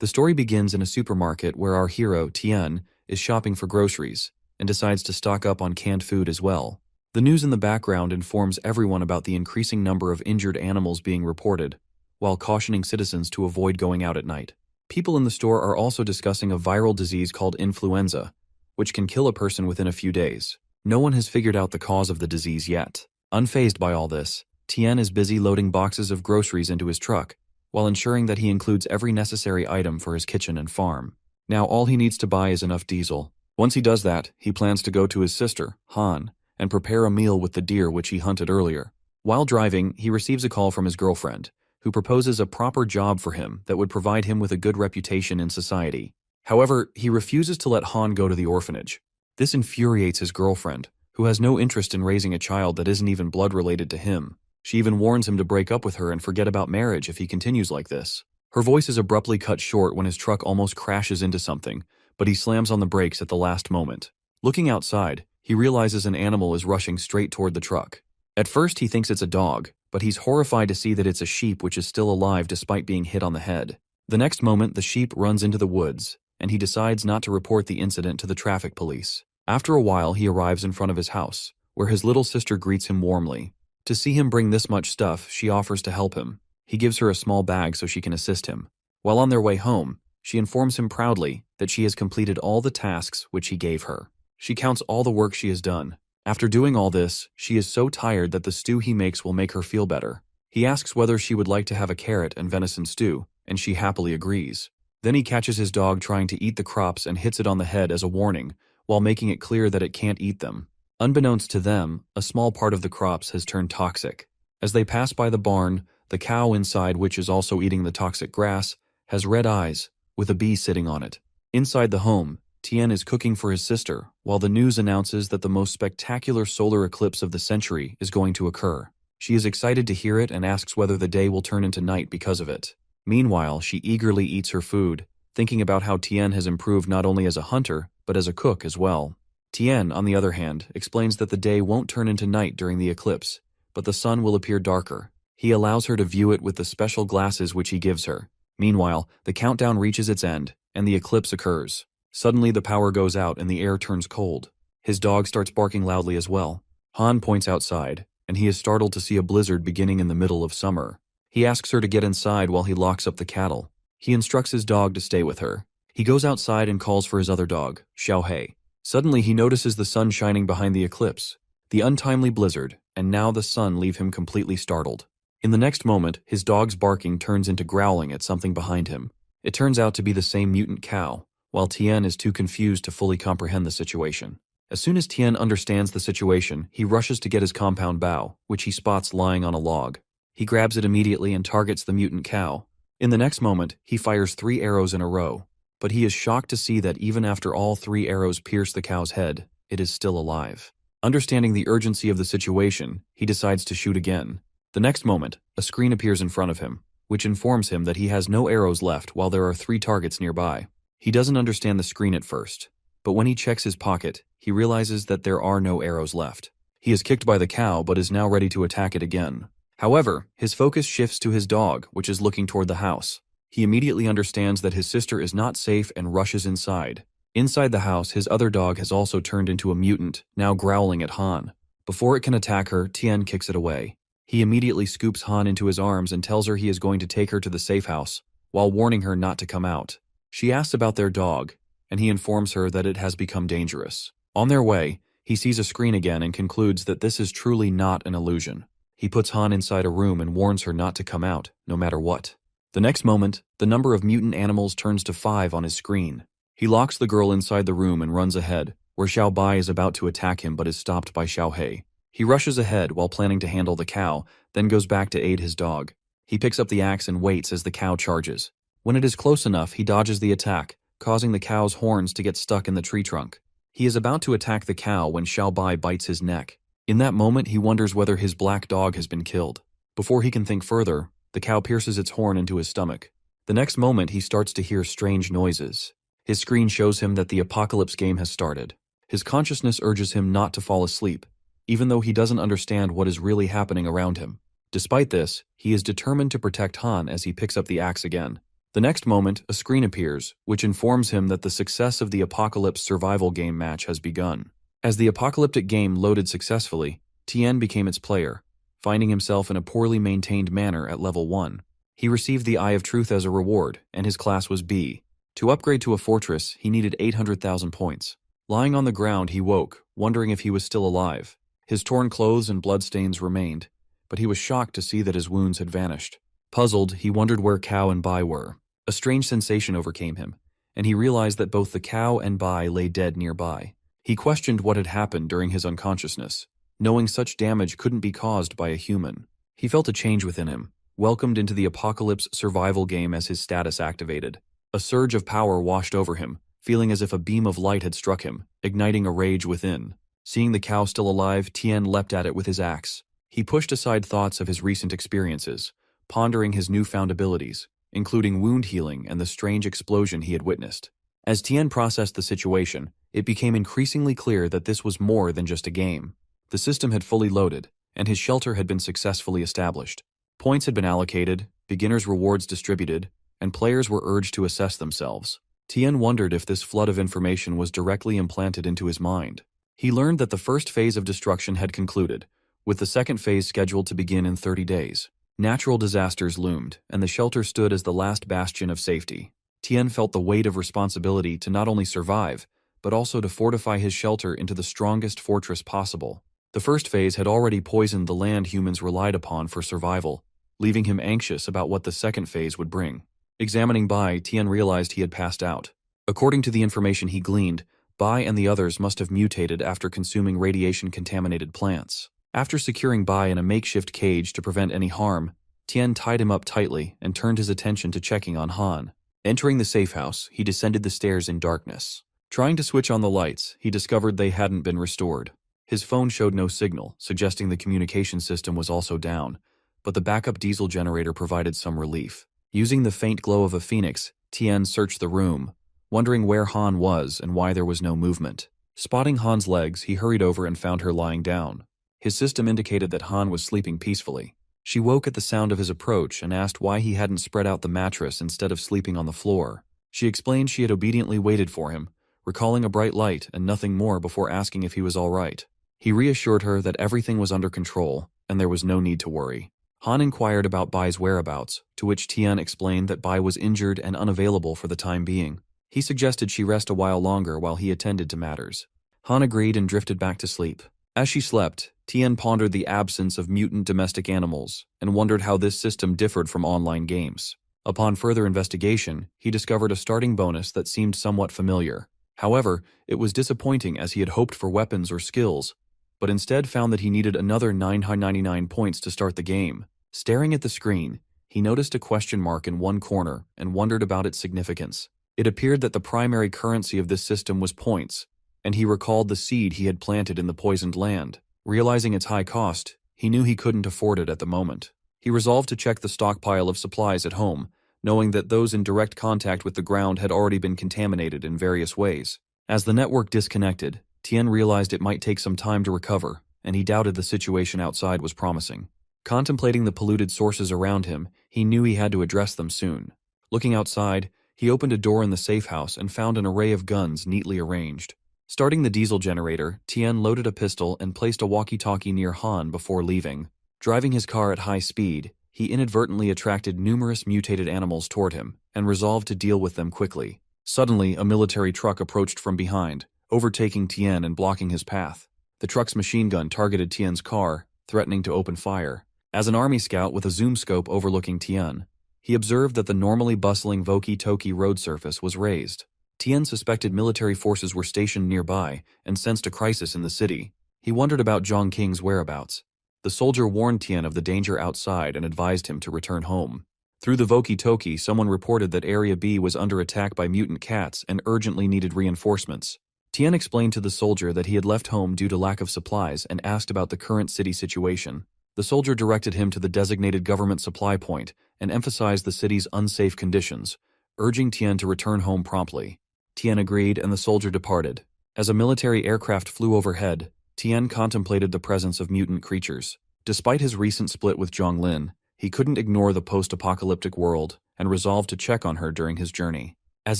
The story begins in a supermarket where our hero, Tien, is shopping for groceries and decides to stock up on canned food as well. The news in the background informs everyone about the increasing number of injured animals being reported, while cautioning citizens to avoid going out at night. People in the store are also discussing a viral disease called influenza, which can kill a person within a few days. No one has figured out the cause of the disease yet. Unfazed by all this, Tien is busy loading boxes of groceries into his truck, while ensuring that he includes every necessary item for his kitchen and farm. Now all he needs to buy is enough diesel. Once he does that, he plans to go to his sister, Han, and prepare a meal with the deer which he hunted earlier. While driving, he receives a call from his girlfriend, who proposes a proper job for him that would provide him with a good reputation in society. However, he refuses to let Han go to the orphanage. This infuriates his girlfriend, who has no interest in raising a child that isn't even blood-related to him. She even warns him to break up with her and forget about marriage if he continues like this. Her voice is abruptly cut short when his truck almost crashes into something, but he slams on the brakes at the last moment. Looking outside, he realizes an animal is rushing straight toward the truck. At first he thinks it's a dog, but he's horrified to see that it's a sheep which is still alive despite being hit on the head. The next moment, the sheep runs into the woods, and he decides not to report the incident to the traffic police. After a while, he arrives in front of his house, where his little sister greets him warmly. To see him bring this much stuff, she offers to help him. He gives her a small bag so she can assist him. While on their way home, she informs him proudly that she has completed all the tasks which he gave her. She counts all the work she has done. After doing all this, she is so tired that the stew he makes will make her feel better. He asks whether she would like to have a carrot and venison stew, and she happily agrees. Then he catches his dog trying to eat the crops and hits it on the head as a warning, while making it clear that it can't eat them. Unbeknownst to them, a small part of the crops has turned toxic. As they pass by the barn, the cow inside, which is also eating the toxic grass, has red eyes, with a bee sitting on it. Inside the home, Tien is cooking for his sister, while the news announces that the most spectacular solar eclipse of the century is going to occur. She is excited to hear it and asks whether the day will turn into night because of it. Meanwhile, she eagerly eats her food, thinking about how Tien has improved not only as a hunter, but as a cook as well. Tien, on the other hand, explains that the day won't turn into night during the eclipse, but the sun will appear darker. He allows her to view it with the special glasses which he gives her. Meanwhile, the countdown reaches its end, and the eclipse occurs. Suddenly the power goes out and the air turns cold. His dog starts barking loudly as well. Han points outside, and he is startled to see a blizzard beginning in the middle of summer. He asks her to get inside while he locks up the cattle. He instructs his dog to stay with her. He goes outside and calls for his other dog, Xiaohei. Suddenly he notices the sun shining behind the eclipse. The untimely blizzard, and now the sun leave him completely startled. In the next moment, his dog's barking turns into growling at something behind him. It turns out to be the same mutant cow, while Tien is too confused to fully comprehend the situation. As soon as Tien understands the situation, he rushes to get his compound bow, which he spots lying on a log. He grabs it immediately and targets the mutant cow. In the next moment, he fires 3 arrows in a row, but he is shocked to see that even after all 3 arrows pierce the cow's head, it is still alive. Understanding the urgency of the situation, he decides to shoot again. The next moment, a screen appears in front of him, which informs him that he has no arrows left while there are 3 targets nearby. He doesn't understand the screen at first, but when he checks his pocket, he realizes that there are no arrows left. He is kicked by the cow but is now ready to attack it again. However, his focus shifts to his dog, which is looking toward the house. He immediately understands that his sister is not safe and rushes inside. Inside the house, his other dog has also turned into a mutant, now growling at Han. Before it can attack her, Tien kicks it away. He immediately scoops Han into his arms and tells her he is going to take her to the safe house, while warning her not to come out. She asks about their dog, and he informs her that it has become dangerous. On their way, he sees a screen again and concludes that this is truly not an illusion. He puts Han inside a room and warns her not to come out, no matter what. The next moment, the number of mutant animals turns to 5 on his screen. He locks the girl inside the room and runs ahead, where Xiao Bai is about to attack him but is stopped by Xiaohei. He rushes ahead while planning to handle the cow, then goes back to aid his dog. He picks up the axe and waits as the cow charges. When it is close enough, he dodges the attack, causing the cow's horns to get stuck in the tree trunk. He is about to attack the cow when Xiao Bai bites his neck. In that moment, he wonders whether his black dog has been killed. Before he can think further, the cow pierces its horn into his stomach. The next moment, he starts to hear strange noises. His screen shows him that the apocalypse game has started. His consciousness urges him not to fall asleep, even though he doesn't understand what is really happening around him. Despite this, he is determined to protect Han as he picks up the axe again. The next moment, a screen appears, which informs him that the success of the Apocalypse survival game match has begun. As the apocalyptic game loaded successfully, Tien became its player, finding himself in a poorly maintained manor at level 1. He received the Eye of Truth as a reward, and his class was B. To upgrade to a fortress, he needed 800,000 points. Lying on the ground, he woke, wondering if he was still alive. His torn clothes and bloodstains remained, but he was shocked to see that his wounds had vanished. Puzzled, he wondered where Cao and Bai were. A strange sensation overcame him, and he realized that both the cow and Bai lay dead nearby. He questioned what had happened during his unconsciousness, knowing such damage couldn't be caused by a human. He felt a change within him, welcomed into the Apocalypse survival game as his status activated. A surge of power washed over him, feeling as if a beam of light had struck him, igniting a rage within. Seeing the cow still alive, Tien leapt at it with his axe. He pushed aside thoughts of his recent experiences, pondering his newfound abilities, including wound healing and the strange explosion he had witnessed. As Tien processed the situation, it became increasingly clear that this was more than just a game. The system had fully loaded, and his shelter had been successfully established. Points had been allocated, beginners' rewards distributed, and players were urged to assess themselves. Tien wondered if this flood of information was directly implanted into his mind. He learned that the first phase of destruction had concluded, with the second phase scheduled to begin in 30 days. Natural disasters loomed, and the shelter stood as the last bastion of safety. Tien felt the weight of responsibility to not only survive, but also to fortify his shelter into the strongest fortress possible. The first phase had already poisoned the land humans relied upon for survival, leaving him anxious about what the second phase would bring. Examining Bai, Tien realized he had passed out. According to the information he gleaned, Bai and the others must have mutated after consuming radiation-contaminated plants. After securing Bai in a makeshift cage to prevent any harm, Tien tied him up tightly and turned his attention to checking on Han. Entering the safe house, he descended the stairs in darkness. Trying to switch on the lights, he discovered they hadn't been restored. His phone showed no signal, suggesting the communication system was also down, but the backup diesel generator provided some relief. Using the faint glow of a phoenix, Tien searched the room, wondering where Han was and why there was no movement. Spotting Han's legs, he hurried over and found her lying down. His system indicated that Han was sleeping peacefully. She woke at the sound of his approach and asked why he hadn't spread out the mattress instead of sleeping on the floor. She explained she had obediently waited for him, recalling a bright light and nothing more before asking if he was all right. He reassured her that everything was under control and there was no need to worry. Han inquired about Bai's whereabouts, to which Tien explained that Bai was injured and unavailable for the time being. He suggested she rest a while longer while he attended to matters. Han agreed and drifted back to sleep. As she slept, Tien pondered the absence of mutant domestic animals and wondered how this system differed from online games. Upon further investigation, he discovered a starting bonus that seemed somewhat familiar. However, it was disappointing as he had hoped for weapons or skills, but instead found that he needed another 999 points to start the game. Staring at the screen, he noticed a question mark in one corner and wondered about its significance. It appeared that the primary currency of this system was points, and he recalled the seed he had planted in the poisoned land. Realizing its high cost, he knew he couldn't afford it at the moment. He resolved to check the stockpile of supplies at home, knowing that those in direct contact with the ground had already been contaminated in various ways. As the network disconnected, Tien realized it might take some time to recover, and he doubted the situation outside was promising. Contemplating the polluted sources around him, he knew he had to address them soon. Looking outside, he opened a door in the safe house and found an array of guns neatly arranged. Starting the diesel generator, Tien loaded a pistol and placed a walkie-talkie near Han before leaving. Driving his car at high speed, he inadvertently attracted numerous mutated animals toward him and resolved to deal with them quickly. Suddenly, a military truck approached from behind, overtaking Tien and blocking his path. The truck's machine gun targeted Tien's car, threatening to open fire. As an army scout with a zoom scope overlooking Tien, he observed that the normally bustling Voki-Toki road surface was raised. Tien suspected military forces were stationed nearby and sensed a crisis in the city. He wondered about Zhang Qing's whereabouts. The soldier warned Tien of the danger outside and advised him to return home. Through the Voki-Toki, someone reported that Area B was under attack by mutant cats and urgently needed reinforcements. Tien explained to the soldier that he had left home due to lack of supplies and asked about the current city situation. The soldier directed him to the designated government supply point and emphasized the city's unsafe conditions, urging Tien to return home promptly. Tien agreed and the soldier departed. As a military aircraft flew overhead, Tien contemplated the presence of mutant creatures. Despite his recent split with Zhonglin, he couldn't ignore the post-apocalyptic world and resolved to check on her during his journey. As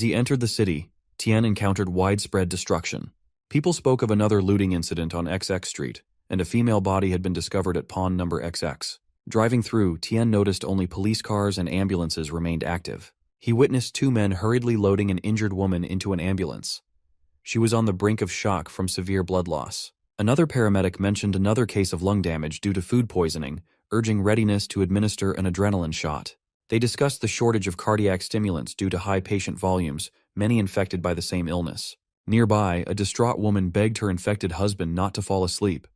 he entered the city, Tian encountered widespread destruction. People spoke of another looting incident on XX Street, and a female body had been discovered at pawn number XX. Driving through, Tian noticed only police cars and ambulances remained active. He witnessed two men hurriedly loading an injured woman into an ambulance. She was on the brink of shock from severe blood loss. Another paramedic mentioned another case of lung damage due to food poisoning, urging readiness to administer an adrenaline shot. They discussed the shortage of cardiac stimulants due to high patient volumes, many infected by the same illness. Nearby, a distraught woman begged her infected husband not to fall asleep.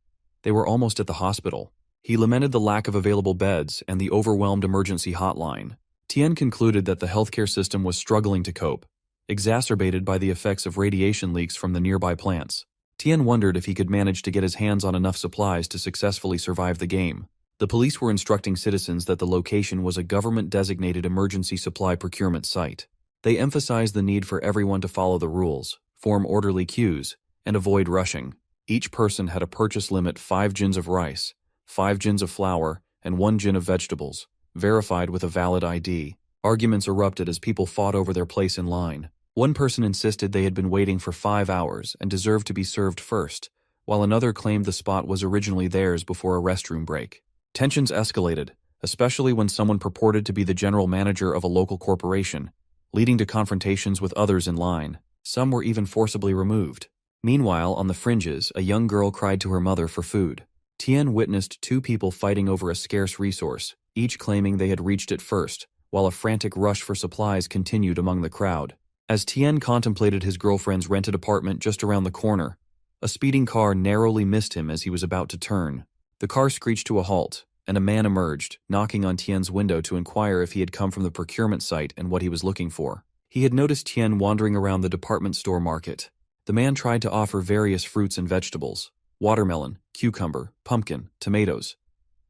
They were almost at the hospital. He lamented the lack of available beds and the overwhelmed emergency hotline. Tian concluded that the healthcare system was struggling to cope, exacerbated by the effects of radiation leaks from the nearby plants. Tian wondered if he could manage to get his hands on enough supplies to successfully survive the game. The police were instructing citizens that the location was a government-designated emergency supply procurement site. They emphasized the need for everyone to follow the rules, form orderly queues, and avoid rushing. Each person had a purchase limit: 5 gins of rice, 5 gins of flour, and 1 gin of vegetables, verified with a valid ID. Arguments erupted as people fought over their place in line. One person insisted they had been waiting for 5 hours and deserved to be served first, while another claimed the spot was originally theirs before a restroom break. Tensions escalated, especially when someone purported to be the general manager of a local corporation, leading to confrontations with others in line. Some were even forcibly removed. Meanwhile, on the fringes, a young girl cried to her mother for food. Tian witnessed two people fighting over a scarce resource, each claiming they had reached it first, while a frantic rush for supplies continued among the crowd. As Tian contemplated his girlfriend's rented apartment just around the corner, a speeding car narrowly missed him as he was about to turn. The car screeched to a halt, and a man emerged, knocking on Tian's window to inquire if he had come from the procurement site and what he was looking for. He had noticed Tian wandering around the department store market. The man tried to offer various fruits and vegetables: watermelon, cucumber, pumpkin, tomatoes.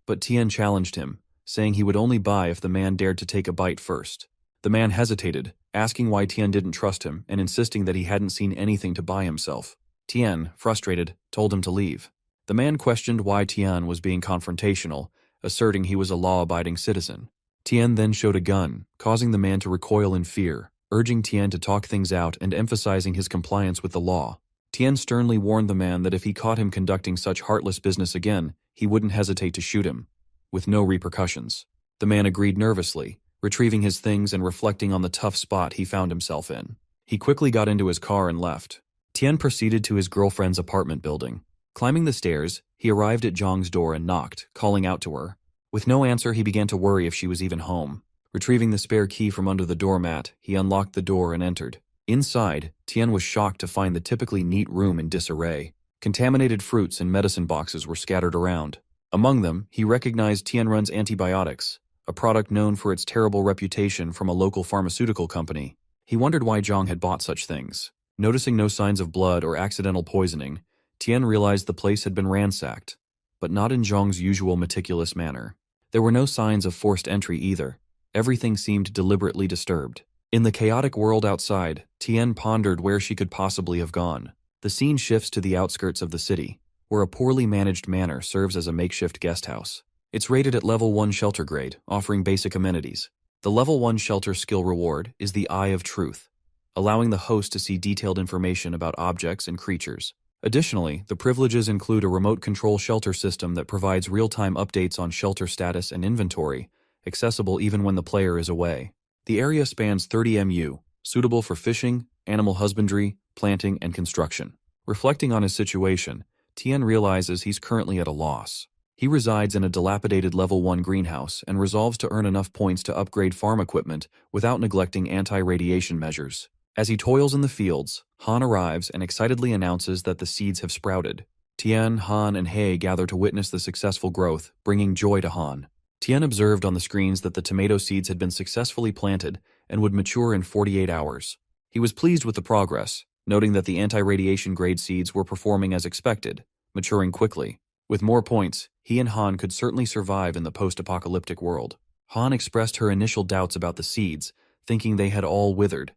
But Tian challenged him, saying he would only buy if the man dared to take a bite first. The man hesitated, asking why Tian didn't trust him and insisting that he hadn't seen anything to buy himself. Tian, frustrated, told him to leave. The man questioned why Tian was being confrontational, asserting he was a law-abiding citizen. Tian then showed a gun, causing the man to recoil in fear, urging Tian to talk things out and emphasizing his compliance with the law. Tian sternly warned the man that if he caught him conducting such heartless business again, he wouldn't hesitate to shoot him, with no repercussions. The man agreed nervously, retrieving his things and reflecting on the tough spot he found himself in. He quickly got into his car and left. Tian proceeded to his girlfriend's apartment building. Climbing the stairs, he arrived at Zhang's door and knocked, calling out to her. With no answer, he began to worry if she was even home. Retrieving the spare key from under the doormat, he unlocked the door and entered. Inside, Tian was shocked to find the typically neat room in disarray. Contaminated fruits and medicine boxes were scattered around. Among them, he recognized Tianrun's antibiotics, a product known for its terrible reputation from a local pharmaceutical company. He wondered why Zhang had bought such things. Noticing no signs of blood or accidental poisoning, Tian realized the place had been ransacked, but not in Zhang's usual meticulous manner. There were no signs of forced entry either. Everything seemed deliberately disturbed. In the chaotic world outside, Tian pondered where she could possibly have gone. The scene shifts to the outskirts of the city, where a poorly managed manor serves as a makeshift guest house. It's rated at Level 1 shelter grade, offering basic amenities. The Level 1 shelter skill reward is the Eye of Truth, allowing the host to see detailed information about objects and creatures. Additionally, the privileges include a remote control shelter system that provides real-time updates on shelter status and inventory, accessible even when the player is away. The area spans 30 mu, suitable for fishing, animal husbandry, planting, and construction. Reflecting on his situation, Tian realizes he's currently at a loss. He resides in a dilapidated Level 1 greenhouse and resolves to earn enough points to upgrade farm equipment without neglecting anti-radiation measures. As he toils in the fields, Han arrives and excitedly announces that the seeds have sprouted. Tian, Han, and He gather to witness the successful growth, bringing joy to Han. Tian observed on the screens that the tomato seeds had been successfully planted and would mature in 48 hours. He was pleased with the progress, noting that the anti-radiation grade seeds were performing as expected, maturing quickly. With more points, he and Han could certainly survive in the post-apocalyptic world. Han expressed her initial doubts about the seeds, thinking they had all withered,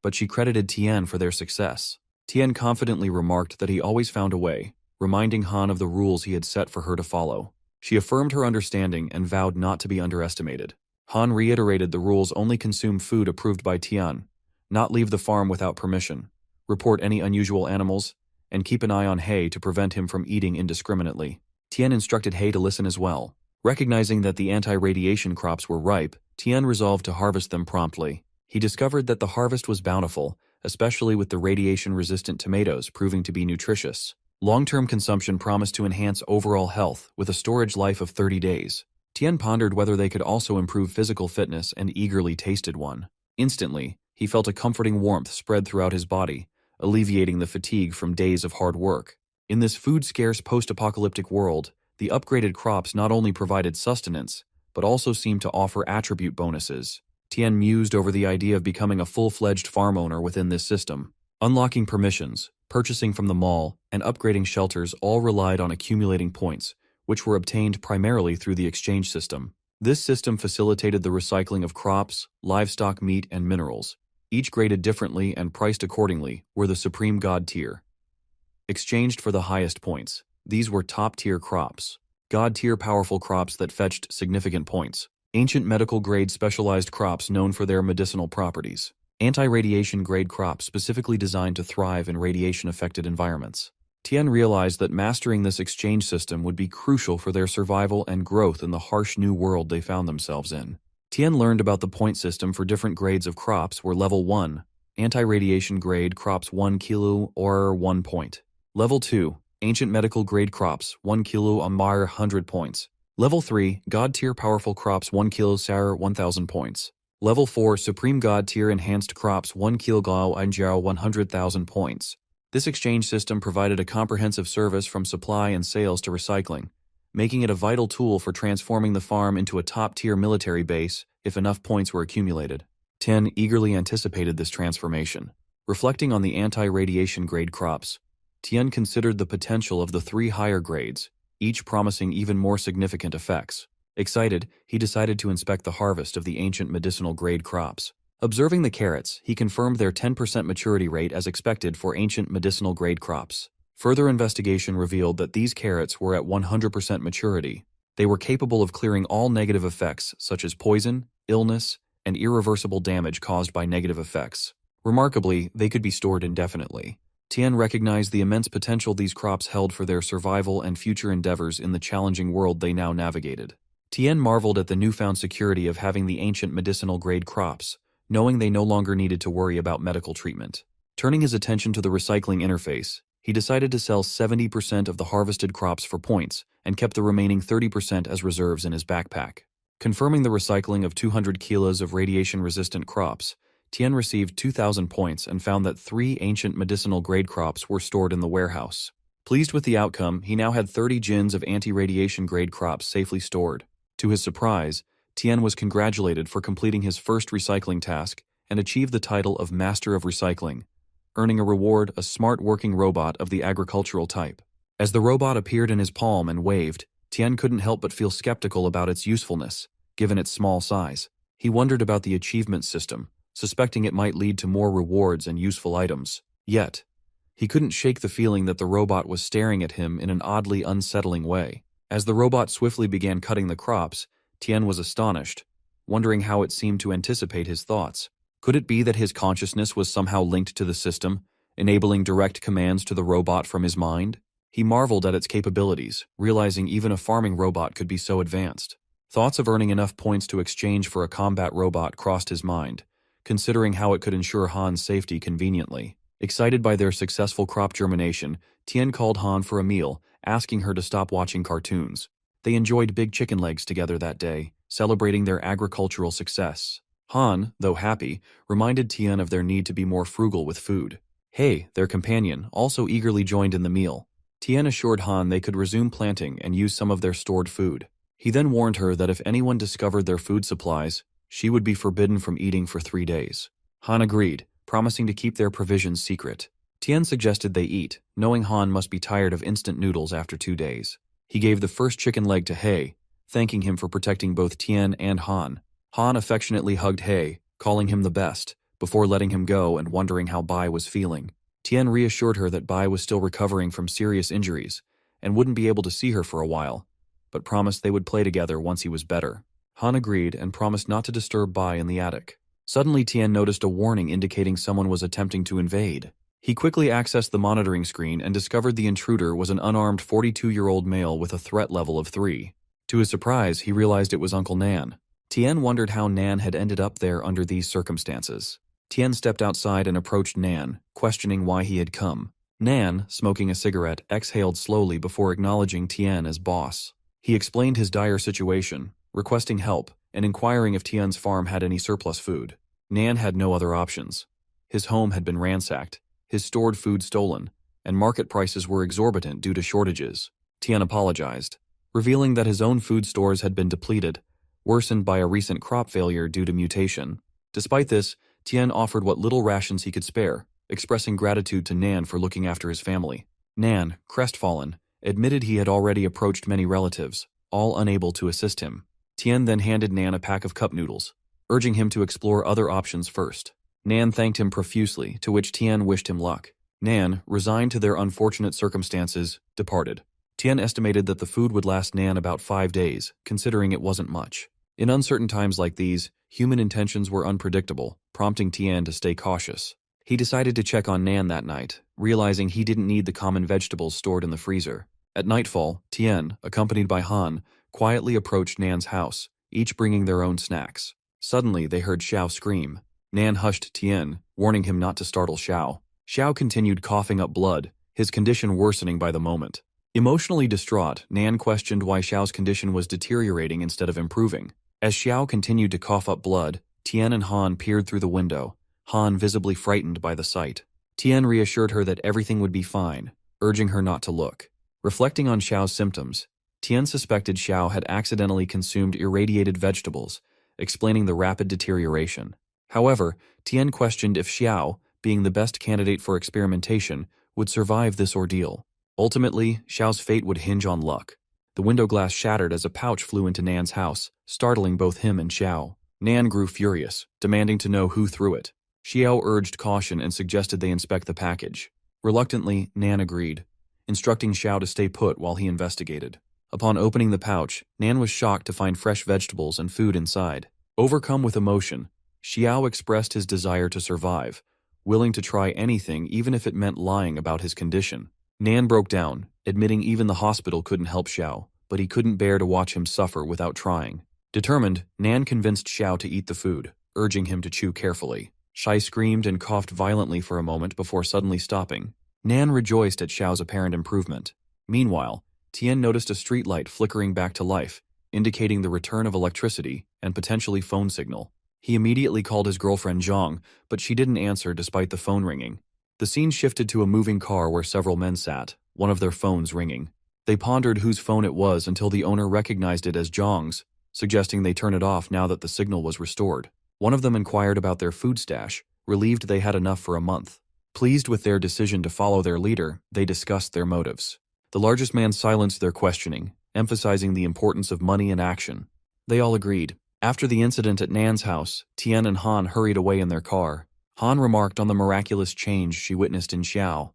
but she credited Tian for their success. Tian confidently remarked that he always found a way, reminding Han of the rules he had set for her to follow. She affirmed her understanding and vowed not to be underestimated. Han reiterated the rules: only consume food approved by Tian, not leave the farm without permission, report any unusual animals, and keep an eye on He to prevent him from eating indiscriminately. Tian instructed He to listen as well. Recognizing that the anti-radiation crops were ripe, Tian resolved to harvest them promptly. He discovered that the harvest was bountiful, especially with the radiation-resistant tomatoes proving to be nutritious. Long-term consumption promised to enhance overall health with a storage life of 30 days. Tian pondered whether they could also improve physical fitness and eagerly tasted one. Instantly, he felt a comforting warmth spread throughout his body, alleviating the fatigue from days of hard work. In this food-scarce post-apocalyptic world, the upgraded crops not only provided sustenance, but also seemed to offer attribute bonuses. Tian mused over the idea of becoming a full-fledged farm owner within this system. Unlocking permissions, purchasing from the mall, and upgrading shelters all relied on accumulating points, which were obtained primarily through the exchange system. This system facilitated the recycling of crops, livestock, meat, and minerals. Each graded differently and priced accordingly were the supreme god tier. Exchanged for the highest points. These were top-tier crops. God-tier powerful crops that fetched significant points. Ancient medical-grade specialized crops known for their medicinal properties. Anti-radiation grade crops specifically designed to thrive in radiation-affected environments. Tian realized that mastering this exchange system would be crucial for their survival and growth in the harsh new world they found themselves in. Tian learned about the point system for different grades of crops were Level 1, anti-radiation grade crops 1 kilo or 1 point. Level 2, ancient medical grade crops 1 kilo or 100 points. Level 3, God tier powerful crops 1 kilo sour 1000 points. Level 4, supreme God tier enhanced crops 1 kilo and 100,000 points. This exchange system provided a comprehensive service from supply and sales to recycling, making it a vital tool for transforming the farm into a top-tier military base if enough points were accumulated. Tian eagerly anticipated this transformation. Reflecting on the anti-radiation grade crops, Tian considered the potential of the 3 higher grades, each promising even more significant effects. Excited, he decided to inspect the harvest of the ancient medicinal grade crops. Observing the carrots, he confirmed their 10% maturity rate as expected for ancient medicinal grade crops. Further investigation revealed that these carrots were at 100% maturity. They were capable of clearing all negative effects such as poison, illness, and irreversible damage caused by negative effects. Remarkably, they could be stored indefinitely. Tian recognized the immense potential these crops held for their survival and future endeavors in the challenging world they now navigated. Tian marveled at the newfound security of having the ancient medicinal grade crops, knowing they no longer needed to worry about medical treatment. Turning his attention to the recycling interface, he decided to sell 70% of the harvested crops for points and kept the remaining 30% as reserves in his backpack. Confirming the recycling of 200 kilos of radiation-resistant crops, Tian received 2,000 points and found that 3 ancient medicinal grade crops were stored in the warehouse. Pleased with the outcome, he now had 30 gins of anti-radiation grade crops safely stored. To his surprise, Tian was congratulated for completing his first recycling task and achieved the title of Master of Recycling, earning a reward, a smart working robot of the agricultural type. As the robot appeared in his palm and waved, Tian couldn't help but feel skeptical about its usefulness, given its small size. He wondered about the achievement system, suspecting it might lead to more rewards and useful items. Yet, he couldn't shake the feeling that the robot was staring at him in an oddly unsettling way. As the robot swiftly began cutting the crops, Tian was astonished, wondering how it seemed to anticipate his thoughts. Could it be that his consciousness was somehow linked to the system, enabling direct commands to the robot from his mind? He marveled at its capabilities, realizing even a farming robot could be so advanced. Thoughts of earning enough points to exchange for a combat robot crossed his mind, considering how it could ensure Han's safety conveniently. Excited by their successful crop germination, Tian called Han for a meal, asking her to stop watching cartoons. They enjoyed big chicken legs together that day, celebrating their agricultural success. Han, though happy, reminded Tian of their need to be more frugal with food. He, their companion, also eagerly joined in the meal. Tian assured Han they could resume planting and use some of their stored food. He then warned her that if anyone discovered their food supplies, she would be forbidden from eating for 3 days. Han agreed, promising to keep their provisions secret. Tian suggested they eat, knowing Han must be tired of instant noodles after 2 days. He gave the first chicken leg to He, thanking him for protecting both Tian and Han. Han affectionately hugged He, calling him the best, before letting him go and wondering how Bai was feeling. Tian reassured her that Bai was still recovering from serious injuries and wouldn't be able to see her for a while, but promised they would play together once he was better. Han agreed and promised not to disturb Bai in the attic. Suddenly, Tian noticed a warning indicating someone was attempting to invade. He quickly accessed the monitoring screen and discovered the intruder was an unarmed 42-year-old male with a threat level of 3. To his surprise, he realized it was Uncle Nan. Tian wondered how Nan had ended up there under these circumstances. Tian stepped outside and approached Nan, questioning why he had come. Nan, smoking a cigarette, exhaled slowly before acknowledging Tian as boss. He explained his dire situation, requesting help, and inquiring if Tian's farm had any surplus food. Nan had no other options. His home had been ransacked, his stored food stolen, and market prices were exorbitant due to shortages. Tian apologized, revealing that his own food stores had been depleted, worsened by a recent crop failure due to mutation. Despite this, Tian offered what little rations he could spare, expressing gratitude to Nan for looking after his family. Nan, crestfallen, admitted he had already approached many relatives, all unable to assist him. Tian then handed Nan a pack of cup noodles, urging him to explore other options first. Nan thanked him profusely, to which Tian wished him luck. Nan, resigned to their unfortunate circumstances, departed. Tian estimated that the food would last Nan about 5 days, considering it wasn't much. In uncertain times like these, human intentions were unpredictable, prompting Tian to stay cautious. He decided to check on Nan that night, realizing he didn't need the common vegetables stored in the freezer. At nightfall, Tian, accompanied by Han, quietly approached Nan's house, each bringing their own snacks. Suddenly, they heard Xiao scream. Nan hushed Tian, warning him not to startle Xiao. Xiao continued coughing up blood, his condition worsening by the moment. Emotionally distraught, Nan questioned why Xiao's condition was deteriorating instead of improving. As Xiao continued to cough up blood, Tian and Han peered through the window, Han visibly frightened by the sight. Tian reassured her that everything would be fine, urging her not to look. Reflecting on Xiao's symptoms, Tian suspected Xiao had accidentally consumed irradiated vegetables, explaining the rapid deterioration. However, Tian questioned if Xiao, being the best candidate for experimentation, would survive this ordeal. Ultimately, Xiao's fate would hinge on luck. The window glass shattered as a pouch flew into Nan's house, startling both him and Xiao. Nan grew furious, demanding to know who threw it. Xiao urged caution and suggested they inspect the package. Reluctantly, Nan agreed, instructing Xiao to stay put while he investigated. Upon opening the pouch, Nan was shocked to find fresh vegetables and food inside. Overcome with emotion, Xiao expressed his desire to survive, willing to try anything even if it meant lying about his condition. Nan broke down, admitting even the hospital couldn't help Xiao, but he couldn't bear to watch him suffer without trying. Determined, Nan convinced Xiao to eat the food, urging him to chew carefully. Xiao screamed and coughed violently for a moment before suddenly stopping. Nan rejoiced at Xiao's apparent improvement. Meanwhile, Tian noticed a street light flickering back to life, indicating the return of electricity and potentially phone signal. He immediately called his girlfriend Zhang, but she didn't answer despite the phone ringing. The scene shifted to a moving car where several men sat, one of their phones ringing. They pondered whose phone it was until the owner recognized it as Zhang's, suggesting they turn it off now that the signal was restored. One of them inquired about their food stash, relieved they had enough for a month. Pleased with their decision to follow their leader, they discussed their motives. The largest man silenced their questioning, emphasizing the importance of money and action. They all agreed. After the incident at Nan's house, Tian and Han hurried away in their car. Han remarked on the miraculous change she witnessed in Xiao,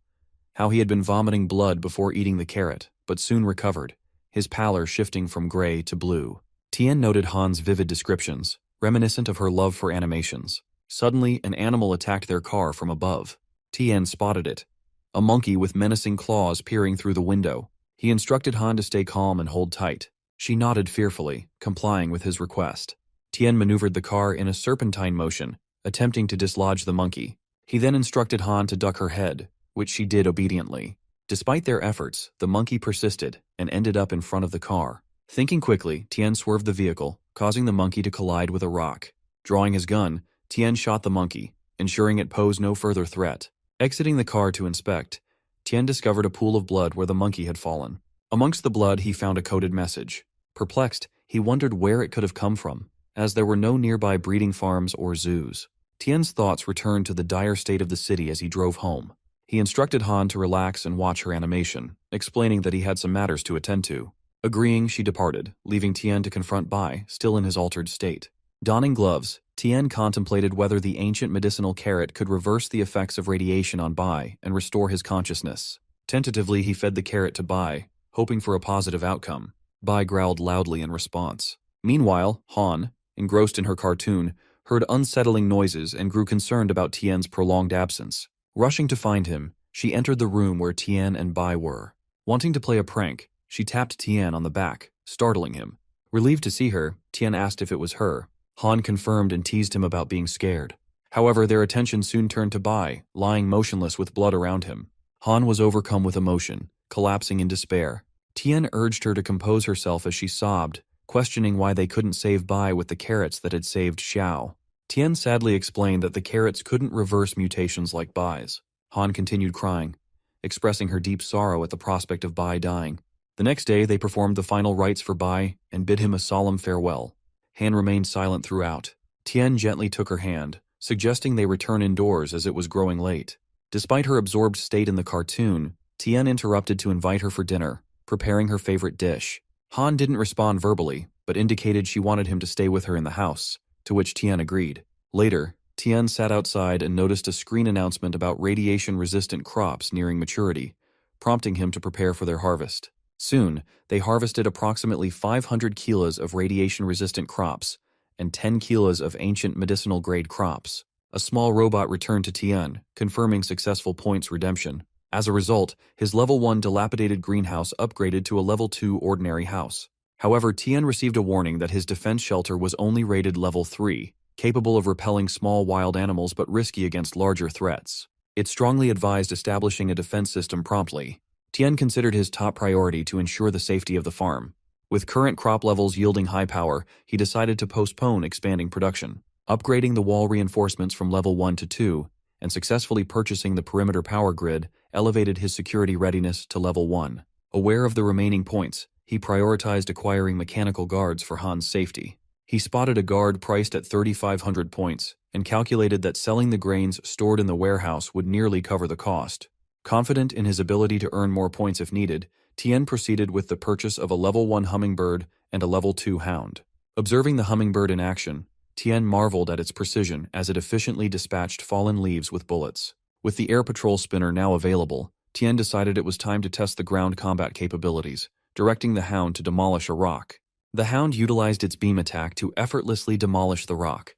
how he had been vomiting blood before eating the carrot, but soon recovered, his pallor shifting from gray to blue. Tian noted Han's vivid descriptions, reminiscent of her love for animations. Suddenly, an animal attacked their car from above. Tian spotted it, a monkey with menacing claws peering through the window. He instructed Han to stay calm and hold tight. She nodded fearfully, complying with his request. Tian maneuvered the car in a serpentine motion, attempting to dislodge the monkey. He then instructed Han to duck her head, which she did obediently. Despite their efforts, the monkey persisted and ended up in front of the car. Thinking quickly, Tian swerved the vehicle, causing the monkey to collide with a rock. Drawing his gun, Tian shot the monkey, ensuring it posed no further threat. Exiting the car to inspect, Tian discovered a pool of blood where the monkey had fallen. Amongst the blood, he found a coded message. Perplexed, he wondered where it could have come from, as there were no nearby breeding farms or zoos. Tian's thoughts returned to the dire state of the city as he drove home. He instructed Han to relax and watch her animation, explaining that he had some matters to attend to. Agreeing, she departed, leaving Tian to confront Bai, still in his altered state. Donning gloves, Tian contemplated whether the ancient medicinal carrot could reverse the effects of radiation on Bai and restore his consciousness. Tentatively, he fed the carrot to Bai, hoping for a positive outcome. Bai growled loudly in response. Meanwhile, Han, engrossed in her cartoon, heard unsettling noises and grew concerned about Tien's prolonged absence. Rushing to find him, she entered the room where Tien and Bai were. Wanting to play a prank, she tapped Tien on the back, startling him. Relieved to see her, Tien asked if it was her. Han confirmed and teased him about being scared. However, their attention soon turned to Bai, lying motionless with blood around him. Han was overcome with emotion, collapsing in despair. Tien urged her to compose herself as she sobbed, questioning why they couldn't save Bai with the carrots that had saved Xiao. Tien sadly explained that the carrots couldn't reverse mutations like Bai's. Han continued crying, expressing her deep sorrow at the prospect of Bai dying. The next day, they performed the final rites for Bai and bid him a solemn farewell. Han remained silent throughout. Tien gently took her hand, suggesting they return indoors as it was growing late. Despite her absorbed state in the cartoon, Tien interrupted to invite her for dinner, preparing her favorite dish. Han didn't respond verbally, but indicated she wanted him to stay with her in the house, to which Tien agreed. Later, Tien sat outside and noticed a screen announcement about radiation-resistant crops nearing maturity, prompting him to prepare for their harvest. Soon, they harvested approximately 500 kilos of radiation-resistant crops and 10 kilos of ancient medicinal-grade crops. A small robot returned to Tien, confirming successful points redemption. As a result, his level 1 dilapidated greenhouse upgraded to a level 2 ordinary house. However, Tien received a warning that his defense shelter was only rated level 3, capable of repelling small wild animals but risky against larger threats. It strongly advised establishing a defense system promptly. Tien considered his top priority to ensure the safety of the farm. With current crop levels yielding high power, he decided to postpone expanding production. Upgrading the wall reinforcements from level 1 to 2, and successfully purchasing the perimeter power grid elevated his security readiness to level 1. Aware of the remaining points, he prioritized acquiring mechanical guards for Han's safety. He spotted a guard priced at 3,500 points and calculated that selling the grains stored in the warehouse would nearly cover the cost. Confident in his ability to earn more points if needed, Tien proceeded with the purchase of a level 1 hummingbird and a level 2 hound. Observing the hummingbird in action, Tien marveled at its precision as it efficiently dispatched fallen leaves with bullets. With the air patrol spinner now available, Tien decided it was time to test the ground combat capabilities, directing the hound to demolish a rock. The hound utilized its beam attack to effortlessly demolish the rock,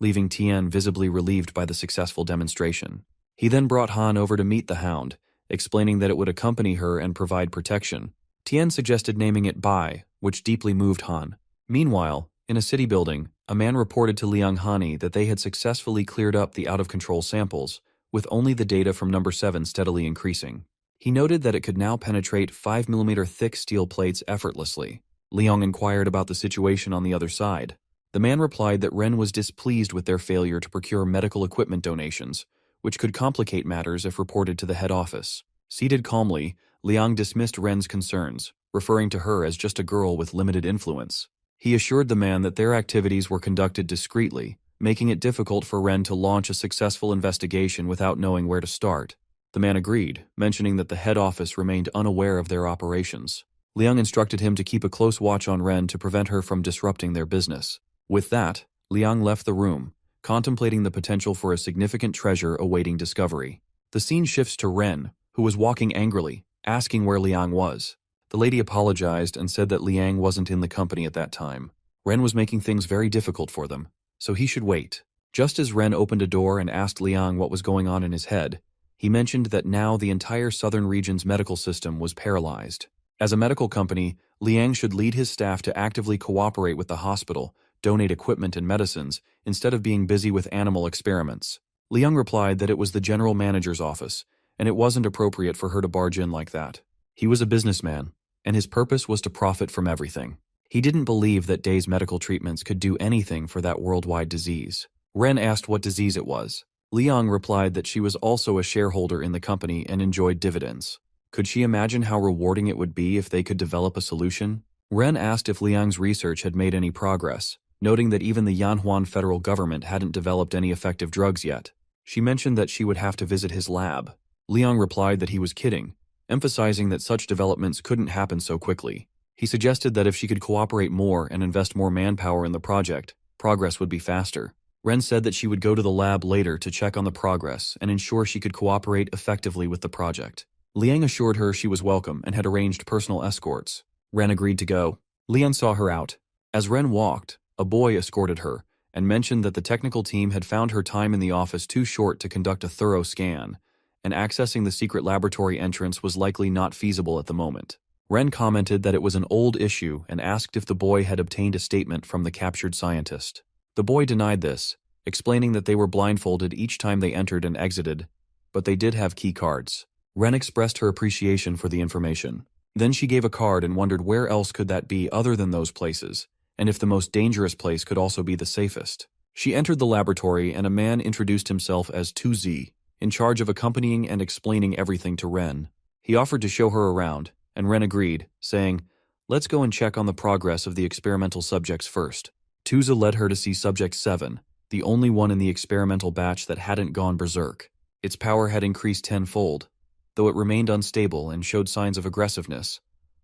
leaving Tien visibly relieved by the successful demonstration. He then brought Han over to meet the hound, explaining that it would accompany her and provide protection. Tien suggested naming it Bai, which deeply moved Han. Meanwhile, in a city building, a man reported to Liang Hani that they had successfully cleared up the out-of-control samples, with only the data from number 7 steadily increasing. He noted that it could now penetrate 5mm thick steel plates effortlessly. Liang inquired about the situation on the other side. The man replied that Ren was displeased with their failure to procure medical equipment donations, which could complicate matters if reported to the head office. Seated calmly, Liang dismissed Ren's concerns, referring to her as just a girl with limited influence. He assured the man that their activities were conducted discreetly, making it difficult for Ren to launch a successful investigation without knowing where to start. The man agreed, mentioning that the head office remained unaware of their operations. Liang instructed him to keep a close watch on Ren to prevent her from disrupting their business. With that, Liang left the room, contemplating the potential for a significant treasure awaiting discovery. The scene shifts to Ren, who was walking angrily, asking where Liang was. The lady apologized and said that Liang wasn't in the company at that time. Ren was making things very difficult for them, so he should wait. Just as Ren opened a door and asked Liang what was going on in his head, he mentioned that now the entire southern region's medical system was paralyzed. As a medical company, Liang should lead his staff to actively cooperate with the hospital, donate equipment and medicines, instead of being busy with animal experiments. Liang replied that it was the general manager's office, and it wasn't appropriate for her to barge in like that. He was a businessman, and his purpose was to profit from everything. He didn't believe that Day's medical treatments could do anything for that worldwide disease. Ren asked what disease it was. Liang replied that she was also a shareholder in the company and enjoyed dividends. Could she imagine how rewarding it would be if they could develop a solution? Ren asked if Liang's research had made any progress, noting that even the Yanhuan federal government hadn't developed any effective drugs yet. She mentioned that she would have to visit his lab. Liang replied that he was kidding, emphasizing that such developments couldn't happen so quickly. He suggested that if she could cooperate more and invest more manpower in the project, progress would be faster. Ren said that she would go to the lab later to check on the progress and ensure she could cooperate effectively with the project. Liang assured her she was welcome and had arranged personal escorts. Ren agreed to go. Liang saw her out, As Ren walked, a boy escorted her and mentioned that the technical team had found her time in the office too short to conduct a thorough scan, and accessing the secret laboratory entrance was likely not feasible at the moment. Ren commented that it was an old issue and asked if the boy had obtained a statement from the captured scientist. The boy denied this, explaining that they were blindfolded each time they entered and exited, but they did have key cards. Ren expressed her appreciation for the information. Then she gave a card and wondered where else could that be other than those places, and if the most dangerous place could also be the safest. She entered the laboratory and a man introduced himself as 2Z, in charge of accompanying and explaining everything to Ren. He offered to show her around, and Ren agreed, saying, "Let's go and check on the progress of the experimental subjects first." 2Z led her to see Subject 7, the only one in the experimental batch that hadn't gone berserk. Its power had increased tenfold, though it remained unstable and showed signs of aggressiveness,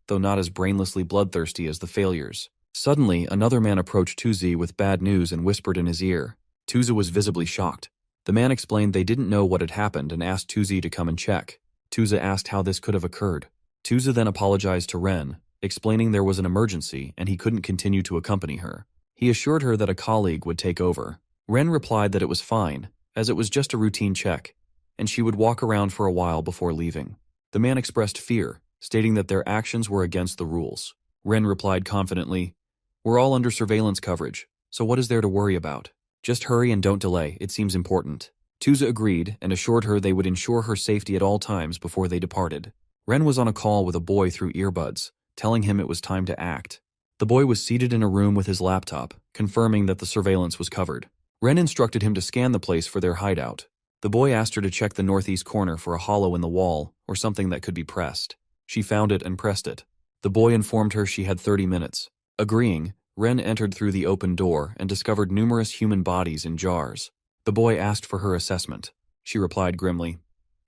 though not as brainlessly bloodthirsty as the failures. Suddenly, another man approached 2Z with bad news and whispered in his ear. 2Z was visibly shocked. The man explained they didn't know what had happened and asked 2Z to come and check. 2Z asked how this could have occurred. 2Z then apologized to Ren, explaining there was an emergency and he couldn't continue to accompany her. He assured her that a colleague would take over. Ren replied that it was fine, as it was just a routine check, and she would walk around for a while before leaving. The man expressed fear, stating that their actions were against the rules. Ren replied confidently, "We're all under surveillance coverage, so what is there to worry about? Just hurry and don't delay, it seems important." 2Z agreed and assured her they would ensure her safety at all times before they departed. Ren was on a call with a boy through earbuds, telling him it was time to act. The boy was seated in a room with his laptop, confirming that the surveillance was covered. Ren instructed him to scan the place for their hideout. The boy asked her to check the northeast corner for a hollow in the wall or something that could be pressed. She found it and pressed it. The boy informed her she had 30 minutes. Agreeing, Ren entered through the open door and discovered numerous human bodies in jars. The boy asked for her assessment. She replied grimly,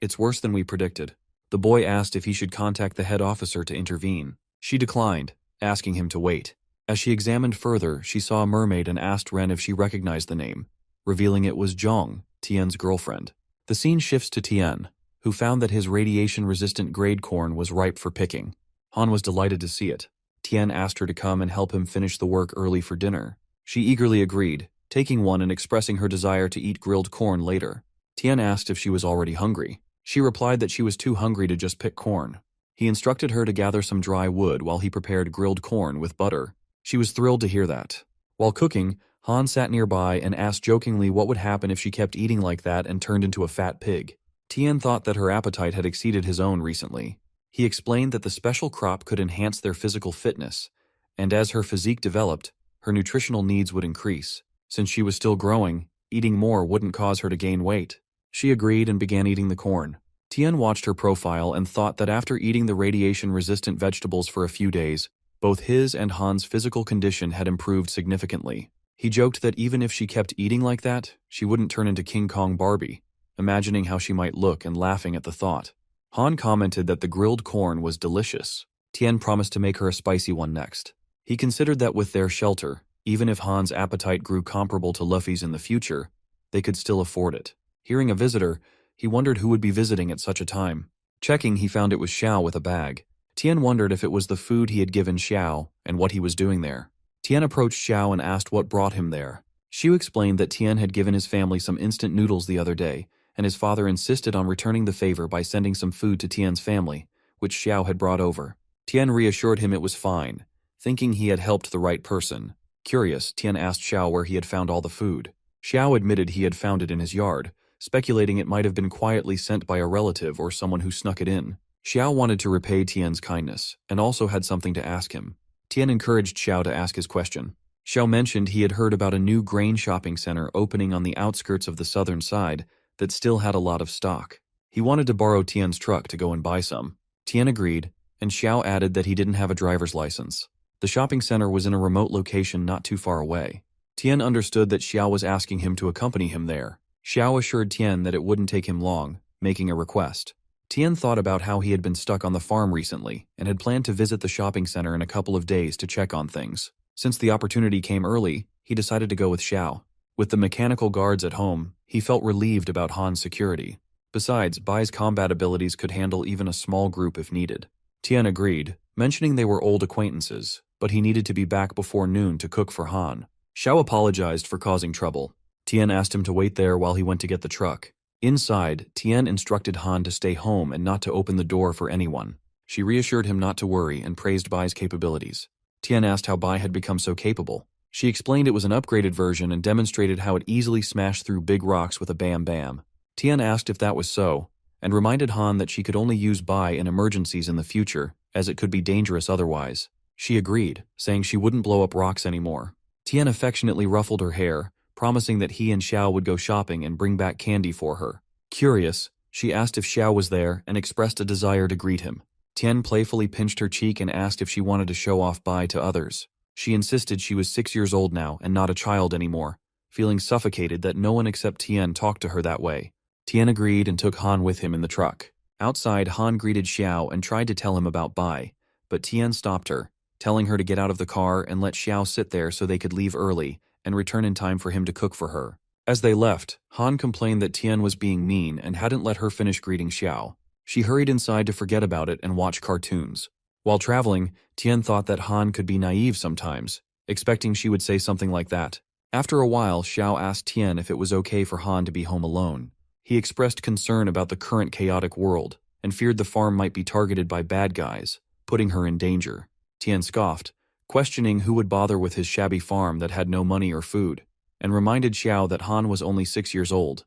"It's worse than we predicted." The boy asked if he should contact the head officer to intervene. She declined, asking him to wait. As she examined further, she saw a mermaid and asked Ren if she recognized the name, revealing it was Zhong, Tian's girlfriend. The scene shifts to Tian, who found that his radiation-resistant grade corn was ripe for picking. Han was delighted to see it. Tian asked her to come and help him finish the work early for dinner. She eagerly agreed, taking one and expressing her desire to eat grilled corn later. Tian asked if she was already hungry. She replied that she was too hungry to just pick corn. He instructed her to gather some dry wood while he prepared grilled corn with butter. She was thrilled to hear that. While cooking, Han sat nearby and asked jokingly what would happen if she kept eating like that and turned into a fat pig. Tian thought that her appetite had exceeded his own recently. He explained that the special crop could enhance their physical fitness, and as her physique developed, her nutritional needs would increase. Since she was still growing, eating more wouldn't cause her to gain weight. She agreed and began eating the corn. Tian watched her profile and thought that after eating the radiation-resistant vegetables for a few days, both his and Han's physical condition had improved significantly. He joked that even if she kept eating like that, she wouldn't turn into King Kong Barbie, imagining how she might look and laughing at the thought. Han commented that the grilled corn was delicious. Tian promised to make her a spicy one next. He considered that with their shelter, even if Han's appetite grew comparable to Luffy's in the future, they could still afford it. Hearing a visitor, he wondered who would be visiting at such a time. Checking, he found it was Xiao with a bag. Tian wondered if it was the food he had given Xiao and what he was doing there. Tian approached Xiao and asked what brought him there. Xiao explained that Tian had given his family some instant noodles the other day, and his father insisted on returning the favor by sending some food to Tian's family, which Xiao had brought over. Tian reassured him it was fine, thinking he had helped the right person. Curious, Tian asked Xiao where he had found all the food. Xiao admitted he had found it in his yard, speculating it might have been quietly sent by a relative or someone who snuck it in. Xiao wanted to repay Tian's kindness, and also had something to ask him. Tian encouraged Xiao to ask his question. Xiao mentioned he had heard about a new grain shopping center opening on the outskirts of the southern side that still had a lot of stock. He wanted to borrow Tian's truck to go and buy some. Tian agreed, and Xiao added that he didn't have a driver's license. The shopping center was in a remote location not too far away. Tian understood that Xiao was asking him to accompany him there. Xiao assured Tian that it wouldn't take him long, making a request. Tian thought about how he had been stuck on the farm recently and had planned to visit the shopping center in a couple of days to check on things. Since the opportunity came early, he decided to go with Xiao. With the mechanical guards at home, he felt relieved about Han's security. Besides, Bai's combat abilities could handle even a small group if needed. Tian agreed, mentioning they were old acquaintances, but he needed to be back before noon to cook for Han. Xiao apologized for causing trouble. Tian asked him to wait there while he went to get the truck. Inside, Tian instructed Han to stay home and not to open the door for anyone. She reassured him not to worry and praised Bai's capabilities. Tian asked how Bai had become so capable. She explained it was an upgraded version and demonstrated how it easily smashed through big rocks with a bam bam. Tian asked if that was so, and reminded Han that she could only use Bai in emergencies in the future, as it could be dangerous otherwise. She agreed, saying she wouldn't blow up rocks anymore. Tian affectionately ruffled her hair, promising that he and Xiao would go shopping and bring back candy for her. Curious, she asked if Xiao was there and expressed a desire to greet him. Tian playfully pinched her cheek and asked if she wanted to show off Bai to others. She insisted she was 6 years old now and not a child anymore, feeling suffocated that no one except Tian talked to her that way. Tian agreed and took Han with him in the truck. Outside, Han greeted Xiao and tried to tell him about Bai, but Tian stopped her, telling her to get out of the car and let Xiao sit there so they could leave early and return in time for him to cook for her. As they left, Han complained that Tian was being mean and hadn't let her finish greeting Xiao. She hurried inside to forget about it and watch cartoons. While traveling, Tian thought that Han could be naive sometimes, expecting she would say something like that. After a while, Xiao asked Tian if it was okay for Han to be home alone. He expressed concern about the current chaotic world and feared the farm might be targeted by bad guys, putting her in danger. Tian scoffed, questioning who would bother with his shabby farm that had no money or food, and reminded Xiao that Han was only 6 years old.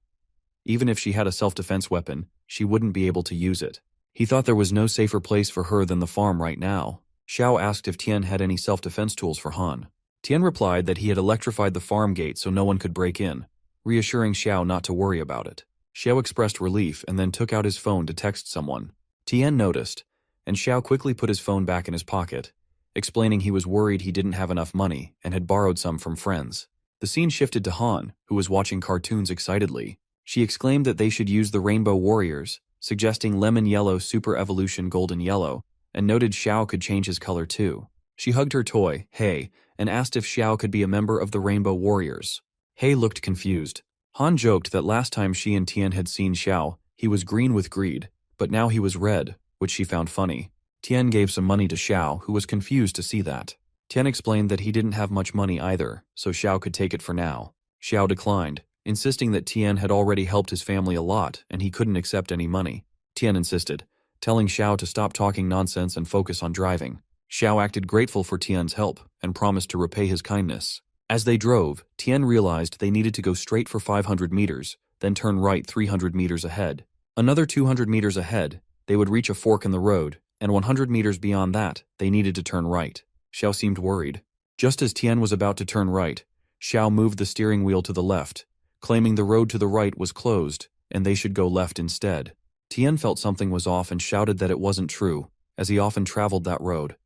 Even if she had a self-defense weapon, she wouldn't be able to use it. He thought there was no safer place for her than the farm right now. Xiao asked if Tian had any self-defense tools for Han. Tian replied that he had electrified the farm gate so no one could break in, reassuring Xiao not to worry about it. Xiao expressed relief and then took out his phone to text someone. Tian noticed, and Xiao quickly put his phone back in his pocket, explaining he was worried he didn't have enough money and had borrowed some from friends. The scene shifted to Han, who was watching cartoons excitedly. She exclaimed that they should use the Rainbow Warriors, suggesting Lemon Yellow Super Evolution Golden Yellow, and noted Xiao could change his color too. She hugged her toy, Hei, and asked if Xiao could be a member of the Rainbow Warriors. Hei looked confused. Han joked that last time she and Tian had seen Xiao, he was green with greed, but now he was red, which she found funny. Tian gave some money to Xiao, who was confused to see that. Tian explained that he didn't have much money either, so Xiao could take it for now. Xiao declined, insisting that Tian had already helped his family a lot and he couldn't accept any money. Tian insisted, telling Xiao to stop talking nonsense and focus on driving. Xiao acted grateful for Tian's help and promised to repay his kindness. As they drove, Tian realized they needed to go straight for 500 meters, then turn right 300 meters ahead. Another 200 meters ahead, they would reach a fork in the road, and 100 meters beyond that, they needed to turn right. Xiao seemed worried. Just as Tian was about to turn right, Xiao moved the steering wheel to the left, claiming the road to the right was closed, and they should go left instead. Tian felt something was off and shouted that it wasn't true, as he often traveled that road.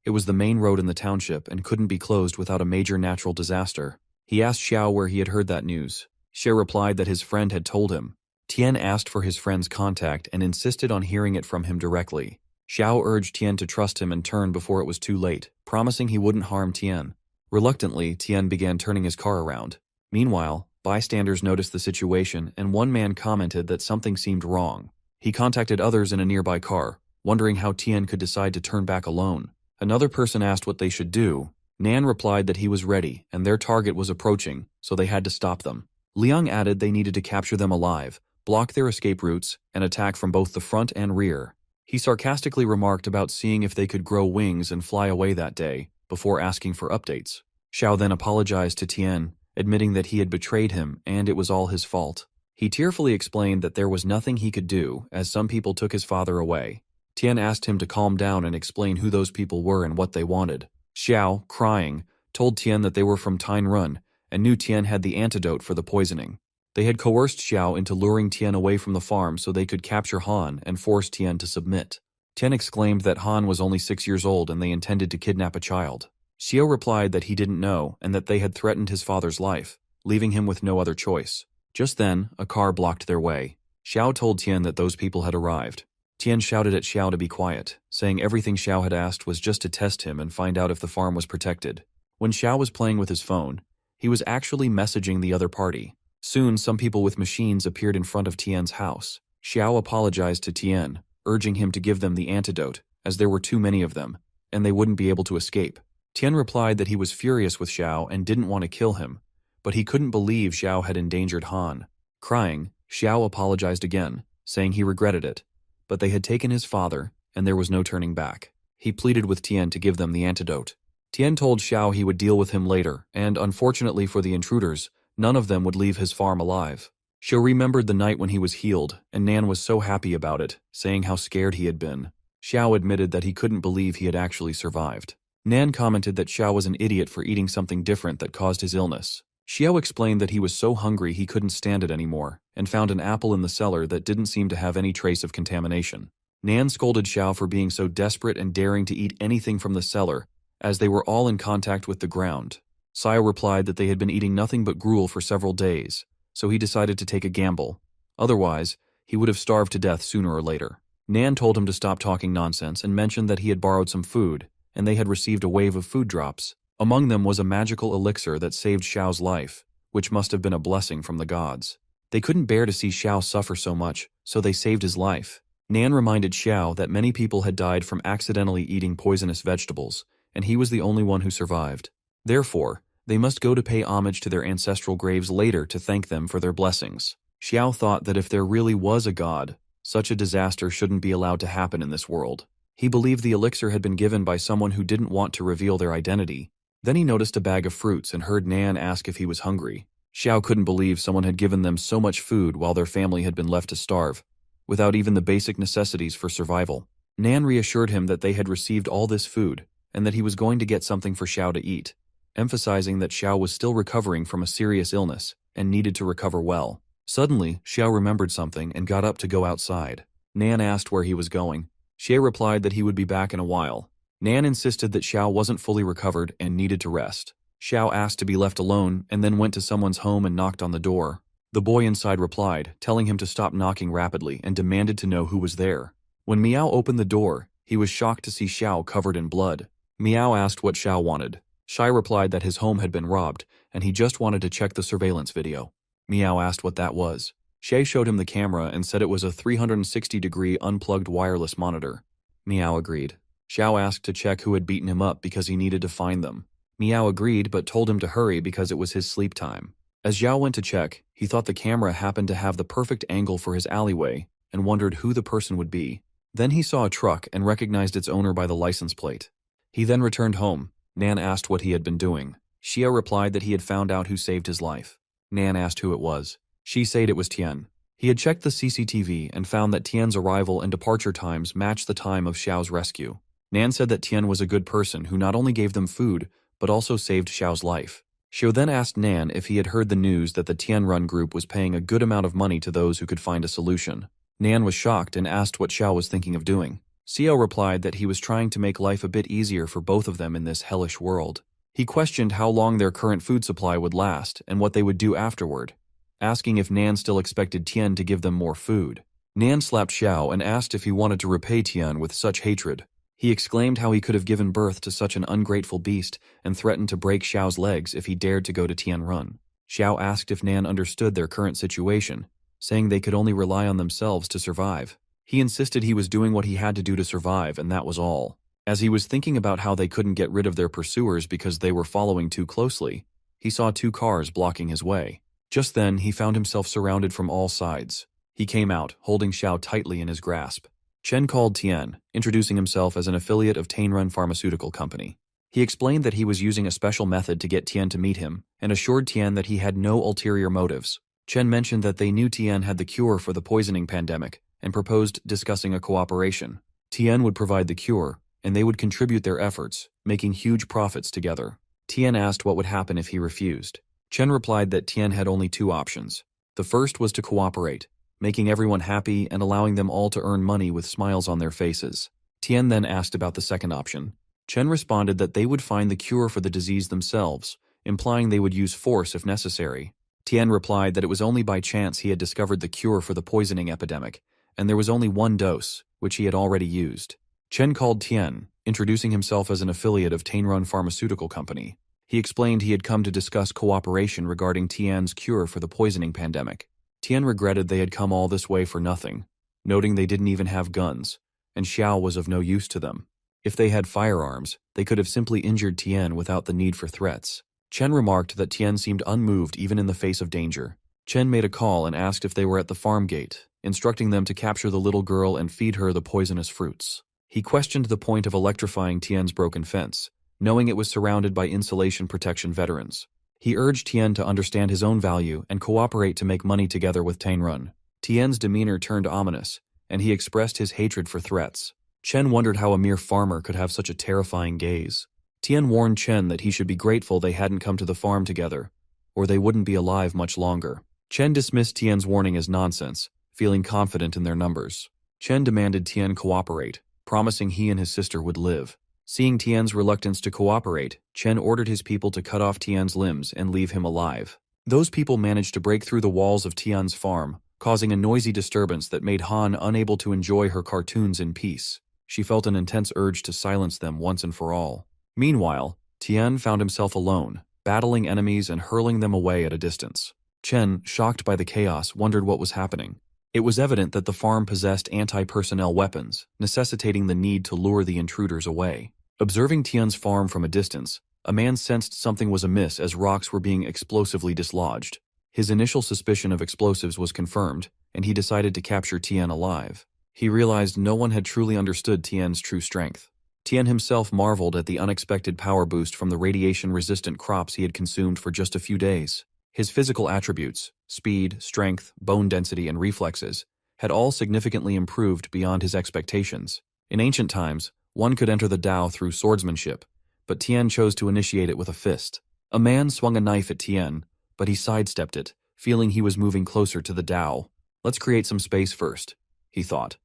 It was the main road in the township and couldn't be closed without a major natural disaster. He asked Xiao where he had heard that news. Xiao replied that his friend had told him. Tian asked for his friend's contact and insisted on hearing it from him directly. Xiao urged Tian to trust him and turn before it was too late, promising he wouldn't harm Tian. Reluctantly, Tian began turning his car around. Meanwhile, bystanders noticed the situation and one man commented that something seemed wrong. He contacted others in a nearby car, wondering how Tian could decide to turn back alone. Another person asked what they should do. Nan replied that he was ready and their target was approaching, so they had to stop them. Liang added they needed to capture them alive, block their escape routes, and attack from both the front and rear. He sarcastically remarked about seeing if they could grow wings and fly away that day, before asking for updates. Xiao then apologized to Tian, admitting that he had betrayed him and it was all his fault. He tearfully explained that there was nothing he could do, as some people took his father away. Tian asked him to calm down and explain who those people were and what they wanted. Xiao, crying, told Tian that they were from Tine Run and knew Tian had the antidote for the poisoning. They had coerced Xiao into luring Tian away from the farm so they could capture Han and force Tian to submit. Tian exclaimed that Han was only 6 years old and they intended to kidnap a child. Xiao replied that he didn't know and that they had threatened his father's life, leaving him with no other choice. Just then, a car blocked their way. Xiao told Tian that those people had arrived. Tian shouted at Xiao to be quiet, saying everything Xiao had asked was just to test him and find out if the farm was protected. When Xiao was playing with his phone, he was actually messaging the other party. Soon, some people with machines appeared in front of Tian's house. Xiao apologized to Tian, urging him to give them the antidote, as there were too many of them. and they wouldn't be able to escape. Tian replied that he was furious with Xiao and didn't want to kill him, but he couldn't believe Xiao had endangered Han. Crying, Xiao apologized again, saying he regretted it, but they had taken his father, and there was no turning back. He pleaded with Tian to give them the antidote. Tian told Xiao he would deal with him later, and unfortunately for the intruders, none of them would leave his farm alive. Xiao remembered the night when he was healed, and Nan was so happy about it, saying how scared he had been. Xiao admitted that he couldn't believe he had actually survived. Nan commented that Xiao was an idiot for eating something different that caused his illness. Xiao explained that he was so hungry he couldn't stand it anymore, and found an apple in the cellar that didn't seem to have any trace of contamination. Nan scolded Xiao for being so desperate and daring to eat anything from the cellar, as they were all in contact with the ground. Xiao replied that they had been eating nothing but gruel for several days, so he decided to take a gamble. Otherwise, he would have starved to death sooner or later. Nan told him to stop talking nonsense and mentioned that he had borrowed some food, and they had received a wave of food drops. Among them was a magical elixir that saved Xiao's life, which must have been a blessing from the gods. They couldn't bear to see Xiao suffer so much, so they saved his life. Nan reminded Xiao that many people had died from accidentally eating poisonous vegetables, and he was the only one who survived. Therefore, they must go to pay homage to their ancestral graves later to thank them for their blessings. Xiao thought that if there really was a god, such a disaster shouldn't be allowed to happen in this world. He believed the elixir had been given by someone who didn't want to reveal their identity. Then he noticed a bag of fruits and heard Nan ask if he was hungry. Xiao couldn't believe someone had given them so much food while their family had been left to starve, without even the basic necessities for survival. Nan reassured him that they had received all this food, and that he was going to get something for Xiao to eat, emphasizing that Xiao was still recovering from a serious illness and needed to recover well. Suddenly, Xiao remembered something and got up to go outside. Nan asked where he was going. Xiao replied that he would be back in a while. Nan insisted that Xiao wasn't fully recovered and needed to rest. Xiao asked to be left alone and then went to someone's home and knocked on the door. The boy inside replied, telling him to stop knocking rapidly, and demanded to know who was there. When Miao opened the door, he was shocked to see Xiao covered in blood. Miao asked what Xiao wanted. Xiao replied that his home had been robbed, and he just wanted to check the surveillance video. Miao asked what that was. Xiao showed him the camera and said it was a 360-degree unplugged wireless monitor. Miao agreed. Xiao asked to check who had beaten him up because he needed to find them. Miao agreed but told him to hurry because it was his sleep time. As Xiao went to check, he thought the camera happened to have the perfect angle for his alleyway and wondered who the person would be. Then he saw a truck and recognized its owner by the license plate. He then returned home. Nan asked what he had been doing. Xiao replied that he had found out who saved his life. Nan asked who it was. She said it was Tian. He had checked the CCTV and found that Tian's arrival and departure times matched the time of Xiao's rescue. Nan said that Tian was a good person who not only gave them food, but also saved Xiao's life. Xiao then asked Nan if he had heard the news that the Tian Run group was paying a good amount of money to those who could find a solution. Nan was shocked and asked what Xiao was thinking of doing. Xiao replied that he was trying to make life a bit easier for both of them in this hellish world. He questioned how long their current food supply would last and what they would do afterward, asking if Nan still expected Tian to give them more food. Nan slapped Xiao and asked if he wanted to repay Tian with such hatred. He exclaimed how he could have given birth to such an ungrateful beast and threatened to break Xiao's legs if he dared to go to Tian Run. Xiao asked if Nan understood their current situation, saying they could only rely on themselves to survive. He insisted he was doing what he had to do to survive, and that was all. As he was thinking about how they couldn't get rid of their pursuers because they were following too closely, he saw 2 cars blocking his way. Just then, he found himself surrounded from all sides. He came out, holding Xiao tightly in his grasp. Chen called Tian, introducing himself as an affiliate of Tainrun Pharmaceutical Company. He explained that he was using a special method to get Tian to meet him, and assured Tian that he had no ulterior motives. Chen mentioned that they knew Tian had the cure for the poisoning pandemic, and proposed discussing a cooperation. Tian would provide the cure, and they would contribute their efforts, making huge profits together. Tian asked what would happen if he refused. Chen replied that Tian had only 2 options. The first was to cooperate, making everyone happy and allowing them all to earn money with smiles on their faces. Tian then asked about the second option. Chen responded that they would find the cure for the disease themselves, implying they would use force if necessary. Tian replied that it was only by chance he had discovered the cure for the poisoning epidemic, and there was only 1 dose, which he had already used. Chen called Tian, introducing himself as an affiliate of Tainrun Pharmaceutical Company. He explained he had come to discuss cooperation regarding Tian's cure for the poisoning pandemic. Tian regretted they had come all this way for nothing, noting they didn't even have guns, and Xiao was of no use to them. If they had firearms, they could have simply injured Tian without the need for threats. Chen remarked that Tian seemed unmoved even in the face of danger. Chen made a call and asked if they were at the farm gate, instructing them to capture the little girl and feed her the poisonous fruits. He questioned the point of electrifying Tian's broken fence, knowing it was surrounded by insulation protection veterans. He urged Tian to understand his own value and cooperate to make money together with Tainrun. Tian's demeanor turned ominous, and he expressed his hatred for threats. Chen wondered how a mere farmer could have such a terrifying gaze. Tian warned Chen that he should be grateful they hadn't come to the farm together, or they wouldn't be alive much longer. Chen dismissed Tian's warning as nonsense, feeling confident in their numbers. Chen demanded Tian cooperate, promising he and his sister would live. Seeing Tian's reluctance to cooperate, Chen ordered his people to cut off Tian's limbs and leave him alive. Those people managed to break through the walls of Tian's farm, causing a noisy disturbance that made Han unable to enjoy her cartoons in peace. She felt an intense urge to silence them once and for all. Meanwhile, Tian found himself alone, battling enemies and hurling them away at a distance. Chen, shocked by the chaos, wondered what was happening. It was evident that the farm possessed anti-personnel weapons, necessitating the need to lure the intruders away. Observing Tian's farm from a distance, a man sensed something was amiss as rocks were being explosively dislodged. His initial suspicion of explosives was confirmed, and he decided to capture Tian alive. He realized no one had truly understood Tian's true strength. Tian himself marveled at the unexpected power boost from the radiation-resistant crops he had consumed for just a few days. His physical attributes, speed, strength, bone density, and reflexes, had all significantly improved beyond his expectations. In ancient times, one could enter the Tao through swordsmanship, but Tian chose to initiate it with a fist. A man swung a knife at Tian, but he sidestepped it, feeling he was moving closer to the Tao. Let's create some space first, he thought.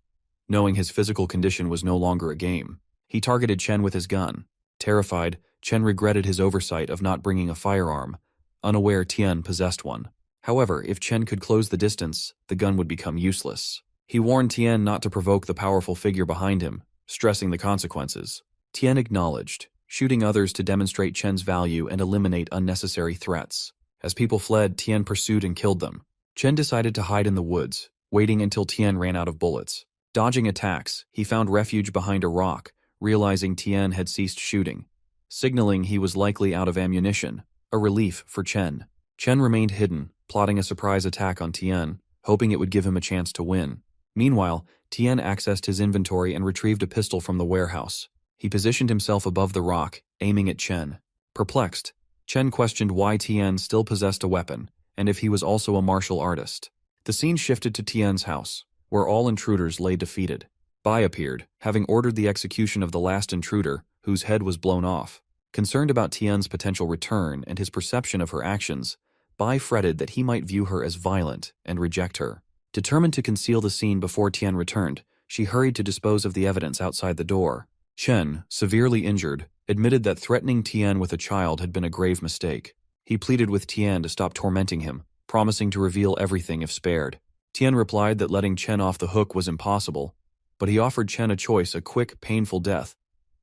Knowing his physical condition was no longer a game, he targeted Chen with his gun. Terrified, Chen regretted his oversight of not bringing a firearm, unaware Tian possessed one. However, if Chen could close the distance, the gun would become useless. He warned Tian not to provoke the powerful figure behind him, stressing the consequences. Tian acknowledged, shooting others to demonstrate Chen's value and eliminate unnecessary threats. As people fled, Tian pursued and killed them. Chen decided to hide in the woods, waiting until Tian ran out of bullets. Dodging attacks, he found refuge behind a rock, realizing Tian had ceased shooting, signaling he was likely out of ammunition, a relief for Chen. Chen remained hidden, plotting a surprise attack on Tian, hoping it would give him a chance to win. Meanwhile, Tian accessed his inventory and retrieved a pistol from the warehouse. He positioned himself above the rock, aiming at Chen. Perplexed, Chen questioned why Tian still possessed a weapon, and if he was also a martial artist. The scene shifted to Tian's house, where all intruders lay defeated. Bai appeared, having ordered the execution of the last intruder, whose head was blown off. Concerned about Tian's potential return and his perception of her actions, Bai fretted that he might view her as violent and reject her. Determined to conceal the scene before Tian returned, she hurried to dispose of the evidence outside the door. Chen, severely injured, admitted that threatening Tian with a child had been a grave mistake. He pleaded with Tian to stop tormenting him, promising to reveal everything if spared. Tian replied that letting Chen off the hook was impossible, but he offered Chen a choice: a quick, painful death,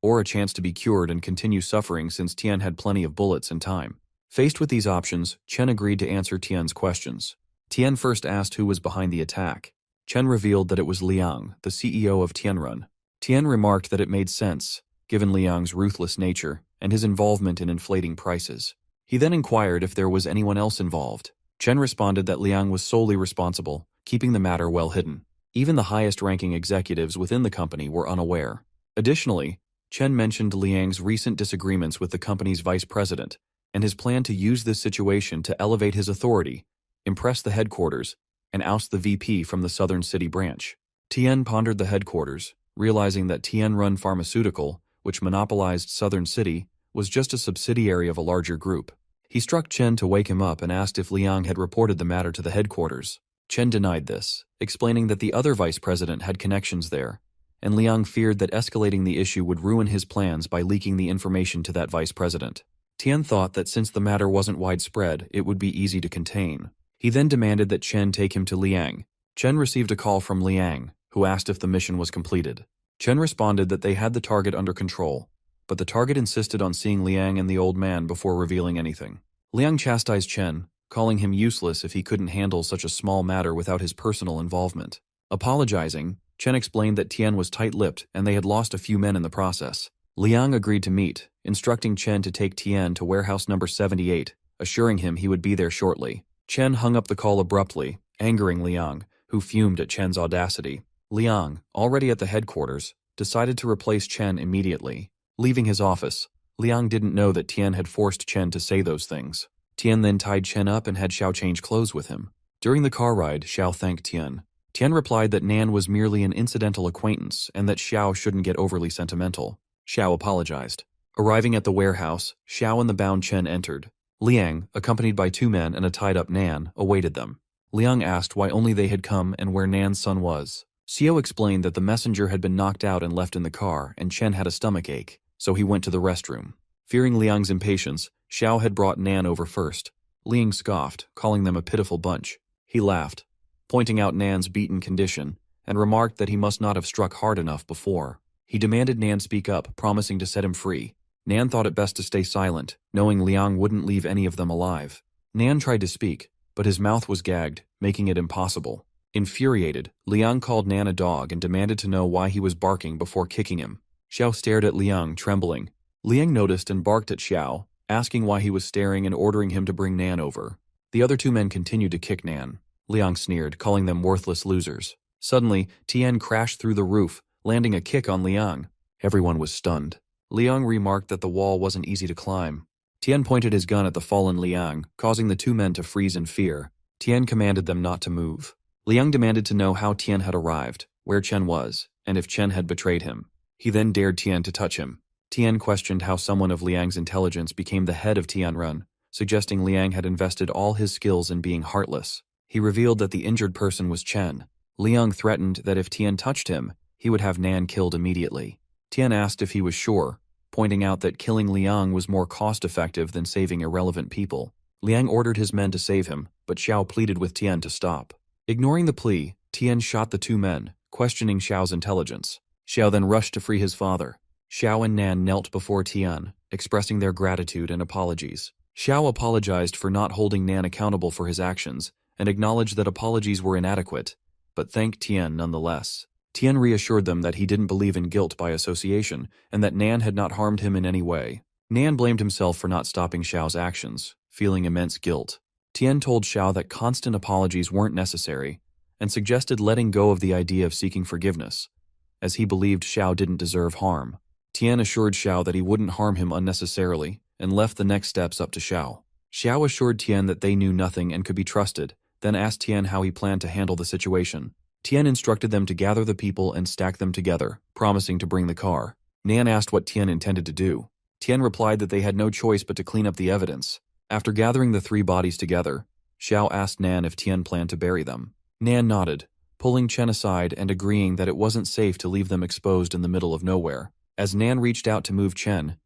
or a chance to be cured and continue suffering since Tian had plenty of bullets and time. Faced with these options, Chen agreed to answer Tian's questions. Tian first asked who was behind the attack. Chen revealed that it was Liang, the CEO of Tianrun. Tian remarked that it made sense, given Liang's ruthless nature and his involvement in inflating prices. He then inquired if there was anyone else involved. Chen responded that Liang was solely responsible, keeping the matter well hidden. Even the highest-ranking executives within the company were unaware. Additionally, Chen mentioned Liang's recent disagreements with the company's vice president and his plan to use this situation to elevate his authority, impress the headquarters, and oust the VP from the Southern City branch. Tian pondered the headquarters, realizing that Tianrun Pharmaceutical, which monopolized Southern City, was just a subsidiary of a larger group. He struck Chen to wake him up and asked if Liang had reported the matter to the headquarters. Chen denied this, explaining that the other vice president had connections there, and Liang feared that escalating the issue would ruin his plans by leaking the information to that vice president. Tian thought that since the matter wasn't widespread, it would be easy to contain. He then demanded that Chen take him to Liang. Chen received a call from Liang, who asked if the mission was completed. Chen responded that they had the target under control, but the target insisted on seeing Liang and the old man before revealing anything. Liang chastised Chen, calling him useless if he couldn't handle such a small matter without his personal involvement. Apologizing, Chen explained that Tian was tight-lipped and they had lost a few men in the process. Liang agreed to meet, instructing Chen to take Tian to warehouse number 78, assuring him he would be there shortly. Chen hung up the call abruptly, angering Liang, who fumed at Chen's audacity. Liang, already at the headquarters, decided to replace Chen immediately. Leaving his office, Liang didn't know that Tian had forced Chen to say those things. Tian then tied Chen up and had Xiao change clothes with him. During the car ride, Xiao thanked Tian. Tian replied that Nan was merely an incidental acquaintance and that Xiao shouldn't get overly sentimental. Xiao apologized. Arriving at the warehouse, Xiao and the bound Chen entered. Liang, accompanied by 2 men and a tied-up Nan, awaited them. Liang asked why only they had come and where Nan's son was. Xiao explained that the messenger had been knocked out and left in the car and Chen had a stomachache, so he went to the restroom. Fearing Liang's impatience, Xiao had brought Nan over first. Liang scoffed, calling them a pitiful bunch. He laughed, pointing out Nan's beaten condition, and remarked that he must not have struck hard enough before. He demanded Nan speak up, promising to set him free. Nan thought it best to stay silent, knowing Liang wouldn't leave any of them alive. Nan tried to speak, but his mouth was gagged, making it impossible. Infuriated, Liang called Nan a dog and demanded to know why he was barking before kicking him. Xiao stared at Liang, trembling. Liang noticed and barked at Xiao, asking why he was staring and ordering him to bring Nan over. The other 2 men continued to kick Nan. Liang sneered, calling them worthless losers. Suddenly, Tian crashed through the roof, landing a kick on Liang. Everyone was stunned. Liang remarked that the wall wasn't easy to climb. Tian pointed his gun at the fallen Liang, causing the 2 men to freeze in fear. Tian commanded them not to move. Liang demanded to know how Tian had arrived, where Chen was, and if Chen had betrayed him. He then dared Tian to touch him. Tian questioned how someone of Liang's intelligence became the head of Tianren, suggesting Liang had invested all his skills in being heartless. He revealed that the injured person was Chen. Liang threatened that if Tian touched him, he would have Nan killed immediately. Tian asked if he was sure, pointing out that killing Liang was more cost-effective than saving irrelevant people. Liang ordered his men to save him, but Xiao pleaded with Tian to stop. Ignoring the plea, Tian shot the 2 men, questioning Xiao's intelligence. Xiao then rushed to free his father. Xiao and Nan knelt before Tian, expressing their gratitude and apologies. Xiao apologized for not holding Nan accountable for his actions and acknowledged that apologies were inadequate, but thanked Tian nonetheless. Tian reassured them that he didn't believe in guilt by association and that Nan had not harmed him in any way. Nan blamed himself for not stopping Xiao's actions, feeling immense guilt. Tian told Xiao that constant apologies weren't necessary and suggested letting go of the idea of seeking forgiveness, as he believed Xiao didn't deserve harm. Tian assured Xiao that he wouldn't harm him unnecessarily and left the next steps up to Xiao. Xiao assured Tian that they knew nothing and could be trusted, then asked Tian how he planned to handle the situation. Tian instructed them to gather the people and stack them together, promising to bring the car. Nan asked what Tian intended to do. Tian replied that they had no choice but to clean up the evidence. After gathering the 3 bodies together, Xiao asked Nan if Tian planned to bury them. Nan nodded, pulling Chen aside and agreeing that it wasn't safe to leave them exposed in the middle of nowhere. As Nan reached out to move Chen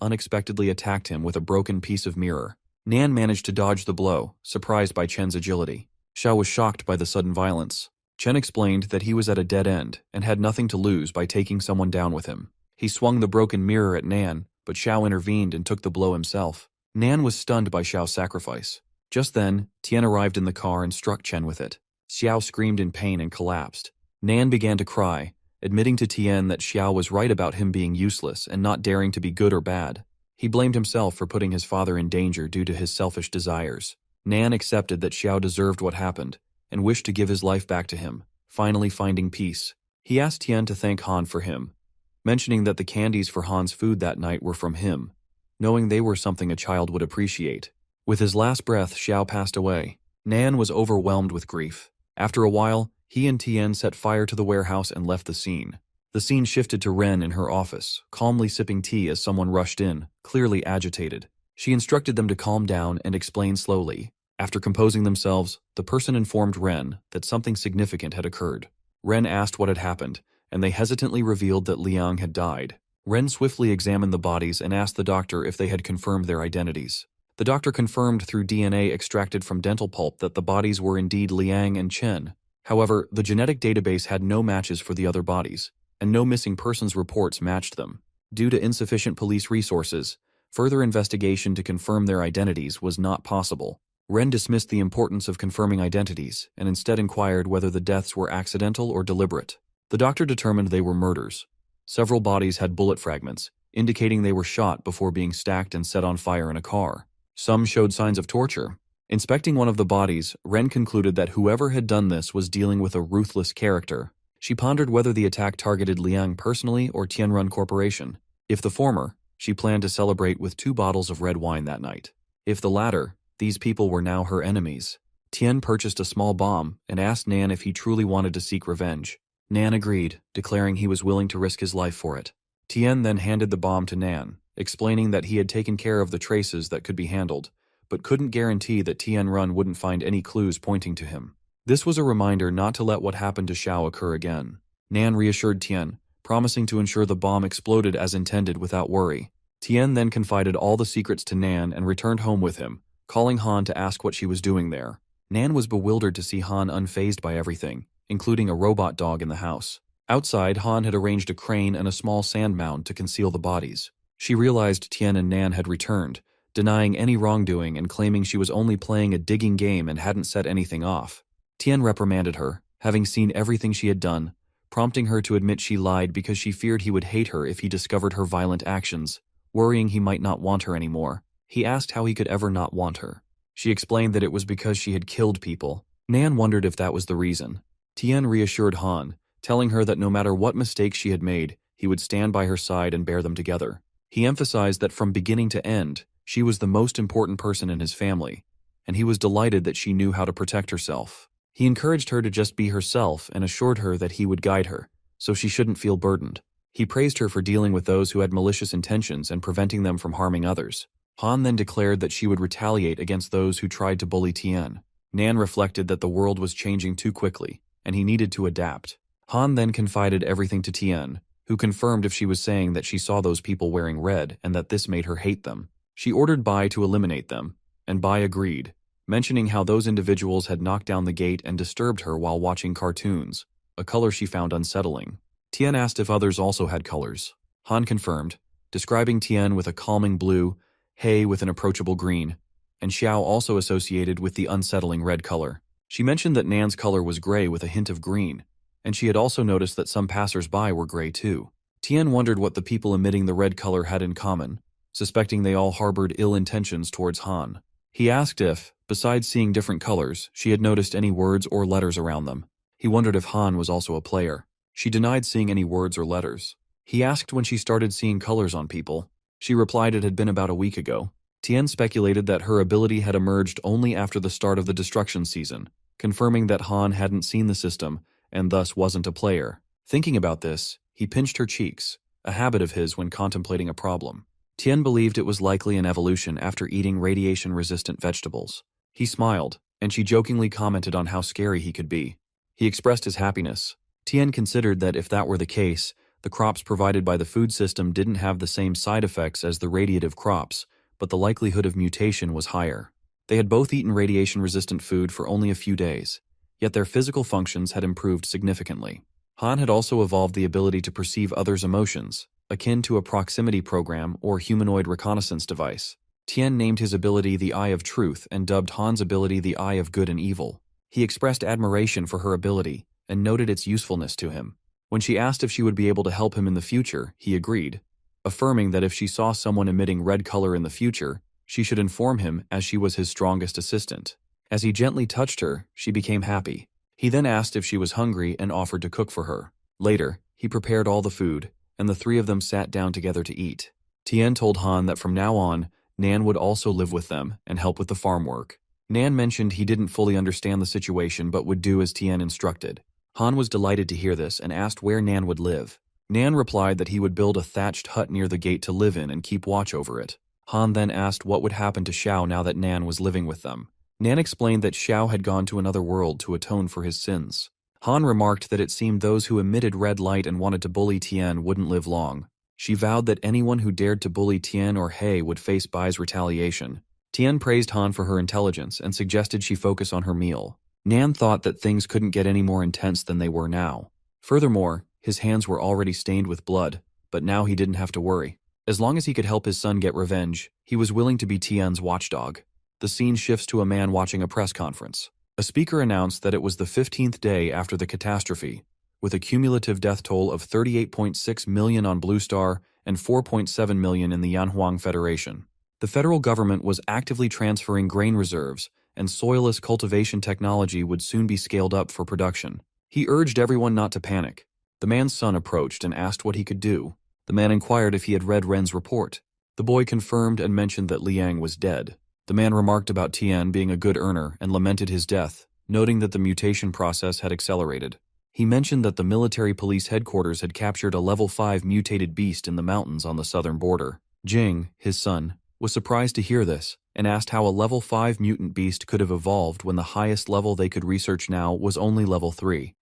unexpectedly attacked him with a broken piece of mirror. Nan managed to dodge the blow, surprised by Chen's agility. Xiao was shocked by the sudden violence. Chen explained that he was at a dead end and had nothing to lose by taking someone down with him. He swung the broken mirror at Nan, but Xiao intervened and took the blow himself. Nan was stunned by Xiao's sacrifice. Just then, Tian arrived in the car and struck Chen with it. Xiao screamed in pain and collapsed. Nan began to cry, admitting to Tian that Xiao was right about him being useless and not daring to be good or bad. He blamed himself for putting his father in danger due to his selfish desires. Nan accepted that Xiao deserved what happened and wished to give his life back to him, finally finding peace. He asked Tian to thank Han for him, mentioning that the candies for Han's food that night were from him, knowing they were something a child would appreciate. With his last breath, Xiao passed away. Nan was overwhelmed with grief. After a while, he and Tian set fire to the warehouse and left the scene. The scene shifted to Ren in her office, calmly sipping tea as someone rushed in, clearly agitated. She instructed them to calm down and explain slowly. After composing themselves, the person informed Ren that something significant had occurred. Ren asked what had happened, and they hesitantly revealed that Liang had died. Ren swiftly examined the bodies and asked the doctor if they had confirmed their identities. The doctor confirmed through DNA extracted from dental pulp that the bodies were indeed Liang and Chen. However, the genetic database had no matches for the other bodies, and no missing persons reports matched them. Due to insufficient police resources, further investigation to confirm their identities was not possible. Ren dismissed the importance of confirming identities and instead inquired whether the deaths were accidental or deliberate. The doctor determined they were murders. Several bodies had bullet fragments, indicating they were shot before being stacked and set on fire in a car. Some showed signs of torture. Inspecting one of the bodies, Ren concluded that whoever had done this was dealing with a ruthless character. She pondered whether the attack targeted Liang personally or Tianrun Corporation. If the former, she planned to celebrate with 2 bottles of red wine that night. If the latter, these people were now her enemies. Tian purchased a small bomb and asked Nan if he truly wanted to seek revenge. Nan agreed, declaring he was willing to risk his life for it. Tian then handed the bomb to Nan, explaining that he had taken care of the traces that could be handled, but couldn't guarantee that Tianrun wouldn't find any clues pointing to him. This was a reminder not to let what happened to Xiao occur again. Nan reassured Tian, promising to ensure the bomb exploded as intended without worry. Tian then confided all the secrets to Nan and returned home with him, calling Han to ask what she was doing there. Nan was bewildered to see Han unfazed by everything, including a robot dog in the house. Outside, Han had arranged a crane and a small sand mound to conceal the bodies. She realized Tian and Nan had returned, denying any wrongdoing and claiming she was only playing a digging game and hadn't set anything off. Tian reprimanded her, having seen everything she had done, prompting her to admit she lied because she feared he would hate her if he discovered her violent actions, worrying he might not want her anymore. He asked how he could ever not want her. She explained that it was because she had killed people. Nan wondered if that was the reason. Tian reassured Han, telling her that no matter what mistakes she had made, he would stand by her side and bear them together. He emphasized that from beginning to end, she was the most important person in his family, and he was delighted that she knew how to protect herself. He encouraged her to just be herself and assured her that he would guide her, so she shouldn't feel burdened. He praised her for dealing with those who had malicious intentions and preventing them from harming others. Han then declared that she would retaliate against those who tried to bully Tian. Nan reflected that the world was changing too quickly, and he needed to adapt. Han then confided everything to Tian, who confirmed if she was saying that she saw those people wearing red and that this made her hate them. She ordered Bai to eliminate them, and Bai agreed, mentioning how those individuals had knocked down the gate and disturbed her while watching cartoons, a color she found unsettling. Tian asked if others also had colors. Han confirmed, describing Tian with a calming blue, He with an approachable green, and Xiao also associated with the unsettling red color. She mentioned that Nan's color was gray with a hint of green, and she had also noticed that some passers-by were gray too. Tian wondered what the people emitting the red color had in common, suspecting they all harbored ill intentions towards Han. He asked if, besides seeing different colors, she had noticed any words or letters around them. He wondered if Han was also a player. She denied seeing any words or letters. He asked when she started seeing colors on people. She replied it had been about a week ago. Tian speculated that her ability had emerged only after the start of the destruction season, confirming that Han hadn't seen the system and thus wasn't a player. Thinking about this, he pinched her cheeks, a habit of his when contemplating a problem. Tian believed it was likely an evolution after eating radiation-resistant vegetables. He smiled, and she jokingly commented on how scary he could be. He expressed his happiness. Tian considered that if that were the case, the crops provided by the food system didn't have the same side effects as the radiative crops, but the likelihood of mutation was higher. They had both eaten radiation-resistant food for only a few days, yet their physical functions had improved significantly. Han had also evolved the ability to perceive others' emotions, akin to a proximity program or humanoid reconnaissance device. Tian named his ability the Eye of Truth and dubbed Han's ability the Eye of Good and Evil. He expressed admiration for her ability and noted its usefulness to him. When she asked if she would be able to help him in the future, he agreed, affirming that if she saw someone emitting red color in the future, she should inform him as she was his strongest assistant. As he gently touched her, she became happy. He then asked if she was hungry and offered to cook for her. Later, he prepared all the food, and the three of them sat down together to eat. Tian told Han that from now on, Nan would also live with them and help with the farm work. Nan mentioned he didn't fully understand the situation but would do as Tian instructed. Han was delighted to hear this and asked where Nan would live. Nan replied that he would build a thatched hut near the gate to live in and keep watch over it. Han then asked what would happen to Xiao now that Nan was living with them. Nan explained that Xiao had gone to another world to atone for his sins. Han remarked that it seemed those who emitted red light and wanted to bully Tian wouldn't live long. She vowed that anyone who dared to bully Tian or He would face Bai's retaliation. Tian praised Han for her intelligence and suggested she focus on her meal. Nan thought that things couldn't get any more intense than they were now. Furthermore, his hands were already stained with blood, but now he didn't have to worry. As long as he could help his son get revenge, he was willing to be Tian's watchdog. the scene shifts to a man watching a press conference. A speaker announced that it was the 15th day after the catastrophe, with a cumulative death toll of 38.6 million on Blue Star and 4.7 million in the Yanhuang Federation. The federal government was actively transferring grain reserves, and soilless cultivation technology would soon be scaled up for production. He urged everyone not to panic. The man's son approached and asked what he could do. The man inquired if he had read Ren's report. The boy confirmed and mentioned that Liang was dead. The man remarked about Tian being a good earner and lamented his death, noting that the mutation process had accelerated. He mentioned that the military police headquarters had captured a level 5 mutated beast in the mountains on the southern border. Jing, his son, was surprised to hear this and asked how a level 5 mutant beast could have evolved when the highest level they could research now was only level 3,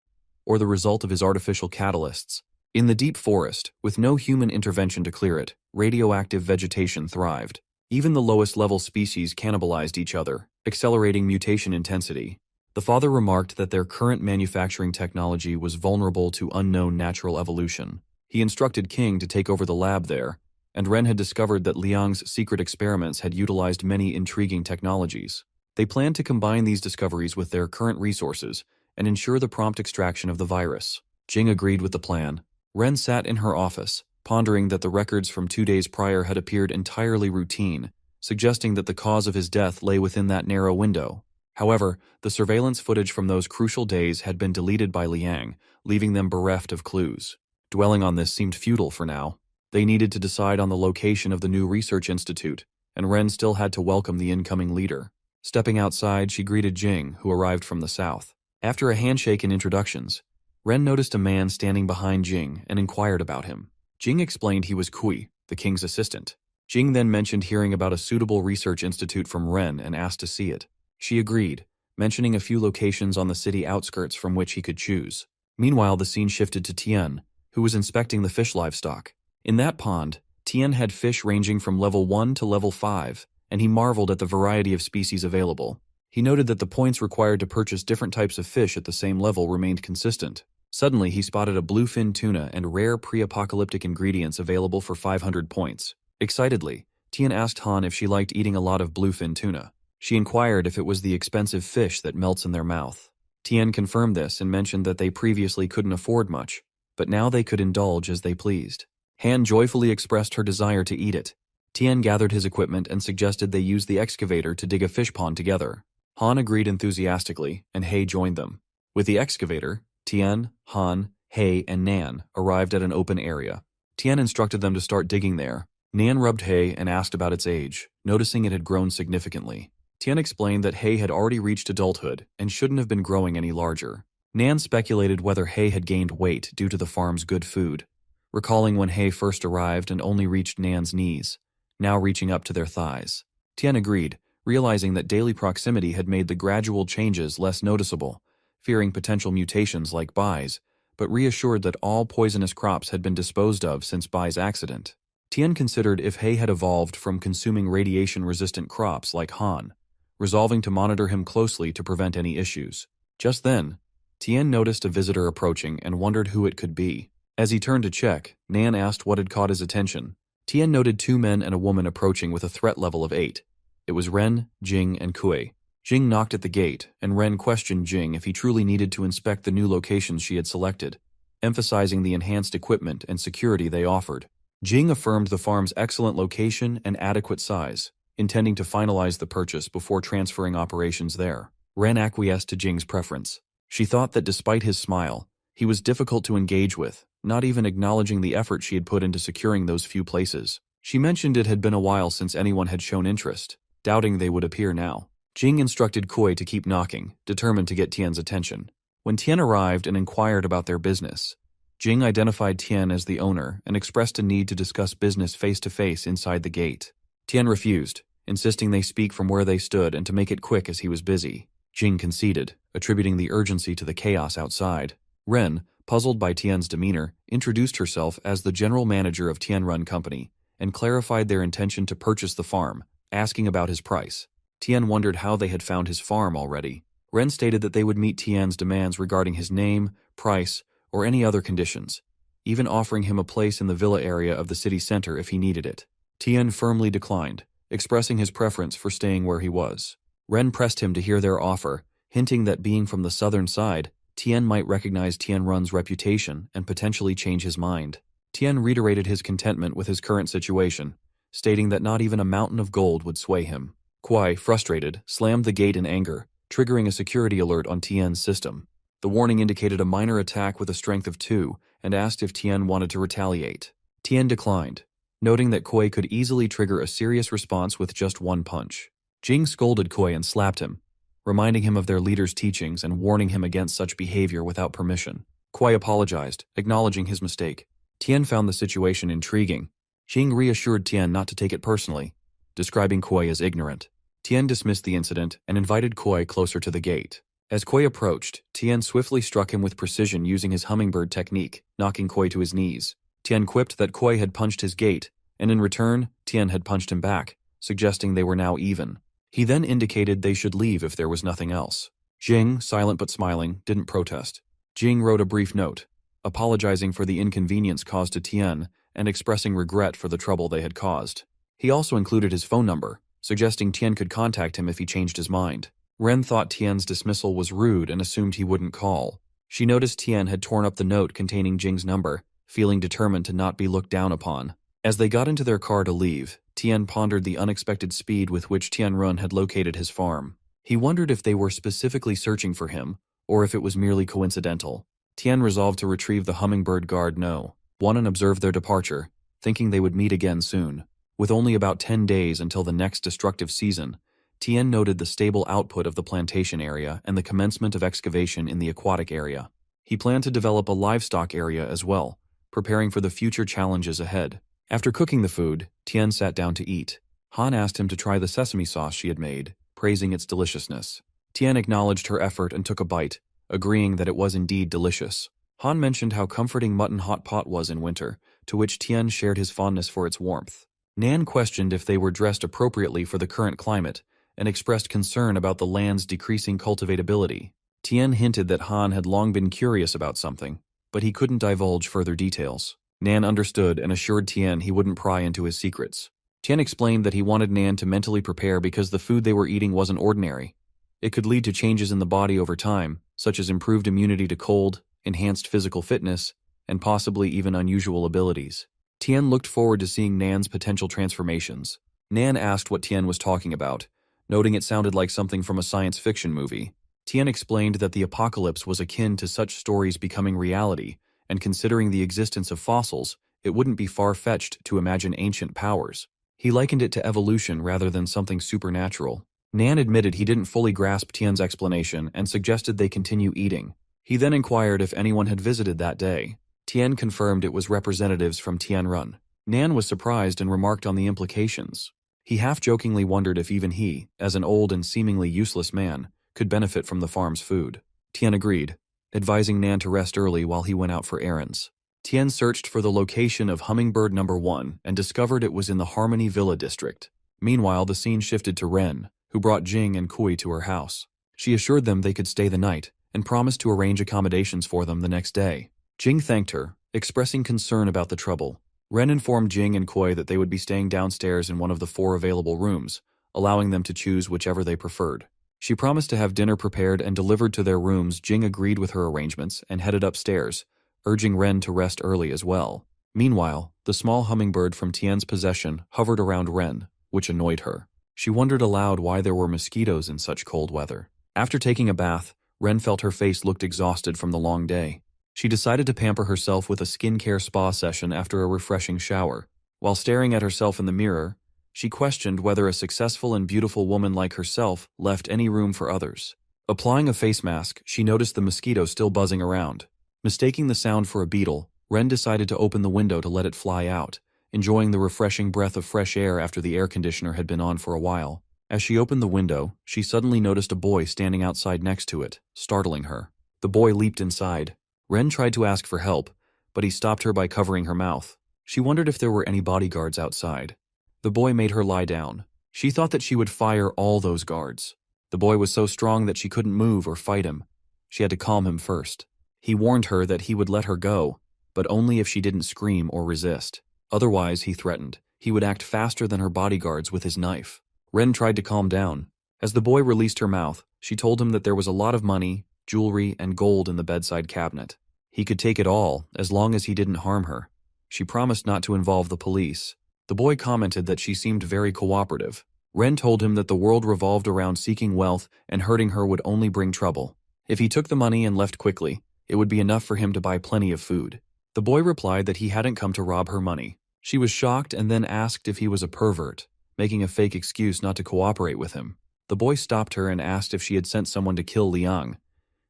or the result of his artificial catalysts. In the deep forest, with no human intervention to clear it, radioactive vegetation thrived. Even the lowest level species cannibalized each other, accelerating mutation intensity. The father remarked that their current manufacturing technology was vulnerable to unknown natural evolution. He instructed King to take over the lab there, and Ren had discovered that Liang's secret experiments had utilized many intriguing technologies. They planned to combine these discoveries with their current resources and ensure the prompt extraction of the virus. Jing agreed with the plan. Ren sat in her office, pondering that the records from 2 days prior had appeared entirely routine, suggesting that the cause of his death lay within that narrow window. However, the surveillance footage from those crucial days had been deleted by Liang, leaving them bereft of clues. Dwelling on this seemed futile for now. They needed to decide on the location of the new research institute, and Ren still had to welcome the incoming leader. Stepping outside, she greeted Jing, who arrived from the south. After a handshake and introductions, Ren noticed a man standing behind Jing and inquired about him. Jing explained he was Kui, the king's assistant. Jing then mentioned hearing about a suitable research institute from Ren and asked to see it. She agreed, mentioning a few locations on the city outskirts from which he could choose. Meanwhile, the scene shifted to Tian, who was inspecting the fish livestock. In that pond, Tian had fish ranging from level 1 to level 5, and he marveled at the variety of species available. He noted that the points required to purchase different types of fish at the same level remained consistent. Suddenly, he spotted a bluefin tuna and rare pre-apocalyptic ingredients available for 500 points. Excitedly, Tian asked Han if she liked eating a lot of bluefin tuna. She inquired if it was the expensive fish that melts in their mouth. Tian confirmed this and mentioned that they previously couldn't afford much, but now they could indulge as they pleased. Han joyfully expressed her desire to eat it. Tian gathered his equipment and suggested they use the excavator to dig a fish pond together. Han agreed enthusiastically, and He joined them. With the excavator, Tian, Han, He, and Nan arrived at an open area. Tian instructed them to start digging there. Nan rubbed He and asked about its age, noticing it had grown significantly. Tian explained that He had already reached adulthood and shouldn't have been growing any larger. Nan speculated whether He had gained weight due to the farm's good food, recalling when He first arrived and only reached Nan's knees, now reaching up to their thighs. Tian agreed, realizing that daily proximity had made the gradual changes less noticeable, fearing potential mutations like Bai's, but reassured that all poisonous crops had been disposed of since Bai's accident. Tian considered if He had evolved from consuming radiation-resistant crops like Han, resolving to monitor him closely to prevent any issues. Just then, Tian noticed a visitor approaching and wondered who it could be. As he turned to check, Nan asked what had caught his attention. Tian noted 2 men and a woman approaching with a threat level of 8. It was Ren, Jing, and Kui. Jing knocked at the gate, and Ren questioned Jing if he truly needed to inspect the new locations she had selected, emphasizing the enhanced equipment and security they offered. Jing affirmed the farm's excellent location and adequate size, intending to finalize the purchase before transferring operations there. Ren acquiesced to Jing's preference. She thought that despite his smile, he was difficult to engage with, not even acknowledging the effort she had put into securing those few places. She mentioned it had been a while since anyone had shown interest, doubting they would appear now. Jing instructed Kui to keep knocking, determined to get Tian's attention. When Tian arrived and inquired about their business, Jing identified Tian as the owner and expressed a need to discuss business face-to-face inside the gate. Tian refused, insisting they speak from where they stood and to make it quick as he was busy. Jing conceded, attributing the urgency to the chaos outside. Ren, puzzled by Tian's demeanor, introduced herself as the general manager of Tian-run company and clarified their intention to purchase the farm, asking about his price. Tian wondered how they had found his farm already. Ren stated that they would meet Tian's demands regarding his name, price, or any other conditions, even offering him a place in the villa area of the city center if he needed it. Tian firmly declined, expressing his preference for staying where he was. Ren pressed him to hear their offer, hinting that being from the southern side, Tian might recognize Tianrun's reputation and potentially change his mind. Tian reiterated his contentment with his current situation, stating that not even a mountain of gold would sway him. Kuai, frustrated, slammed the gate in anger, triggering a security alert on Tian's system. The warning indicated a minor attack with a strength of 2 and asked if Tian wanted to retaliate. Tian declined, noting that Kuai could easily trigger a serious response with just one punch. Jing scolded Kuai and slapped him, reminding him of their leader's teachings and warning him against such behavior without permission. Kuai apologized, acknowledging his mistake. Tian found the situation intriguing. Jing reassured Tian not to take it personally, describing Kuai as ignorant. Tian dismissed the incident and invited Kuai closer to the gate. As Kuai approached, Tian swiftly struck him with precision using his hummingbird technique, knocking Kuai to his knees. Tian quipped that Kuai had punched his gate, and in return, Tian had punched him back, suggesting they were now even. He then indicated they should leave if there was nothing else. Jing, silent but smiling, didn't protest. Jing wrote a brief note, apologizing for the inconvenience caused to Tian and expressing regret for the trouble they had caused. He also included his phone number, suggesting Tian could contact him if he changed his mind. Ren thought Tian's dismissal was rude and assumed he wouldn't call. She noticed Tian had torn up the note containing Jing's number, feeling determined to not be looked down upon. As they got into their car to leave, Tian pondered the unexpected speed with which Tianrun had located his farm. He wondered if they were specifically searching for him, or if it was merely coincidental. Tian resolved to retrieve the hummingbird guard No. 1 and observe their departure, thinking they would meet again soon. With only about 10 days until the next destructive season, Tian noted the stable output of the plantation area and the commencement of excavation in the aquatic area. He planned to develop a livestock area as well, preparing for the future challenges ahead. After cooking the food, Tian sat down to eat. Han asked him to try the sesame sauce she had made, praising its deliciousness. Tian acknowledged her effort and took a bite, agreeing that it was indeed delicious. Han mentioned how comforting mutton hot pot was in winter, to which Tian shared his fondness for its warmth. Nan questioned if they were dressed appropriately for the current climate, and expressed concern about the land's decreasing cultivatability. Tian hinted that Han had long been curious about something, but he couldn't divulge further details. Nan understood and assured Tian he wouldn't pry into his secrets. Tian explained that he wanted Nan to mentally prepare because the food they were eating wasn't ordinary. It could lead to changes in the body over time, such as improved immunity to cold, enhanced physical fitness, and possibly even unusual abilities. Tian looked forward to seeing Nan's potential transformations. Nan asked what Tian was talking about, noting it sounded like something from a science fiction movie. Tian explained that the apocalypse was akin to such stories becoming reality, and considering the existence of fossils, it wouldn't be far-fetched to imagine ancient powers. He likened it to evolution rather than something supernatural. Nan admitted he didn't fully grasp Tian's explanation and suggested they continue eating. He then inquired if anyone had visited that day. Tian confirmed it was representatives from Tianrun. Nan was surprised and remarked on the implications. He half-jokingly wondered if even he, as an old and seemingly useless man, could benefit from the farm's food. Tian agreed, advising Nan to rest early while he went out for errands. Tian searched for the location of Hummingbird No. 1 and discovered it was in the Harmony Villa district. Meanwhile, the scene shifted to Ren, who brought Jing and Kui to her house. She assured them they could stay the night and promised to arrange accommodations for them the next day. Jing thanked her, expressing concern about the trouble. Ren informed Jing and Kui that they would be staying downstairs in one of the 4 available rooms, allowing them to choose whichever they preferred. She promised to have dinner prepared and delivered to their rooms. Jing agreed with her arrangements and headed upstairs, urging Ren to rest early as well. Meanwhile, the small hummingbird from Tian's possession hovered around Ren, which annoyed her. She wondered aloud why there were mosquitoes in such cold weather. After taking a bath, Ren felt her face looked exhausted from the long day. She decided to pamper herself with a skincare spa session after a refreshing shower. While staring at herself in the mirror, she questioned whether a successful and beautiful woman like herself left any room for others. Applying a face mask, she noticed the mosquito still buzzing around. Mistaking the sound for a beetle, Ren decided to open the window to let it fly out, enjoying the refreshing breath of fresh air after the air conditioner had been on for a while. As she opened the window, she suddenly noticed a boy standing outside next to it, startling her. The boy leaped inside. Ren tried to ask for help, but he stopped her by covering her mouth. She wondered if there were any bodyguards outside. The boy made her lie down. She thought that she would fire all those guards. The boy was so strong that she couldn't move or fight him. She had to calm him first. He warned her that he would let her go, but only if she didn't scream or resist. Otherwise, he threatened, He would act faster than her bodyguards with his knife. Ren tried to calm down. As the boy released her mouth, she told him that there was a lot of money, jewelry, and gold in the bedside cabinet. He could take it all, as long as he didn't harm her. She promised not to involve the police. The boy commented that she seemed very cooperative. Ren told him that the world revolved around seeking wealth and hurting her would only bring trouble. If he took the money and left quickly, it would be enough for him to buy plenty of food. The boy replied that he hadn't come to rob her money. She was shocked and then asked if he was a pervert, making a fake excuse not to cooperate with him. The boy stopped her and asked if she had sent someone to kill Liang,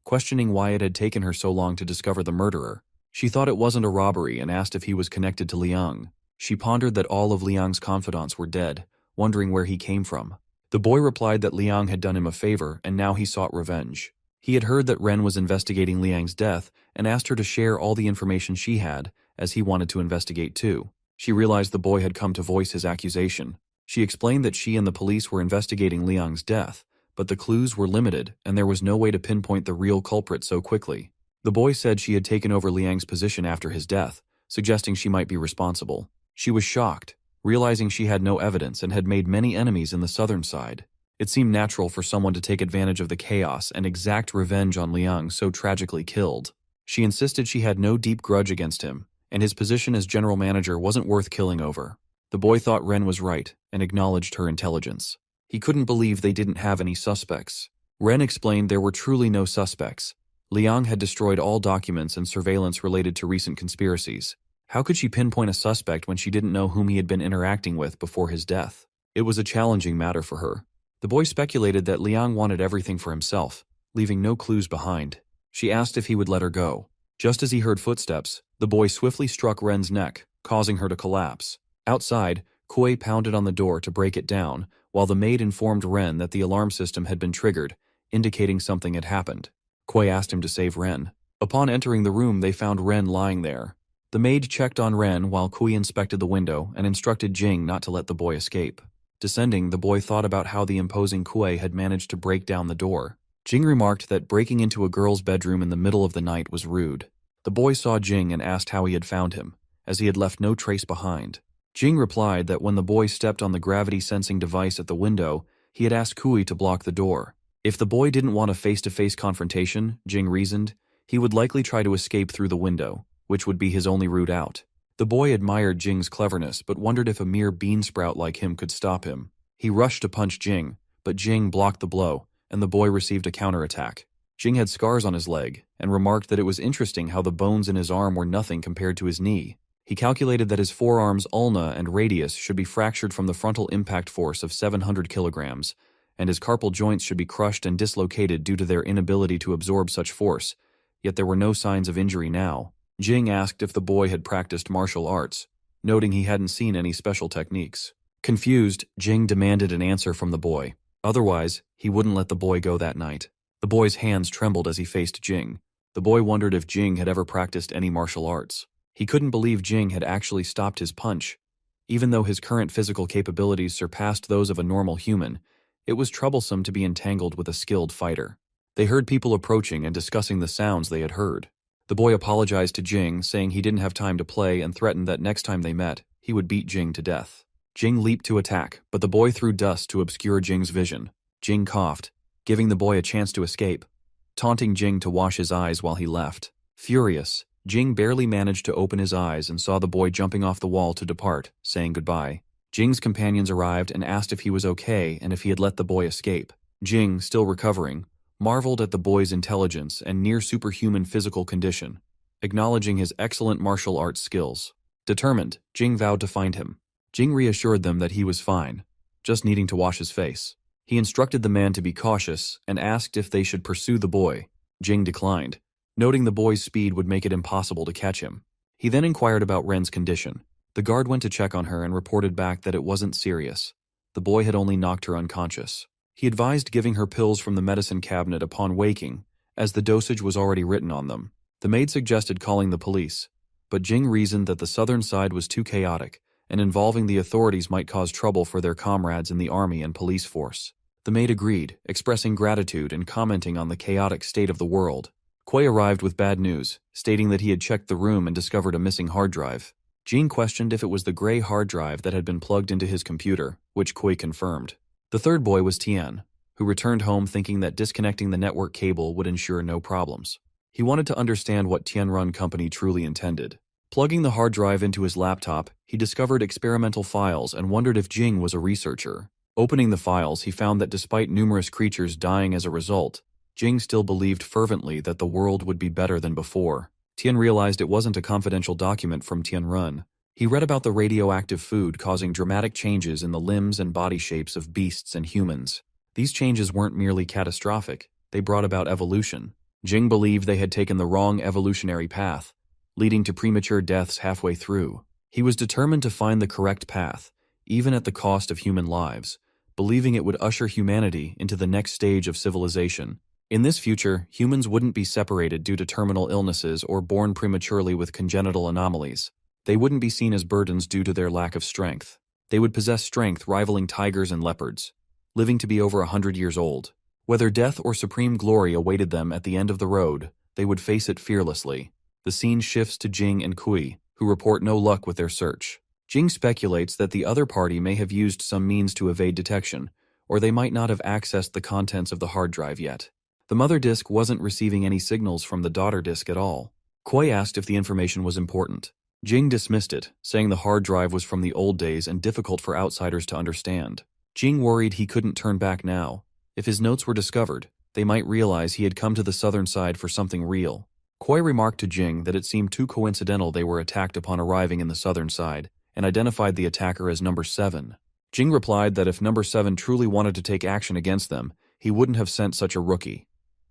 questioning why it had taken her so long to discover the murderer. She thought it wasn't a robbery and asked if he was connected to Liang. She pondered that all of Liang's confidants were dead, wondering where he came from. The boy replied that Liang had done him a favor and now he sought revenge. He had heard that Ren was investigating Liang's death and asked her to share all the information she had, as he wanted to investigate too. She realized the boy had come to voice his accusation. She explained that she and the police were investigating Liang's death, but the clues were limited and there was no way to pinpoint the real culprit so quickly. The boy said she had taken over Liang's position after his death, suggesting she might be responsible. She was shocked, realizing she had no evidence and had made many enemies in the southern side. It seemed natural for someone to take advantage of the chaos and exact revenge on Liang so tragically killed. She insisted she had no deep grudge against him, and his position as general manager wasn't worth killing over. The boy thought Ren was right and acknowledged her intelligence. He couldn't believe they didn't have any suspects. Ren explained there were truly no suspects. Liang had destroyed all documents and surveillance related to recent conspiracies. How could she pinpoint a suspect when she didn't know whom he had been interacting with before his death? It was a challenging matter for her. The boy speculated that Liang wanted everything for himself, leaving no clues behind. She asked if he would let her go. Just as he heard footsteps, the boy swiftly struck Ren's neck, causing her to collapse. Outside, Kuei pounded on the door to break it down, while the maid informed Ren that the alarm system had been triggered, indicating something had happened. Kuei asked him to save Ren. Upon entering the room, they found Ren lying there. The maid checked on Ren while Kuei inspected the window and instructed Jing not to let the boy escape. Descending, the boy thought about how the imposing Kuei had managed to break down the door. Jing remarked that breaking into a girl's bedroom in the middle of the night was rude. The boy saw Jing and asked how he had found him, as he had left no trace behind. Jing replied that when the boy stepped on the gravity-sensing device at the window, he had asked Kuei to block the door. If the boy didn't want a face-to-face confrontation, Jing reasoned, he would likely try to escape through the window, which would be his only route out. The boy admired Jing's cleverness but wondered if a mere bean sprout like him could stop him. He rushed to punch Jing, but Jing blocked the blow, and the boy received a counterattack. Jing had scars on his leg, and remarked that it was interesting how the bones in his arm were nothing compared to his knee. He calculated that his forearm's ulna and radius should be fractured from the frontal impact force of 700 kilograms, and his carpal joints should be crushed and dislocated due to their inability to absorb such force, yet there were no signs of injury now. Jing asked if the boy had practiced martial arts, noting he hadn't seen any special techniques. Confused, Jing demanded an answer from the boy. Otherwise, he wouldn't let the boy go that night. The boy's hands trembled as he faced Jing. The boy wondered if Jing had ever practiced any martial arts. He couldn't believe Jing had actually stopped his punch. Even though his current physical capabilities surpassed those of a normal human, it was troublesome to be entangled with a skilled fighter. They heard people approaching and discussing the sounds they had heard. The boy apologized to Jing, saying he didn't have time to play and threatened that next time they met, he would beat Jing to death. Jing leaped to attack, but the boy threw dust to obscure Jing's vision. Jing coughed, giving the boy a chance to escape, taunting Jing to wash his eyes while he left. Furious, Jing barely managed to open his eyes and saw the boy jumping off the wall to depart, saying goodbye. Jing's companions arrived and asked if he was okay and if he had let the boy escape. Jing, still recovering, marveled at the boy's intelligence and near-superhuman physical condition, acknowledging his excellent martial arts skills. Determined, Jing vowed to find him. Jing reassured them that he was fine, just needing to wash his face. He instructed the man to be cautious and asked if they should pursue the boy. Jing declined, noting the boy's speed would make it impossible to catch him. He then inquired about Ren's condition. The guard went to check on her and reported back that it wasn't serious. The boy had only knocked her unconscious. He advised giving her pills from the medicine cabinet upon waking, as the dosage was already written on them. The maid suggested calling the police, but Jing reasoned that the southern side was too chaotic, and involving the authorities might cause trouble for their comrades in the army and police force. The maid agreed, expressing gratitude and commenting on the chaotic state of the world. Kuei arrived with bad news, stating that he had checked the room and discovered a missing hard drive. Jing questioned if it was the gray hard drive that had been plugged into his computer, which Kui confirmed. The third boy was Tian, who returned home thinking that disconnecting the network cable would ensure no problems. He wanted to understand what Tianrun Company truly intended. Plugging the hard drive into his laptop, he discovered experimental files and wondered if Jing was a researcher. Opening the files, he found that despite numerous creatures dying as a result, Jing still believed fervently that the world would be better than before. Tian realized it wasn't a confidential document from Tianrun. He read about the radioactive food causing dramatic changes in the limbs and body shapes of beasts and humans. These changes weren't merely catastrophic, they brought about evolution. Jing believed they had taken the wrong evolutionary path, leading to premature deaths halfway through. He was determined to find the correct path, even at the cost of human lives, believing it would usher humanity into the next stage of civilization. In this future, humans wouldn't be separated due to terminal illnesses or born prematurely with congenital anomalies. They wouldn't be seen as burdens due to their lack of strength. They would possess strength rivaling tigers and leopards, living to be over 100 years old. Whether death or supreme glory awaited them at the end of the road, they would face it fearlessly. The scene shifts to Jing and Kui, who report no luck with their search. Jing speculates that the other party may have used some means to evade detection, or they might not have accessed the contents of the hard drive yet. The mother disk wasn't receiving any signals from the daughter disk at all. Kui asked if the information was important. Jing dismissed it, saying the hard drive was from the old days and difficult for outsiders to understand. Jing worried he couldn't turn back now. If his notes were discovered, they might realize he had come to the southern side for something real. Kui remarked to Jing that it seemed too coincidental they were attacked upon arriving in the southern side, and identified the attacker as number 7. Jing replied that if number 7 truly wanted to take action against them, he wouldn't have sent such a rookie.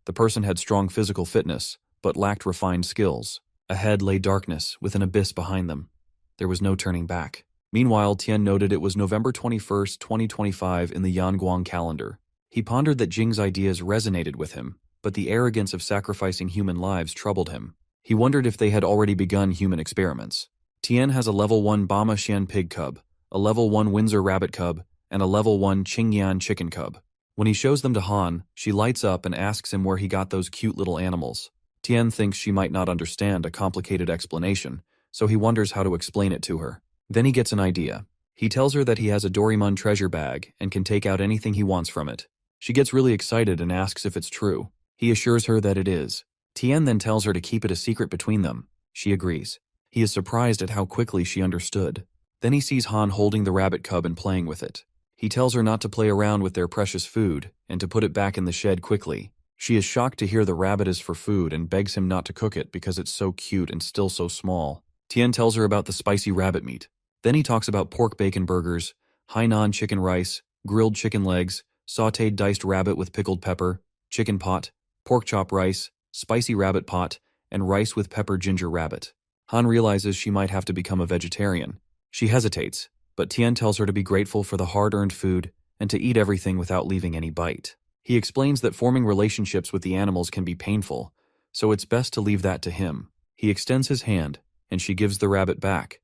The person had strong physical fitness, but lacked refined skills. Ahead lay darkness, with an abyss behind them. There was no turning back. Meanwhile, Tian noted it was November 21, 2025 in the Yanguang calendar. He pondered that Jing's ideas resonated with him, but the arrogance of sacrificing human lives troubled him. He wondered if they had already begun human experiments. Tian has a level 1 Bama Xian pig cub, a level 1 Windsor rabbit cub, and a level 1 Qingyan chicken cub. When he shows them to Han, she lights up and asks him where he got those cute little animals. Tian thinks she might not understand a complicated explanation, so he wonders how to explain it to her. Then he gets an idea. He tells her that he has a Doraemon treasure bag and can take out anything he wants from it. She gets really excited and asks if it's true. He assures her that it is. Tian then tells her to keep it a secret between them. She agrees. He is surprised at how quickly she understood. Then he sees Han holding the rabbit cub and playing with it. He tells her not to play around with their precious food and to put it back in the shed quickly. She is shocked to hear the rabbit is for food and begs him not to cook it because it's so cute and still so small. Tian tells her about the spicy rabbit meat. Then he talks about pork bacon burgers, Hainan chicken rice, grilled chicken legs, sautéed diced rabbit with pickled pepper, chicken pot, pork chop rice, spicy rabbit pot, and rice with pepper ginger rabbit. Han realizes she might have to become a vegetarian. She hesitates, but Tian tells her to be grateful for the hard-earned food and to eat everything without leaving any bite. He explains that forming relationships with the animals can be painful, so it's best to leave that to him. He extends his hand, and she gives the rabbit back,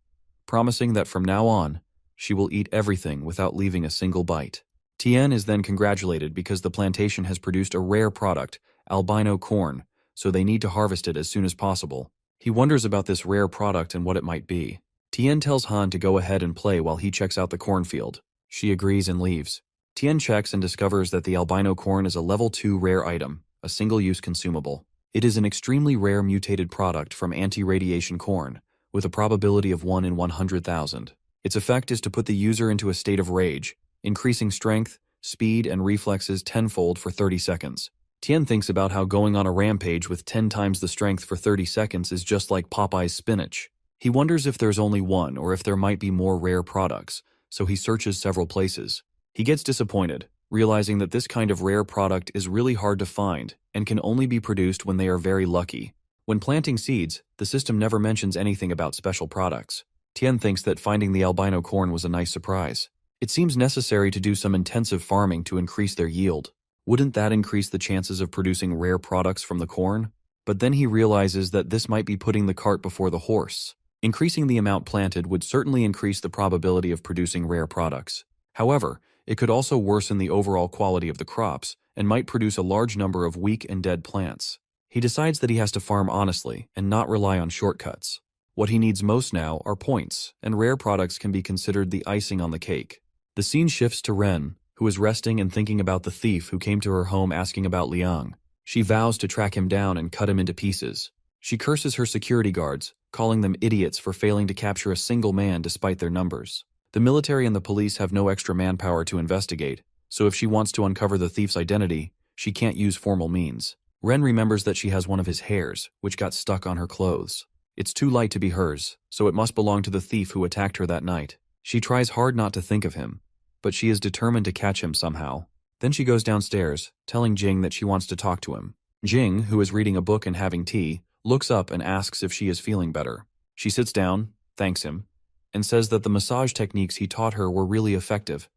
promising that from now on, she will eat everything without leaving a single bite. Tian is then congratulated because the plantation has produced a rare product, albino corn, so they need to harvest it as soon as possible. He wonders about this rare product and what it might be. Tian tells Han to go ahead and play while he checks out the cornfield. She agrees and leaves. Tian checks and discovers that the albino corn is a level 2 rare item, a single-use consumable. It is an extremely rare mutated product from anti-radiation corn, with a probability of 1 in 100,000. Its effect is to put the user into a state of rage, increasing strength, speed, and reflexes tenfold for 30 seconds. Tian thinks about how going on a rampage with 10 times the strength for 30 seconds is just like Popeye's spinach. He wonders if there's only one or if there might be more rare products, so he searches several places. He gets disappointed, realizing that this kind of rare product is really hard to find and can only be produced when they are very lucky. When planting seeds, the system never mentions anything about special products. Tian thinks that finding the albino corn was a nice surprise. It seems necessary to do some intensive farming to increase their yield. Wouldn't that increase the chances of producing rare products from the corn? But then he realizes that this might be putting the cart before the horse. Increasing the amount planted would certainly increase the probability of producing rare products. However, it could also worsen the overall quality of the crops and might produce a large number of weak and dead plants. He decides that he has to farm honestly and not rely on shortcuts. What he needs most now are points, and rare products can be considered the icing on the cake. The scene shifts to Ren, who is resting and thinking about the thief who came to her home asking about Liang. She vows to track him down and cut him into pieces. She curses her security guards, calling them idiots for failing to capture a single man despite their numbers. The military and the police have no extra manpower to investigate, so if she wants to uncover the thief's identity, she can't use formal means. Ren remembers that she has one of his hairs, which got stuck on her clothes. It's too light to be hers, so it must belong to the thief who attacked her that night. She tries hard not to think of him, but she is determined to catch him somehow. Then she goes downstairs, telling Jing that she wants to talk to him. Jing, who is reading a book and having tea, looks up and asks if she is feeling better. She sits down, thanks him, and says that the massage techniques he taught her were really effective.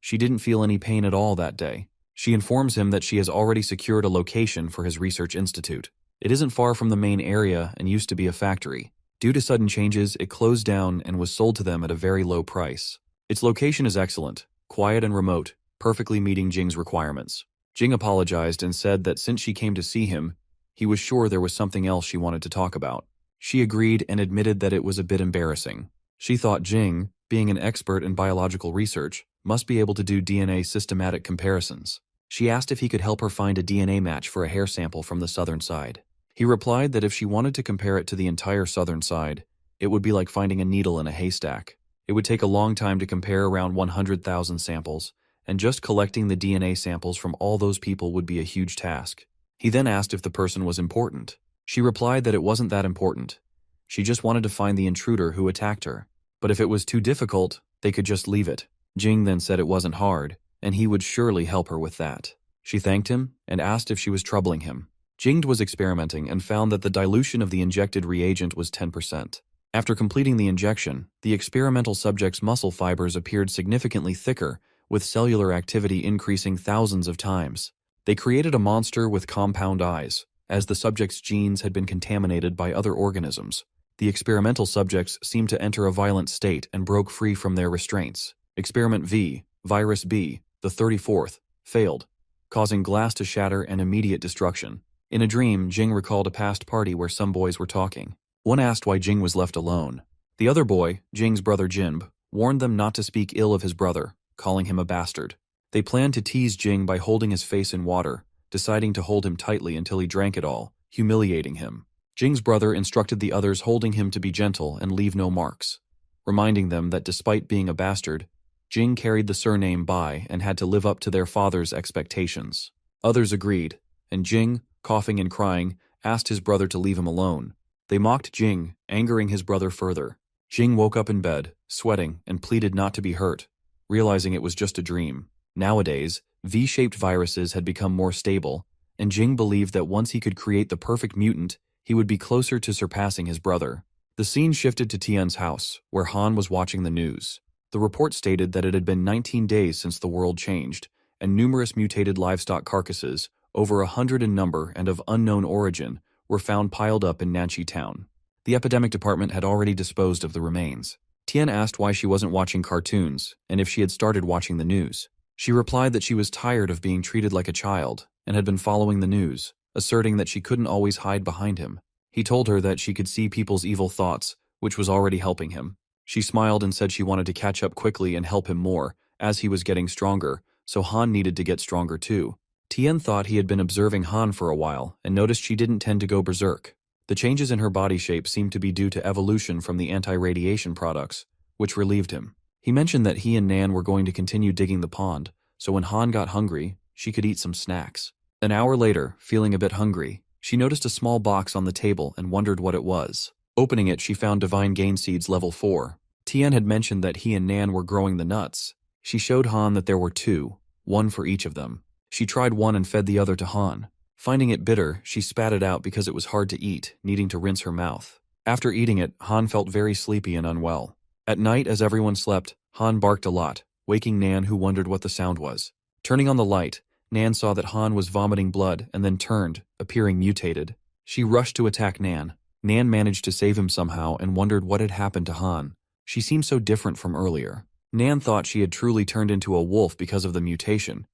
She didn't feel any pain at all that day. She informs him that she has already secured a location for his research institute. It isn't far from the main area and used to be a factory. Due to sudden changes, it closed down and was sold to them at a very low price. Its location is excellent, quiet and remote, perfectly meeting Jing's requirements. Jing apologized and said that since she came to see him, he was sure there was something else she wanted to talk about. She agreed and admitted that it was a bit embarrassing. She thought Jing, being an expert in biological research, must be able to do DNA systematic comparisons. She asked if he could help her find a DNA match for a hair sample from the southern side. He replied that if she wanted to compare it to the entire southern side, it would be like finding a needle in a haystack. It would take a long time to compare around 100,000 samples, and just collecting the DNA samples from all those people would be a huge task. He then asked if the person was important. She replied that it wasn't that important. She just wanted to find the intruder who attacked her. But if it was too difficult, they could just leave it. Jing then said it wasn't hard, and he would surely help her with that. She thanked him and asked if she was troubling him. Jing was experimenting and found that the dilution of the injected reagent was 10%. After completing the injection, the experimental subject's muscle fibers appeared significantly thicker, with cellular activity increasing thousands of times. They created a monster with compound eyes, as the subject's genes had been contaminated by other organisms. The experimental subjects seemed to enter a violent state and broke free from their restraints. Experiment V, Virus B, the 34th, failed, causing glass to shatter and immediate destruction. In a dream, Jing recalled a past party where some boys were talking. One asked why Jing was left alone. The other boy, Jing's brother Jinb, warned them not to speak ill of his brother, calling him a bastard. They planned to tease Jing by holding his face in water, deciding to hold him tightly until he drank it all, humiliating him. Jing's brother instructed the others holding him to be gentle and leave no marks, reminding them that despite being a bastard, Jing carried the surname Bai and had to live up to their father's expectations. Others agreed, and Jing, coughing and crying, asked his brother to leave him alone. They mocked Jing, angering his brother further. Jing woke up in bed, sweating, and pleaded not to be hurt, realizing it was just a dream. Nowadays, V-shaped viruses had become more stable, and Jing believed that once he could create the perfect mutant, he would be closer to surpassing his brother. The scene shifted to Tian's house, where Han was watching the news. The report stated that it had been 19 days since the world changed, and numerous mutated livestock carcasses, over 100 in number and of unknown origin, were found piled up in Nanxi town. The epidemic department had already disposed of the remains. Tian asked why she wasn't watching cartoons, and if she had started watching the news. She replied that she was tired of being treated like a child, and had been following the news, asserting that she couldn't always hide behind him. He told her that she could see people's evil thoughts, which was already helping him. She smiled and said she wanted to catch up quickly and help him more, as he was getting stronger, so Han needed to get stronger too. Tian thought he had been observing Han for a while and noticed she didn't tend to go berserk. The changes in her body shape seemed to be due to evolution from the anti-radiation products, which relieved him. He mentioned that he and Nan were going to continue digging the pond, so when Han got hungry, she could eat some snacks. An hour later, feeling a bit hungry, she noticed a small box on the table and wondered what it was. Opening it, she found Divine Gain Seeds level 4. Tian had mentioned that he and Nan were growing the nuts. She showed Han that there were 2, one for each of them. She tried one and fed the other to Han. Finding it bitter, she spat it out because it was hard to eat, needing to rinse her mouth. After eating it, Han felt very sleepy and unwell. At night, as everyone slept, Han barked a lot, waking Nan, who wondered what the sound was. Turning on the light, Nan saw that Han was vomiting blood and then turned, appearing mutated. She rushed to attack Nan. Nan managed to save him somehow and wondered what had happened to Han. She seemed so different from earlier. Nan thought she had truly turned into a wolf because of the mutation,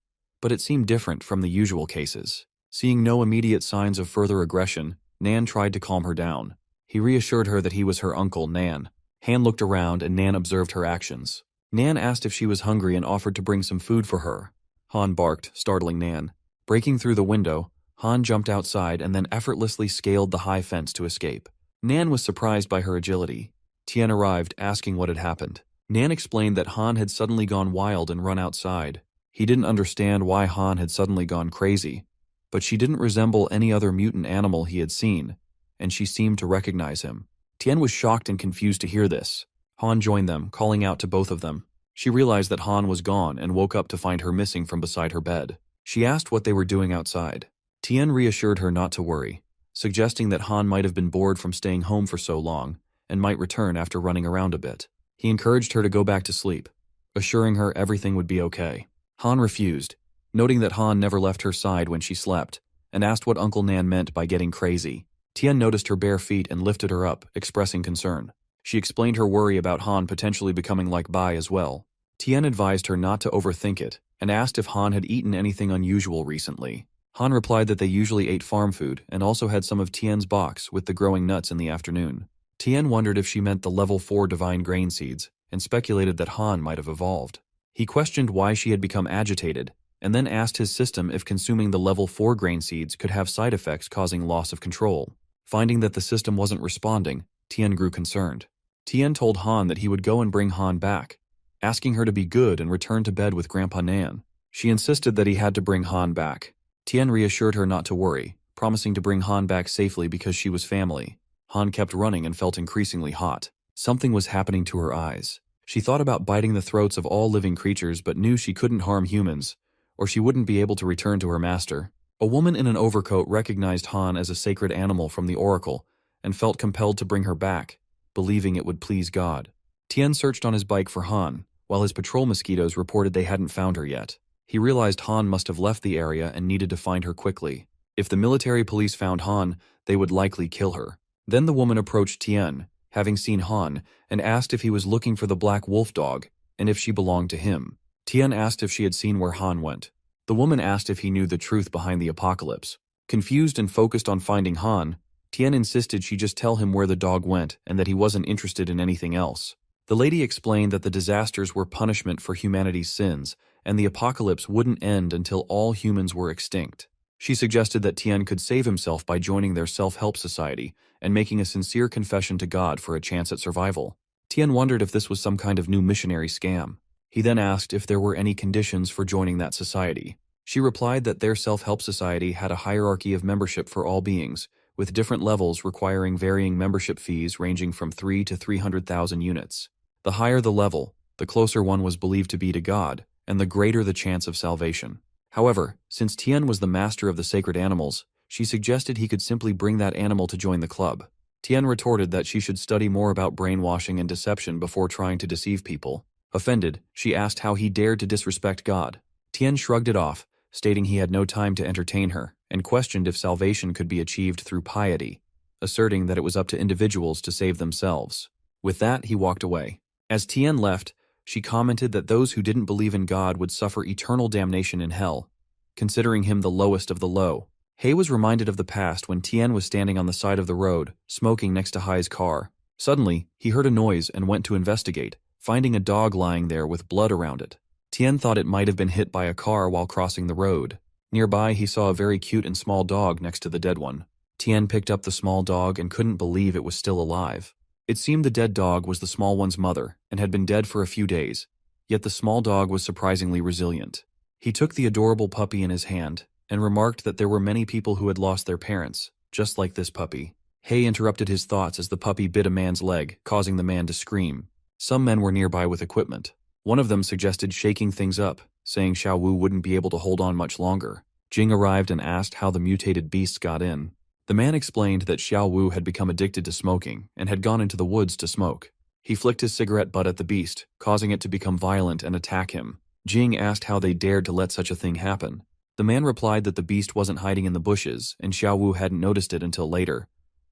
but it seemed different from the usual cases. Seeing no immediate signs of further aggression, Nan tried to calm her down. He reassured her that he was her uncle, Nan. Han looked around and Nan observed her actions. Nan asked if she was hungry and offered to bring some food for her. Han barked, startling Nan. Breaking through the window, Han jumped outside and then effortlessly scaled the high fence to escape. Nan was surprised by her agility. Tien arrived, asking what had happened. Nan explained that Han had suddenly gone wild and run outside. He didn't understand why Han had suddenly gone crazy, but she didn't resemble any other mutant animal he had seen, and she seemed to recognize him. Tien was shocked and confused to hear this. Han joined them, calling out to both of them. She realized that Han was gone and woke up to find her missing from beside her bed. She asked what they were doing outside. Tien reassured her not to worry, suggesting that Han might have been bored from staying home for so long and might return after running around a bit. He encouraged her to go back to sleep, assuring her everything would be okay. Han refused, noting that Han never left her side when she slept, and asked what Uncle Nan meant by getting crazy. Tien noticed her bare feet and lifted her up, expressing concern. She explained her worry about Han potentially becoming like Bai as well. Tien advised her not to overthink it, and asked if Han had eaten anything unusual recently. Han replied that they usually ate farm food and also had some of Tien's box with the growing nuts in the afternoon. Tien wondered if she meant the level 4 divine grain seeds, and speculated that Han might have evolved. He questioned why she had become agitated, and then asked his system if consuming the level 4 grain seeds could have side effects causing loss of control. Finding that the system wasn't responding, Tien grew concerned. Tien told Han that he would go and bring Han back, asking her to be good and return to bed with Grandpa Nan. She insisted that he had to bring Han back. Tien reassured her not to worry, promising to bring Han back safely because she was family. Han kept running and felt increasingly hot. Something was happening to her eyes. She thought about biting the throats of all living creatures but knew she couldn't harm humans, or she wouldn't be able to return to her master. A woman in an overcoat recognized Han as a sacred animal from the oracle and felt compelled to bring her back, believing it would please God. Tien searched on his bike for Han, while his patrol mosquitoes reported they hadn't found her yet. He realized Han must have left the area and needed to find her quickly. If the military police found Han, they would likely kill her. Then the woman approached Tien, having seen Han, and asked if he was looking for the black wolf dog, and if she belonged to him. Tien asked if she had seen where Han went. The woman asked if he knew the truth behind the apocalypse. Confused and focused on finding Han, Tien insisted she just tell him where the dog went and that he wasn't interested in anything else. The lady explained that the disasters were punishment for humanity's sins, and the apocalypse wouldn't end until all humans were extinct. She suggested that Tien could save himself by joining their self-help society and making a sincere confession to God for a chance at survival. Tien wondered if this was some kind of new missionary scam. He then asked if there were any conditions for joining that society. She replied that their self-help society had a hierarchy of membership for all beings, with different levels requiring varying membership fees ranging from 3 to 300,000 units. The higher the level, the closer one was believed to be to God, and the greater the chance of salvation. However, since Tien was the master of the sacred animals, she suggested he could simply bring that animal to join the club. Tien retorted that she should study more about brainwashing and deception before trying to deceive people. Offended, she asked how he dared to disrespect God. Tien shrugged it off, stating he had no time to entertain her, and questioned if salvation could be achieved through piety, asserting that it was up to individuals to save themselves. With that, he walked away. As Tien left, she commented that those who didn't believe in God would suffer eternal damnation in hell, considering him the lowest of the low. Hei was reminded of the past when Tien was standing on the side of the road, smoking next to Hai's car. Suddenly, he heard a noise and went to investigate, finding a dog lying there with blood around it. Tien thought it might have been hit by a car while crossing the road. Nearby, he saw a very cute and small dog next to the dead one. Tien picked up the small dog and couldn't believe it was still alive. It seemed the dead dog was the small one's mother and had been dead for a few days, yet the small dog was surprisingly resilient. He took the adorable puppy in his hand and remarked that there were many people who had lost their parents, just like this puppy. Hei interrupted his thoughts as the puppy bit a man's leg, causing the man to scream. Some men were nearby with equipment. One of them suggested shaking things up, saying Xiao Wu wouldn't be able to hold on much longer. Jing arrived and asked how the mutated beasts got in. The man explained that Xiao Wu had become addicted to smoking and had gone into the woods to smoke. He flicked his cigarette butt at the beast, causing it to become violent and attack him. Jing asked how they dared to let such a thing happen. The man replied that the beast wasn't hiding in the bushes and Xiao Wu hadn't noticed it until later.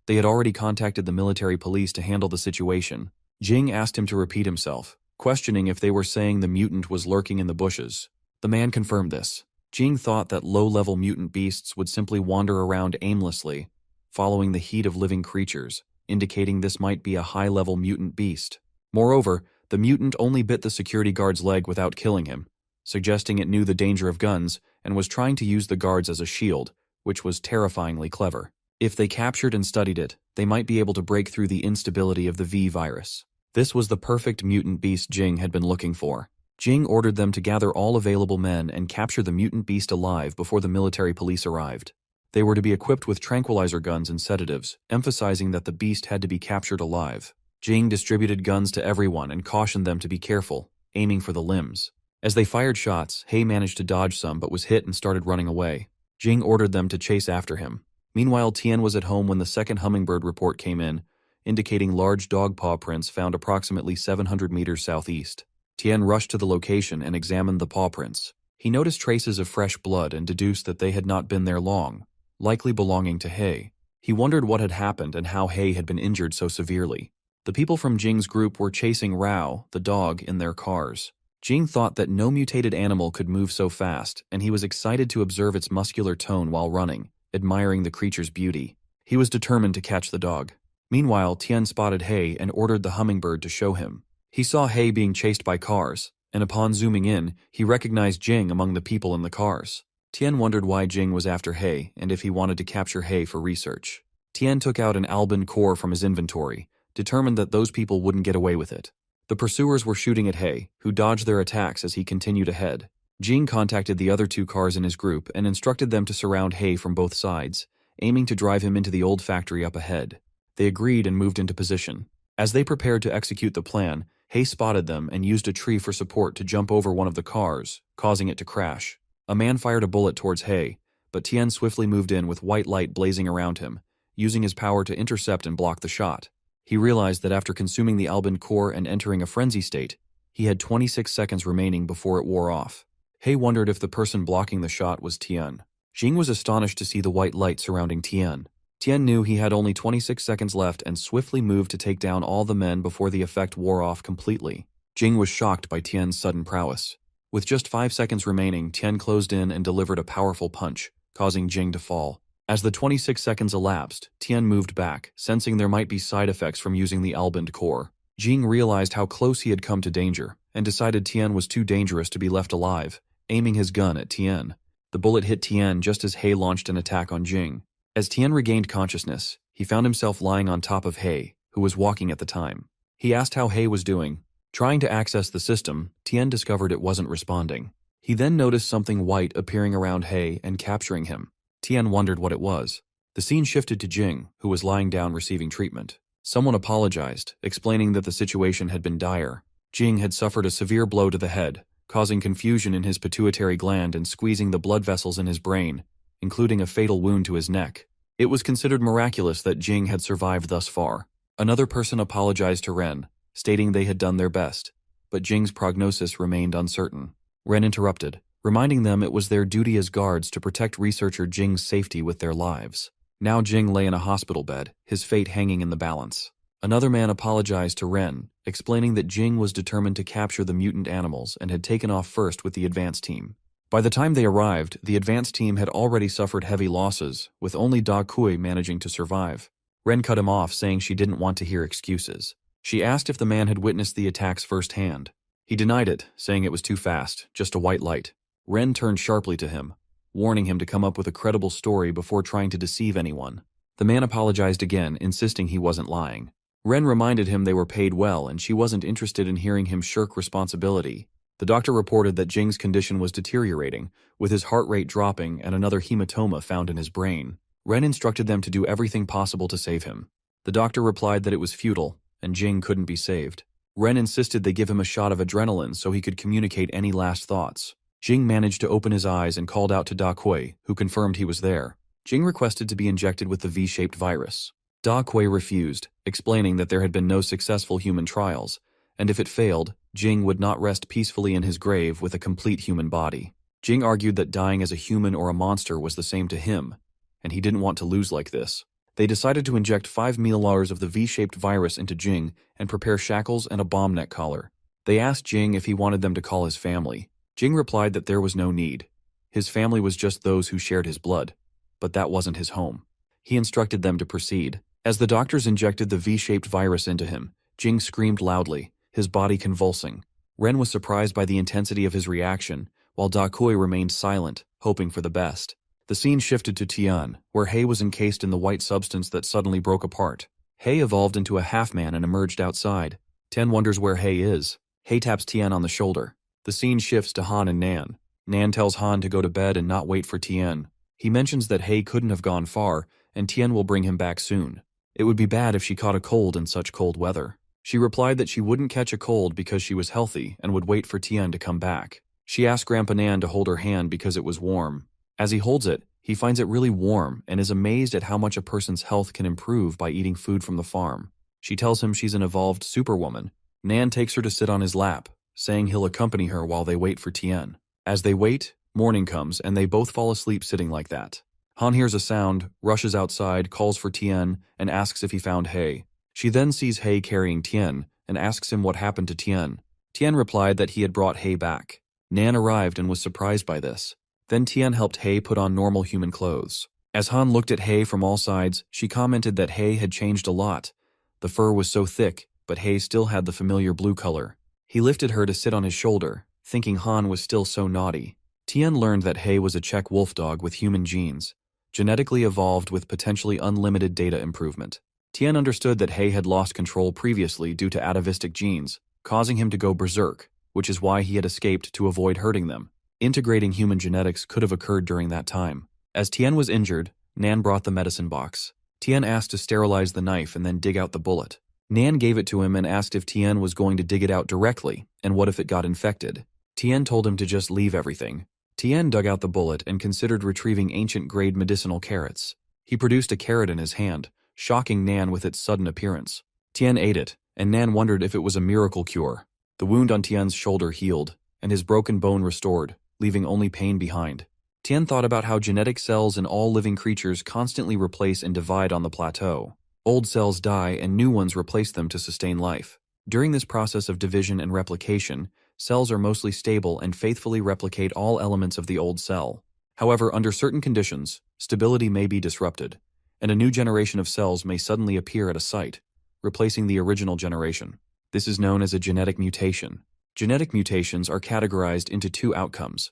They had already contacted the military police to handle the situation. Jing asked him to repeat himself, questioning if they were saying the mutant was lurking in the bushes. The man confirmed this. Jing thought that low-level mutant beasts would simply wander around aimlessly, following the heat of living creatures, indicating this might be a high-level mutant beast. Moreover, the mutant only bit the security guard's leg without killing him, suggesting it knew the danger of guns and was trying to use the guards as a shield, which was terrifyingly clever. If they captured and studied it, they might be able to break through the instability of the V virus. This was the perfect mutant beast Jing had been looking for. Jing ordered them to gather all available men and capture the mutant beast alive before the military police arrived. They were to be equipped with tranquilizer guns and sedatives, emphasizing that the beast had to be captured alive. Jing distributed guns to everyone and cautioned them to be careful, aiming for the limbs. As they fired shots, He managed to dodge some but was hit and started running away. Jing ordered them to chase after him. Meanwhile, Tian was at home when the second hummingbird report came in, indicating large dog paw prints found approximately 700 meters southeast. Tian rushed to the location and examined the paw prints. He noticed traces of fresh blood and deduced that they had not been there long, likely belonging to He. He wondered what had happened and how He had been injured so severely. The people from Jing's group were chasing Rao, the dog, in their cars. Jing thought that no mutated animal could move so fast, and he was excited to observe its muscular tone while running, admiring the creature's beauty. He was determined to catch the dog. Meanwhile, Tian spotted He and ordered the hummingbird to show him. He saw He being chased by cars, and upon zooming in, he recognized Jing among the people in the cars. Tian wondered why Jing was after He and if he wanted to capture He for research. Tian took out an Albin core from his inventory, determined that those people wouldn't get away with it. The pursuers were shooting at He, who dodged their attacks as he continued ahead. Jing contacted the other two cars in his group and instructed them to surround He from both sides, aiming to drive him into the old factory up ahead. They agreed and moved into position. As they prepared to execute the plan, He spotted them and used a tree for support to jump over one of the cars, causing it to crash. A man fired a bullet towards He, but Tian swiftly moved in with white light blazing around him, using his power to intercept and block the shot. He realized that after consuming the Albin core and entering a frenzy state, he had 26 seconds remaining before it wore off. He wondered if the person blocking the shot was Tian. Jing was astonished to see the white light surrounding Tian. Tian knew he had only 26 seconds left and swiftly moved to take down all the men before the effect wore off completely. Jing was shocked by Tian's sudden prowess. With just 5 seconds remaining, Tian closed in and delivered a powerful punch, causing Jing to fall. As the 26 seconds elapsed, Tian moved back, sensing there might be side effects from using the Albin core. Jing realized how close he had come to danger, and decided Tian was too dangerous to be left alive, aiming his gun at Tian. The bullet hit Tian just as He launched an attack on Jing. As Tian regained consciousness, he found himself lying on top of He, who was walking at the time. He asked how He was doing. Trying to access the system, Tian discovered it wasn't responding. He then noticed something white appearing around He and capturing him. Tian wondered what it was. The scene shifted to Jing, who was lying down receiving treatment. Someone apologized, explaining that the situation had been dire. Jing had suffered a severe blow to the head, causing confusion in his pituitary gland and squeezing the blood vessels in his brain, including a fatal wound to his neck. It was considered miraculous that Jing had survived thus far. Another person apologized to Ren, stating they had done their best, but Jing's prognosis remained uncertain. Ren interrupted, reminding them it was their duty as guards to protect researcher Jing's safety with their lives. Now Jing lay in a hospital bed, his fate hanging in the balance. Another man apologized to Ren, explaining that Jing was determined to capture the mutant animals and had taken off first with the advance team. By the time they arrived, the advance team had already suffered heavy losses, with only Da Kui managing to survive. Ren cut him off, saying she didn't want to hear excuses. She asked if the man had witnessed the attacks firsthand. He denied it, saying it was too fast, just a white light. Ren turned sharply to him, warning him to come up with a credible story before trying to deceive anyone. The man apologized again, insisting he wasn't lying. Ren reminded him they were paid well and she wasn't interested in hearing him shirk responsibility. The doctor reported that Jing's condition was deteriorating, with his heart rate dropping and another hematoma found in his brain. Ren instructed them to do everything possible to save him. The doctor replied that it was futile, and Jing couldn't be saved. Ren insisted they give him a shot of adrenaline so he could communicate any last thoughts. Jing managed to open his eyes and called out to Da Kui, who confirmed he was there. Jing requested to be injected with the V-shaped virus. Da Kui refused, explaining that there had been no successful human trials, and if it failed, Jing would not rest peacefully in his grave with a complete human body. Jing argued that dying as a human or a monster was the same to him, and he didn't want to lose like this. They decided to inject 5 milliliters of the V-shaped virus into Jing and prepare shackles and a bomb neck collar. They asked Jing if he wanted them to call his family. Jing replied that there was no need. His family was just those who shared his blood, but that wasn't his home. He instructed them to proceed. As the doctors injected the V-shaped virus into him, Jing screamed loudly, his body convulsing. Ren was surprised by the intensity of his reaction, while Da Kui remained silent, hoping for the best. The scene shifted to Tian, where He was encased in the white substance that suddenly broke apart. He evolved into a half-man and emerged outside. Tian wonders where He is. He taps Tian on the shoulder. The scene shifts to Han and Nan. Nan tells Han to go to bed and not wait for Tian. He mentions that He couldn't have gone far, and Tian will bring him back soon. It would be bad if she caught a cold in such cold weather. She replied that she wouldn't catch a cold because she was healthy and would wait for Tian to come back. She asked Grandpa Nan to hold her hand because it was warm. As he holds it, he finds it really warm and is amazed at how much a person's health can improve by eating food from the farm. She tells him she's an evolved superwoman. Nan takes her to sit on his lap, saying he'll accompany her while they wait for Tian. As they wait, morning comes and they both fall asleep sitting like that. Han hears a sound, rushes outside, calls for Tian, and asks if he found He. She then sees He carrying Tian and asks him what happened to Tian. Tian replied that he had brought He back. Nan arrived and was surprised by this. Then Tian helped He put on normal human clothes. As Han looked at He from all sides, she commented that He had changed a lot. The fur was so thick, but He still had the familiar blue color. He lifted her to sit on his shoulder, thinking Han was still so naughty. Tian learned that He was a Czech wolf dog with human genes, genetically evolved with potentially unlimited data improvement. Tian understood that He had lost control previously due to atavistic genes, causing him to go berserk, which is why he had escaped to avoid hurting them. Integrating human genetics could have occurred during that time. As Tian was injured, Nan brought the medicine box. Tian asked to sterilize the knife and then dig out the bullet. Nan gave it to him and asked if Tian was going to dig it out directly, and what if it got infected. Tian told him to just leave everything. Tian dug out the bullet and considered retrieving ancient-grade medicinal carrots. He produced a carrot in his hand, shocking Nan with its sudden appearance. Tian ate it, and Nan wondered if it was a miracle cure. The wound on Tian's shoulder healed, and his broken bone restored, leaving only pain behind. Tian thought about how genetic cells in all living creatures constantly replace and divide on the plateau. Old cells die and new ones replace them to sustain life. During this process of division and replication, cells are mostly stable and faithfully replicate all elements of the old cell. However, under certain conditions, stability may be disrupted, and a new generation of cells may suddenly appear at a site, replacing the original generation. This is known as a genetic mutation. Genetic mutations are categorized into two outcomes,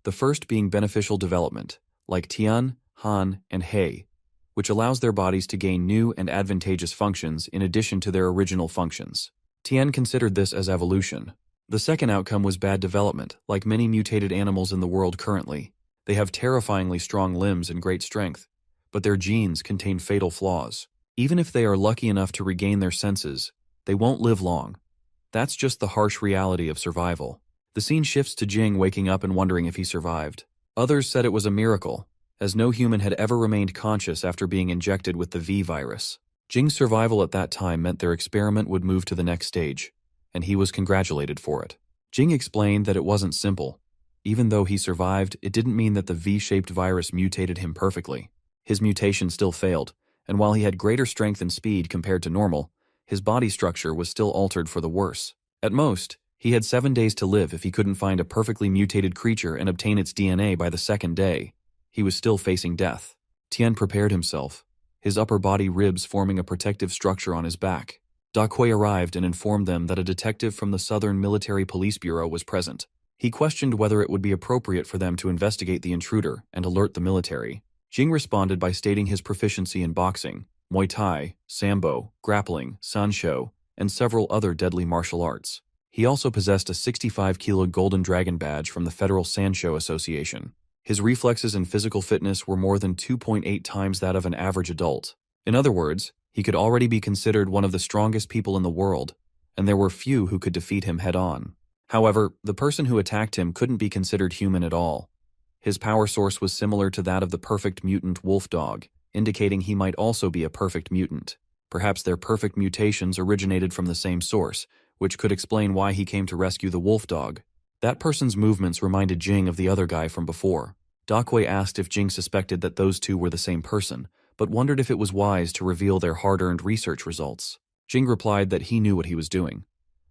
the first being beneficial development, like Tian, Han, and He, which allows their bodies to gain new and advantageous functions in addition to their original functions. Tian considered this as evolution. The second outcome was bad development, like many mutated animals in the world currently. They have terrifyingly strong limbs and great strength, but their genes contain fatal flaws. Even if they are lucky enough to regain their senses, they won't live long. That's just the harsh reality of survival. The scene shifts to Jing waking up and wondering if he survived. Others said it was a miracle, as no human had ever remained conscious after being injected with the V virus. Jing's survival at that time meant their experiment would move to the next stage, and he was congratulated for it. Jing explained that it wasn't simple. Even though he survived, it didn't mean that the V-shaped virus mutated him perfectly. His mutation still failed, and while he had greater strength and speed compared to normal, his body structure was still altered for the worse. At most, he had 7 days to live if he couldn't find a perfectly mutated creature and obtain its DNA by the second day. He was still facing death. Tian prepared himself, his upper body ribs forming a protective structure on his back. Da Kui arrived and informed them that a detective from the Southern Military Police Bureau was present. He questioned whether it would be appropriate for them to investigate the intruder and alert the military. Jing responded by stating his proficiency in boxing, Muay Thai, Sambo, grappling, Sanshou, and several other deadly martial arts. He also possessed a 65-kilo Golden Dragon badge from the Federal Sanshou Association. His reflexes and physical fitness were more than 2.8 times that of an average adult. In other words, he could already be considered one of the strongest people in the world, and there were few who could defeat him head-on. However, the person who attacked him couldn't be considered human at all. His power source was similar to that of the perfect mutant wolf dog, indicating he might also be a perfect mutant. Perhaps their perfect mutations originated from the same source, which could explain why he came to rescue the wolf dog. That person's movements reminded Jing of the other guy from before. Da Kui asked if Jing suspected that those two were the same person, but wondered if it was wise to reveal their hard-earned research results. Jing replied that he knew what he was doing.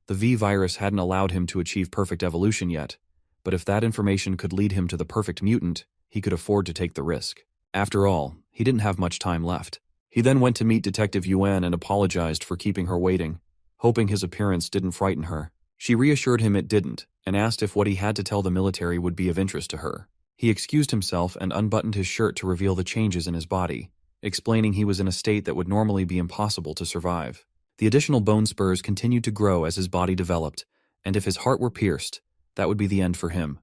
The V virus hadn't allowed him to achieve perfect evolution yet, but if that information could lead him to the perfect mutant, he could afford to take the risk. After all, he didn't have much time left. He then went to meet Detective Yuan and apologized for keeping her waiting, hoping his appearance didn't frighten her. She reassured him it didn't, and asked if what he had to tell the military would be of interest to her. He excused himself and unbuttoned his shirt to reveal the changes in his body, explaining he was in a state that would normally be impossible to survive. The additional bone spurs continued to grow as his body developed, and if his heart were pierced, that would be the end for him.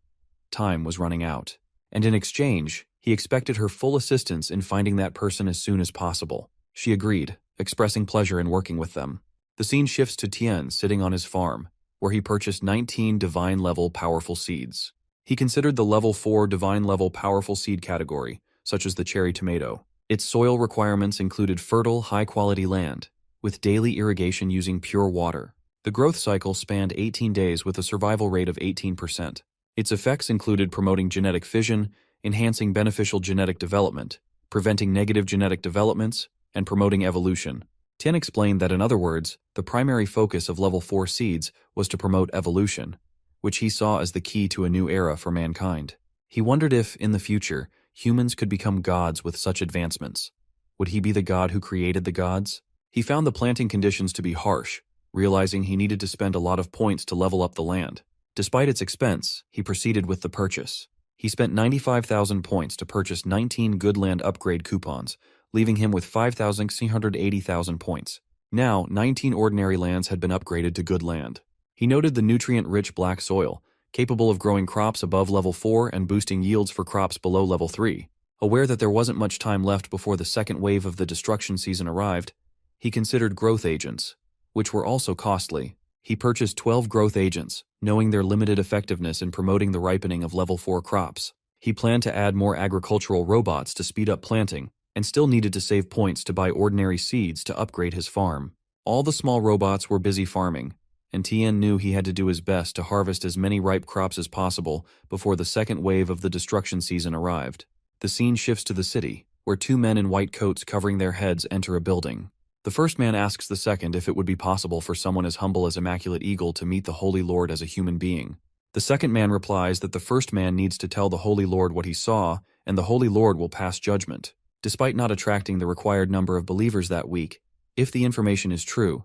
Time was running out. And in exchange, he expected her full assistance in finding that person as soon as possible. She agreed, expressing pleasure in working with them. The scene shifts to Tian sitting on his farm, where he purchased 19 divine-level powerful seeds. He considered the level 4 divine-level powerful seed category, such as the cherry tomato. Its soil requirements included fertile, high-quality land, with daily irrigation using pure water. The growth cycle spanned 18 days with a survival rate of 18%. Its effects included promoting genetic fission, enhancing beneficial genetic development, preventing negative genetic developments, and promoting evolution. Tian explained that in other words, the primary focus of level 4 seeds was to promote evolution, which he saw as the key to a new era for mankind. He wondered if, in the future, humans could become gods with such advancements. Would he be the god who created the gods? He found the planting conditions to be harsh, realizing he needed to spend a lot of points to level up the land. Despite its expense, he proceeded with the purchase. He spent 95,000 points to purchase 19 good land upgrade coupons, leaving him with 5,680,000 points. Now, 19 ordinary lands had been upgraded to good land. He noted the nutrient-rich black soil, capable of growing crops above level 4 and boosting yields for crops below level 3. Aware that there wasn't much time left before the second wave of the destruction season arrived, he considered growth agents, which were also costly. He purchased 12 growth agents, knowing their limited effectiveness in promoting the ripening of level 4 crops. He planned to add more agricultural robots to speed up planting, and still needed to save points to buy ordinary seeds to upgrade his farm. All the small robots were busy farming, and Tian knew he had to do his best to harvest as many ripe crops as possible before the second wave of the destruction season arrived. The scene shifts to the city, where two men in white coats covering their heads enter a building. The first man asks the second if it would be possible for someone as humble as Immaculate Eagle to meet the Holy Lord as a human being. The second man replies that the first man needs to tell the Holy Lord what he saw, and the Holy Lord will pass judgment. Despite not attracting the required number of believers that week, if the information is true,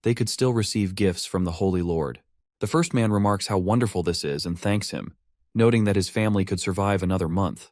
they could still receive gifts from the Holy Lord. The first man remarks how wonderful this is and thanks him, noting that his family could survive another month.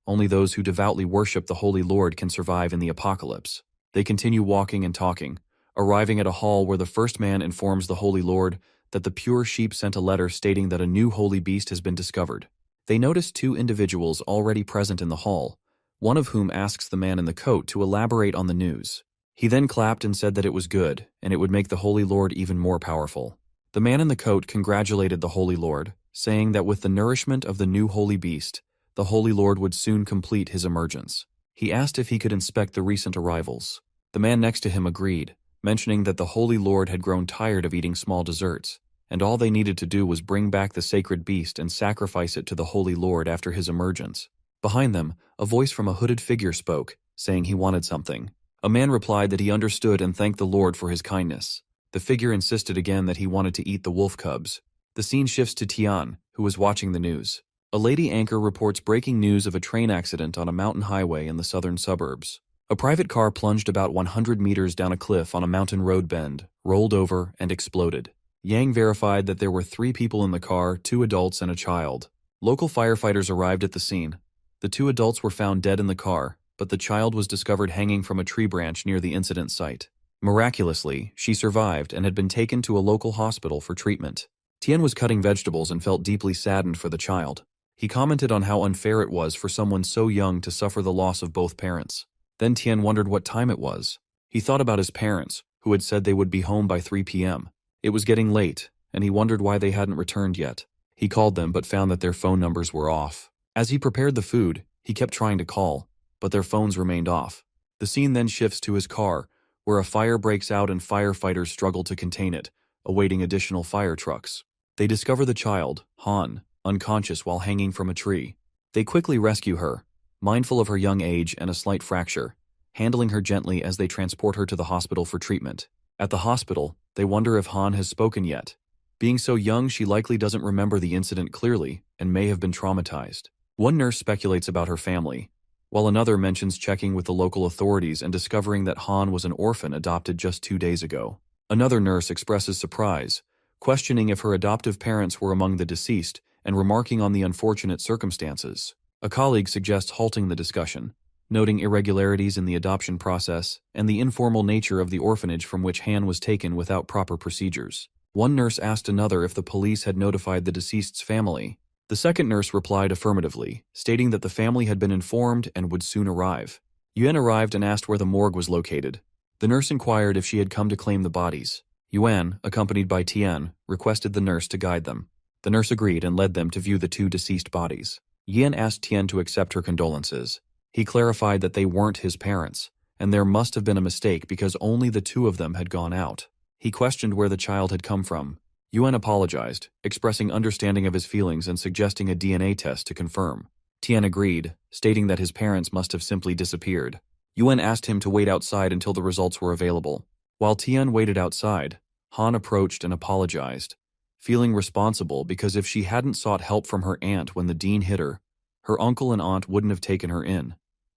Only those who devoutly worship the Holy Lord can survive in the apocalypse. They continue walking and talking, arriving at a hall where the first man informs the Holy Lord that the pure sheep sent a letter stating that a new holy beast has been discovered. They notice two individuals already present in the hall, one of whom asks the man in the coat to elaborate on the news. He then clapped and said that it was good, and it would make the Holy Lord even more powerful. The man in the coat congratulated the Holy Lord, saying that with the nourishment of the new holy beast, the Holy Lord would soon complete his emergence. He asked if he could inspect the recent arrivals. The man next to him agreed, mentioning that the Holy Lord had grown tired of eating small desserts, and all they needed to do was bring back the sacred beast and sacrifice it to the Holy Lord after his emergence. Behind them, a voice from a hooded figure spoke, saying he wanted something. A man replied that he understood and thanked the Lord for his kindness. The figure insisted again that he wanted to eat the wolf cubs. The scene shifts to Tian, who was watching the news. A lady anchor reports breaking news of a train accident on a mountain highway in the southern suburbs. A private car plunged about 100 meters down a cliff on a mountain road bend, rolled over, and exploded. Yang verified that there were 3 people in the car, 2 adults and a child. Local firefighters arrived at the scene. The 2 adults were found dead in the car, but the child was discovered hanging from a tree branch near the incident site. Miraculously, she survived and had been taken to a local hospital for treatment. Tian was cutting vegetables and felt deeply saddened for the child. He commented on how unfair it was for someone so young to suffer the loss of both parents. Then Tian wondered what time it was. He thought about his parents, who had said they would be home by 3 p.m. It was getting late, and he wondered why they hadn't returned yet. He called them but found that their phone numbers were off. As he prepared the food, he kept trying to call, but their phones remained off. The scene then shifts to his car, where a fire breaks out and firefighters struggle to contain it, awaiting additional fire trucks. They discover the child, Han, unconscious while hanging from a tree. They quickly rescue her, mindful of her young age and a slight fracture, handling her gently as they transport her to the hospital for treatment. At the hospital, they wonder if Han has spoken yet. Being so young, she likely doesn't remember the incident clearly and may have been traumatized. One nurse speculates about her family, while another mentions checking with the local authorities and discovering that Han was an orphan adopted just 2 days ago. Another nurse expresses surprise, questioning if her adoptive parents were among the deceased and remarking on the unfortunate circumstances. A colleague suggests halting the discussion, noting irregularities in the adoption process and the informal nature of the orphanage from which Han was taken without proper procedures. One nurse asked another if the police had notified the deceased's family. The second nurse replied affirmatively, stating that the family had been informed and would soon arrive. Yuan arrived and asked where the morgue was located. The nurse inquired if she had come to claim the bodies. Yuan, accompanied by Tian, requested the nurse to guide them. The nurse agreed and led them to view the 2 deceased bodies. Yuan asked Tian to accept her condolences. He clarified that they weren't his parents, and there must have been a mistake because only the 2 of them had gone out. He questioned where the child had come from. Yuan apologized, expressing understanding of his feelings and suggesting a DNA test to confirm. Tian agreed, stating that his parents must have simply disappeared. Yuan asked him to wait outside until the results were available. While Tian waited outside, Han approached and apologized, feeling responsible because if she hadn't sought help from her aunt when the dean hit her, her uncle and aunt wouldn't have taken her in,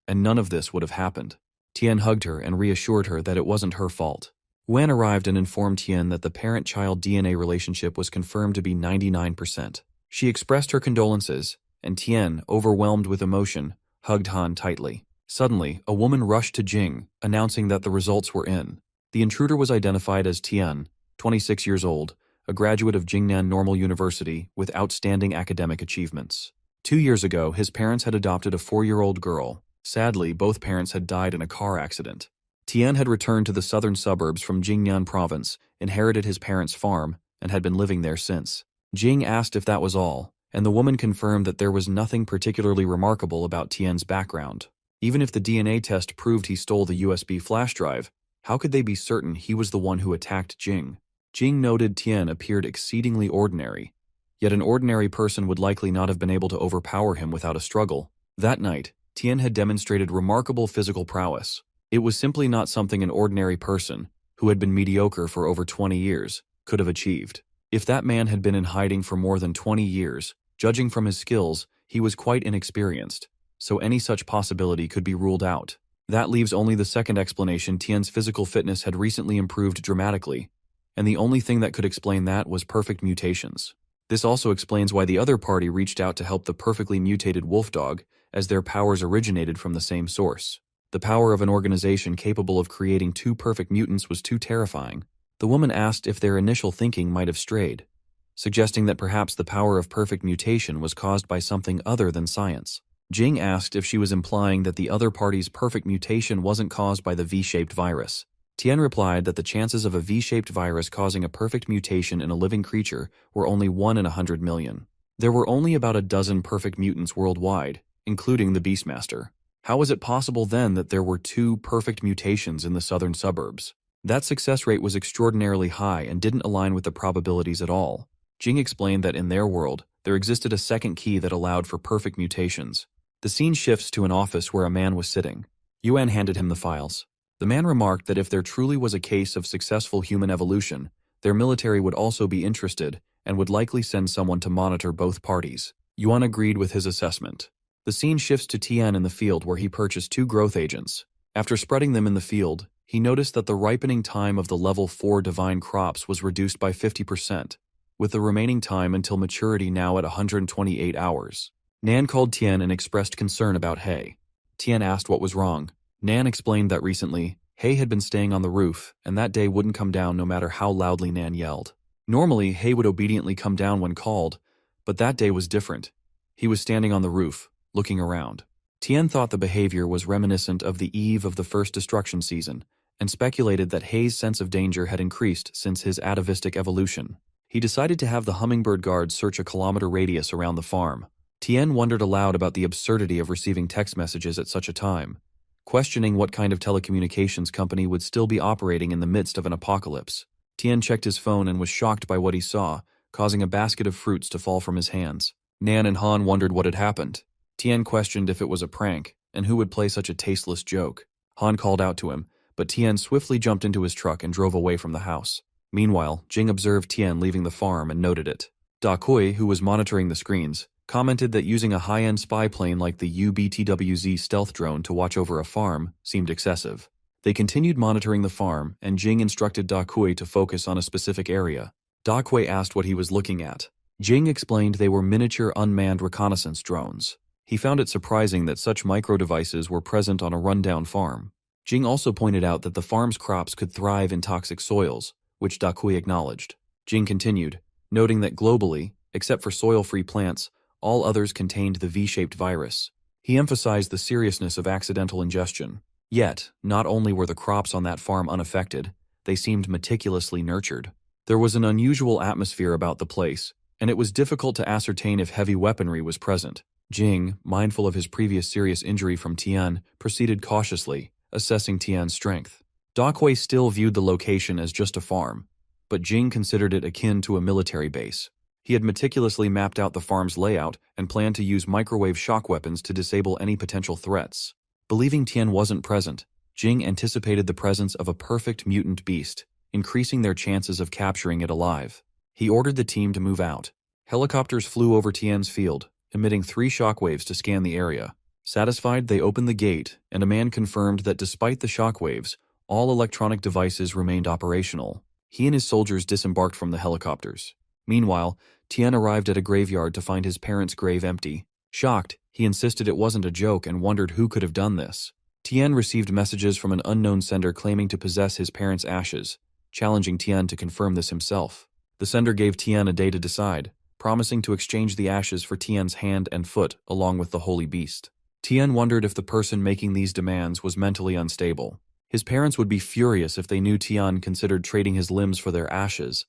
and none of this would have happened. Tian hugged her and reassured her that it wasn't her fault. Wen arrived and informed Tian that the parent-child DNA relationship was confirmed to be 99%. She expressed her condolences, and Tian, overwhelmed with emotion, hugged Han tightly. Suddenly, a woman rushed to Jing, announcing that the results were in. The intruder was identified as Tian, 26 years old, a graduate of Jingnan Normal University with outstanding academic achievements. 2 years ago, his parents had adopted a 4-year-old girl. Sadly, both parents had died in a car accident. Tian had returned to the southern suburbs from Jingnan province, inherited his parents' farm, and had been living there since. Jing asked if that was all, and the woman confirmed that there was nothing particularly remarkable about Tian's background. Even if the DNA test proved he stole the USB flash drive, how could they be certain he was the one who attacked Jing? Jing noted Tian appeared exceedingly ordinary, yet an ordinary person would likely not have been able to overpower him without a struggle. That night, Tian had demonstrated remarkable physical prowess. It was simply not something an ordinary person, who had been mediocre for over 20 years, could have achieved. If that man had been in hiding for more than 20 years, judging from his skills, he was quite inexperienced, so any such possibility could be ruled out. That leaves only the second explanation. Tian's physical fitness had recently improved dramatically, and the only thing that could explain that was perfect mutations. This also explains why the other party reached out to help the perfectly mutated wolf dog, as their powers originated from the same source. The power of an organization capable of creating 2 perfect mutants was too terrifying. The woman asked if their initial thinking might have strayed, suggesting that perhaps the power of perfect mutation was caused by something other than science. Jing asked if she was implying that the other party's perfect mutation wasn't caused by the V-shaped virus. Tian replied that the chances of a V-shaped virus causing a perfect mutation in a living creature were only 1 in 100 million. There were only about a dozen perfect mutants worldwide, including the Beastmaster. How was it possible then that there were 2 perfect mutations in the southern suburbs? That success rate was extraordinarily high and didn't align with the probabilities at all. Jing explained that in their world, there existed a second key that allowed for perfect mutations. The scene shifts to an office where a man was sitting. Yuan handed him the files. The man remarked that if there truly was a case of successful human evolution, their military would also be interested and would likely send someone to monitor both parties. Yuan agreed with his assessment. The scene shifts to Tian in the field where he purchased 2 growth agents. After spreading them in the field, he noticed that the ripening time of the level 4 divine crops was reduced by 50%, with the remaining time until maturity now at 128 hours. Nan called Tian and expressed concern about hay. Tian asked what was wrong. Nan explained that recently, hay had been staying on the roof, and that day wouldn't come down no matter how loudly Nan yelled. Normally, hay would obediently come down when called, but that day was different. He was standing on the roof, looking around. Tian thought the behavior was reminiscent of the eve of the first destruction season, and speculated that Hay's sense of danger had increased since his atavistic evolution. He decided to have the hummingbird guards search a kilometer radius around the farm. Tian wondered aloud about the absurdity of receiving text messages at such a time, questioning what kind of telecommunications company would still be operating in the midst of an apocalypse. Tian checked his phone and was shocked by what he saw, causing a basket of fruits to fall from his hands. Nan and Han wondered what had happened. Tian questioned if it was a prank, and who would play such a tasteless joke. Han called out to him, but Tian swiftly jumped into his truck and drove away from the house. Meanwhile, Jing observed Tian leaving the farm and noted it. Da Kui, who was monitoring the screens, commented that using a high-end spy plane like the UBTWZ stealth drone to watch over a farm seemed excessive. They continued monitoring the farm, and Jing instructed Da Kui to focus on a specific area. Da Kui asked what he was looking at. Jing explained they were miniature unmanned reconnaissance drones. He found it surprising that such micro-devices were present on a rundown farm. Jing also pointed out that the farm's crops could thrive in toxic soils, which Da Kui acknowledged. Jing continued, noting that globally, except for soil-free plants, all others contained the V-shaped virus. He emphasized the seriousness of accidental ingestion. Yet, not only were the crops on that farm unaffected, they seemed meticulously nurtured. There was an unusual atmosphere about the place, and it was difficult to ascertain if heavy weaponry was present. Jing, mindful of his previous serious injury from Tian, proceeded cautiously, assessing Tian's strength. Da Kui still viewed the location as just a farm, but Jing considered it akin to a military base. He had meticulously mapped out the farm's layout and planned to use microwave shock weapons to disable any potential threats. Believing Tian wasn't present, Jing anticipated the presence of a perfect mutant beast, increasing their chances of capturing it alive. He ordered the team to move out. Helicopters flew over Tian's field, emitting 3 shockwaves to scan the area. Satisfied, they opened the gate, and a man confirmed that despite the shockwaves, all electronic devices remained operational. He and his soldiers disembarked from the helicopters. Meanwhile, Tian arrived at a graveyard to find his parents' grave empty. Shocked, he insisted it wasn't a joke and wondered who could have done this. Tian received messages from an unknown sender claiming to possess his parents' ashes, challenging Tian to confirm this himself. The sender gave Tian a day to decide, promising to exchange the ashes for Tian's hand and foot along with the holy beast. Tian wondered if the person making these demands was mentally unstable. His parents would be furious if they knew Tian considered trading his limbs for their ashes.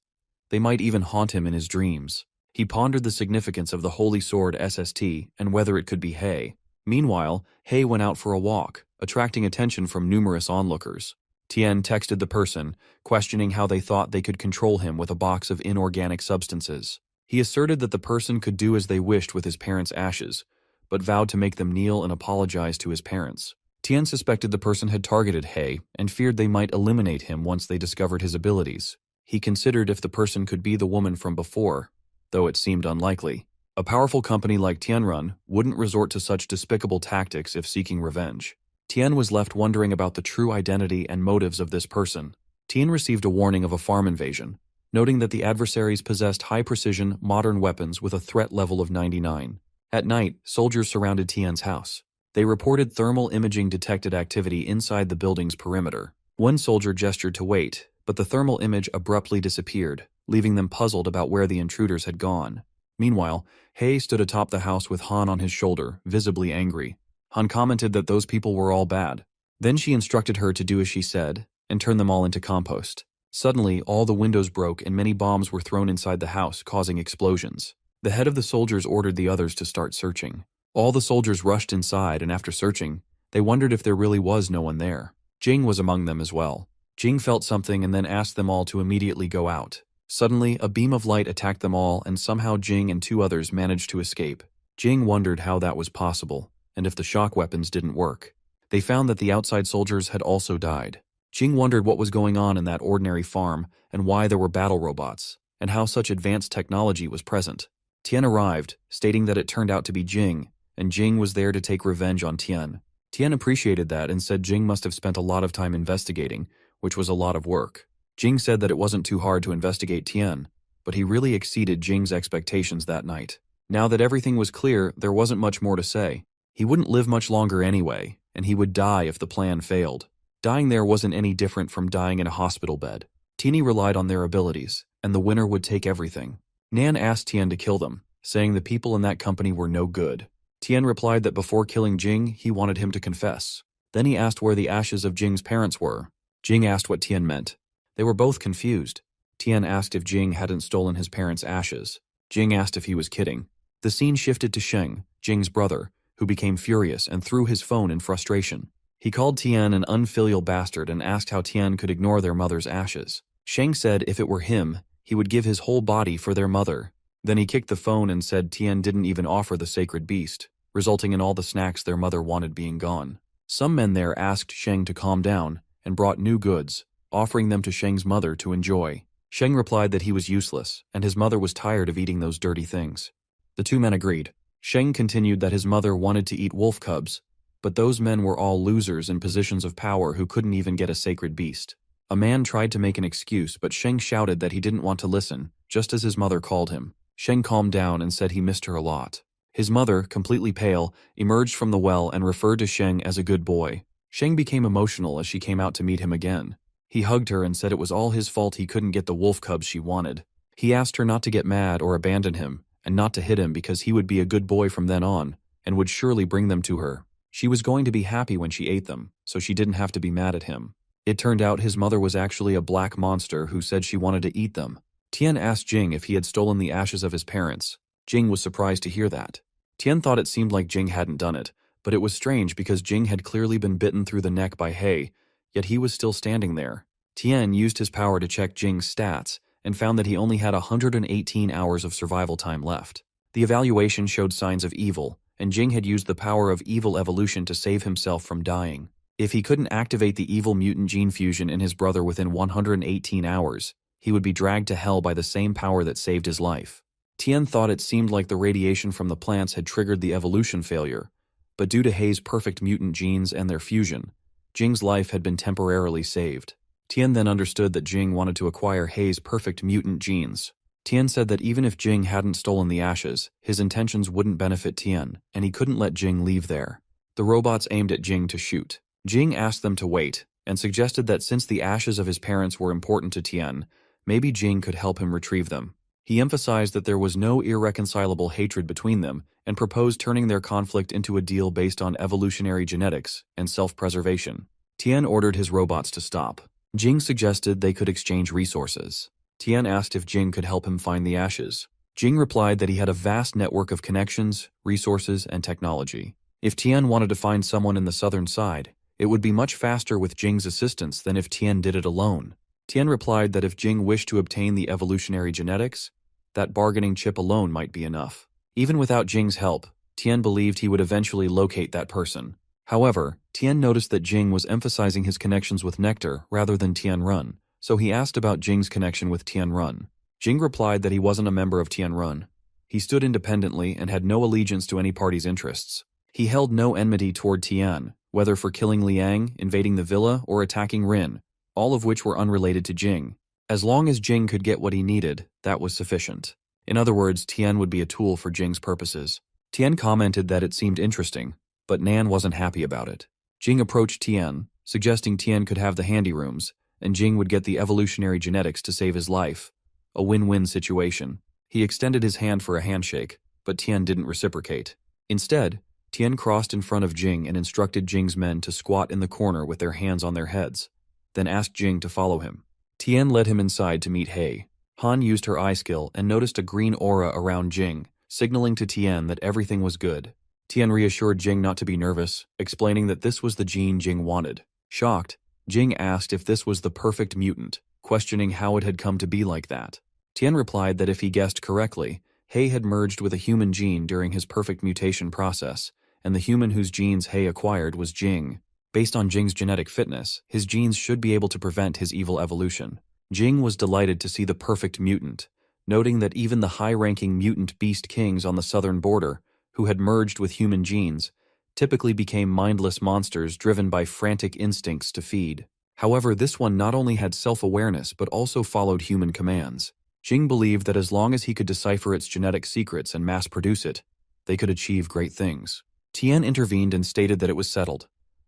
They might even haunt him in his dreams. He pondered the significance of the Holy Sword SST and whether it could be Hei. Meanwhile, Hei went out for a walk, attracting attention from numerous onlookers. Tian texted the person, questioning how they thought they could control him with a box of inorganic substances. He asserted that the person could do as they wished with his parents' ashes, but vowed to make them kneel and apologize to his parents. Tian suspected the person had targeted Hei and feared they might eliminate him once they discovered his abilities. He considered if the person could be the woman from before, though it seemed unlikely. A powerful company like Tianrun wouldn't resort to such despicable tactics if seeking revenge. Tian was left wondering about the true identity and motives of this person. Tian received a warning of a farm invasion, noting that the adversaries possessed high-precision, modern weapons with a threat level of 99. At night, soldiers surrounded Tian's house. They reported thermal imaging detected activity inside the building's perimeter. One soldier gestured to wait, but the thermal image abruptly disappeared, leaving them puzzled about where the intruders had gone. Meanwhile, Hei stood atop the house with Han on his shoulder, visibly angry. Han commented that those people were all bad. Then she instructed her to do as she said, and turn them all into compost. Suddenly, all the windows broke and many bombs were thrown inside the house, causing explosions. The head of the soldiers ordered the others to start searching. All the soldiers rushed inside, and after searching, they wondered if there really was no one there. Jing was among them as well. Jing felt something and then asked them all to immediately go out. Suddenly, a beam of light attacked them all, and somehow Jing and 2 others managed to escape. Jing wondered how that was possible, and if the shock weapons didn't work. They found that the outside soldiers had also died. Jing wondered what was going on in that ordinary farm, and why there were battle robots, and how such advanced technology was present. Tian arrived, stating that it turned out to be Jing, and Jing was there to take revenge on Tian. Tian appreciated that and said Jing must have spent a lot of time investigating, which was a lot of work. Jing said that it wasn't too hard to investigate Tian, but he really exceeded Jing's expectations that night. Now that everything was clear, there wasn't much more to say. He wouldn't live much longer anyway, and he would die if the plan failed. Dying there wasn't any different from dying in a hospital bed. Teeny relied on their abilities, and the winner would take everything. Nan asked Tian to kill them, saying the people in that company were no good. Tian replied that before killing Jing, he wanted him to confess. Then he asked where the ashes of Jing's parents were. Jing asked what Tian meant. They were both confused. Tian asked if Jing hadn't stolen his parents' ashes. Jing asked if he was kidding. The scene shifted to Sheng, Jing's brother, who became furious and threw his phone in frustration. He called Tian an unfilial bastard and asked how Tian could ignore their mother's ashes. Sheng said if it were him, he would give his whole body for their mother. Then he kicked the phone and said Tian didn't even offer the sacred beast, resulting in all the snacks their mother wanted being gone. Some men there asked Sheng to calm down and brought new goods, offering them to Sheng's mother to enjoy. Sheng replied that he was useless and his mother was tired of eating those dirty things. The 2 men agreed. Sheng continued that his mother wanted to eat wolf cubs, but those men were all losers in positions of power who couldn't even get a sacred beast. A man tried to make an excuse, but Sheng shouted that he didn't want to listen, just as his mother called him. Sheng calmed down and said he missed her a lot. His mother, completely pale, emerged from the well and referred to Sheng as a good boy. Sheng became emotional as she came out to meet him again. He hugged her and said it was all his fault he couldn't get the wolf cubs she wanted. He asked her not to get mad or abandon him, and not to hit him because he would be a good boy from then on, and would surely bring them to her. She was going to be happy when she ate them, so she didn't have to be mad at him. It turned out his mother was actually a black monster who said she wanted to eat them. Tian asked Jing if he had stolen the ashes of his parents. Jing was surprised to hear that. Tian thought it seemed like Jing hadn't done it, but it was strange because Jing had clearly been bitten through the neck by He, yet he was still standing there. Tian used his power to check Jing's stats and found that he only had 118 hours of survival time left. The evaluation showed signs of evil, and Jing had used the power of evil evolution to save himself from dying. If he couldn't activate the evil mutant gene fusion in his brother within 118 hours, he would be dragged to hell by the same power that saved his life. Tian thought it seemed like the radiation from the plants had triggered the evolution failure, but due to He's perfect mutant genes and their fusion, Jing's life had been temporarily saved. Tian then understood that Jing wanted to acquire He's perfect mutant genes. Tian said that even if Jing hadn't stolen the ashes, his intentions wouldn't benefit Tian, and he couldn't let Jing leave there. The robots aimed at Jing to shoot. Jing asked them to wait, and suggested that since the ashes of his parents were important to Tian, maybe Jing could help him retrieve them. He emphasized that there was no irreconcilable hatred between them, and proposed turning their conflict into a deal based on evolutionary genetics and self-preservation. Tian ordered his robots to stop. Jing suggested they could exchange resources. Tian asked if Jing could help him find the ashes. Jing replied that he had a vast network of connections, resources, and technology. If Tian wanted to find someone in the southern side, it would be much faster with Jing's assistance than if Tian did it alone. Tian replied that if Jing wished to obtain the evolutionary genetics, that bargaining chip alone might be enough. Even without Jing's help, Tian believed he would eventually locate that person. However, Tian noticed that Jing was emphasizing his connections with Nectar rather than Tianrun, so he asked about Jing's connection with Tianrun. Jing replied that he wasn't a member of Tianrun. He stood independently and had no allegiance to any party's interests. He held no enmity toward Tian, whether for killing Liang, invading the villa, or attacking Rin, all of which were unrelated to Jing. As long as Jing could get what he needed, that was sufficient. In other words, Tian would be a tool for Jing's purposes. Tian commented that it seemed interesting, but Nan wasn't happy about it. Jing approached Tian, suggesting Tian could have the handy rooms, and Jing would get the evolutionary genetics to save his life. A win-win situation. He extended his hand for a handshake, but Tian didn't reciprocate. Instead, Tian crossed in front of Jing and instructed Jing's men to squat in the corner with their hands on their heads, then asked Jing to follow him. Tian led him inside to meet He. Han used her eye skill and noticed a green aura around Jing, signaling to Tian that everything was good. Tian reassured Jing not to be nervous, explaining that this was the gene Jing wanted. Shocked, Jing asked if this was the perfect mutant, questioning how it had come to be like that. Tian replied that if he guessed correctly, He had merged with a human gene during his perfect mutation process, and the human whose genes He acquired was Jing. Based on Jing's genetic fitness, his genes should be able to prevent his evil evolution. Jing was delighted to see the perfect mutant, noting that even the high-ranking mutant beast kings on the southern border, who had merged with human genes, typically became mindless monsters driven by frantic instincts to feed. However, this one not only had self-awareness but also followed human commands. Jing believed that as long as he could decipher its genetic secrets and mass-produce it, they could achieve great things. Tian intervened and stated that it was settled.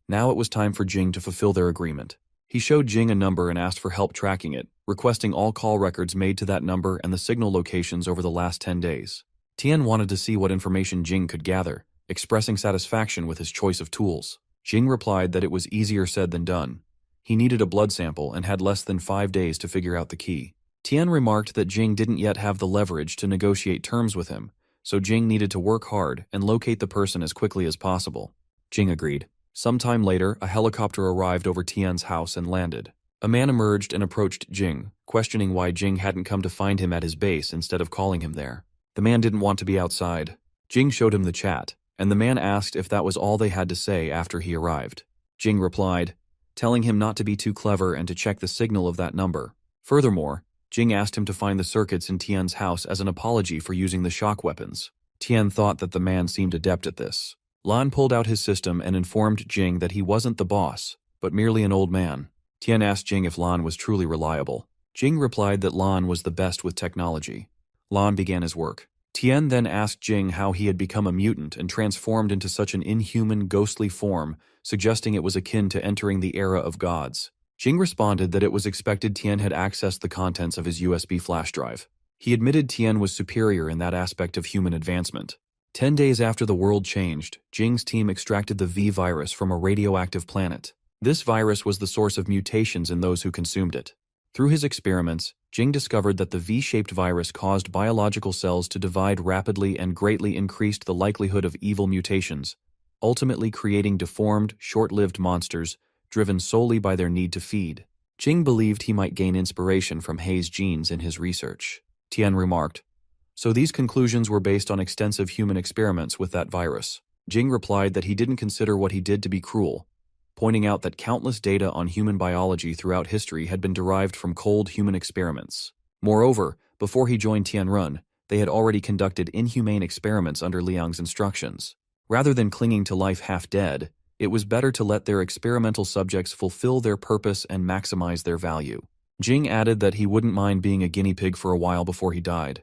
Now it was time for Jing to fulfill their agreement. He showed Jing a number and asked for help tracking it, requesting all call records made to that number and the signal locations over the last 10 days. Tian wanted to see what information Jing could gather, expressing satisfaction with his choice of tools. Jing replied that it was easier said than done. He needed a blood sample and had less than 5 days to figure out the key. Tian remarked that Jing didn't yet have the leverage to negotiate terms with him, so Jing needed to work hard and locate the person as quickly as possible. Jing agreed. Sometime later, a helicopter arrived over Tian's house and landed. A man emerged and approached Jing, questioning why Jing hadn't come to find him at his base instead of calling him there. The man didn't want to be outside. Jing showed him the chat, and the man asked if that was all they had to say after he arrived. Jing replied, telling him not to be too clever and to check the signal of that number. Furthermore, Jing asked him to find the circuits in Tian's house as an apology for using the shock weapons. Tian thought that the man seemed adept at this. Lan pulled out his system and informed Jing that he wasn't the boss, but merely an old man. Tian asked Jing if Lan was truly reliable. Jing replied that Lan was the best with technology. Lan began his work. Tian then asked Jing how he had become a mutant and transformed into such an inhuman, ghostly form, suggesting it was akin to entering the era of gods. Jing responded that it was expected Tian had accessed the contents of his USB flash drive. He admitted Tian was superior in that aspect of human advancement. 10 days after the world changed, Jing's team extracted the V virus from a radioactive planet. This virus was the source of mutations in those who consumed it. Through his experiments, Jing discovered that the V-shaped virus caused biological cells to divide rapidly and greatly increased the likelihood of evil mutations, ultimately creating deformed, short-lived monsters driven solely by their need to feed. Jing believed he might gain inspiration from Hei's genes in his research. Tian remarked, "So these conclusions were based on extensive human experiments with that virus." Jing replied that he didn't consider what he did to be cruel, pointing out that countless data on human biology throughout history had been derived from cold human experiments. Moreover, before he joined Tianrun, they had already conducted inhumane experiments under Liang's instructions. Rather than clinging to life half-dead, it was better to let their experimental subjects fulfill their purpose and maximize their value. Jing added that he wouldn't mind being a guinea pig for a while before he died.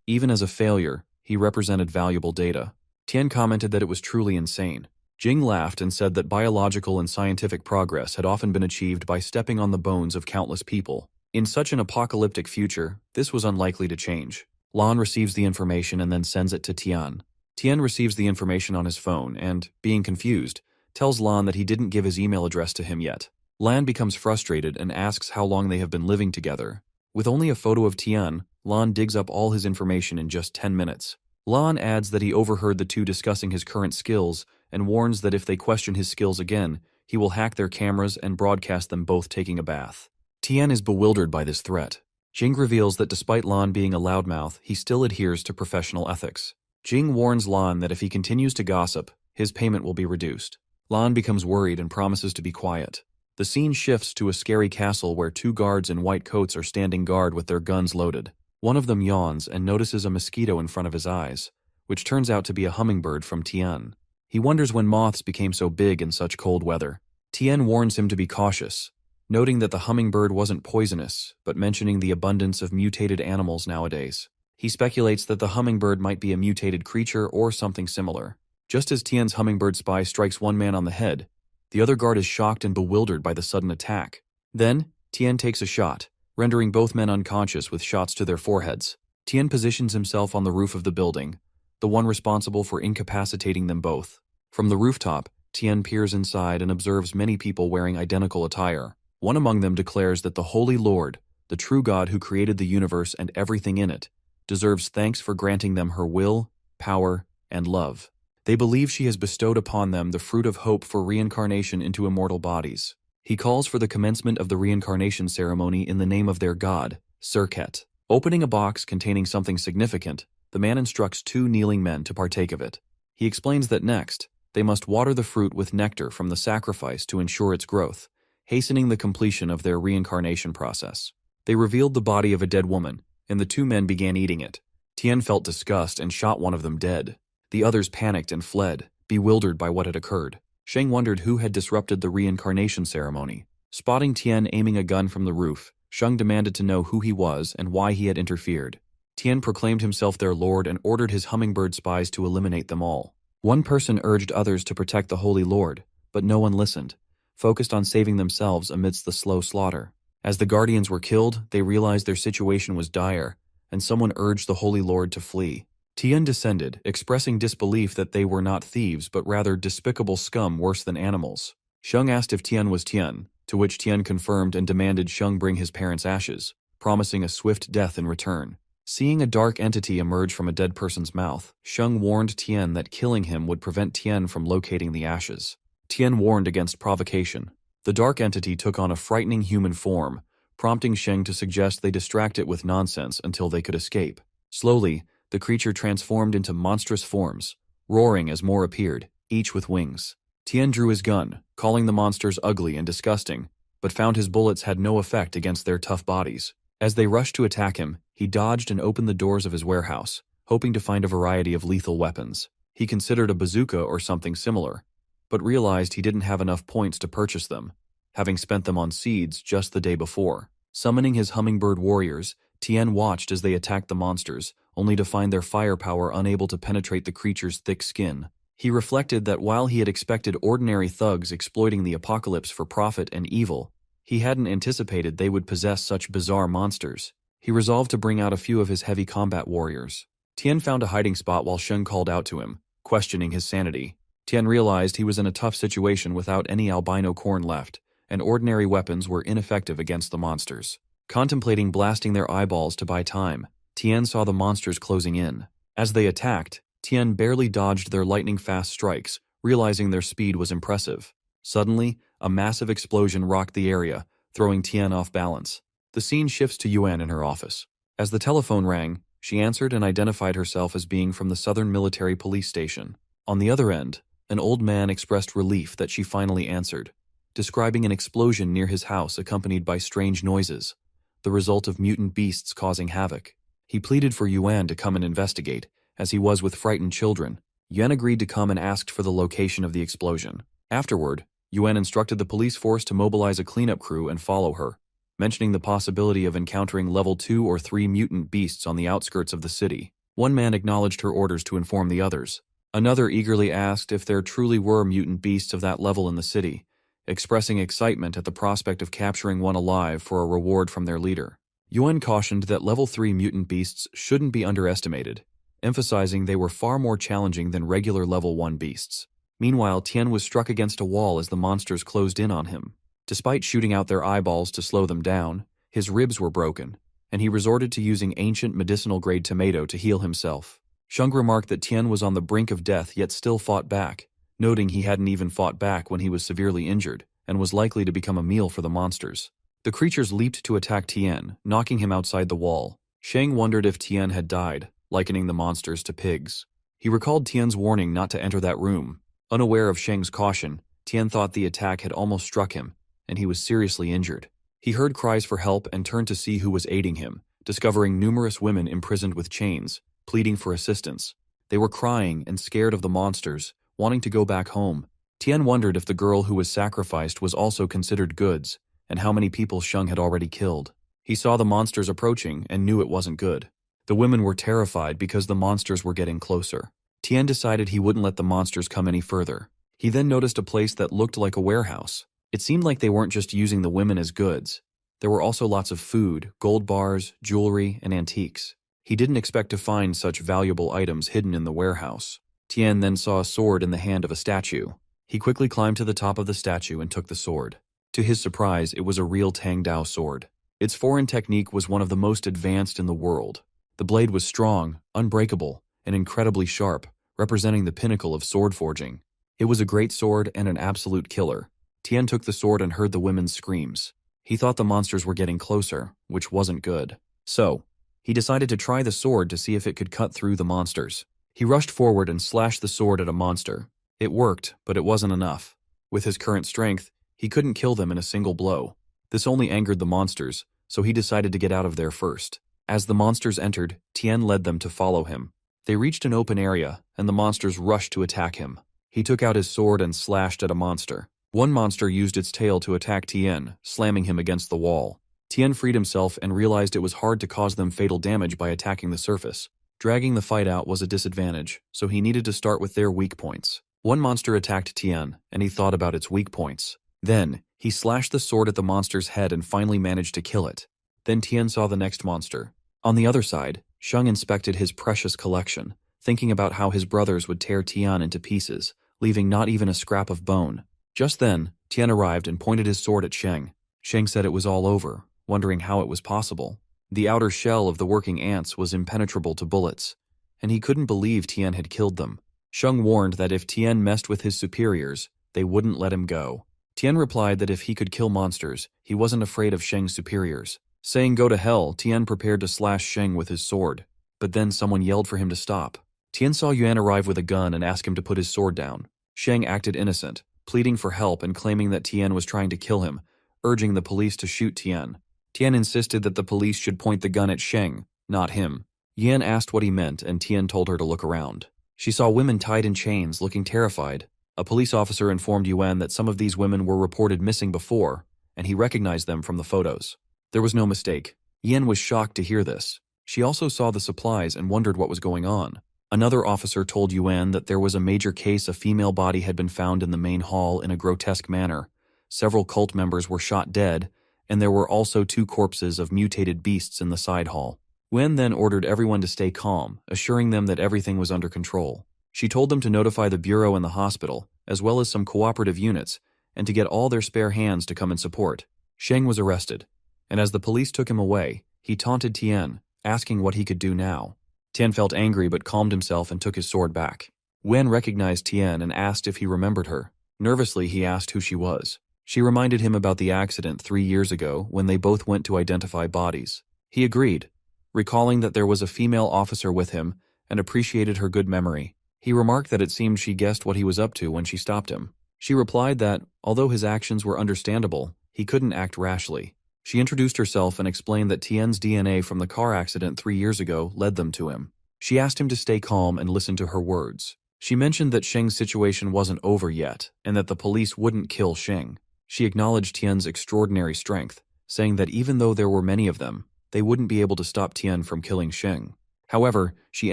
Even as a failure, he represented valuable data. Tian commented that it was truly insane. Jing laughed and said that biological and scientific progress had often been achieved by stepping on the bones of countless people. In such an apocalyptic future, this was unlikely to change. Lan receives the information and then sends it to Tian. Tian receives the information on his phone and, being confused, tells Lan that he didn't give his email address to him yet. Lan becomes frustrated and asks how long they have been living together. With only a photo of Tian, Lan digs up all his information in just 10 minutes. Lan adds that he overheard the two discussing his current skills and warns that if they question his skills again, he will hack their cameras and broadcast them both taking a bath. Tian is bewildered by this threat. Jing reveals that despite Lan being a loudmouth, he still adheres to professional ethics. Jing warns Lan that if he continues to gossip, his payment will be reduced. Lan becomes worried and promises to be quiet. The scene shifts to a scary castle where two guards in white coats are standing guard with their guns loaded. One of them yawns and notices a mosquito in front of his eyes, which turns out to be a hummingbird from Tian. He wonders when moths became so big in such cold weather. Tian warns him to be cautious, noting that the hummingbird wasn't poisonous, but mentioning the abundance of mutated animals nowadays. He speculates that the hummingbird might be a mutated creature or something similar. Just as Tian's hummingbird spy strikes one man on the head, the other guard is shocked and bewildered by the sudden attack. Then, Tian takes a shot, rendering both men unconscious with shots to their foreheads. Tian positions himself on the roof of the building, the one responsible for incapacitating them both. From the rooftop, Tian peers inside and observes many people wearing identical attire. One among them declares that the Holy Lord, the true God who created the universe and everything in it, deserves thanks for granting them her will, power, and love. They believe she has bestowed upon them the fruit of hope for reincarnation into immortal bodies. He calls for the commencement of the reincarnation ceremony in the name of their god, Serket. Opening a box containing something significant, the man instructs two kneeling men to partake of it. He explains that next, they must water the fruit with nectar from the sacrifice to ensure its growth, hastening the completion of their reincarnation process. They revealed the body of a dead woman, and the two men began eating it. Tian felt disgust and shot one of them dead. The others panicked and fled, bewildered by what had occurred. Sheng wondered who had disrupted the reincarnation ceremony. Spotting Tian aiming a gun from the roof, Sheng demanded to know who he was and why he had interfered. Tian proclaimed himself their lord and ordered his hummingbird spies to eliminate them all. One person urged others to protect the Holy Lord, but no one listened, focused on saving themselves amidst the slow slaughter. As the guardians were killed, they realized their situation was dire, and someone urged the Holy Lord to flee. Tian descended, expressing disbelief that they were not thieves but rather despicable scum worse than animals. Sheng asked if Tian was Tian, to which Tian confirmed and demanded Sheng bring his parents' ashes, promising a swift death in return. Seeing a dark entity emerge from a dead person's mouth, Sheng warned Tian that killing him would prevent Tian from locating the ashes. Tian warned against provocation. The dark entity took on a frightening human form, prompting Sheng to suggest they distract it with nonsense until they could escape. Slowly, the creature transformed into monstrous forms, roaring as more appeared, each with wings. Tian drew his gun, calling the monsters ugly and disgusting, but found his bullets had no effect against their tough bodies. As they rushed to attack him, he dodged and opened the doors of his warehouse, hoping to find a variety of lethal weapons. He considered a bazooka or something similar, but realized he didn't have enough points to purchase them, having spent them on seeds just the day before. Summoning his hummingbird warriors, Tien watched as they attacked the monsters, only to find their firepower unable to penetrate the creature's thick skin. He reflected that while he had expected ordinary thugs exploiting the apocalypse for profit and evil, he hadn't anticipated they would possess such bizarre monsters. He resolved to bring out a few of his heavy combat warriors. Tien found a hiding spot while Sheng called out to him, questioning his sanity. Tien realized he was in a tough situation without any albino corn left, and ordinary weapons were ineffective against the monsters. Contemplating blasting their eyeballs to buy time, Tien saw the monsters closing in. As they attacked, Tien barely dodged their lightning-fast strikes, realizing their speed was impressive. Suddenly, a massive explosion rocked the area, throwing Tien off balance. The scene shifts to Yuan in her office. As the telephone rang, she answered and identified herself as being from the Southern Military Police Station. On the other end, an old man expressed relief that she finally answered, describing an explosion near his house accompanied by strange noises, the result of mutant beasts causing havoc. He pleaded for Yuan to come and investigate, as he was with frightened children. Yuan agreed to come and asked for the location of the explosion. Afterward, Yuan instructed the police force to mobilize a cleanup crew and follow her, mentioning the possibility of encountering level 2 or 3 mutant beasts on the outskirts of the city. One man acknowledged her orders to inform the others. Another eagerly asked if there truly were mutant beasts of that level in the city, expressing excitement at the prospect of capturing one alive for a reward from their leader. Yuan cautioned that level 3 mutant beasts shouldn't be underestimated, emphasizing they were far more challenging than regular level 1 beasts. Meanwhile, Tien was struck against a wall as the monsters closed in on him. Despite shooting out their eyeballs to slow them down, his ribs were broken, and he resorted to using ancient medicinal-grade tomato to heal himself. Sheng remarked that Tien was on the brink of death yet still fought back, noting he hadn't even fought back when he was severely injured, and was likely to become a meal for the monsters. The creatures leaped to attack Tien, knocking him outside the wall. Sheng wondered if Tien had died, likening the monsters to pigs. He recalled Tien's warning not to enter that room. Unaware of Sheng's caution, Tien thought the attack had almost struck him, and he was seriously injured. He heard cries for help and turned to see who was aiding him, discovering numerous women imprisoned with chains, pleading for assistance. They were crying and scared of the monsters, wanting to go back home. Tien wondered if the girl who was sacrificed was also considered goods, and how many people Sheng had already killed. He saw the monsters approaching and knew it wasn't good. The women were terrified because the monsters were getting closer. Tien decided he wouldn't let the monsters come any further. He then noticed a place that looked like a warehouse. It seemed like they weren't just using the women as goods. There were also lots of food, gold bars, jewelry, and antiques. He didn't expect to find such valuable items hidden in the warehouse. Tien then saw a sword in the hand of a statue. He quickly climbed to the top of the statue and took the sword. To his surprise, it was a real Tang Dao sword. Its foreign technique was one of the most advanced in the world. The blade was strong, unbreakable, and incredibly sharp, representing the pinnacle of sword forging. It was a great sword and an absolute killer. Tien took the sword and heard the women's screams. He thought the monsters were getting closer, which wasn't good. So, he decided to try the sword to see if it could cut through the monsters. He rushed forward and slashed the sword at a monster. It worked, but it wasn't enough. With his current strength, he couldn't kill them in a single blow. This only angered the monsters, so he decided to get out of there first. As the monsters entered, Tien led them to follow him. They reached an open area, and the monsters rushed to attack him. He took out his sword and slashed at a monster. One monster used its tail to attack Tien, slamming him against the wall. Tien freed himself and realized it was hard to cause them fatal damage by attacking the surface. Dragging the fight out was a disadvantage, so he needed to start with their weak points. One monster attacked Tien, and he thought about its weak points. Then, he slashed the sword at the monster's head and finally managed to kill it. Then Tien saw the next monster. On the other side, Sheng inspected his precious collection, thinking about how his brothers would tear Tien into pieces, leaving not even a scrap of bone. Just then, Tien arrived and pointed his sword at Sheng. Sheng said it was all over, wondering how it was possible. The outer shell of the working ants was impenetrable to bullets, and he couldn't believe Tien had killed them. Sheng warned that if Tien messed with his superiors, they wouldn't let him go. Tien replied that if he could kill monsters, he wasn't afraid of Sheng's superiors. Saying go to hell, Tien prepared to slash Sheng with his sword, but then someone yelled for him to stop. Tien saw Yuan arrive with a gun and asked him to put his sword down. Sheng acted innocent, pleading for help and claiming that Tien was trying to kill him, urging the police to shoot Tien. Tien insisted that the police should point the gun at Sheng, not him. Yan asked what he meant, and Tian told her to look around. She saw women tied in chains, looking terrified. A police officer informed Yuan that some of these women were reported missing before, and he recognized them from the photos. There was no mistake. Yan was shocked to hear this. She also saw the supplies and wondered what was going on. Another officer told Yuan that there was a major case. A female body had been found in the main hall in a grotesque manner. Several cult members were shot dead, and there were also 2 corpses of mutated beasts in the side hall. Yuan then ordered everyone to stay calm, assuring them that everything was under control. She told them to notify the bureau and the hospital, as well as some cooperative units, and to get all their spare hands to come and support. Sheng was arrested, and as the police took him away, he taunted Tian, asking what he could do now. Tian felt angry but calmed himself and took his sword back. Wen recognized Tian and asked if he remembered her. Nervously, he asked who she was. She reminded him about the accident 3 years ago when they both went to identify bodies. He agreed, recalling that there was a female officer with him and appreciated her good memory. He remarked that it seemed she guessed what he was up to when she stopped him. She replied that, although his actions were understandable, he couldn't act rashly. She introduced herself and explained that Tian's DNA from the car accident 3 years ago led them to him. She asked him to stay calm and listen to her words. She mentioned that Sheng's situation wasn't over yet and that the police wouldn't kill Sheng. She acknowledged Tian's extraordinary strength, saying that even though there were many of them, they wouldn't be able to stop Tian from killing Sheng. However, she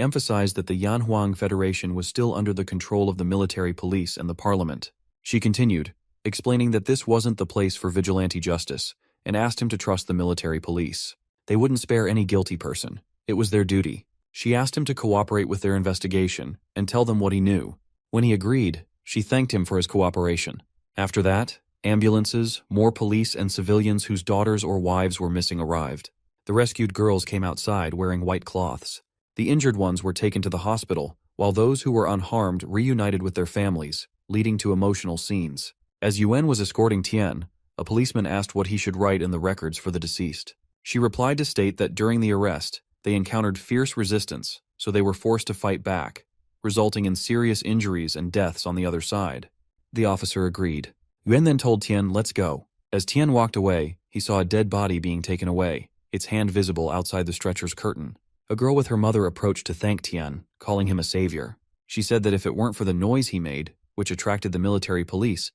emphasized that the Yanhuang Federation was still under the control of the military police and the parliament. She continued, explaining that this wasn't the place for vigilante justice, and asked him to trust the military police. They wouldn't spare any guilty person. It was their duty. She asked him to cooperate with their investigation and tell them what he knew. When he agreed, she thanked him for his cooperation. After that, ambulances, more police, and civilians whose daughters or wives were missing arrived. The rescued girls came outside wearing white cloths. The injured ones were taken to the hospital, while those who were unharmed reunited with their families, leading to emotional scenes. As Yuan was escorting Tian, a policeman asked what he should write in the records for the deceased. She replied to state that during the arrest, they encountered fierce resistance, so they were forced to fight back, resulting in serious injuries and deaths on the other side. The officer agreed. Yuan then told Tian, "Let's go." As Tian walked away, he saw a dead body being taken away, its hand visible outside the stretcher's curtain. A girl with her mother approached to thank Tian, calling him a savior. She said that if it weren't for the noise he made, which attracted the military police,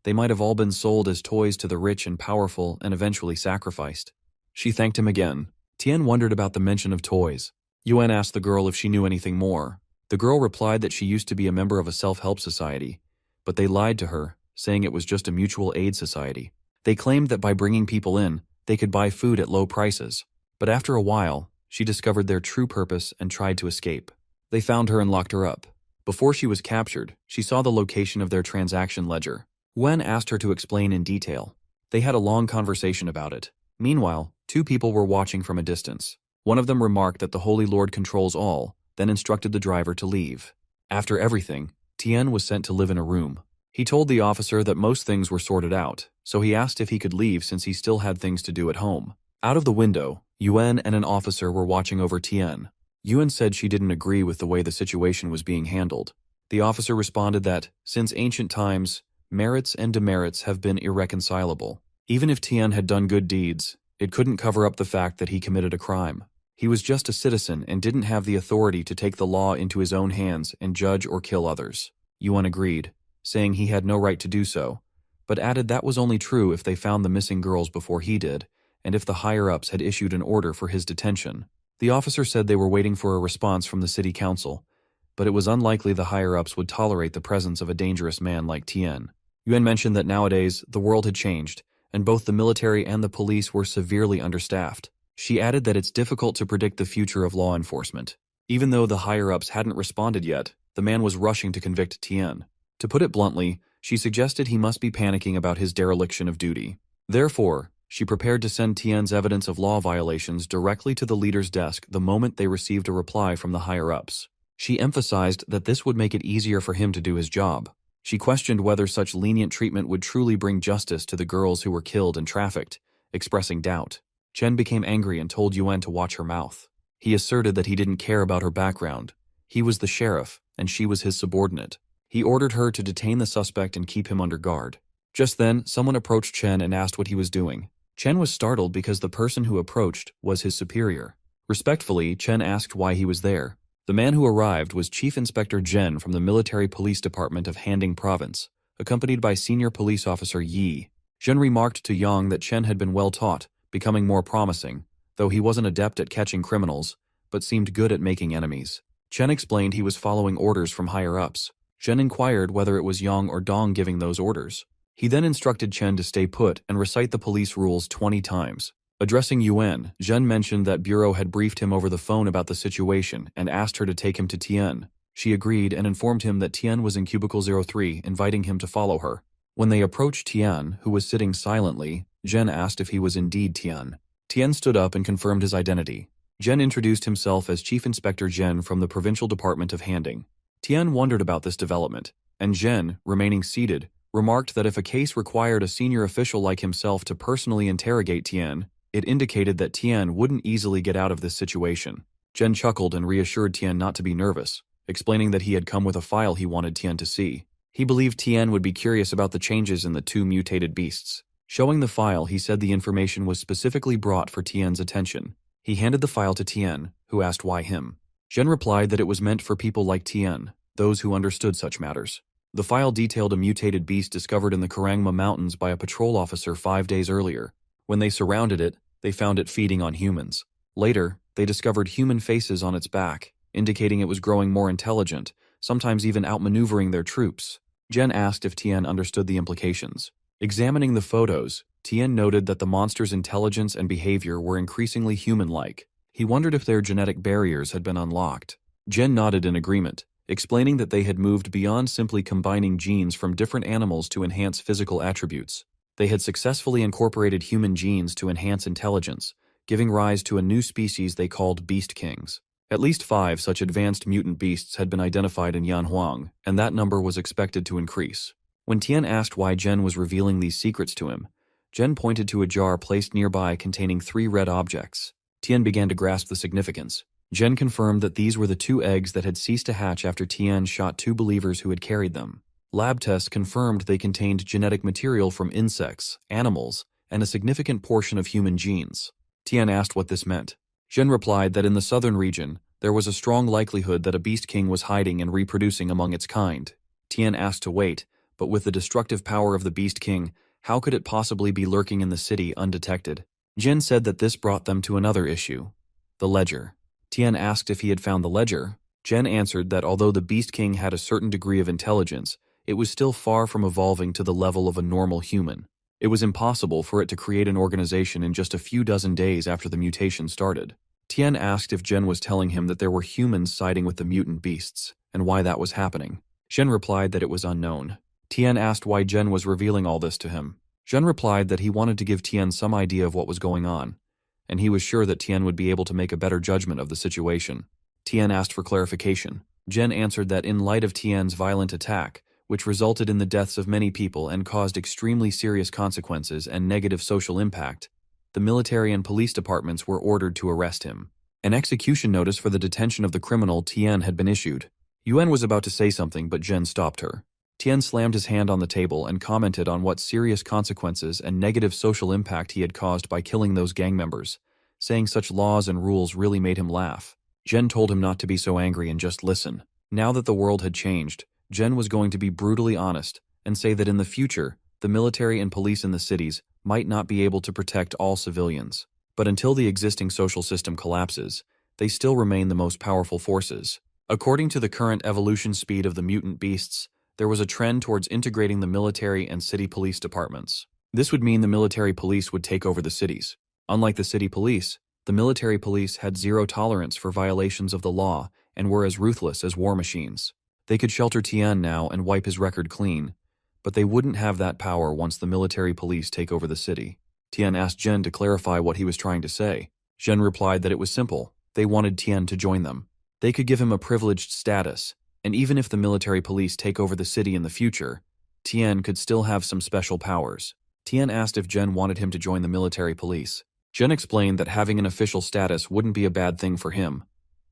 they might have all been sold as toys to the rich and powerful and eventually sacrificed. She thanked him again. Tian wondered about the mention of toys. Yuan asked the girl if she knew anything more. The girl replied that she used to be a member of a self-help society, but they lied to her, saying it was just a mutual aid society. They claimed that by bringing people in, they could buy food at low prices. But after a while, she discovered their true purpose and tried to escape. They found her and locked her up. Before she was captured, she saw the location of their transaction ledger. Wen asked her to explain in detail. They had a long conversation about it. Meanwhile, 2 people were watching from a distance. One of them remarked that the Holy Lord controls all, then instructed the driver to leave. After everything, Tian was sent to live in a room. He told the officer that most things were sorted out, so he asked if he could leave since he still had things to do at home. Out of the window, Yuan and an officer were watching over Tian. Yuan said she didn't agree with the way the situation was being handled. The officer responded that, since ancient times, merits and demerits have been irreconcilable. Even if Tian had done good deeds, it couldn't cover up the fact that he committed a crime. He was just a citizen and didn't have the authority to take the law into his own hands and judge or kill others. Yuan agreed, saying he had no right to do so, but added that was only true if they found the missing girls before he did, and if the higher-ups had issued an order for his detention. The officer said they were waiting for a response from the city council, but it was unlikely the higher-ups would tolerate the presence of a dangerous man like Tian. Yuan mentioned that nowadays, the world had changed, and both the military and the police were severely understaffed. She added that it's difficult to predict the future of law enforcement. Even though the higher-ups hadn't responded yet, the man was rushing to convict Tian. To put it bluntly, she suggested he must be panicking about his dereliction of duty. Therefore, she prepared to send Tian's evidence of law violations directly to the leader's desk the moment they received a reply from the higher-ups. She emphasized that this would make it easier for him to do his job. She questioned whether such lenient treatment would truly bring justice to the girls who were killed and trafficked, expressing doubt. Chen became angry and told Yuan to watch her mouth. He asserted that he didn't care about her background. He was the sheriff, and she was his subordinate. He ordered her to detain the suspect and keep him under guard. Just then, someone approached Chen and asked what he was doing. Chen was startled because the person who approached was his superior. Respectfully, Chen asked why he was there. The man who arrived was Chief Inspector Zhen from the Military Police Department of Handing Province, accompanied by Senior Police Officer Yi. Zhen remarked to Yang that Chen had been well taught, becoming more promising, though he wasn't adept at catching criminals, but seemed good at making enemies. Chen explained he was following orders from higher-ups. Zhen inquired whether it was Yang or Dong giving those orders. He then instructed Chen to stay put and recite the police rules 20 times. Addressing Yuan, Zhen mentioned that Bureau had briefed him over the phone about the situation and asked her to take him to Tian. She agreed and informed him that Tian was in Cubicle 03, inviting him to follow her. When they approached Tian, who was sitting silently, Zhen asked if he was indeed Tian. Tian stood up and confirmed his identity. Zhen introduced himself as Chief Inspector Zhen from the Provincial Department of Handing. Tian wondered about this development, and Zhen, remaining seated, remarked that if a case required a senior official like himself to personally interrogate Tian, it indicated that Tian wouldn't easily get out of this situation. Zhen chuckled and reassured Tian not to be nervous, explaining that he had come with a file he wanted Tian to see. He believed Tian would be curious about the changes in the two mutated beasts. Showing the file, he said the information was specifically brought for Tian's attention. He handed the file to Tian, who asked why him. Zhen replied that it was meant for people like Tian, those who understood such matters. The file detailed a mutated beast discovered in the Karangma Mountains by a patrol officer 5 days earlier. When they surrounded it, they found it feeding on humans. Later, they discovered human faces on its back, indicating it was growing more intelligent, sometimes even outmaneuvering their troops. Zhen asked if Tian understood the implications. Examining the photos, Tian noted that the monster's intelligence and behavior were increasingly human-like. He wondered if their genetic barriers had been unlocked. Zhen nodded in agreement, explaining that they had moved beyond simply combining genes from different animals to enhance physical attributes. They had successfully incorporated human genes to enhance intelligence, giving rise to a new species they called Beast Kings. At least 5 such advanced mutant beasts had been identified in Yanhuang, and that number was expected to increase. When Tian asked why Zhen was revealing these secrets to him, Zhen pointed to a jar placed nearby containing 3 red objects. Tian began to grasp the significance. Zhen confirmed that these were the 2 eggs that had ceased to hatch after Tian shot 2 believers who had carried them. Lab tests confirmed they contained genetic material from insects, animals, and a significant portion of human genes. Tian asked what this meant. Zhen replied that in the southern region, there was a strong likelihood that a Beast King was hiding and reproducing among its kind. Tian asked to wait, but with the destructive power of the Beast King, how could it possibly be lurking in the city undetected? Zhen said that this brought them to another issue, the ledger. Tian asked if he had found the ledger. Zhen answered that although the Beast King had a certain degree of intelligence, it was still far from evolving to the level of a normal human. It was impossible for it to create an organization in just a few dozen days after the mutation started. Tian asked if Zhen was telling him that there were humans siding with the mutant beasts, and why that was happening. Zhen replied that it was unknown. Tian asked why Zhen was revealing all this to him. Zhen replied that he wanted to give Tian some idea of what was going on, and he was sure that Tian would be able to make a better judgment of the situation. Tian asked for clarification. Zhen answered that in light of Tian's violent attack, which resulted in the deaths of many people and caused extremely serious consequences and negative social impact, the military and police departments were ordered to arrest him. An execution notice for the detention of the criminal Tian had been issued. Yuan was about to say something, but Zhen stopped her. Tian slammed his hand on the table and commented on what serious consequences and negative social impact he had caused by killing those gang members, saying such laws and rules really made him laugh. Zhen told him not to be so angry and just listen. Now that the world had changed, Zhen was going to be brutally honest and say that in the future, the military and police in the cities might not be able to protect all civilians. But until the existing social system collapses, they still remain the most powerful forces. According to the current evolution speed of the mutant beasts, there was a trend towards integrating the military and city police departments. This would mean the military police would take over the cities. Unlike the city police, the military police had zero tolerance for violations of the law and were as ruthless as war machines. They could shelter Tian now and wipe his record clean, but they wouldn't have that power once the military police take over the city. Tian asked Zhen to clarify what he was trying to say. Zhen replied that it was simple. They wanted Tian to join them. They could give him a privileged status, and even if the military police take over the city in the future, Tian could still have some special powers. Tian asked if Zhen wanted him to join the military police. Zhen explained that having an official status wouldn't be a bad thing for him.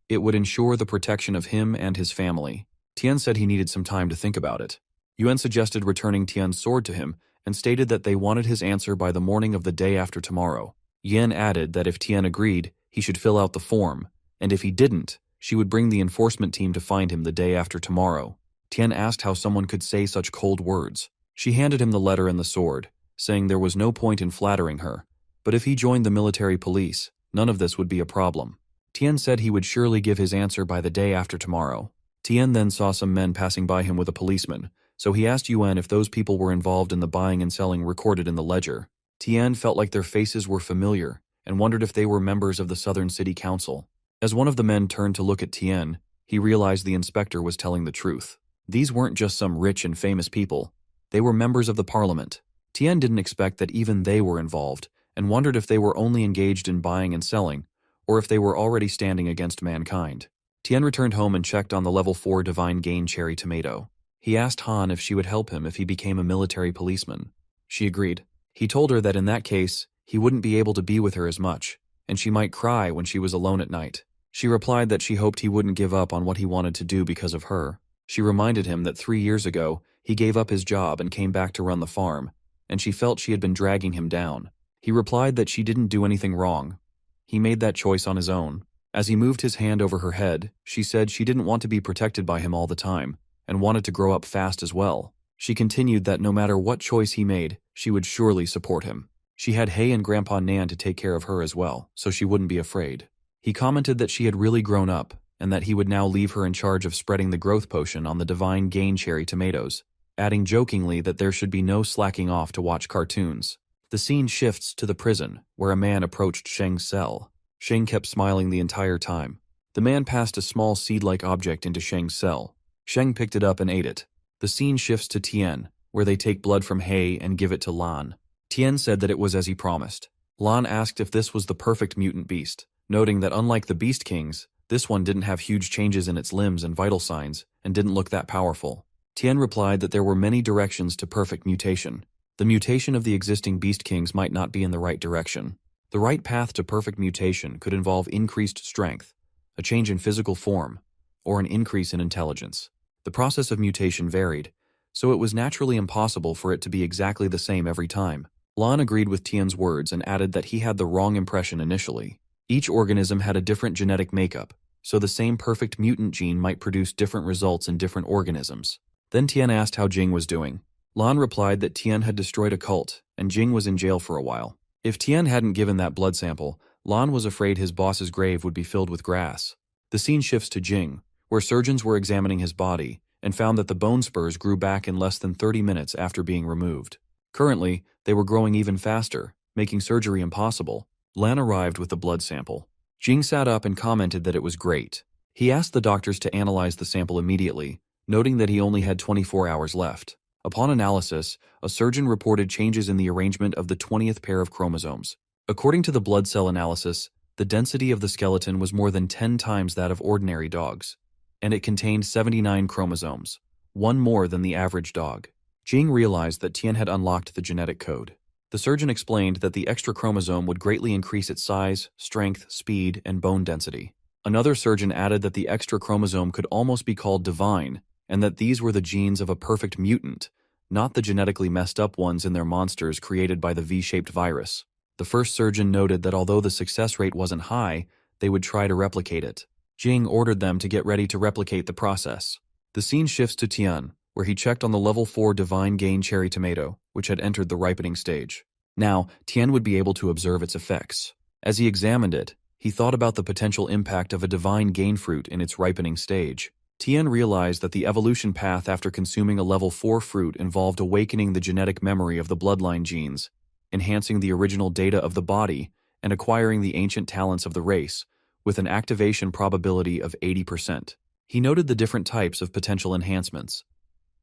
It would ensure the protection of him and his family. Tian said he needed some time to think about it. Yuan suggested returning Tian's sword to him and stated that they wanted his answer by the morning of the day after tomorrow. Yan added that if Tian agreed, He should fill out the form, and if he didn't, she would bring the enforcement team to find him the day after tomorrow. Tian asked how someone could say such cold words. She handed him the letter and the sword, saying there was no point in flattering her, but if he joined the military police, none of this would be a problem. Tian said he would surely give his answer by the day after tomorrow. Tian then saw some men passing by him with a policeman, so he asked Yuan if those people were involved in the buying and selling recorded in the ledger. Tian felt like their faces were familiar and wondered if they were members of the Southern City Council. As one of the men turned to look at Tian, he realized the inspector was telling the truth. These weren't just some rich and famous people. They were members of the parliament. Tian didn't expect that even they were involved, and wondered if they were only engaged in buying and selling, or if they were already standing against mankind. Tian returned home and checked on the level 4 Divine Gain cherry tomato. He asked Han if she would help him if he became a military policeman. She agreed. He told her that in that case, he wouldn't be able to be with her as much, and she might cry when she was alone at night. She replied that she hoped he wouldn't give up on what he wanted to do because of her. She reminded him that 3 years ago, he gave up his job and came back to run the farm, and she felt she had been dragging him down. He replied that she didn't do anything wrong. He made that choice on his own. As he moved his hand over her head, she said she didn't want to be protected by him all the time, and wanted to grow up fast as well. She continued that no matter what choice he made, she would surely support him. She had Hay and Grandpa Nan to take care of her as well, so she wouldn't be afraid. He commented that she had really grown up, and that he would now leave her in charge of spreading the growth potion on the Divine Gain cherry tomatoes, adding jokingly that there should be no slacking off to watch cartoons. The scene shifts to the prison, where a man approached Sheng's cell. Sheng kept smiling the entire time. The man passed a small seed-like object into Sheng's cell. Sheng picked it up and ate it. The scene shifts to Tian, where they take blood from Hay and give it to Lan. Tian said that it was as he promised. Lan asked if this was the perfect mutant beast, noting that unlike the Beast Kings, this one didn't have huge changes in its limbs and vital signs, and didn't look that powerful. Tian replied that there were many directions to perfect mutation. The mutation of the existing Beast Kings might not be in the right direction. The right path to perfect mutation could involve increased strength, a change in physical form, or an increase in intelligence. The process of mutation varied, so it was naturally impossible for it to be exactly the same every time. Lan agreed with Tian's words and added that he had the wrong impression initially. Each organism had a different genetic makeup, so the same perfect mutant gene might produce different results in different organisms. Then Tian asked how Jing was doing. Lan replied that Tian had destroyed a cult, and Jing was in jail for a while. If Tian hadn't given that blood sample, Lan was afraid his boss's grave would be filled with grass. The scene shifts to Jing, where surgeons were examining his body, and found that the bone spurs grew back in less than 30 minutes after being removed. Currently, they were growing even faster, making surgery impossible. Lan arrived with the blood sample. Jing sat up and commented that it was great. He asked the doctors to analyze the sample immediately, noting that he only had 24 hours left. Upon analysis, a surgeon reported changes in the arrangement of the 20th pair of chromosomes. According to the blood cell analysis, the density of the skeleton was more than 10 times that of ordinary dogs, and it contained 79 chromosomes, one more than the average dog. Jing realized that Tian had unlocked the genetic code. The surgeon explained that the extra chromosome would greatly increase its size, strength, speed, and bone density. Another surgeon added that the extra chromosome could almost be called divine, and that these were the genes of a perfect mutant, not the genetically messed up ones in their monsters created by the V-shaped virus. The first surgeon noted that although the success rate wasn't high, they would try to replicate it. Jing ordered them to get ready to replicate the process. The scene shifts to Tian, where he checked on the level 4 Divine Gain cherry tomato, which had entered the ripening stage. Now, Tian would be able to observe its effects. As he examined it, he thought about the potential impact of a Divine Gain fruit in its ripening stage. Tian realized that the evolution path after consuming a level 4 fruit involved awakening the genetic memory of the bloodline genes, enhancing the original data of the body, and acquiring the ancient talents of the race, with an activation probability of 80%. He noted the different types of potential enhancements.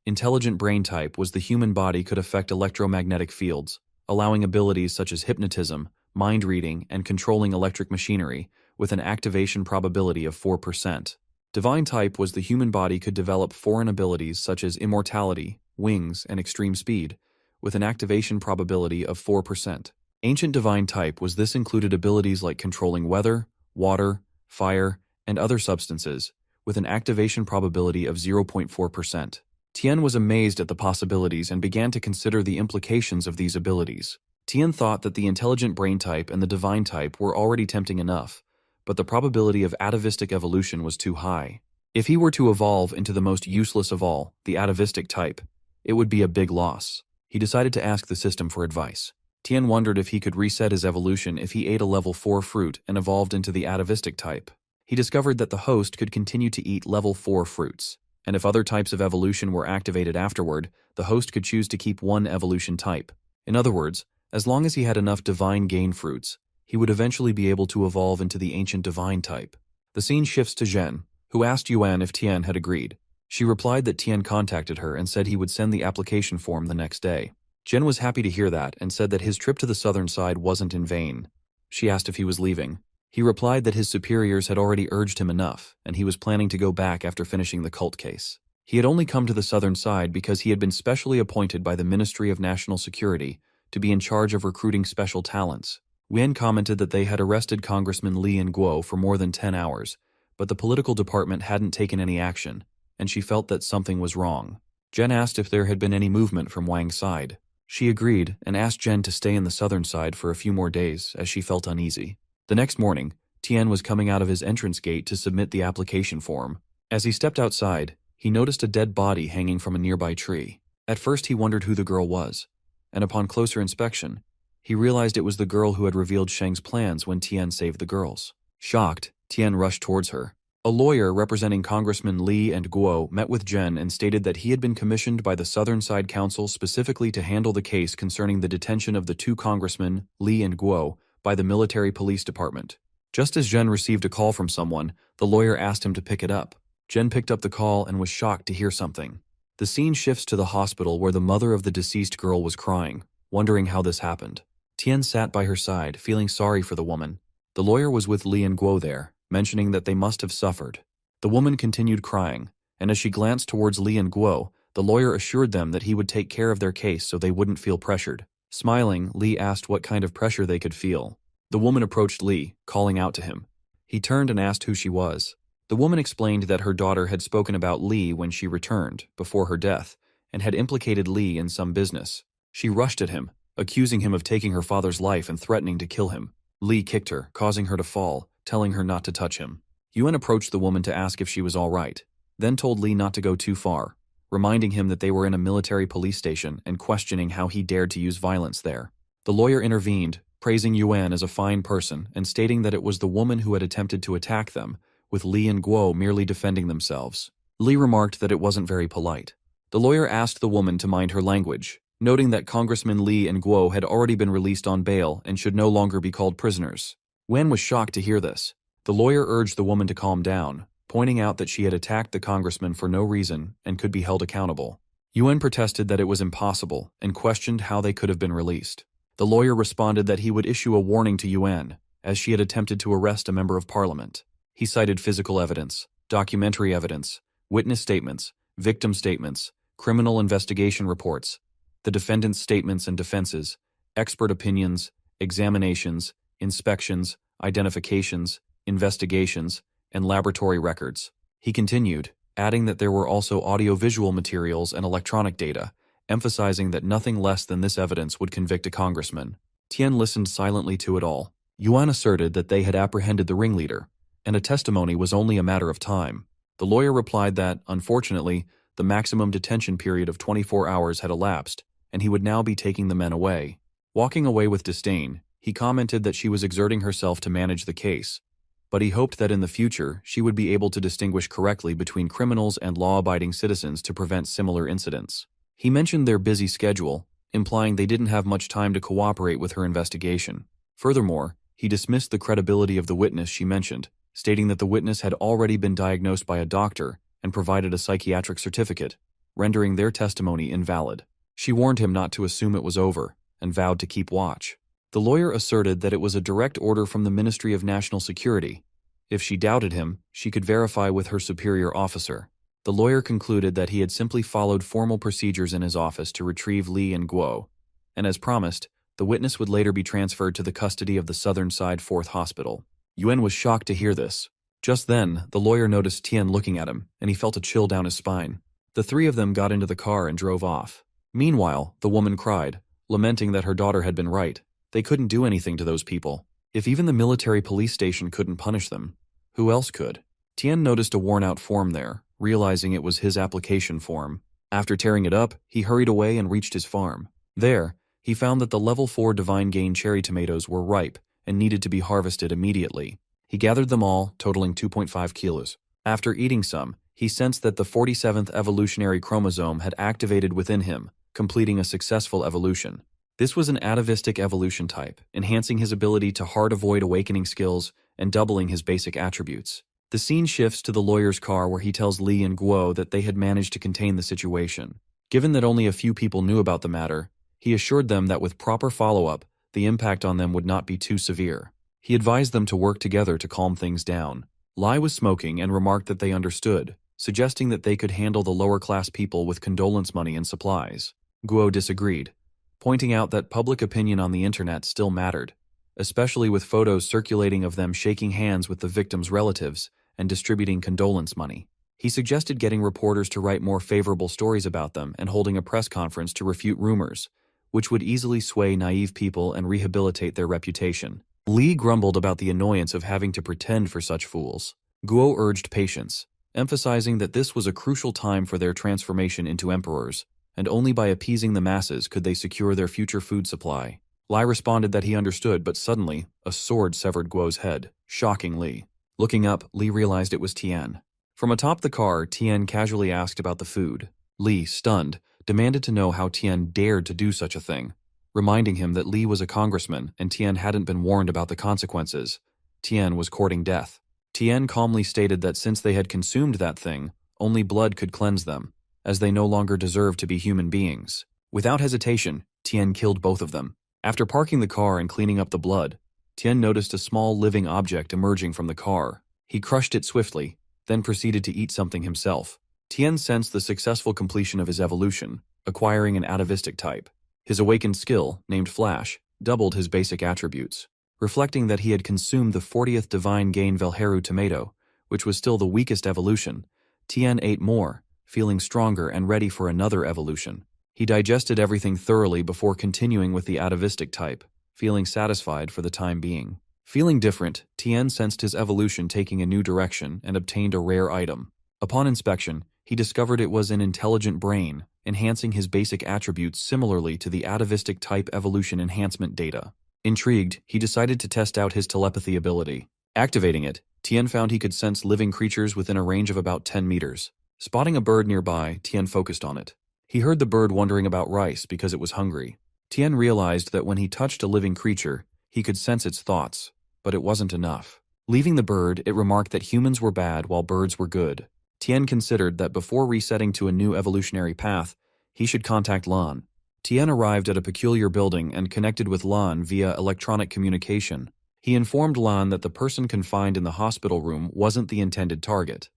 Intelligent brain type was the human body could affect electromagnetic fields, allowing abilities such as hypnotism, mind reading, and controlling electric machinery, with an activation probability of 4%. Divine type was the human body could develop foreign abilities such as immortality, wings, and extreme speed, with an activation probability of 4%. Ancient divine type was this included abilities like controlling weather, water, fire, and other substances, with an activation probability of 0.4%. Tian was amazed at the possibilities and began to consider the implications of these abilities. Tian thought that the intelligent brain type and the divine type were already tempting enough, but the probability of atavistic evolution was too high. If he were to evolve into the most useless of all, the atavistic type, it would be a big loss. He decided to ask the system for advice. Tian wondered if he could reset his evolution if he ate a level 4 fruit and evolved into the atavistic type. He discovered that the host could continue to eat level 4 fruits, and if other types of evolution were activated afterward, the host could choose to keep one evolution type. In other words, as long as he had enough divine gain fruits, he would eventually be able to evolve into the ancient divine type. The scene shifts to Zhen, who asked Yuan if Tian had agreed. She replied that Tian contacted her and said he would send the application form the next day. Zhen was happy to hear that and said that his trip to the southern side wasn't in vain. She asked if he was leaving. He replied that his superiors had already urged him enough, and he was planning to go back after finishing the cult case. He had only come to the southern side because he had been specially appointed by the Ministry of National Security to be in charge of recruiting special talents. Wen commented that they had arrested Congressman Li and Guo for more than 10 hours, but the political department hadn't taken any action, and she felt that something was wrong. Zhen asked if there had been any movement from Wang's side. She agreed and asked Zhen to stay in the southern side for a few more days as she felt uneasy. The next morning, Tian was coming out of his entrance gate to submit the application form. As he stepped outside, he noticed a dead body hanging from a nearby tree. At first he wondered who the girl was, and upon closer inspection, he realized it was the girl who had revealed Sheng's plans when Tian saved the girls. Shocked, Tian rushed towards her. A lawyer representing Congressman Li and Guo met with Zhen and stated that he had been commissioned by the Southern Side Council specifically to handle the case concerning the detention of the two congressmen, Li and Guo, by the military police department. Just as Zhen received a call from someone, the lawyer asked him to pick it up. Zhen picked up the call and was shocked to hear something. The scene shifts to the hospital where the mother of the deceased girl was crying, wondering how this happened. Tian sat by her side, feeling sorry for the woman. The lawyer was with Li and Guo there, mentioning that they must have suffered. The woman continued crying, and as she glanced towards Li and Guo, the lawyer assured them that he would take care of their case so they wouldn't feel pressured. Smiling, Li asked what kind of pressure they could feel. The woman approached Li, calling out to him. He turned and asked who she was. The woman explained that her daughter had spoken about Li when she returned, before her death, and had implicated Li in some business. She rushed at him, accusing him of taking her father's life and threatening to kill him. Li kicked her, causing her to fall, telling her not to touch him. Yuan approached the woman to ask if she was all right, then told Li not to go too far, reminding him that they were in a military police station and questioning how he dared to use violence there. The lawyer intervened, praising Yuan as a fine person and stating that it was the woman who had attempted to attack them, with Li and Guo merely defending themselves. Li remarked that it wasn't very polite. The lawyer asked the woman to mind her language, noting that Congressman Li and Guo had already been released on bail and should no longer be called prisoners. Wen was shocked to hear this. The lawyer urged the woman to calm down, pointing out that she had attacked the congressman for no reason and could be held accountable. Yuan protested that it was impossible and questioned how they could have been released. The lawyer responded that he would issue a warning to Yuan, as she had attempted to arrest a member of parliament. He cited physical evidence, documentary evidence, witness statements, victim statements, criminal investigation reports, the defendant's statements and defenses, expert opinions, examinations, inspections, identifications, investigations, and laboratory records. He continued, adding that there were also audiovisual materials and electronic data, emphasizing that nothing less than this evidence would convict a congressman. Tian listened silently to it all. Yuan asserted that they had apprehended the ringleader, and a testimony was only a matter of time. The lawyer replied that, unfortunately, the maximum detention period of 24 hours had elapsed, and he would now be taking the men away. Walking away with disdain, he commented that she was exerting herself to manage the case, but he hoped that in the future she would be able to distinguish correctly between criminals and law-abiding citizens to prevent similar incidents. He mentioned their busy schedule, implying they didn't have much time to cooperate with her investigation. Furthermore, he dismissed the credibility of the witness she mentioned, stating that the witness had already been diagnosed by a doctor and provided a psychiatric certificate, rendering their testimony invalid. She warned him not to assume it was over, and vowed to keep watch. The lawyer asserted that it was a direct order from the Ministry of National Security. If she doubted him, she could verify with her superior officer. The lawyer concluded that he had simply followed formal procedures in his office to retrieve Li and Guo, and as promised, the witness would later be transferred to the custody of the Southern Side 4th Hospital. Yuan was shocked to hear this. Just then, the lawyer noticed Tian looking at him, and he felt a chill down his spine. The three of them got into the car and drove off. Meanwhile, the woman cried, lamenting that her daughter had been right. They couldn't do anything to those people. If even the military police station couldn't punish them, who else could? Tian noticed a worn-out form there, realizing it was his application form. After tearing it up, he hurried away and reached his farm. There, he found that the level 4 Divine Gain cherry tomatoes were ripe and needed to be harvested immediately. He gathered them all, totaling 2.5 kilos. After eating some, he sensed that the 47th evolutionary chromosome had activated within him, completing a successful evolution. This was an atavistic evolution type, enhancing his ability to hard-avoid awakening skills and doubling his basic attributes. The scene shifts to the lawyer's car where he tells Li and Guo that they had managed to contain the situation. Given that only a few people knew about the matter, he assured them that with proper follow-up, the impact on them would not be too severe. He advised them to work together to calm things down. Li was smoking and remarked that they understood, suggesting that they could handle the lower-class people with condolence money and supplies. Guo disagreed, pointing out that public opinion on the internet still mattered, especially with photos circulating of them shaking hands with the victims' relatives and distributing condolence money. He suggested getting reporters to write more favorable stories about them and holding a press conference to refute rumors, which would easily sway naive people and rehabilitate their reputation. Li grumbled about the annoyance of having to pretend for such fools. Guo urged patience, emphasizing that this was a crucial time for their transformation into emperors, and only by appeasing the masses could they secure their future food supply. Li responded that he understood, but suddenly, a sword severed Guo's head, shocking Li. Looking up, Li realized it was Tian. From atop the car, Tian casually asked about the food. Li, stunned, demanded to know how Tian dared to do such a thing, reminding him that Li was a congressman and Tian hadn't been warned about the consequences. Tian was courting death. Tian calmly stated that since they had consumed that thing, only blood could cleanse them, as they no longer deserved to be human beings. Without hesitation, Tian killed both of them. After parking the car and cleaning up the blood, Tian noticed a small living object emerging from the car. He crushed it swiftly, then proceeded to eat something himself. Tian sensed the successful completion of his evolution, acquiring an atavistic type. His awakened skill, named Flash, doubled his basic attributes. Reflecting that he had consumed the 40th Divine Gain Velheru tomato, which was still the weakest evolution, Tian ate more, feeling stronger and ready for another evolution. He digested everything thoroughly before continuing with the atavistic type, feeling satisfied for the time being. Feeling different, Tian sensed his evolution taking a new direction and obtained a rare item. Upon inspection, he discovered it was an intelligent brain, enhancing his basic attributes similarly to the atavistic type evolution enhancement data. Intrigued, he decided to test out his telepathy ability. Activating it, Tian found he could sense living creatures within a range of about 10 meters. Spotting a bird nearby, Tian focused on it. He heard the bird wondering about rice because it was hungry. Tian realized that when he touched a living creature, he could sense its thoughts, but it wasn't enough. Leaving the bird, it remarked that humans were bad while birds were good. Tian considered that before resetting to a new evolutionary path, he should contact Lan. Tian arrived at a peculiar building and connected with Lan via electronic communication. He informed Lan that the person confined in the hospital room wasn't the intended target.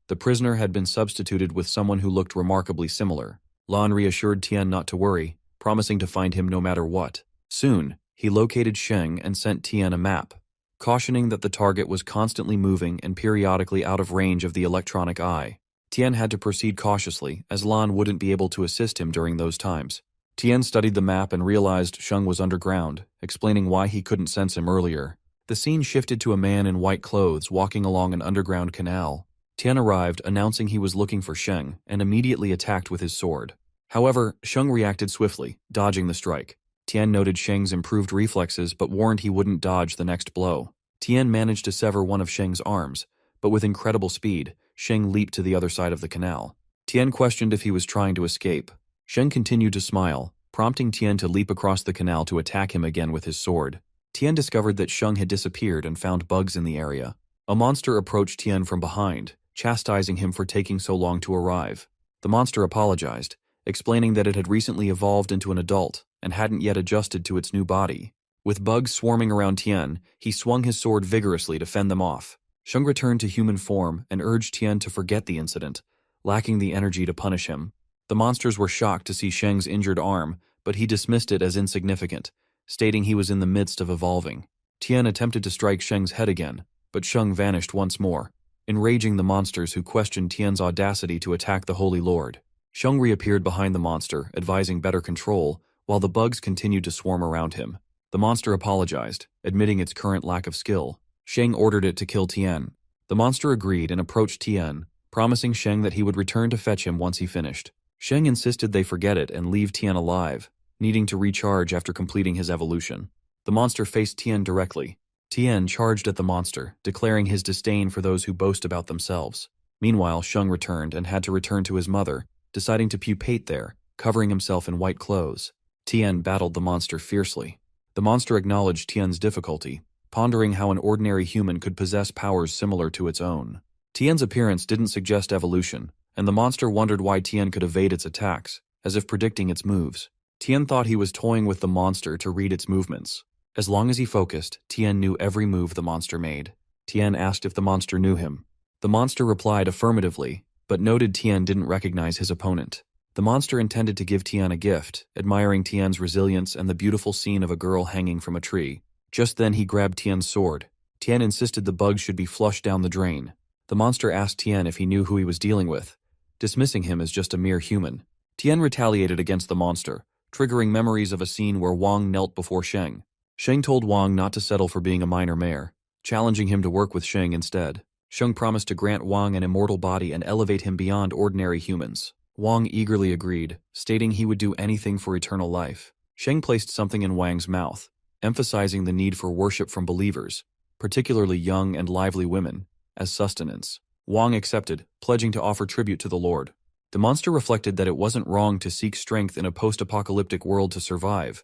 The prisoner had been substituted with someone who looked remarkably similar. Lan reassured Tian not to worry, promising to find him no matter what. Soon, he located Sheng and sent Tian a map, cautioning that the target was constantly moving and periodically out of range of the electronic eye. Tian had to proceed cautiously, as Lan wouldn't be able to assist him during those times. Tian studied the map and realized Sheng was underground, explaining why he couldn't sense him earlier. The scene shifted to a man in white clothes walking along an underground canal. Tian arrived, announcing he was looking for Sheng, and immediately attacked with his sword. However, Sheng reacted swiftly, dodging the strike. Tian noted Sheng's improved reflexes but warned he wouldn't dodge the next blow. Tian managed to sever one of Sheng's arms, but with incredible speed, Sheng leaped to the other side of the canal. Tian questioned if he was trying to escape. Sheng continued to smile, prompting Tian to leap across the canal to attack him again with his sword. Tian discovered that Sheng had disappeared and found bugs in the area. A monster approached Tian from behind, chastising him for taking so long to arrive. The monster apologized, explaining that it had recently evolved into an adult and hadn't yet adjusted to its new body. With bugs swarming around Tian, he swung his sword vigorously to fend them off. Sheng returned to human form and urged Tian to forget the incident, lacking the energy to punish him. The monsters were shocked to see Sheng's injured arm, but he dismissed it as insignificant, stating he was in the midst of evolving. Tian attempted to strike Sheng's head again, but Sheng vanished once more, enraging the monsters who questioned Tian's audacity to attack the Holy Lord. Sheng reappeared behind the monster, advising better control, while the bugs continued to swarm around him. The monster apologized, admitting its current lack of skill. Sheng ordered it to kill Tian. The monster agreed and approached Tian, promising Sheng that he would return to fetch him once he finished. Sheng insisted they forget it and leave Tian alive, needing to recharge after completing his evolution. The monster faced Tian directly. Tian charged at the monster, declaring his disdain for those who boast about themselves. Meanwhile, Sheng returned and had to return to his mother, deciding to pupate there, covering himself in white clothes. Tian battled the monster fiercely. The monster acknowledged Tian's difficulty, pondering how an ordinary human could possess powers similar to its own. Tian's appearance didn't suggest evolution, and the monster wondered why Tian could evade its attacks, as if predicting its moves. Tian thought he was toying with the monster to read its movements. As long as he focused, Tian knew every move the monster made. Tian asked if the monster knew him. The monster replied affirmatively, but noted Tian didn't recognize his opponent. The monster intended to give Tian a gift, admiring Tian's resilience and the beautiful scene of a girl hanging from a tree. Just then he grabbed Tian's sword. Tian insisted the bug should be flushed down the drain. The monster asked Tian if he knew who he was dealing with, dismissing him as just a mere human. Tian retaliated against the monster, triggering memories of a scene where Wang knelt before Sheng. Sheng told Wang not to settle for being a minor mayor, challenging him to work with Sheng instead. Sheng promised to grant Wang an immortal body and elevate him beyond ordinary humans. Wang eagerly agreed, stating he would do anything for eternal life. Sheng placed something in Wang's mouth, emphasizing the need for worship from believers, particularly young and lively women, as sustenance. Wang accepted, pledging to offer tribute to the Lord. The monster reflected that it wasn't wrong to seek strength in a post-apocalyptic world to survive,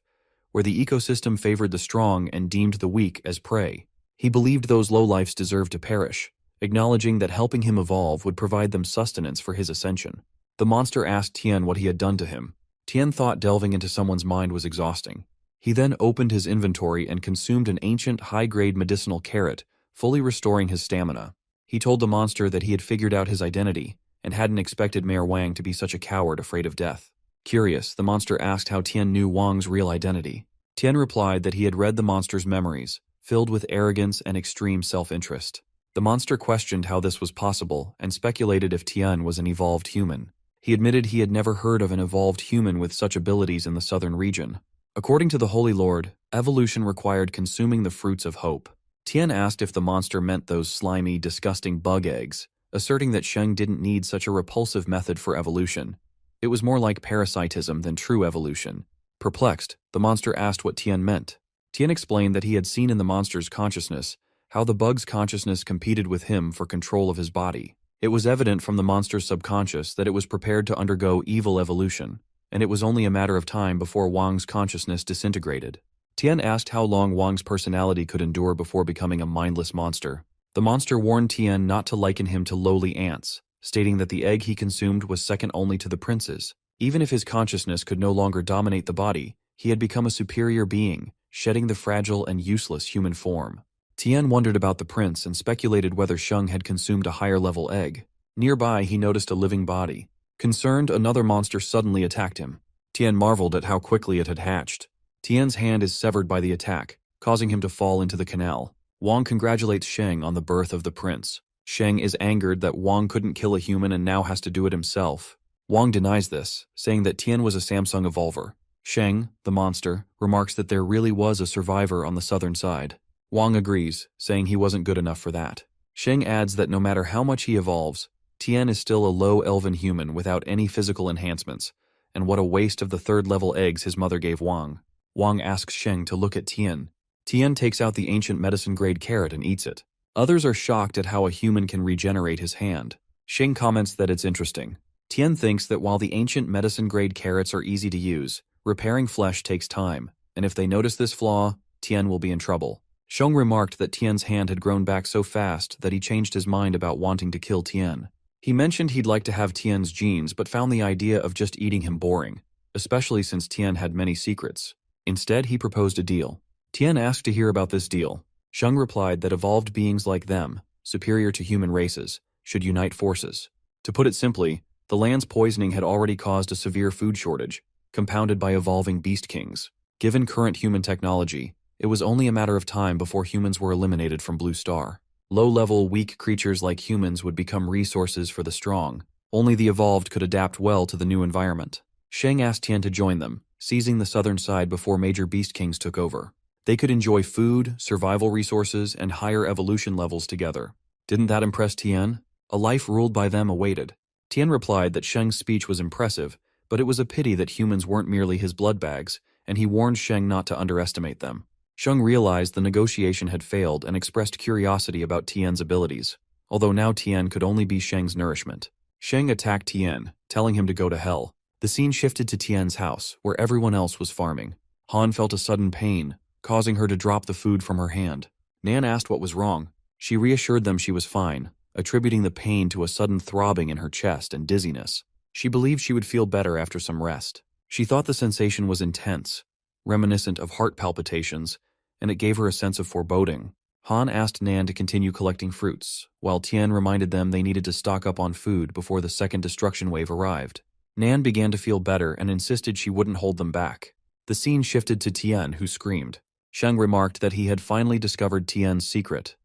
where the ecosystem favored the strong and deemed the weak as prey. He believed those lowlifes deserved to perish, acknowledging that helping him evolve would provide them sustenance for his ascension. The monster asked Tian what he had done to him. Tian thought delving into someone's mind was exhausting. He then opened his inventory and consumed an ancient, high-grade medicinal carrot, fully restoring his stamina. He told the monster that he had figured out his identity, and hadn't expected Mayor Wang to be such a coward afraid of death. Curious, the monster asked how Tian knew Wang's real identity. Tian replied that he had read the monster's memories, filled with arrogance and extreme self-interest. The monster questioned how this was possible and speculated if Tian was an evolved human. He admitted he had never heard of an evolved human with such abilities in the southern region. According to the Holy Lord, evolution required consuming the fruits of hope. Tian asked if the monster meant those slimy, disgusting bug eggs, asserting that Sheng didn't need such a repulsive method for evolution. It was more like parasitism than true evolution. Perplexed, the monster asked what Tian meant. Tian explained that he had seen in the monster's consciousness how the bug's consciousness competed with him for control of his body. It was evident from the monster's subconscious that it was prepared to undergo evil evolution, and it was only a matter of time before Wang's consciousness disintegrated. Tian asked how long Wang's personality could endure before becoming a mindless monster. The monster warned Tian not to liken him to lowly ants, stating that the egg he consumed was second only to the prince's. Even if his consciousness could no longer dominate the body, he had become a superior being, shedding the fragile and useless human form. Tian wondered about the prince and speculated whether Sheng had consumed a higher-level egg. Nearby, he noticed a living body. Concerned, another monster suddenly attacked him. Tian marveled at how quickly it had hatched. Tian's hand is severed by the attack, causing him to fall into the canal. Wang congratulates Sheng on the birth of the prince. Sheng is angered that Wang couldn't kill a human and now has to do it himself. Wang denies this, saying that Tian was a Samsung evolver. Sheng, the monster, remarks that there really was a survivor on the southern side. Wang agrees, saying he wasn't good enough for that. Sheng adds that no matter how much he evolves, Tian is still a low elven human without any physical enhancements, and what a waste of the third-level eggs his mother gave Wang. Wang asks Sheng to look at Tian. Tian takes out the ancient medicine-grade carrot and eats it. Others are shocked at how a human can regenerate his hand. Sheng comments that it's interesting. Tian thinks that while the ancient medicine-grade carrots are easy to use, repairing flesh takes time, and if they notice this flaw, Tian will be in trouble. Sheng remarked that Tian's hand had grown back so fast that he changed his mind about wanting to kill Tian. He mentioned he'd like to have Tian's genes but found the idea of just eating him boring, especially since Tian had many secrets. Instead, he proposed a deal. Tian asked to hear about this deal. Sheng replied that evolved beings like them, superior to human races, should unite forces. To put it simply, the land's poisoning had already caused a severe food shortage, compounded by evolving beast kings. Given current human technology, it was only a matter of time before humans were eliminated from Blue Star. Low-level, weak creatures like humans would become resources for the strong. Only the evolved could adapt well to the new environment. Sheng asked Tian to join them, seizing the southern side before major beast kings took over. They could enjoy food, survival resources, and higher evolution levels together. Didn't that impress Tian? A life ruled by them awaited. Tian replied that Sheng's speech was impressive, but it was a pity that humans weren't merely his blood bags, and he warned Sheng not to underestimate them. Sheng realized the negotiation had failed and expressed curiosity about Tian's abilities, although now Tian could only be Sheng's nourishment. Sheng attacked Tian, telling him to go to hell. The scene shifted to Tian's house, where everyone else was farming. Han felt a sudden pain, causing her to drop the food from her hand. Nan asked what was wrong. She reassured them she was fine, attributing the pain to a sudden throbbing in her chest and dizziness. She believed she would feel better after some rest. She thought the sensation was intense, reminiscent of heart palpitations, and it gave her a sense of foreboding. Han asked Nan to continue collecting fruits, while Tian reminded them they needed to stock up on food before the second destruction wave arrived. Nan began to feel better and insisted she wouldn't hold them back. The scene shifted to Tian, who screamed. Sheng remarked that he had finally discovered Tian's secret.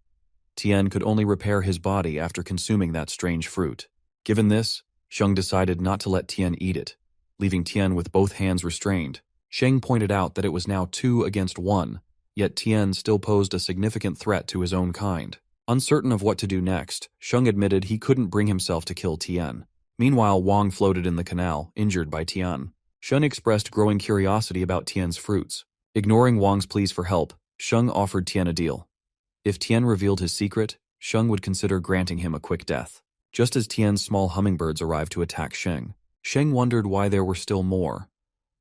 Tian could only repair his body after consuming that strange fruit. Given this, Sheng decided not to let Tian eat it, leaving Tian with both hands restrained. Sheng pointed out that it was now 2 against 1, yet Tian still posed a significant threat to his own kind. Uncertain of what to do next, Sheng admitted he couldn't bring himself to kill Tian. Meanwhile, Wang floated in the canal, injured by Tian. Sheng expressed growing curiosity about Tian's fruits. Ignoring Wang's pleas for help, Sheng offered Tian a deal. If Tian revealed his secret, Sheng would consider granting him a quick death. Just as Tian's small hummingbirds arrived to attack Sheng, Sheng wondered why there were still more.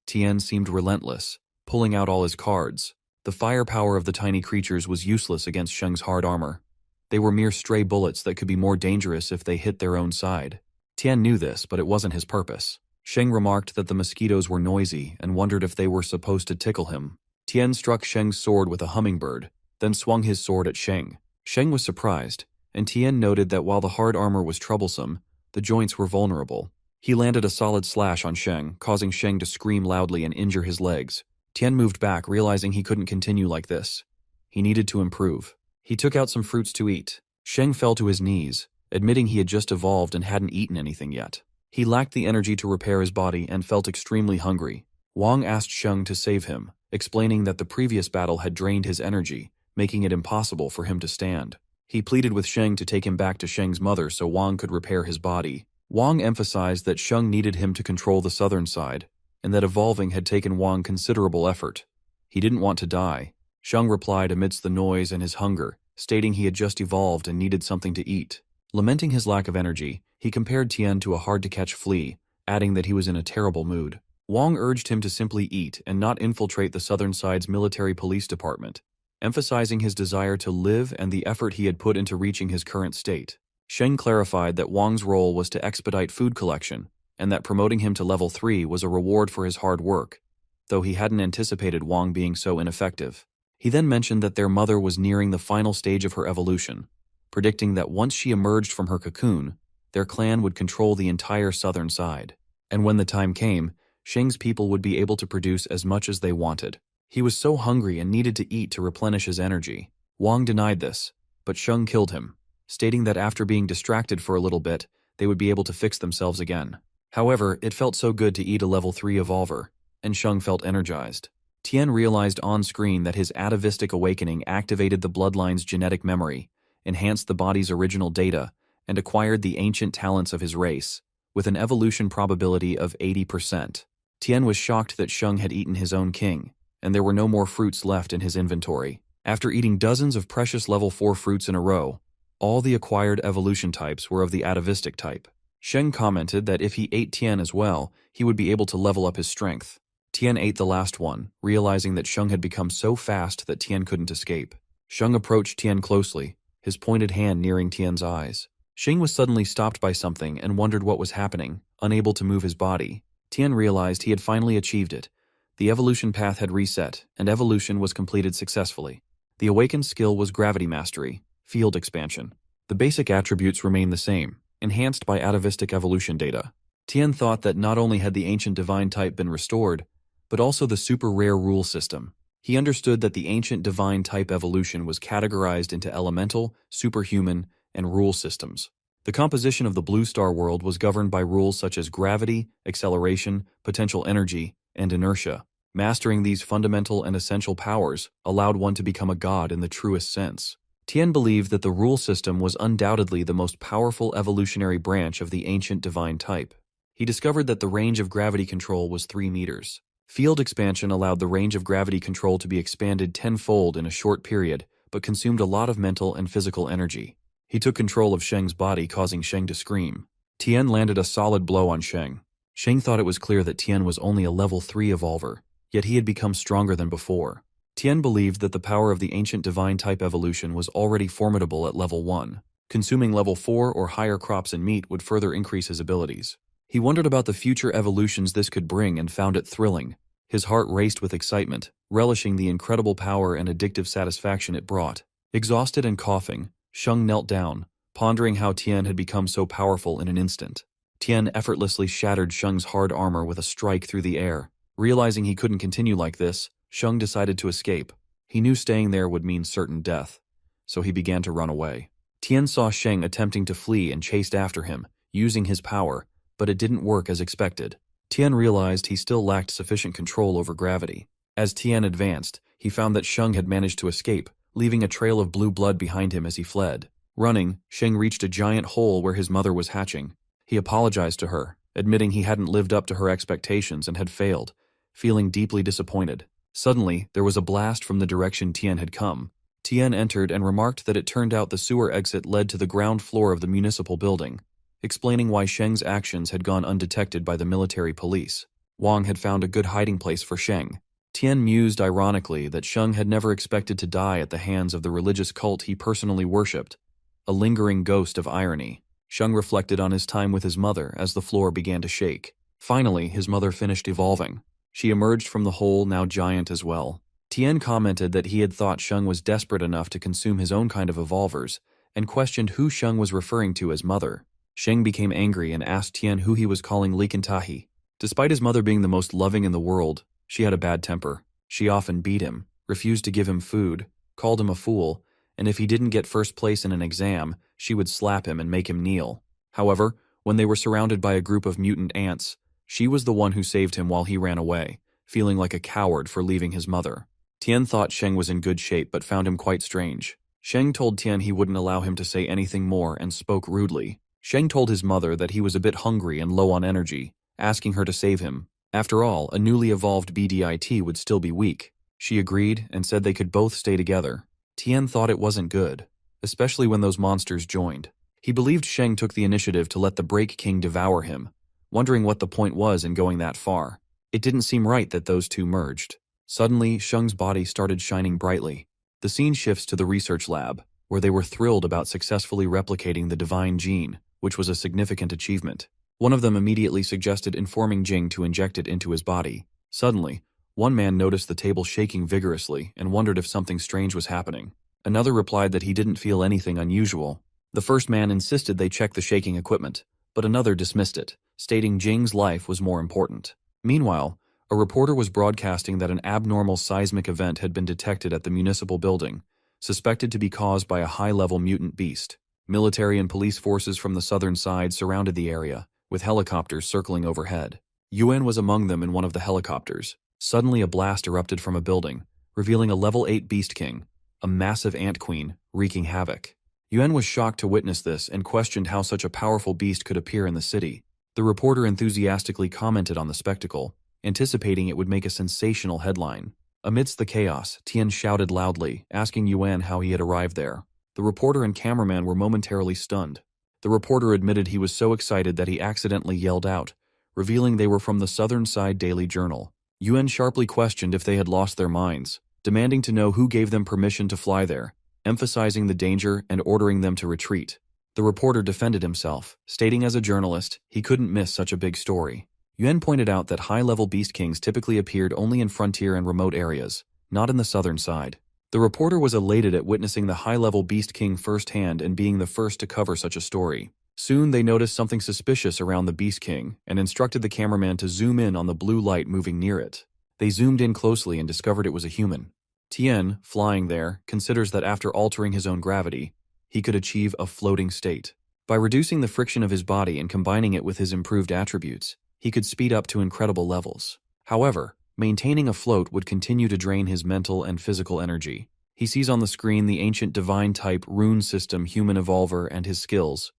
Tian seemed relentless, pulling out all his cards. The firepower of the tiny creatures was useless against Sheng's hard armor. They were mere stray bullets that could be more dangerous if they hit their own side. Tian knew this, but it wasn't his purpose. Sheng remarked that the mosquitoes were noisy and wondered if they were supposed to tickle him. Tian struck Sheng's sword with a hummingbird, then swung his sword at Sheng. Sheng was surprised, and Tian noted that while the hard armor was troublesome, the joints were vulnerable. He landed a solid slash on Sheng, causing Sheng to scream loudly and injure his legs. Tian moved back, realizing he couldn't continue like this. He needed to improve. He took out some fruits to eat. Sheng fell to his knees, admitting he had just evolved and hadn't eaten anything yet. He lacked the energy to repair his body and felt extremely hungry. Wang asked Sheng to save him, explaining that the previous battle had drained his energy, making it impossible for him to stand. He pleaded with Sheng to take him back to Sheng's mother so Wang could repair his body. Wang emphasized that Sheng needed him to control the southern side, and that evolving had taken Wang considerable effort. He didn't want to die. Sheng replied amidst the noise and his hunger, stating he had just evolved and needed something to eat. Lamenting his lack of energy, he compared Tian to a hard-to-catch flea, adding that he was in a terrible mood. Wang urged him to simply eat and not infiltrate the southern side's military police department, emphasizing his desire to live and the effort he had put into reaching his current state. Sheng clarified that Wang's role was to expedite food collection, and that promoting him to level 3 was a reward for his hard work, though he hadn't anticipated Wang being so ineffective. He then mentioned that their mother was nearing the final stage of her evolution, predicting that once she emerged from her cocoon, their clan would control the entire southern side. And when the time came, Sheng's people would be able to produce as much as they wanted. He was so hungry and needed to eat to replenish his energy. Wang denied this, but Sheng killed him, stating that after being distracted for a little bit, they would be able to fix themselves again. However, it felt so good to eat a level 3 evolver, and Sheng felt energized. Tian realized on-screen that his atavistic awakening activated the bloodline's genetic memory, enhanced the body's original data, and acquired the ancient talents of his race, with an evolution probability of 80%. Tian was shocked that Sheng had eaten his own king, and there were no more fruits left in his inventory. After eating dozens of precious level 4 fruits in a row, all the acquired evolution types were of the atavistic type. Sheng commented that if he ate Tian as well, he would be able to level up his strength. Tian ate the last one, realizing that Sheng had become so fast that Tian couldn't escape. Sheng approached Tian closely, his pointed hand nearing Tian's eyes. Sheng was suddenly stopped by something and wondered what was happening, unable to move his body. Tian realized he had finally achieved it. The evolution path had reset, and evolution was completed successfully. The awakened skill was gravity mastery, field expansion. The basic attributes remained the same, enhanced by atavistic evolution data. Tian thought that not only had the ancient divine type been restored, but also the super rare rule system. He understood that the ancient divine type evolution was categorized into elemental, superhuman, and rule systems. The composition of the Blue Star world was governed by rules such as gravity, acceleration, potential energy, and inertia. Mastering these fundamental and essential powers allowed one to become a god in the truest sense. Tian believed that the rule system was undoubtedly the most powerful evolutionary branch of the ancient divine type. He discovered that the range of gravity control was 3 meters. Field expansion allowed the range of gravity control to be expanded tenfold in a short period, but consumed a lot of mental and physical energy. He took control of Sheng's body, causing Sheng to scream. Tian landed a solid blow on Sheng. Sheng thought it was clear that Tian was only a level 3 evolver, yet he had become stronger than before. Tian believed that the power of the ancient divine type evolution was already formidable at level 1. Consuming level 4 or higher crops and meat would further increase his abilities. He wondered about the future evolutions this could bring and found it thrilling. His heart raced with excitement, relishing the incredible power and addictive satisfaction it brought. Exhausted and coughing, Sheng knelt down, pondering how Tian had become so powerful in an instant. Tian effortlessly shattered Sheng's hard armor with a strike through the air. Realizing he couldn't continue like this, Sheng decided to escape. He knew staying there would mean certain death, so he began to run away. Tian saw Sheng attempting to flee and chased after him, using his power, but it didn't work as expected. Tian realized he still lacked sufficient control over gravity. As Tian advanced, he found that Sheng had managed to escape, leaving a trail of blue blood behind him as he fled. Running, Sheng reached a giant hole where his mother was hatching. He apologized to her, admitting he hadn't lived up to her expectations and had failed, feeling deeply disappointed. Suddenly, there was a blast from the direction Tian had come. Tian entered and remarked that it turned out the sewer exit led to the ground floor of the municipal building, explaining why Sheng's actions had gone undetected by the military police. Wang had found a good hiding place for Sheng. Tian mused ironically that Sheng had never expected to die at the hands of the religious cult he personally worshipped, a lingering ghost of irony. Sheng reflected on his time with his mother as the floor began to shake. Finally, his mother finished evolving. She emerged from the hole, now giant as well. Tian commented that he had thought Sheng was desperate enough to consume his own kind of evolvers, and questioned who Sheng was referring to as mother. Sheng became angry and asked Tian who he was calling Likantahi. Despite his mother being the most loving in the world, she had a bad temper. She often beat him, refused to give him food, called him a fool, and if he didn't get first place in an exam, she would slap him and make him kneel. However, when they were surrounded by a group of mutant ants, she was the one who saved him while he ran away, feeling like a coward for leaving his mother. Tian thought Sheng was in good shape but found him quite strange. Sheng told Tian he wouldn't allow him to say anything more and spoke rudely. Sheng told his mother that he was a bit hungry and low on energy, asking her to save him. After all, a newly evolved BDIT would still be weak. She agreed and said they could both stay together. Tian thought it wasn't good, especially when those monsters joined. He believed Sheng took the initiative to let the Break King devour him, wondering what the point was in going that far. It didn't seem right that those two merged. Suddenly, Sheng's body started shining brightly. The scene shifts to the research lab, where they were thrilled about successfully replicating the divine gene, which was a significant achievement. One of them immediately suggested informing Jing to inject it into his body. Suddenly, one man noticed the table shaking vigorously and wondered if something strange was happening. Another replied that he didn't feel anything unusual. The first man insisted they check the shaking equipment, but another dismissed it, stating Jing's life was more important. Meanwhile, a reporter was broadcasting that an abnormal seismic event had been detected at the municipal building, suspected to be caused by a high-level mutant beast. Military and police forces from the southern side surrounded the area, with helicopters circling overhead. Yuan was among them in one of the helicopters. Suddenly a blast erupted from a building, revealing a level 8 Beast King, a massive ant queen, wreaking havoc. Yuan was shocked to witness this and questioned how such a powerful beast could appear in the city. The reporter enthusiastically commented on the spectacle, anticipating it would make a sensational headline. Amidst the chaos, Tian shouted loudly, asking Yuan how he had arrived there. The reporter and cameraman were momentarily stunned. The reporter admitted he was so excited that he accidentally yelled out, revealing they were from the Southern Side Daily Journal. Yuan sharply questioned if they had lost their minds, demanding to know who gave them permission to fly there, emphasizing the danger and ordering them to retreat. The reporter defended himself, stating as a journalist he couldn't miss such a big story. Yuan pointed out that high-level Beast Kings typically appeared only in frontier and remote areas, not in the southern side. The reporter was elated at witnessing the high-level Beast King firsthand and being the first to cover such a story. Soon they noticed something suspicious around the Beast King and instructed the cameraman to zoom in on the blue light moving near it. They zoomed in closely and discovered it was a human. Tian, flying there, considers that after altering his own gravity, he could achieve a floating state. By reducing the friction of his body and combining it with his improved attributes, he could speed up to incredible levels. However, Maintaining afloat would continue to drain his mental and physical energy. He sees on the screen the ancient divine-type rune system human evolver and his skills.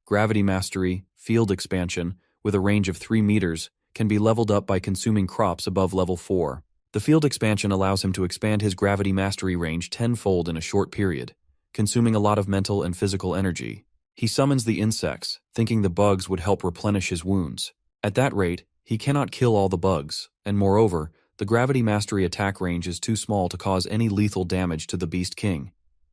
Gravity mastery, field expansion, with a range of 3 meters, can be leveled up by consuming crops above level 4. The field expansion allows him to expand his gravity mastery range tenfold in a short period, consuming a lot of mental and physical energy. He summons the insects, thinking the bugs would help replenish his wounds. At that rate, he cannot kill all the bugs, and moreover, the gravity mastery attack range is too small to cause any lethal damage to the Beast King.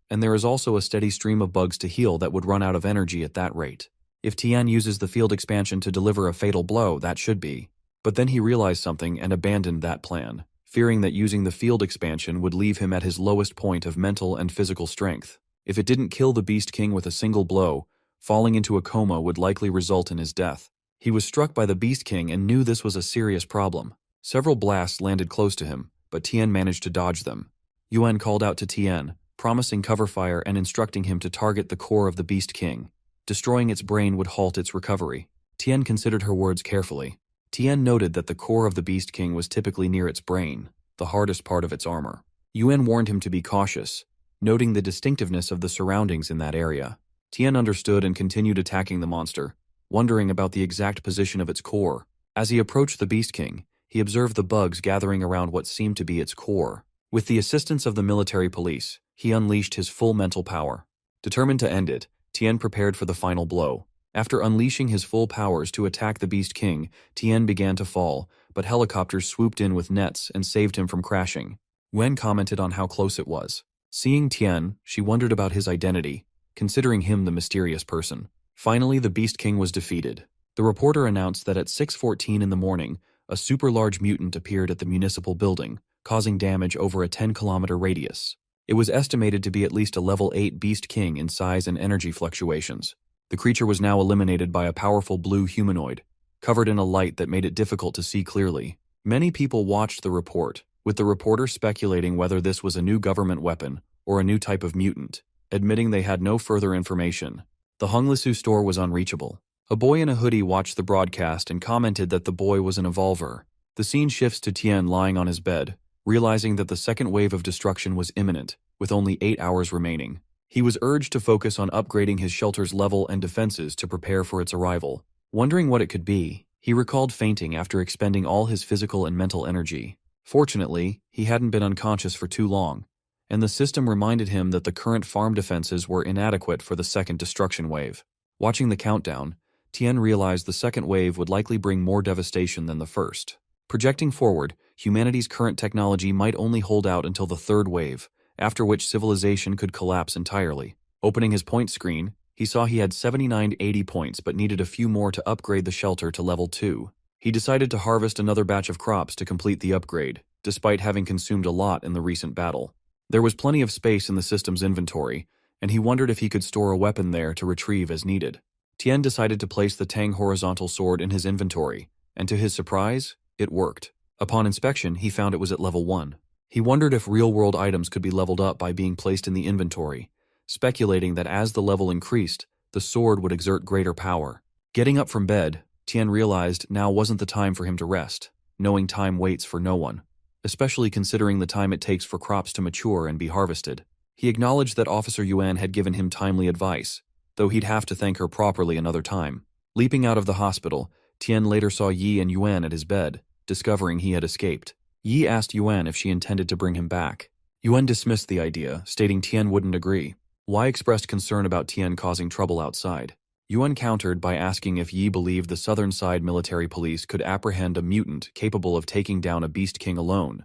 And there is also a steady stream of bugs to heal that would run out of energy at that rate. If Tian uses the field expansion to deliver a fatal blow, that should be. But then he realized something and abandoned that plan, fearing that using the field expansion would leave him at his lowest point of mental and physical strength. If it didn't kill the Beast King with a single blow, falling into a coma would likely result in his death. He was struck by the Beast King and knew this was a serious problem. Several blasts landed close to him, but Tian managed to dodge them. Yuan called out to Tian, promising cover fire and instructing him to target the core of the Beast King. Destroying its brain would halt its recovery. Tian considered her words carefully. Tian noted that the core of the Beast King was typically near its brain, the hardest part of its armor. Yuan warned him to be cautious, noting the distinctiveness of the surroundings in that area. Tian understood and continued attacking the monster, wondering about the exact position of its core. As he approached the Beast King, he observed the bugs gathering around what seemed to be its core. With the assistance of the military police, he unleashed his full mental power. Determined to end it, Tian prepared for the final blow. After unleashing his full powers to attack the Beast King, Tian began to fall, but helicopters swooped in with nets and saved him from crashing. Wen commented on how close it was. Seeing Tian, she wondered about his identity, considering him the mysterious person. Finally, the Beast King was defeated. The reporter announced that at 6:14 in the morning, a super-large mutant appeared at the municipal building, causing damage over a 10-kilometer radius. It was estimated to be at least a level 8 Beast King in size and energy fluctuations. The creature was now eliminated by a powerful blue humanoid, covered in a light that made it difficult to see clearly. Many people watched the report, with the reporter speculating whether this was a new government weapon or a new type of mutant, admitting they had no further information. The Honglishu store was unreachable. A boy in a hoodie watched the broadcast and commented that the boy was an evolver. The scene shifts to Tian lying on his bed, realizing that the second wave of destruction was imminent, with only 8 hours remaining. He was urged to focus on upgrading his shelter's level and defenses to prepare for its arrival. Wondering what it could be, he recalled fainting after expending all his physical and mental energy. Fortunately, he hadn't been unconscious for too long, and the system reminded him that the current farm defenses were inadequate for the second destruction wave. Watching the countdown, Tian realized the second wave would likely bring more devastation than the first. Projecting forward, humanity's current technology might only hold out until the third wave, after which civilization could collapse entirely. Opening his point screen, he saw he had 7980 points but needed a few more to upgrade the shelter to level 2. He decided to harvest another batch of crops to complete the upgrade, despite having consumed a lot in the recent battle. There was plenty of space in the system's inventory, and he wondered if he could store a weapon there to retrieve as needed. Tian decided to place the Tang horizontal sword in his inventory, and to his surprise, it worked. Upon inspection, he found it was at level 1. He wondered if real-world items could be leveled up by being placed in the inventory, speculating that as the level increased, the sword would exert greater power. Getting up from bed, Tian realized now wasn't the time for him to rest, knowing time waits for no one, especially considering the time it takes for crops to mature and be harvested. He acknowledged that Officer Yuan had given him timely advice, though he'd have to thank her properly another time. Leaping out of the hospital, Tian later saw Yi and Yuan at his bed, discovering he had escaped. Yi asked Yuan if she intended to bring him back. Yuan dismissed the idea, stating Tian wouldn't agree. Yi expressed concern about Tian causing trouble outside. Yuan countered by asking if Yi believed the Southern Side military police could apprehend a mutant capable of taking down a Beast King alone,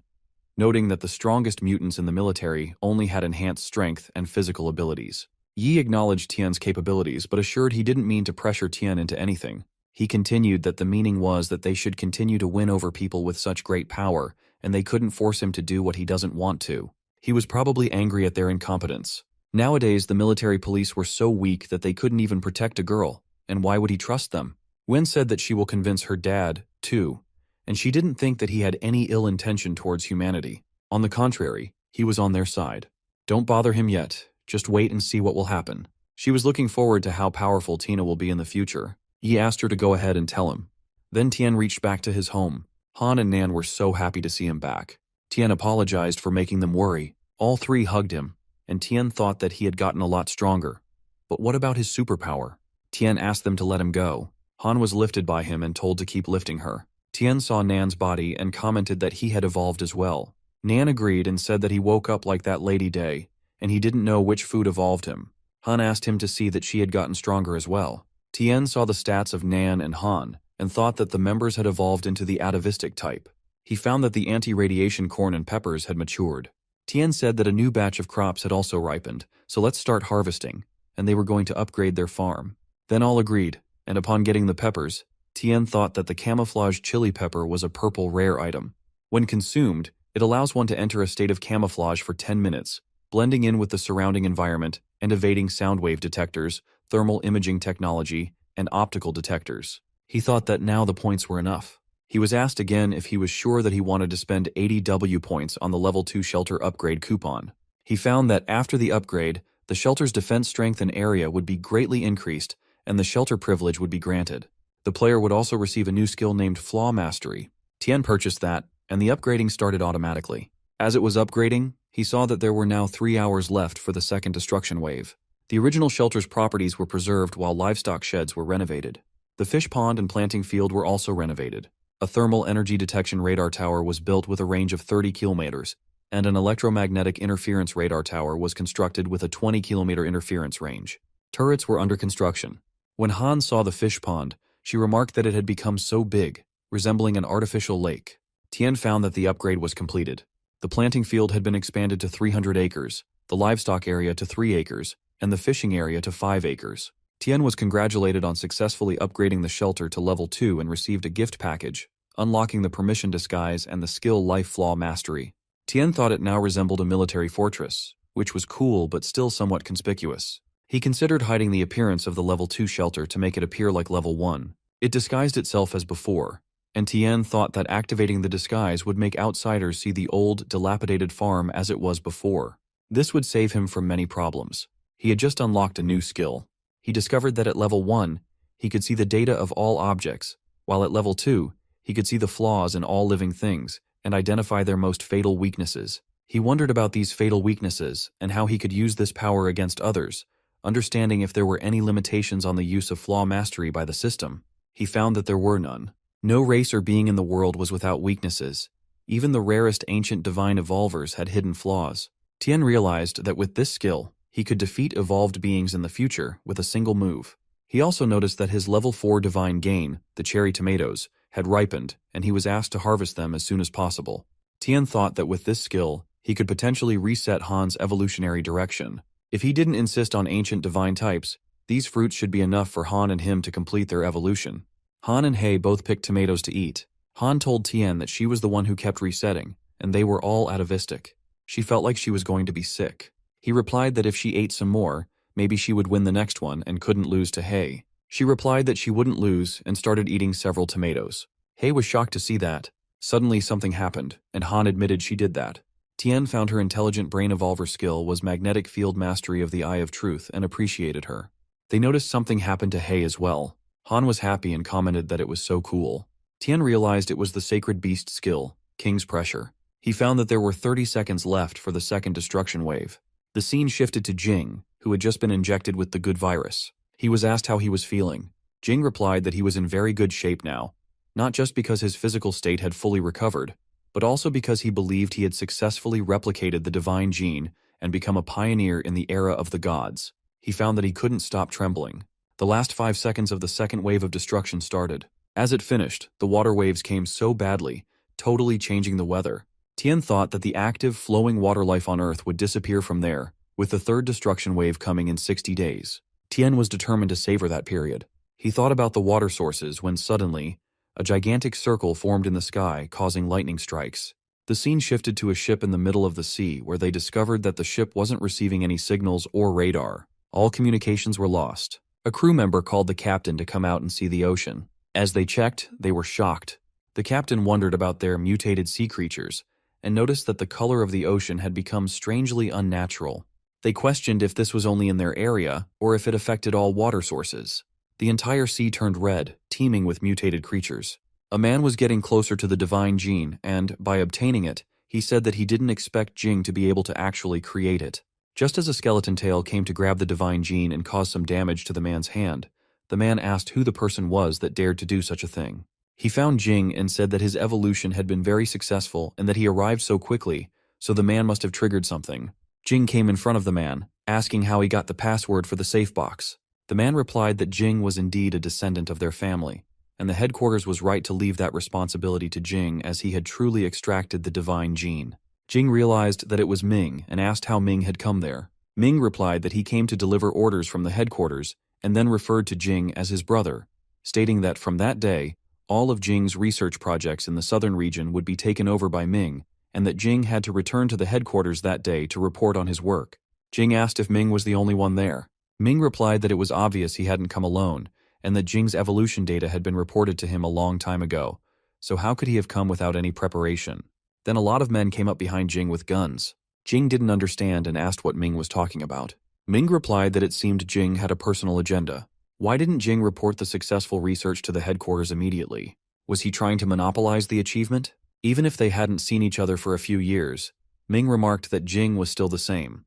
noting that the strongest mutants in the military only had enhanced strength and physical abilities. Yi acknowledged Tian's capabilities but assured he didn't mean to pressure Tian into anything. He continued that the meaning was that they should continue to win over people with such great power, and they couldn't force him to do what he doesn't want to. He was probably angry at their incompetence. Nowadays, the military police were so weak that they couldn't even protect a girl, and why would he trust them? Wen said that she will convince her dad, too, and she didn't think that he had any ill intention towards humanity. On the contrary, he was on their side. Don't bother him yet, just wait and see what will happen. She was looking forward to how powerful Tina will be in the future. Yi asked her to go ahead and tell him. Then Tian reached back to his home, Han and Nan were so happy to see him back. Tien apologized for making them worry. All three hugged him, and Tien thought that he had gotten a lot stronger. But what about his superpower? Tien asked them to let him go. Han was lifted by him and told to keep lifting her. Tien saw Nan's body and commented that he had evolved as well. Nan agreed and said that he woke up like that Lady Day, and he didn't know which food evolved him. Han asked him to see that she had gotten stronger as well. Tien saw the stats of Nan and Han, and thought that the members had evolved into the atavistic type. He found that the anti-radiation corn and peppers had matured. Tien said that a new batch of crops had also ripened, so let's start harvesting, and they were going to upgrade their farm. Then all agreed, and upon getting the peppers, Tien thought that the camouflage chili pepper was a purple rare item. When consumed, it allows one to enter a state of camouflage for 10 minutes, blending in with the surrounding environment and evading sound wave detectors, thermal imaging technology, and optical detectors. He thought that now the points were enough. He was asked again if he was sure that he wanted to spend 80 W points on the Level 2 shelter upgrade coupon. He found that after the upgrade, the shelter's defense strength and area would be greatly increased, and the shelter privilege would be granted. The player would also receive a new skill named Flaw Mastery. Tien purchased that, and the upgrading started automatically. As it was upgrading, he saw that there were now 3 hours left for the second destruction wave. The original shelter's properties were preserved while livestock sheds were renovated. The fish pond and planting field were also renovated. A thermal energy detection radar tower was built with a range of 30 kilometers, and an electromagnetic interference radar tower was constructed with a 20-kilometer interference range. Turrets were under construction. When Han saw the fish pond, she remarked that it had become so big, resembling an artificial lake. Tien found that the upgrade was completed. The planting field had been expanded to 300 acres, the livestock area to 3 acres, and the fishing area to 5 acres. Tien was congratulated on successfully upgrading the shelter to level 2 and received a gift package, unlocking the permission disguise and the skill life flaw mastery. Tien thought it now resembled a military fortress, which was cool but still somewhat conspicuous. He considered hiding the appearance of the level 2 shelter to make it appear like level 1. It disguised itself as before, and Tien thought that activating the disguise would make outsiders see the old, dilapidated farm as it was before. This would save him from many problems. He had just unlocked a new skill. He discovered that at level 1, he could see the data of all objects, while at level 2, he could see the flaws in all living things and identify their most fatal weaknesses. He wondered about these fatal weaknesses and how he could use this power against others, understanding if there were any limitations on the use of flaw mastery by the system. He found that there were none. No race or being in the world was without weaknesses. Even the rarest ancient divine evolvers had hidden flaws. Tien realized that with this skill, he could defeat evolved beings in the future with a single move. He also noticed that his level 4 divine gain, the cherry tomatoes, had ripened, and he was asked to harvest them as soon as possible. Tien thought that with this skill, he could potentially reset Han's evolutionary direction. If he didn't insist on ancient divine types, these fruits should be enough for Han and him to complete their evolution. Han and He both picked tomatoes to eat. Han told Tien that she was the one who kept resetting, and they were all atavistic. She felt like she was going to be sick. He replied that if she ate some more, maybe she would win the next one and couldn't lose to He. She replied that she wouldn't lose and started eating several tomatoes. He was shocked to see that. Suddenly something happened, and Han admitted she did that. Tien found her intelligent brain evolver skill was magnetic field mastery of the Eye of Truth and appreciated her. They noticed something happened to He as well. Han was happy and commented that it was so cool. Tien realized it was the Sacred Beast skill, King's Pressure. He found that there were 30 seconds left for the second destruction wave. The scene shifted to Jing, who had just been injected with the good virus. He was asked how he was feeling. Jing replied that he was in very good shape now, not just because his physical state had fully recovered, but also because he believed he had successfully replicated the divine gene and become a pioneer in the era of the gods. He found that he couldn't stop trembling. The last 5 seconds of the second wave of destruction started. As it finished, the water waves came so badly, totally changing the weather. Tien thought that the active, flowing water life on Earth would disappear from there, with the third destruction wave coming in 60 days. Tien was determined to savor that period. He thought about the water sources when suddenly, a gigantic circle formed in the sky, causing lightning strikes. The scene shifted to a ship in the middle of the sea where they discovered that the ship wasn't receiving any signals or radar. All communications were lost. A crew member called the captain to come out and see the ocean. As they checked, they were shocked. The captain wondered about their mutated sea creatures and noticed that the color of the ocean had become strangely unnatural. They questioned if this was only in their area or if it affected all water sources. The entire sea turned red, teeming with mutated creatures. A man was getting closer to the divine gene, and, by obtaining it, he said that he didn't expect Jing to be able to actually create it. Just as a skeleton tail came to grab the divine gene and cause some damage to the man's hand, the man asked who the person was that dared to do such a thing. He found Jing and said that his evolution had been very successful and that he arrived so quickly, so the man must have triggered something. Jing came in front of the man, asking how he got the password for the safe box. The man replied that Jing was indeed a descendant of their family, and the headquarters was right to leave that responsibility to Jing as he had truly extracted the divine gene. Jing realized that it was Ming and asked how Ming had come there. Ming replied that he came to deliver orders from the headquarters and then referred to Jing as his brother, stating that from that day, all of Jing's research projects in the southern region would be taken over by Ming, and that Jing had to return to the headquarters that day to report on his work. Jing asked if Ming was the only one there. Ming replied that it was obvious he hadn't come alone, and that Jing's evolution data had been reported to him a long time ago, so how could he have come without any preparation? Then a lot of men came up behind Jing with guns. Jing didn't understand and asked what Ming was talking about. Ming replied that it seemed Jing had a personal agenda. Why didn't Jing report the successful research to the headquarters immediately? Was he trying to monopolize the achievement? Even if they hadn't seen each other for a few years, Ming remarked that Jing was still the same,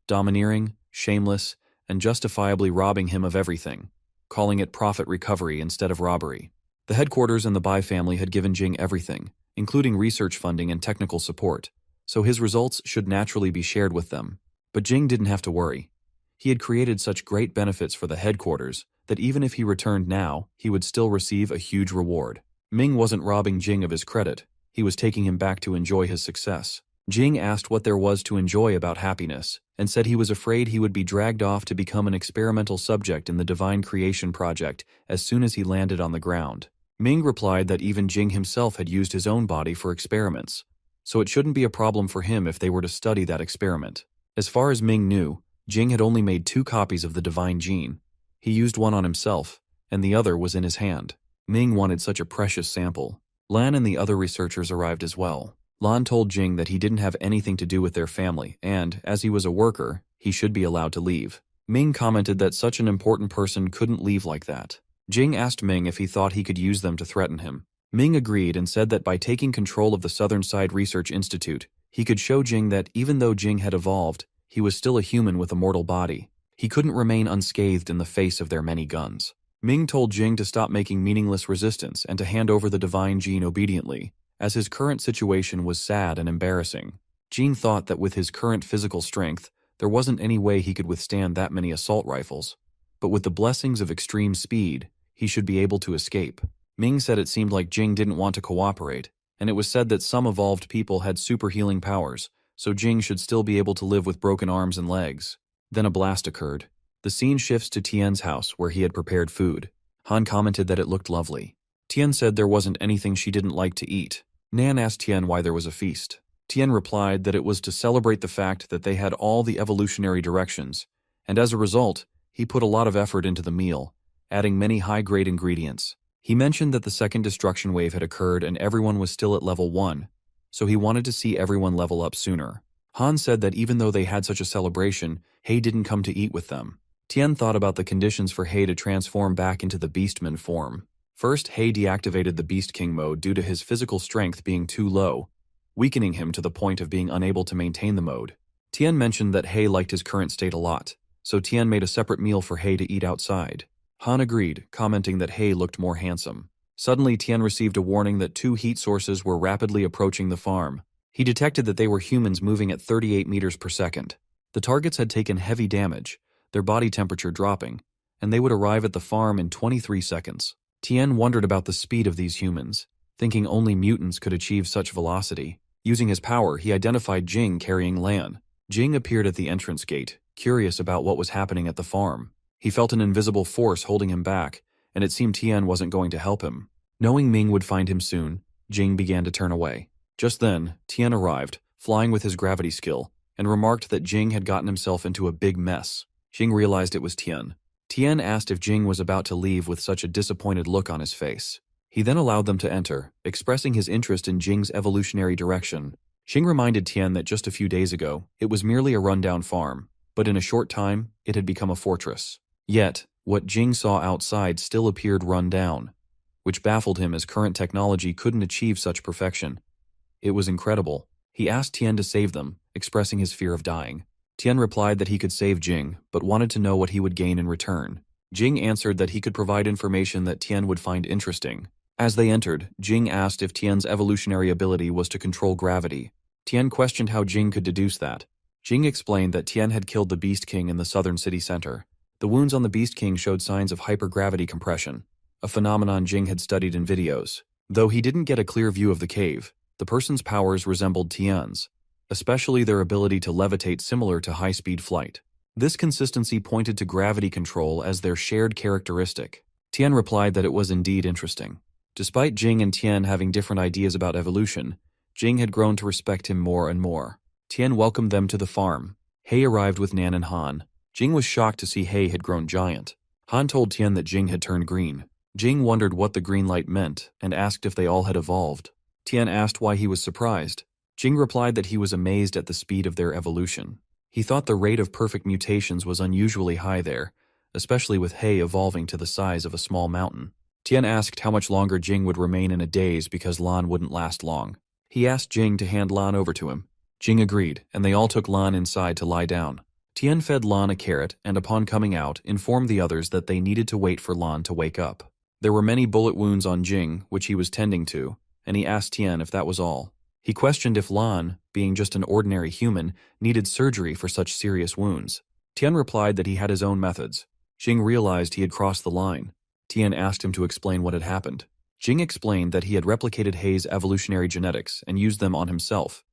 domineering, shameless, and justifiably robbing him of everything, calling it profit recovery instead of robbery. The headquarters and the Bai family had given Jing everything, including research funding and technical support, so his results should naturally be shared with them. But Jing didn't have to worry. He had created such great benefits for the headquarters that even if he returned now, he would still receive a huge reward. Ming wasn't robbing Jing of his credit, he was taking him back to enjoy his success. Jing asked what there was to enjoy about happiness, and said he was afraid he would be dragged off to become an experimental subject in the Divine Creation Project as soon as he landed on the ground. Ming replied that even Jing himself had used his own body for experiments, so it shouldn't be a problem for him if they were to study that experiment. As far as Ming knew, Jing had only made 2 copies of the divine gene. He used one on himself, and the other was in his hand. Ming wanted such a precious sample. Lan and the other researchers arrived as well. Lan told Jing that he didn't have anything to do with their family, and, as he was a worker, he should be allowed to leave. Ming commented that such an important person couldn't leave like that. Jing asked Ming if he thought he could use them to threaten him. Ming agreed and said that by taking control of the Southern Side Research Institute, he could show Jing that even though Jing had evolved, he was still a human with a mortal body. He couldn't remain unscathed in the face of their many guns. Ming told Jing to stop making meaningless resistance and to hand over the divine gene obediently, as his current situation was sad and embarrassing. Jing thought that with his current physical strength, there wasn't any way he could withstand that many assault rifles. But with the blessings of extreme speed, he should be able to escape. Ming said it seemed like Jing didn't want to cooperate, and it was said that some evolved people had super healing powers, so Jing should still be able to live with broken arms and legs. Then a blast occurred. The scene shifts to Tian's house where he had prepared food. Han commented that it looked lovely. Tian said there wasn't anything she didn't like to eat. Nan asked Tian why there was a feast. Tian replied that it was to celebrate the fact that they had all the evolutionary directions, and as a result, he put a lot of effort into the meal, adding many high-grade ingredients. He mentioned that the second destruction wave had occurred and everyone was still at level 1, so he wanted to see everyone level up sooner. Han said that even though they had such a celebration, He didn't come to eat with them. Tian thought about the conditions for He to transform back into the Beastman form. First, He deactivated the Beast King mode due to his physical strength being too low, weakening him to the point of being unable to maintain the mode. Tian mentioned that He liked his current state a lot, so Tian made a separate meal for He to eat outside. Han agreed, commenting that He looked more handsome. Suddenly, Tian received a warning that 2 heat sources were rapidly approaching the farm. He detected that they were humans moving at 38 meters per second. The targets had taken heavy damage, their body temperature dropping, and they would arrive at the farm in 23 seconds. Tian wondered about the speed of these humans, thinking only mutants could achieve such velocity. Using his power, he identified Jing carrying Lan. Jing appeared at the entrance gate, curious about what was happening at the farm. He felt an invisible force holding him back, and it seemed Tian wasn't going to help him. Knowing Ming would find him soon, Jing began to turn away. Just then, Tian arrived, flying with his gravity skill, and remarked that Jing had gotten himself into a big mess. Jing realized it was Tian. Tian asked if Jing was about to leave with such a disappointed look on his face. He then allowed them to enter, expressing his interest in Jing's evolutionary direction. Jing reminded Tian that just a few days ago, it was merely a rundown farm, but in a short time, it had become a fortress. Yet, what Jing saw outside still appeared run down. which baffled him as current technology couldn't achieve such perfection. It was incredible. He asked Tian to save them, expressing his fear of dying. Tian replied that he could save Jing, but wanted to know what he would gain in return. Jing answered that he could provide information that Tian would find interesting. As they entered, Jing asked if Tian's evolutionary ability was to control gravity. Tian questioned how Jing could deduce that. Jing explained that Tian had killed the Beast King in the southern city center. The wounds on the Beast King showed signs of hypergravity compression, a phenomenon Jing had studied in videos. Though he didn't get a clear view of the cave, the person's powers resembled Tian's, especially their ability to levitate similar to high-speed flight. This consistency pointed to gravity control as their shared characteristic. Tian replied that it was indeed interesting. Despite Jing and Tian having different ideas about evolution, Jing had grown to respect him more and more. Tian welcomed them to the farm. He arrived with Nan and Han. Jing was shocked to see He had grown giant. Han told Tian that Jing had turned green. Jing wondered what the green light meant and asked if they all had evolved. Tian asked why he was surprised. Jing replied that he was amazed at the speed of their evolution. He thought the rate of perfect mutations was unusually high there, especially with He evolving to the size of a small mountain. Tian asked how much longer Jing would remain in a daze because Lan wouldn't last long. He asked Jing to hand Lan over to him. Jing agreed, and they all took Lan inside to lie down. Tian fed Lan a carrot and upon coming out, informed the others that they needed to wait for Lan to wake up. There were many bullet wounds on Jing, which he was tending to, and he asked Tian if that was all. He questioned if Lan, being just an ordinary human, needed surgery for such serious wounds. Tian replied that he had his own methods. Jing realized he had crossed the line. Tian asked him to explain what had happened. Jing explained that he had replicated He's evolutionary genetics and used them on himself,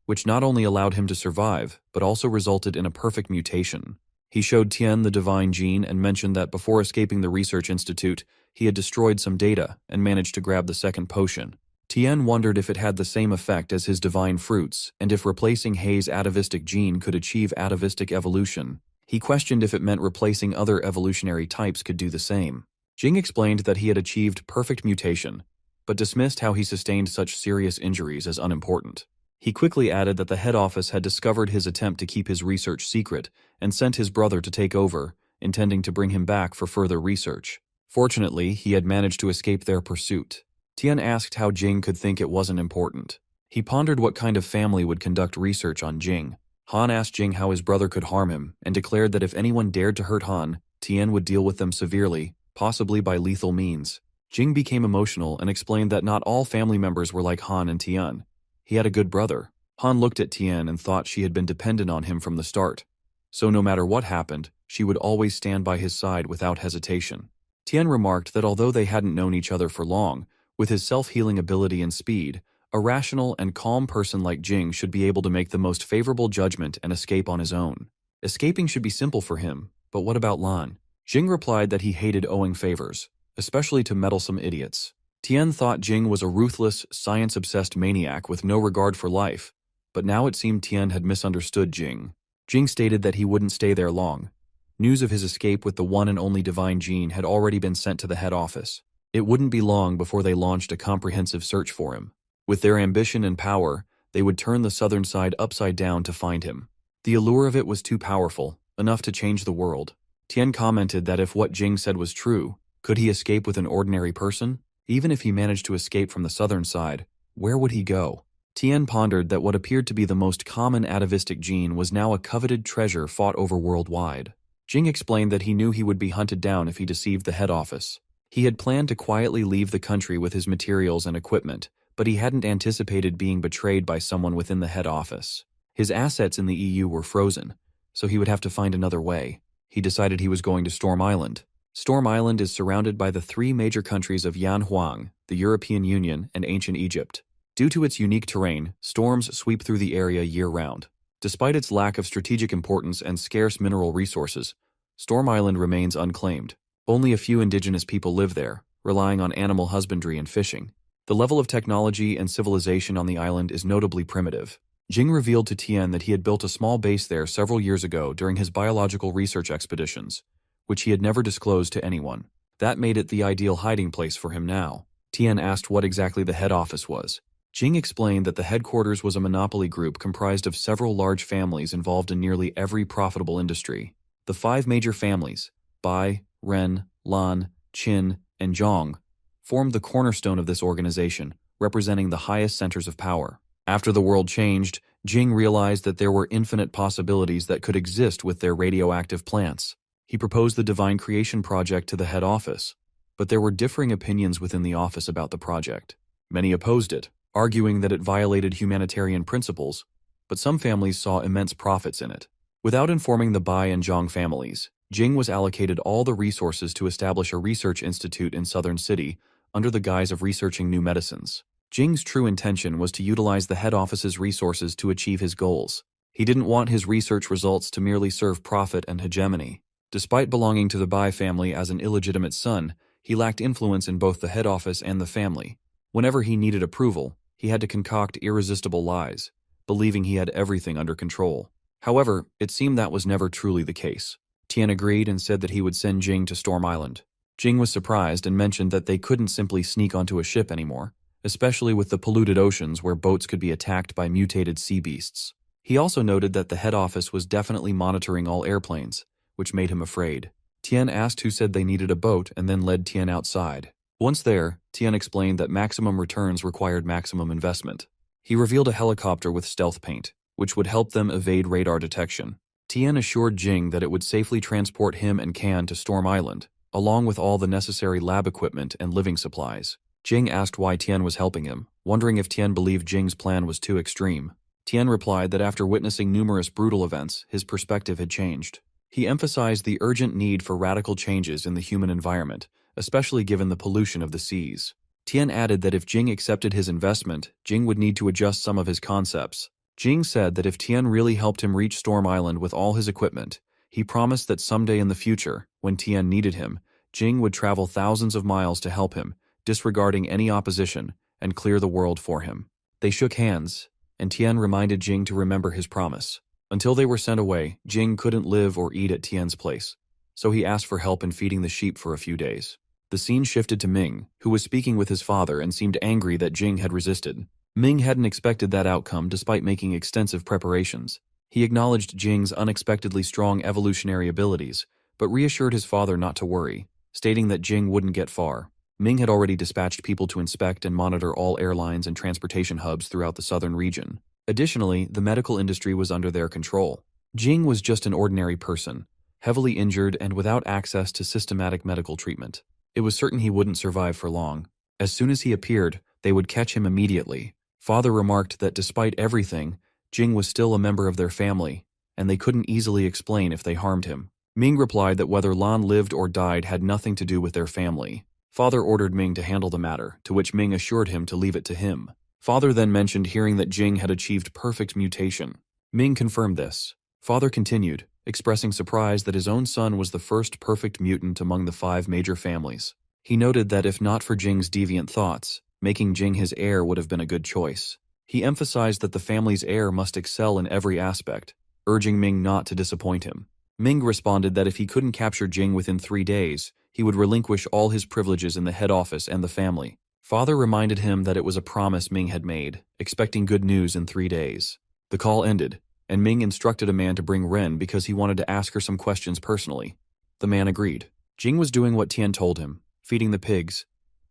which not only allowed him to survive, but also resulted in a perfect mutation. He showed Tian the divine gene and mentioned that before escaping the research institute, he had destroyed some data and managed to grab the second potion. Tian wondered if it had the same effect as his divine fruits, and if replacing He's atavistic gene could achieve atavistic evolution. He questioned if it meant replacing other evolutionary types could do the same. Jing explained that he had achieved perfect mutation, but dismissed how he sustained such serious injuries as unimportant. He quickly added that the head office had discovered his attempt to keep his research secret and sent his brother to take over, intending to bring him back for further research. Fortunately, he had managed to escape their pursuit. Tian asked how Jing could think it wasn't important. He pondered what kind of family would conduct research on Jing. Han asked Jing how his brother could harm him and declared that if anyone dared to hurt Han, Tian would deal with them severely, possibly by lethal means. Jing became emotional and explained that not all family members were like Han and Tian. He had a good brother. Han looked at Tian and thought she had been dependent on him from the start. So no matter what happened, she would always stand by his side without hesitation. Tian remarked that although they hadn't known each other for long, with his self-healing ability and speed, a rational and calm person like Jing should be able to make the most favorable judgment and escape on his own. Escaping should be simple for him, but what about Lan? Jing replied that he hated owing favors, especially to meddlesome idiots. Tian thought Jing was a ruthless, science-obsessed maniac with no regard for life, but now it seemed Tian had misunderstood Jing. Jing stated that he wouldn't stay there long. News of his escape with the one and only divine gene had already been sent to the head office. It wouldn't be long before they launched a comprehensive search for him. With their ambition and power, they would turn the southern side upside down to find him. The allure of it was too powerful, enough to change the world. Tian commented that if what Jing said was true, could he escape with an ordinary person? Even if he managed to escape from the southern side, where would he go? Tian pondered that what appeared to be the most common atavistic gene was now a coveted treasure fought over worldwide. Jing explained that he knew he would be hunted down if he deceived the head office. He had planned to quietly leave the country with his materials and equipment, but he hadn't anticipated being betrayed by someone within the head office. His assets in the EU were frozen, so he would have to find another way. He decided he was going to Storm Island. Storm Island is surrounded by the three major countries of Yanhuang, the European Union, and ancient Egypt. Due to its unique terrain, storms sweep through the area year-round. Despite its lack of strategic importance and scarce mineral resources, Storm Island remains unclaimed. Only a few indigenous people live there, relying on animal husbandry and fishing. The level of technology and civilization on the island is notably primitive. Jing revealed to Tian that he had built a small base there several years ago during his biological research expeditions, which he had never disclosed to anyone. That made it the ideal hiding place for him now. Tian asked what exactly the head office was. Jing explained that the headquarters was a monopoly group comprised of several large families involved in nearly every profitable industry. The five major families, Bai, Ren, Lan, Qin, and Zhong, formed the cornerstone of this organization, representing the highest centers of power. After the world changed, Jing realized that there were infinite possibilities that could exist with their radioactive plants. He proposed the Divine Creation Project to the head office, but there were differing opinions within the office about the project. Many opposed it, arguing that it violated humanitarian principles, but some families saw immense profits in it. Without informing the Bai and Zhang families, Jing was allocated all the resources to establish a research institute in Southern City under the guise of researching new medicines. Jing's true intention was to utilize the head office's resources to achieve his goals. He didn't want his research results to merely serve profit and hegemony. Despite belonging to the Bai family as an illegitimate son, he lacked influence in both the head office and the family. Whenever he needed approval, he had to concoct irresistible lies, believing he had everything under control. However, it seemed that was never truly the case. Tian agreed and said that he would send Jing to Storm Island. Jing was surprised and mentioned that they couldn't simply sneak onto a ship anymore, especially with the polluted oceans where boats could be attacked by mutated sea beasts. He also noted that the head office was definitely monitoring all airplanes, which made him afraid. Tian asked who said they needed a boat and then led Tian outside. Once there, Tian explained that maximum returns required maximum investment. He revealed a helicopter with stealth paint, which would help them evade radar detection. Tian assured Jing that it would safely transport him and Can to Storm Island, along with all the necessary lab equipment and living supplies. Jing asked why Tian was helping him, wondering if Tian believed Jing's plan was too extreme. Tian replied that after witnessing numerous brutal events, his perspective had changed. He emphasized the urgent need for radical changes in the human environment, especially given the pollution of the seas. Tian added that if Jing accepted his investment, Jing would need to adjust some of his concepts. Jing said that if Tian really helped him reach Storm Island with all his equipment, he promised that someday in the future, when Tian needed him, Jing would travel thousands of miles to help him, disregarding any opposition, and clear the world for him. They shook hands, and Tian reminded Jing to remember his promise. Until they were sent away, Jing couldn't live or eat at Tian's place, so he asked for help in feeding the sheep for a few days. The scene shifted to Ming, who was speaking with his father and seemed angry that Jing had resisted. Ming hadn't expected that outcome despite making extensive preparations. He acknowledged Jing's unexpectedly strong evolutionary abilities, but reassured his father not to worry, stating that Jing wouldn't get far. Ming had already dispatched people to inspect and monitor all airlines and transportation hubs throughout the southern region. Additionally, the medical industry was under their control. Jing was just an ordinary person, heavily injured and without access to systematic medical treatment. It was certain he wouldn't survive for long. As soon as he appeared, they would catch him immediately. Father remarked that despite everything, Jing was still a member of their family, and they couldn't easily explain if they harmed him. Ming replied that whether Lan lived or died had nothing to do with their family. Father ordered Ming to handle the matter, to which Ming assured him to leave it to him. Father then mentioned hearing that Jing had achieved perfect mutation. Ming confirmed this. Father continued, expressing surprise that his own son was the first perfect mutant among the 5 major families. He noted that if not for Jing's deviant thoughts, making Jing his heir would have been a good choice. He emphasized that the family's heir must excel in every aspect, urging Ming not to disappoint him. Ming responded that if he couldn't capture Jing within 3 days, he would relinquish all his privileges in the head office and the family. Father reminded him that it was a promise Ming had made, expecting good news in 3 days. The call ended, and Ming instructed a man to bring Ren because he wanted to ask her some questions personally. The man agreed. Jing was doing what Tian told him, feeding the pigs,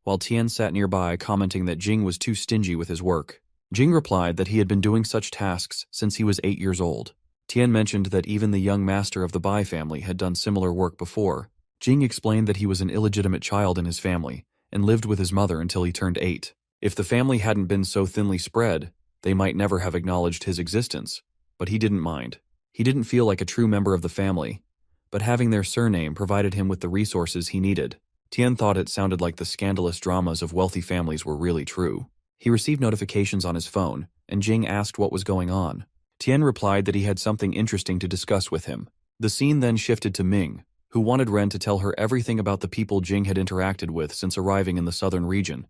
while Tian sat nearby commenting that Jing was too stingy with his work. Jing replied that he had been doing such tasks since he was 8 years old. Tian mentioned that even the young master of the Bai family had done similar work before. Jing explained that he was an illegitimate child in his family and lived with his mother until he turned 8. If the family hadn't been so thinly spread, they might never have acknowledged his existence, but he didn't mind. He didn't feel like a true member of the family, but having their surname provided him with the resources he needed. Tian thought it sounded like the scandalous dramas of wealthy families were really true. He received notifications on his phone, and Jing asked what was going on. Tian replied that he had something interesting to discuss with him. The scene then shifted to Ming, who wanted Ren to tell her everything about the people Jing had interacted with since arriving in the southern region.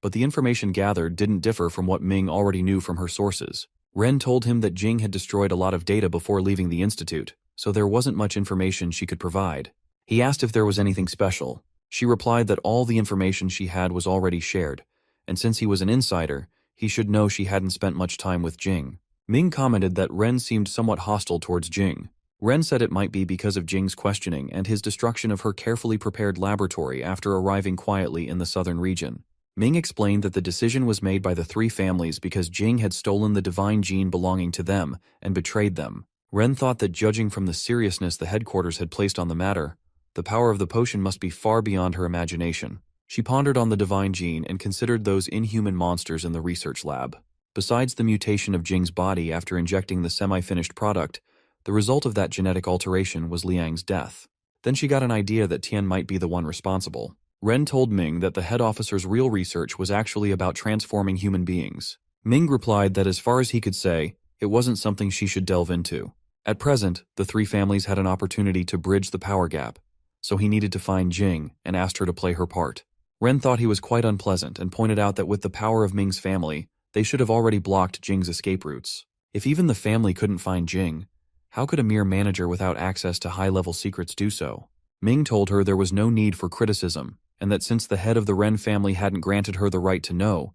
But the information gathered didn't differ from what Ming already knew from her sources. Ren told him that Jing had destroyed a lot of data before leaving the institute, so there wasn't much information she could provide. He asked if there was anything special. She replied that all the information she had was already shared, and since he was an insider, he should know she hadn't spent much time with Jing. Ming commented that Ren seemed somewhat hostile towards Jing. Ren said it might be because of Jing's questioning and his destruction of her carefully prepared laboratory after arriving quietly in the southern region. Ming explained that the decision was made by the three families because Jing had stolen the divine gene belonging to them and betrayed them. Ren thought that judging from the seriousness the headquarters had placed on the matter, the power of the potion must be far beyond her imagination. She pondered on the divine gene and considered those inhuman monsters in the research lab. Besides the mutation of Jing's body after injecting the semi-finished product, the result of that genetic alteration was Liang's death. Then she got an idea that Tian might be the one responsible. Ren told Ming that the head officer's real research was actually about transforming human beings. Ming replied that as far as he could say, it wasn't something she should delve into. At present, the three families had an opportunity to bridge the power gap, so he needed to find Jing and asked her to play her part. Ren thought he was quite unpleasant and pointed out that with the power of Ming's family, they should have already blocked Jing's escape routes. If even the family couldn't find Jing, how could a mere manager without access to high-level secrets do so? Ming told her there was no need for criticism, and that since the head of the Ren family hadn't granted her the right to know,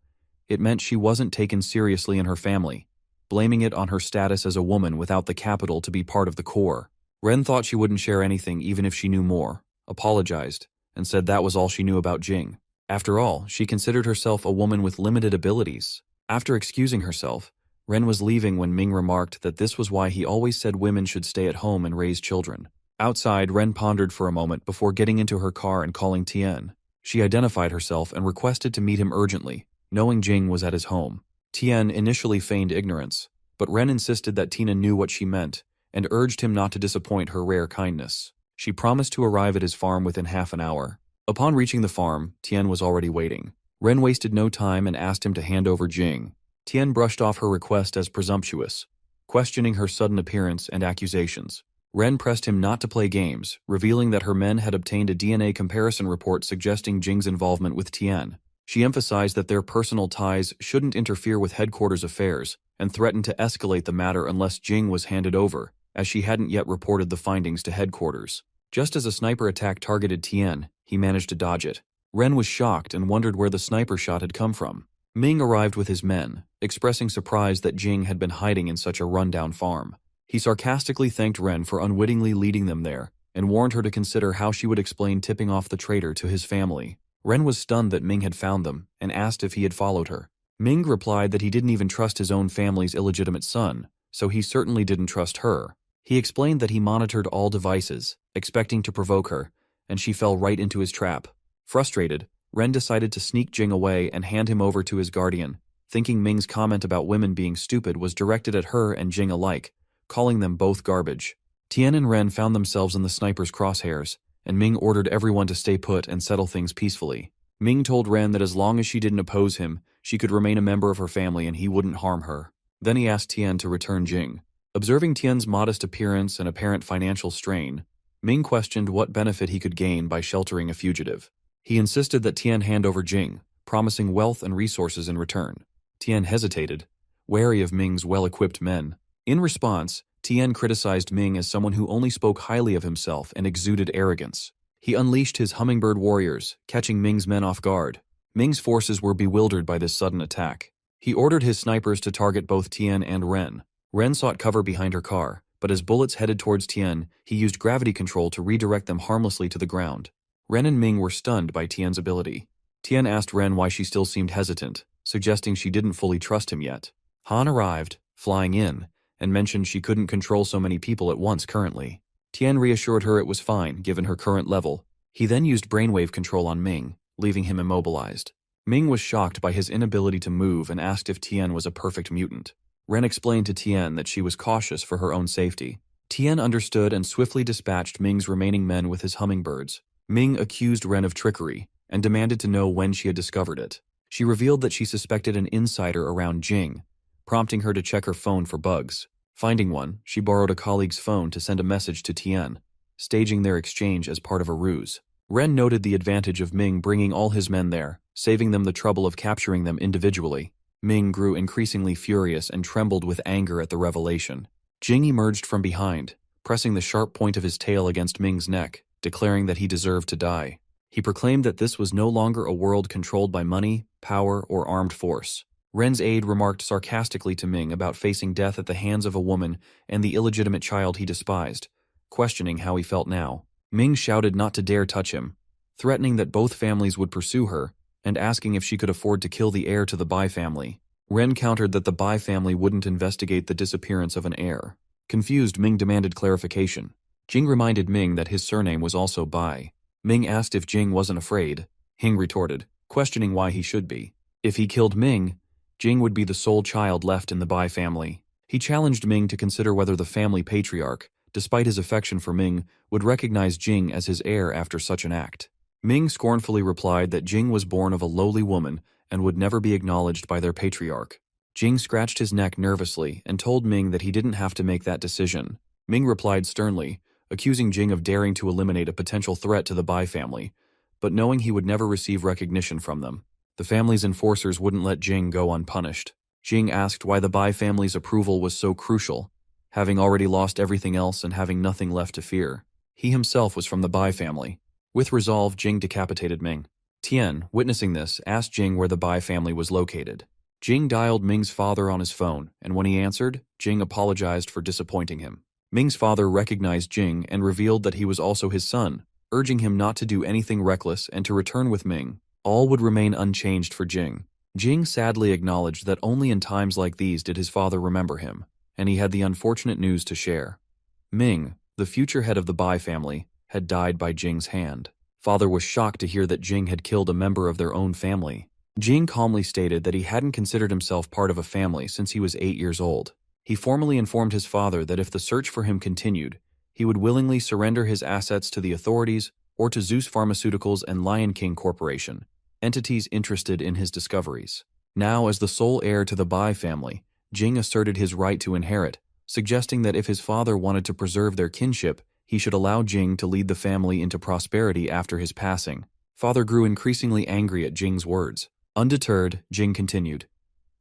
it meant she wasn't taken seriously in her family, blaming it on her status as a woman without the capital to be part of the core. Ren thought she wouldn't share anything even if she knew more, apologized, and said that was all she knew about Jing. After all, she considered herself a woman with limited abilities. After excusing herself, Ren was leaving when Ming remarked that this was why he always said women should stay at home and raise children. Outside, Ren pondered for a moment before getting into her car and calling Tian. She identified herself and requested to meet him urgently, knowing Jing was at his home. Tian initially feigned ignorance, but Ren insisted that Tina knew what she meant and urged him not to disappoint her rare kindness. She promised to arrive at his farm within half an hour. Upon reaching the farm, Tian was already waiting. Ren wasted no time and asked him to hand over Jing. Tian brushed off her request as presumptuous, questioning her sudden appearance and accusations. Ren pressed him not to play games, revealing that her men had obtained a DNA comparison report suggesting Jing's involvement with Tian. She emphasized that their personal ties shouldn't interfere with headquarters affairs and threatened to escalate the matter unless Jing was handed over, as she hadn't yet reported the findings to headquarters. Just as a sniper attack targeted Tian, he managed to dodge it. Ren was shocked and wondered where the sniper shot had come from. Ming arrived with his men, expressing surprise that Jing had been hiding in such a rundown farm. He sarcastically thanked Ren for unwittingly leading them there and warned her to consider how she would explain tipping off the traitor to his family. Ren was stunned that Ming had found them and asked if he had followed her. Ming replied that he didn't even trust his own family's illegitimate son, so he certainly didn't trust her. He explained that he monitored all devices, expecting to provoke her, and she fell right into his trap. Frustrated, Ren decided to sneak Jing away and hand him over to his guardian, thinking Ming's comment about women being stupid was directed at her and Jing alike, calling them both garbage. Tian and Ren found themselves in the sniper's crosshairs, and Ming ordered everyone to stay put and settle things peacefully. Ming told Ren that as long as she didn't oppose him, she could remain a member of her family and he wouldn't harm her. Then he asked Tian to return Jing. Observing Tian's modest appearance and apparent financial strain, Ming questioned what benefit he could gain by sheltering a fugitive. He insisted that Tian hand over Jing, promising wealth and resources in return. Tian hesitated, wary of Ming's well-equipped men. In response, Tian criticized Ming as someone who only spoke highly of himself and exuded arrogance. He unleashed his hummingbird warriors, catching Ming's men off guard. Ming's forces were bewildered by this sudden attack. He ordered his snipers to target both Tian and Ren. Ren sought cover behind her car, but as bullets headed towards Tian, he used gravity control to redirect them harmlessly to the ground. Ren and Ming were stunned by Tian's ability. Tian asked Ren why she still seemed hesitant, suggesting she didn't fully trust him yet. Han arrived, flying in, and mentioned she couldn't control so many people at once currently. Tian reassured her it was fine, given her current level. He then used brainwave control on Ming, leaving him immobilized. Ming was shocked by his inability to move and asked if Tian was a perfect mutant. Ren explained to Tian that she was cautious for her own safety. Tian understood and swiftly dispatched Ming's remaining men with his hummingbirds. Ming accused Ren of trickery and demanded to know when she had discovered it. She revealed that she suspected an insider around Jing, prompting her to check her phone for bugs. Finding one, she borrowed a colleague's phone to send a message to Tian, staging their exchange as part of a ruse. Ren noted the advantage of Ming bringing all his men there, saving them the trouble of capturing them individually. Ming grew increasingly furious and trembled with anger at the revelation. Jing emerged from behind, pressing the sharp point of his tail against Ming's neck, declaring that he deserved to die. He proclaimed that this was no longer a world controlled by money, power, or armed force. Ren's aide remarked sarcastically to Ming about facing death at the hands of a woman and the illegitimate child he despised, questioning how he felt now. Ming shouted not to dare touch him, threatening that both families would pursue her, and asking if she could afford to kill the heir to the Bai family. Ren countered that the Bai family wouldn't investigate the disappearance of an heir. Confused, Ming demanded clarification. Jing reminded Ming that his surname was also Bai. Ming asked if Jing wasn't afraid. Hing retorted, questioning why he should be. If he killed Ming, Jing would be the sole child left in the Bai family. He challenged Ming to consider whether the family patriarch, despite his affection for Ming, would recognize Jing as his heir after such an act. Ming scornfully replied that Jing was born of a lowly woman and would never be acknowledged by their patriarch. Jing scratched his neck nervously and told Ming that he didn't have to make that decision. Ming replied sternly, accusing Jing of daring to eliminate a potential threat to the Bai family, but knowing he would never receive recognition from them. The family's enforcers wouldn't let Jing go unpunished. Jing asked why the Bai family's approval was so crucial, having already lost everything else and having nothing left to fear. He himself was from the Bai family. With resolve, Jing decapitated Ming. Tian, witnessing this, asked Jing where the Bai family was located. Jing dialed Ming's father on his phone, and when he answered, Jing apologized for disappointing him. Ming's father recognized Jing and revealed that he was also his son, urging him not to do anything reckless and to return with Ming. All would remain unchanged for Jing. Jing sadly acknowledged that only in times like these did his father remember him, and he had the unfortunate news to share. Ming, the future head of the Bai family, had died by Jing's hand. Father was shocked to hear that Jing had killed a member of their own family. Jing calmly stated that he hadn't considered himself part of a family since he was 8 years old. He formally informed his father that if the search for him continued, he would willingly surrender his assets to the authorities or to Zeus Pharmaceuticals and Lion King Corporation, entities interested in his discoveries. Now, as the sole heir to the Bai family, Jing asserted his right to inherit, suggesting that if his father wanted to preserve their kinship, he should allow Jing to lead the family into prosperity after his passing. Father grew increasingly angry at Jing's words. Undeterred, Jing continued,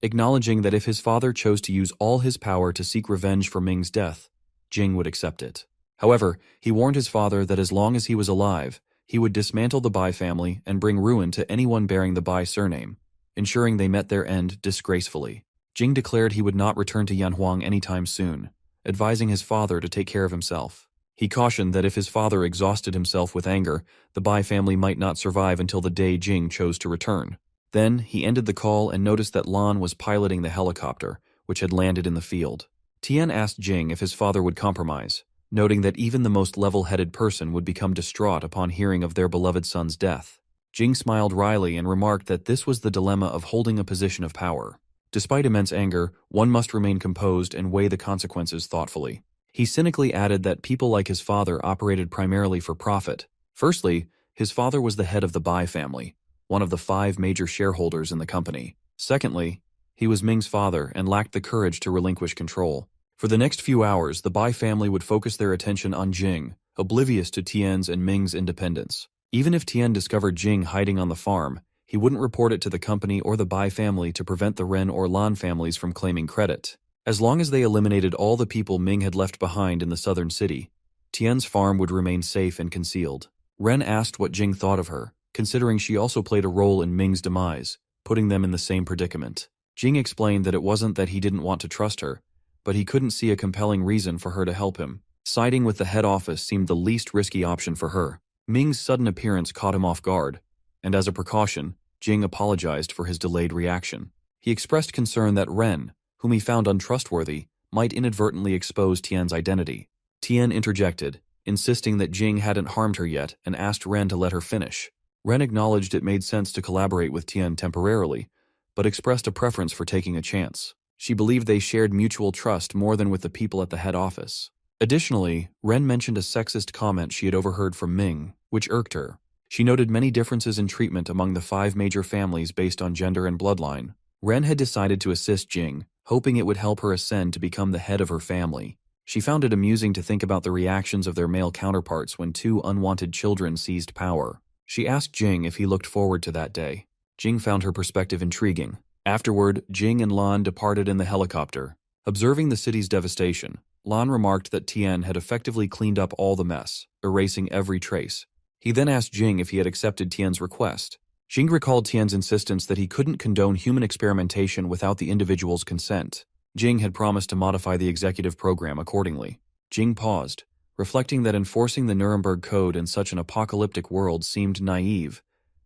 acknowledging that if his father chose to use all his power to seek revenge for Ming's death, Jing would accept it. However, he warned his father that as long as he was alive, he would dismantle the Bai family and bring ruin to anyone bearing the Bai surname, ensuring they met their end disgracefully. Jing declared he would not return to Yanhuang anytime soon, advising his father to take care of himself. He cautioned that if his father exhausted himself with anger, the Bai family might not survive until the day Jing chose to return. Then, he ended the call and noticed that Lan was piloting the helicopter, which had landed in the field. Tian asked Jing if his father would compromise, noting that even the most level-headed person would become distraught upon hearing of their beloved son's death. Jing smiled wryly and remarked that this was the dilemma of holding a position of power. Despite immense anger, one must remain composed and weigh the consequences thoughtfully. He cynically added that people like his father operated primarily for profit. Firstly, his father was the head of the Bai family, one of the 5 major shareholders in the company. Secondly, he was Ming's father and lacked the courage to relinquish control. For the next few hours, the Bai family would focus their attention on Jing, oblivious to Tian's and Ming's independence. Even if Tian discovered Jing hiding on the farm, he wouldn't report it to the company or the Bai family to prevent the Ren or Lan families from claiming credit. As long as they eliminated all the people Ming had left behind in the southern city, Tian's farm would remain safe and concealed. Ren asked what Jing thought of her, considering she also played a role in Ming's demise, putting them in the same predicament. Jing explained that it wasn't that he didn't want to trust her, but he couldn't see a compelling reason for her to help him. Siding with the head office seemed the least risky option for her. Ming's sudden appearance caught him off guard, and as a precaution, Jing apologized for his delayed reaction. He expressed concern that Ren, whom he found untrustworthy, might inadvertently expose Tian's identity. Tian interjected, insisting that Jing hadn't harmed her yet and asked Ren to let her finish. Ren acknowledged it made sense to collaborate with Tian temporarily, but expressed a preference for taking a chance. She believed they shared mutual trust more than with the people at the head office. Additionally, Ren mentioned a sexist comment she had overheard from Ming, which irked her. She noted many differences in treatment among the 5 major families based on gender and bloodline. Ren had decided to assist Jing, hoping it would help her ascend to become the head of her family. She found it amusing to think about the reactions of their male counterparts when 2 unwanted children seized power. She asked Jing if he looked forward to that day. Jing found her perspective intriguing. Afterward, Jing and Lan departed in the helicopter. Observing the city's devastation, Lan remarked that Tian had effectively cleaned up all the mess, erasing every trace. He then asked Jing if he had accepted Tian's request. Jing recalled Tian's insistence that he couldn't condone human experimentation without the individual's consent. Jing had promised to modify the executive program accordingly. Jing paused, reflecting that enforcing the Nuremberg Code in such an apocalyptic world seemed naive,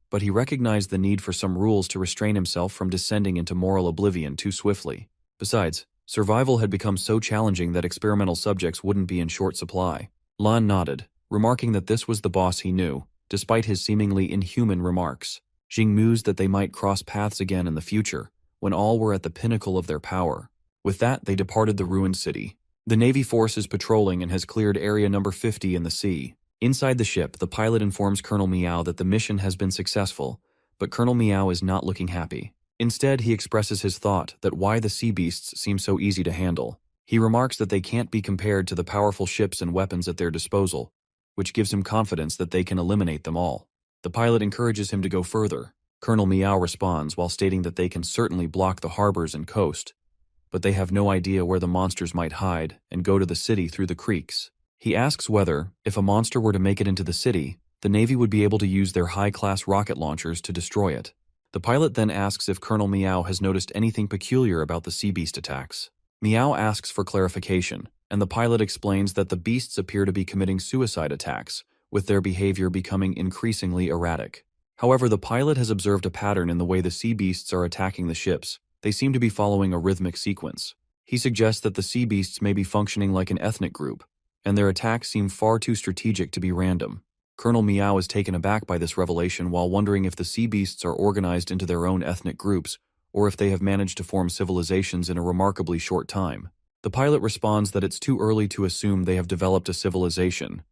but he recognized the need for some rules to restrain himself from descending into moral oblivion too swiftly. Besides, survival had become so challenging that experimental subjects wouldn't be in short supply. Lan nodded, remarking that this was the boss he knew, despite his seemingly inhuman remarks. Jing mused that they might cross paths again in the future, when all were at the pinnacle of their power. With that, they departed the ruined city. The Navy force is patrolling and has cleared area number 50 in the sea. Inside the ship, the pilot informs Colonel Meow that the mission has been successful, but Colonel Meow is not looking happy. Instead, he expresses his thought that why the sea beasts seem so easy to handle. He remarks that they can't be compared to the powerful ships and weapons at their disposal, which gives him confidence that they can eliminate them all. The pilot encourages him to go further. Colonel Meow responds while stating that they can certainly block the harbors and coast, but they have no idea where the monsters might hide and go to the city through the creeks. He asks whether, if a monster were to make it into the city, the Navy would be able to use their high-class rocket launchers to destroy it. The pilot then asks if Colonel Meow has noticed anything peculiar about the sea beast attacks. Meow asks for clarification, and the pilot explains that the beasts appear to be committing suicide attacks, with their behavior becoming increasingly erratic. However, the pilot has observed a pattern in the way the sea beasts are attacking the ships. They seem to be following a rhythmic sequence. He suggests that the sea beasts may be functioning like an ethnic group, and their attacks seem far too strategic to be random. Colonel Meow is taken aback by this revelation while wondering if the sea beasts are organized into their own ethnic groups, or if they have managed to form civilizations in a remarkably short time. The pilot responds that it's too early to assume they have developed a civilization,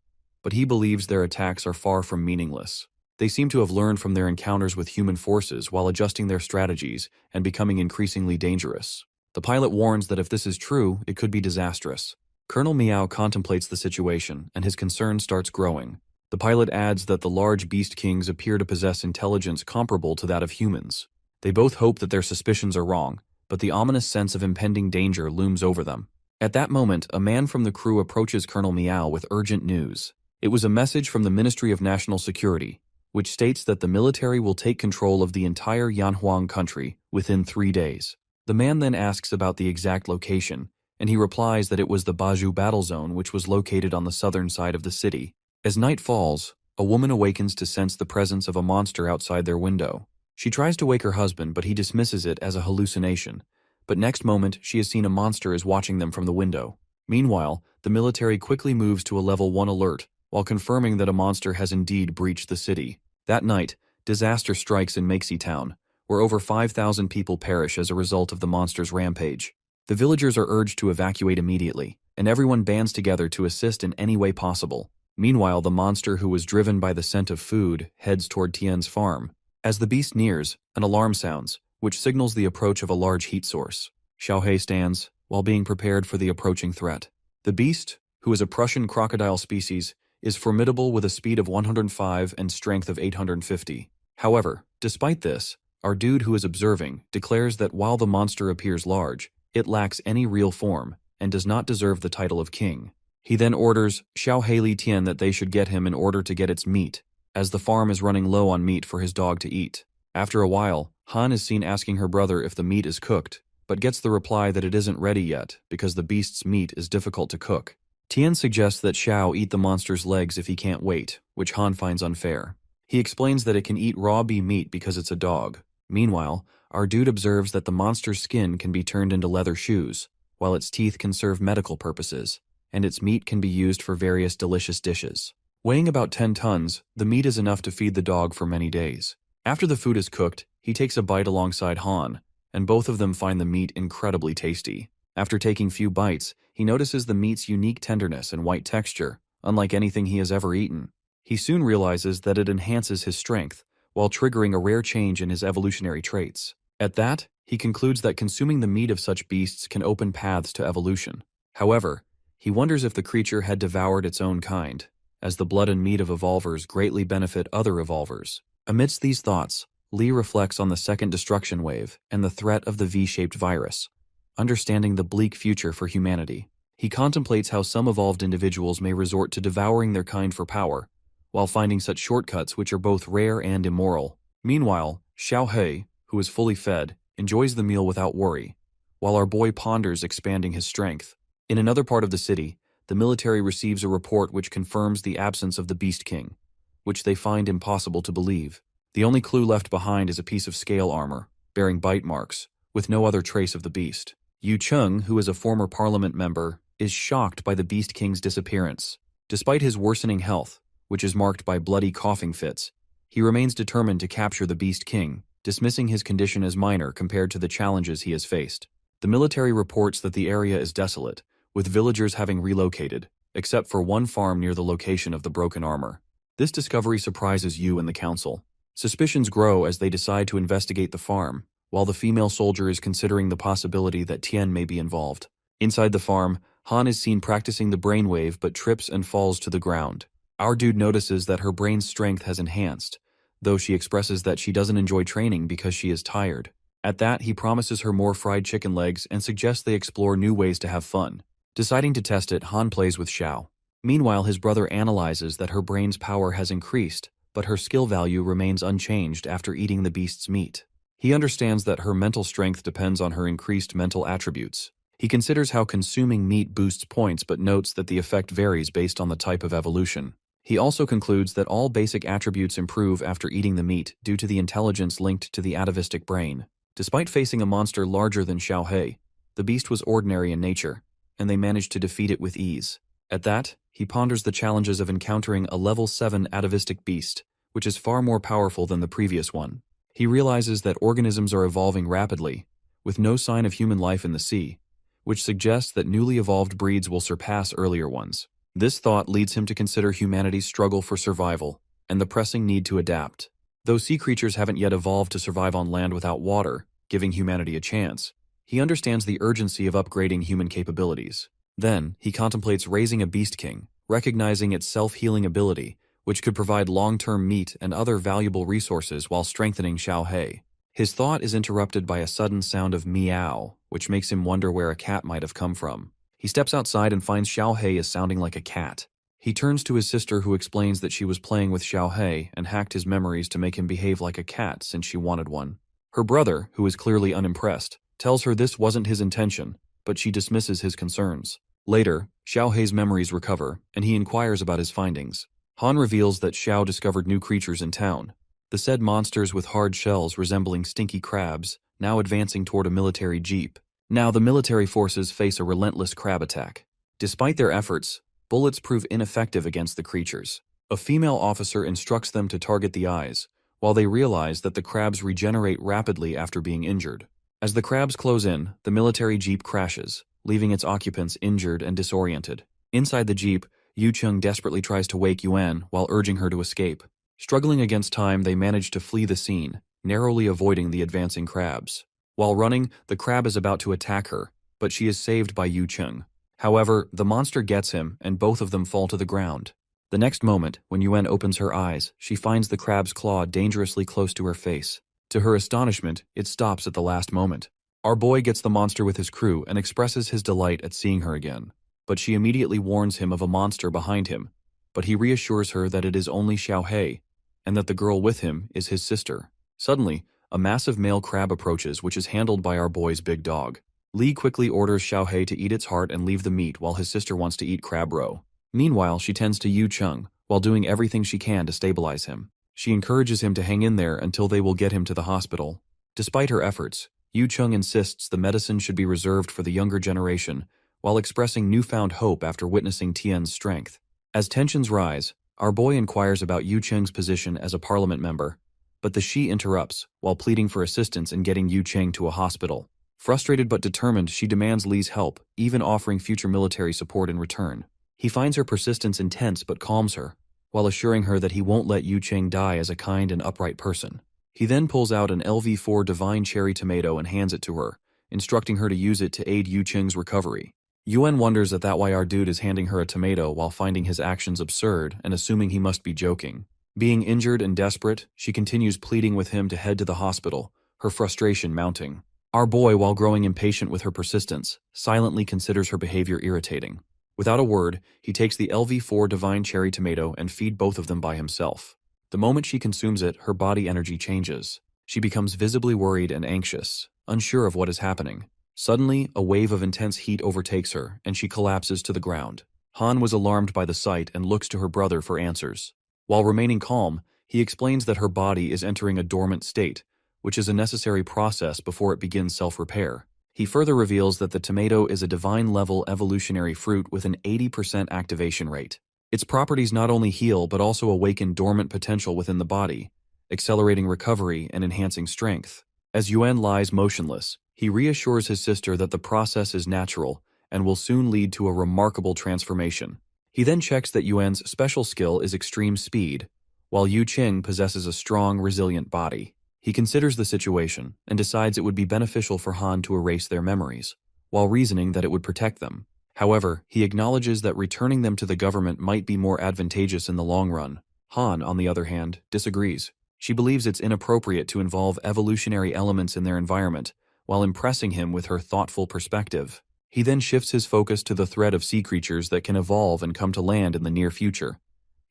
but he believes their attacks are far from meaningless. They seem to have learned from their encounters with human forces while adjusting their strategies and becoming increasingly dangerous. The pilot warns that if this is true, it could be disastrous. Colonel Meow contemplates the situation, and his concern starts growing. The pilot adds that the large beast kings appear to possess intelligence comparable to that of humans. They both hope that their suspicions are wrong, but the ominous sense of impending danger looms over them. At that moment, a man from the crew approaches Colonel Meow with urgent news. It was a message from the Ministry of National Security, which states that the military will take control of the entire Yanhuang country within 3 days. The man then asks about the exact location, and he replies that it was the Baju battle zone, which was located on the southern side of the city. As night falls, a woman awakens to sense the presence of a monster outside their window. She tries to wake her husband, but he dismisses it as a hallucination. But next moment, she has seen a monster is watching them from the window. Meanwhile, the military quickly moves to a level 1 alert, while confirming that a monster has indeed breached the city. That night, disaster strikes in Maxi Town, where over 5,000 people perish as a result of the monster's rampage. The villagers are urged to evacuate immediately, and everyone bands together to assist in any way possible. Meanwhile, the monster, who was driven by the scent of food, heads toward Tien's farm. As the beast nears, an alarm sounds, which signals the approach of a large heat source. Xiaohe stands, while being prepared for the approaching threat. The beast, who is a Prussian crocodile species, is formidable with a speed of 105 and strength of 850. However, despite this, our dude who is observing declares that while the monster appears large, it lacks any real form and does not deserve the title of king. He then orders Xiaohe Li Tian that they should get him in order to get its meat, as the farm is running low on meat for his dog to eat. After a while, Han is seen asking her brother if the meat is cooked, but gets the reply that it isn't ready yet because the beast's meat is difficult to cook. Tian suggests that Xiao eat the monster's legs if he can't wait, which Han finds unfair. He explains that it can eat raw bee meat because it's a dog. Meanwhile, our dude observes that the monster's skin can be turned into leather shoes, while its teeth can serve medical purposes, and its meat can be used for various delicious dishes. Weighing about 10 tons, the meat is enough to feed the dog for many days. After the food is cooked, he takes a bite alongside Han, and both of them find the meat incredibly tasty. After taking few bites, he notices the meat's unique tenderness and white texture, unlike anything he has ever eaten. He soon realizes that it enhances his strength, while triggering a rare change in his evolutionary traits. At that, he concludes that consuming the meat of such beasts can open paths to evolution. However, he wonders if the creature had devoured its own kind, as the blood and meat of evolvers greatly benefit other evolvers. Amidst these thoughts, Li reflects on the second destruction wave and the threat of the V-shaped virus, understanding the bleak future for humanity. He contemplates how some evolved individuals may resort to devouring their kind for power, while finding such shortcuts which are both rare and immoral. Meanwhile, Xiaohe, who is fully fed, enjoys the meal without worry, while our boy ponders expanding his strength. In another part of the city, the military receives a report which confirms the absence of the Beast King, which they find impossible to believe. The only clue left behind is a piece of scale armor, bearing bite marks, with no other trace of the beast. Yu Chung, who is a former parliament member, is shocked by the Beast King's disappearance. Despite his worsening health, which is marked by bloody coughing fits, he remains determined to capture the Beast King, dismissing his condition as minor compared to the challenges he has faced. The military reports that the area is desolate, with villagers having relocated, except for one farm near the location of the broken armor. This discovery surprises Yu and the council. Suspicions grow as they decide to investigate the farm, while the female soldier is considering the possibility that Tian may be involved. Inside the farm, Han is seen practicing the brainwave but trips and falls to the ground. Our dude notices that her brain's strength has enhanced, though she expresses that she doesn't enjoy training because she is tired. At that, he promises her more fried chicken legs and suggests they explore new ways to have fun. Deciding to test it, Han plays with Xiao. Meanwhile, his brother analyzes that her brain's power has increased, but her skill value remains unchanged after eating the beast's meat. He understands that her mental strength depends on her increased mental attributes. He considers how consuming meat boosts points but notes that the effect varies based on the type of evolution. He also concludes that all basic attributes improve after eating the meat due to the intelligence linked to the atavistic brain. Despite facing a monster larger than Xiao He, the beast was ordinary in nature, and they managed to defeat it with ease. At that, he ponders the challenges of encountering a level 7 atavistic beast, which is far more powerful than the previous one. He realizes that organisms are evolving rapidly, with no sign of human life in the sea, which suggests that newly evolved breeds will surpass earlier ones. This thought leads him to consider humanity's struggle for survival and the pressing need to adapt. Though sea creatures haven't yet evolved to survive on land without water, giving humanity a chance, he understands the urgency of upgrading human capabilities. Then, he contemplates raising a Beast King, recognizing its self-healing ability, which could provide long-term meat and other valuable resources while strengthening Xiao He. His thought is interrupted by a sudden sound of meow, which makes him wonder where a cat might have come from. He steps outside and finds Xiao He is sounding like a cat. He turns to his sister, who explains that she was playing with Xiao He and hacked his memories to make him behave like a cat since she wanted one. Her brother, who is clearly unimpressed, tells her this wasn't his intention, but she dismisses his concerns. Later, Xiao He's memories recover, and he inquires about his findings. Han reveals that Xiao discovered new creatures in town. The said monsters with hard shells resembling stinky crabs, now advancing toward a military jeep. Now the military forces face a relentless crab attack. Despite their efforts, bullets prove ineffective against the creatures. A female officer instructs them to target the eyes, while they realize that the crabs regenerate rapidly after being injured. As the crabs close in, the military jeep crashes, leaving its occupants injured and disoriented. Inside the jeep, Yu Chung desperately tries to wake Yuan while urging her to escape. Struggling against time, they manage to flee the scene, narrowly avoiding the advancing crabs. While running, the crab is about to attack her, but she is saved by Yu Chung. However, the monster gets him, and both of them fall to the ground. The next moment, when Yuan opens her eyes, she finds the crab's claw dangerously close to her face. To her astonishment, it stops at the last moment. Our boy gets the monster with his crew and expresses his delight at seeing her again. But she immediately warns him of a monster behind him, but he reassures her that it is only Xiao He, and that the girl with him is his sister. Suddenly, a massive male crab approaches, which is handled by our boy's big dog. Li quickly orders Xiao He to eat its heart and leave the meat while his sister wants to eat crab roe. Meanwhile, she tends to Yu Chung, while doing everything she can to stabilize him. She encourages him to hang in there until they will get him to the hospital. Despite her efforts, Yu Chung insists the medicine should be reserved for the younger generation, while expressing newfound hope after witnessing Tian's strength. As tensions rise, our boy inquires about Yu Cheng's position as a parliament member, but the she interrupts while pleading for assistance in getting Yu Cheng to a hospital. Frustrated but determined, she demands Li's help, even offering future military support in return. He finds her persistence intense but calms her, while assuring her that he won't let Yu Cheng die as a kind and upright person. He then pulls out an LV4 Divine Cherry Tomato and hands it to her, instructing her to use it to aid Yu Cheng's recovery. Yuan wonders at that why our dude is handing her a tomato while finding his actions absurd and assuming he must be joking. Being injured and desperate, she continues pleading with him to head to the hospital, her frustration mounting. Our boy, while growing impatient with her persistence, silently considers her behavior irritating. Without a word, he takes the LV4 Divine Cherry Tomato and feed both of them by himself. The moment she consumes it, her body energy changes. She becomes visibly worried and anxious, unsure of what is happening. Suddenly, a wave of intense heat overtakes her, and she collapses to the ground. Han was alarmed by the sight and looks to her brother for answers. While remaining calm, he explains that her body is entering a dormant state, which is a necessary process before it begins self-repair. He further reveals that the tomato is a divine-level evolutionary fruit with an 80% activation rate. Its properties not only heal but also awaken dormant potential within the body, accelerating recovery and enhancing strength. As Yuan lies motionless, he reassures his sister that the process is natural and will soon lead to a remarkable transformation. He then checks that Yuan's special skill is extreme speed, while Yu Qing possesses a strong, resilient body. He considers the situation and decides it would be beneficial for Han to erase their memories, while reasoning that it would protect them. However, he acknowledges that returning them to the government might be more advantageous in the long run. Han, on the other hand, disagrees. She believes it's inappropriate to involve evolutionary elements in their environment, while impressing him with her thoughtful perspective. He then shifts his focus to the threat of sea creatures that can evolve and come to land in the near future.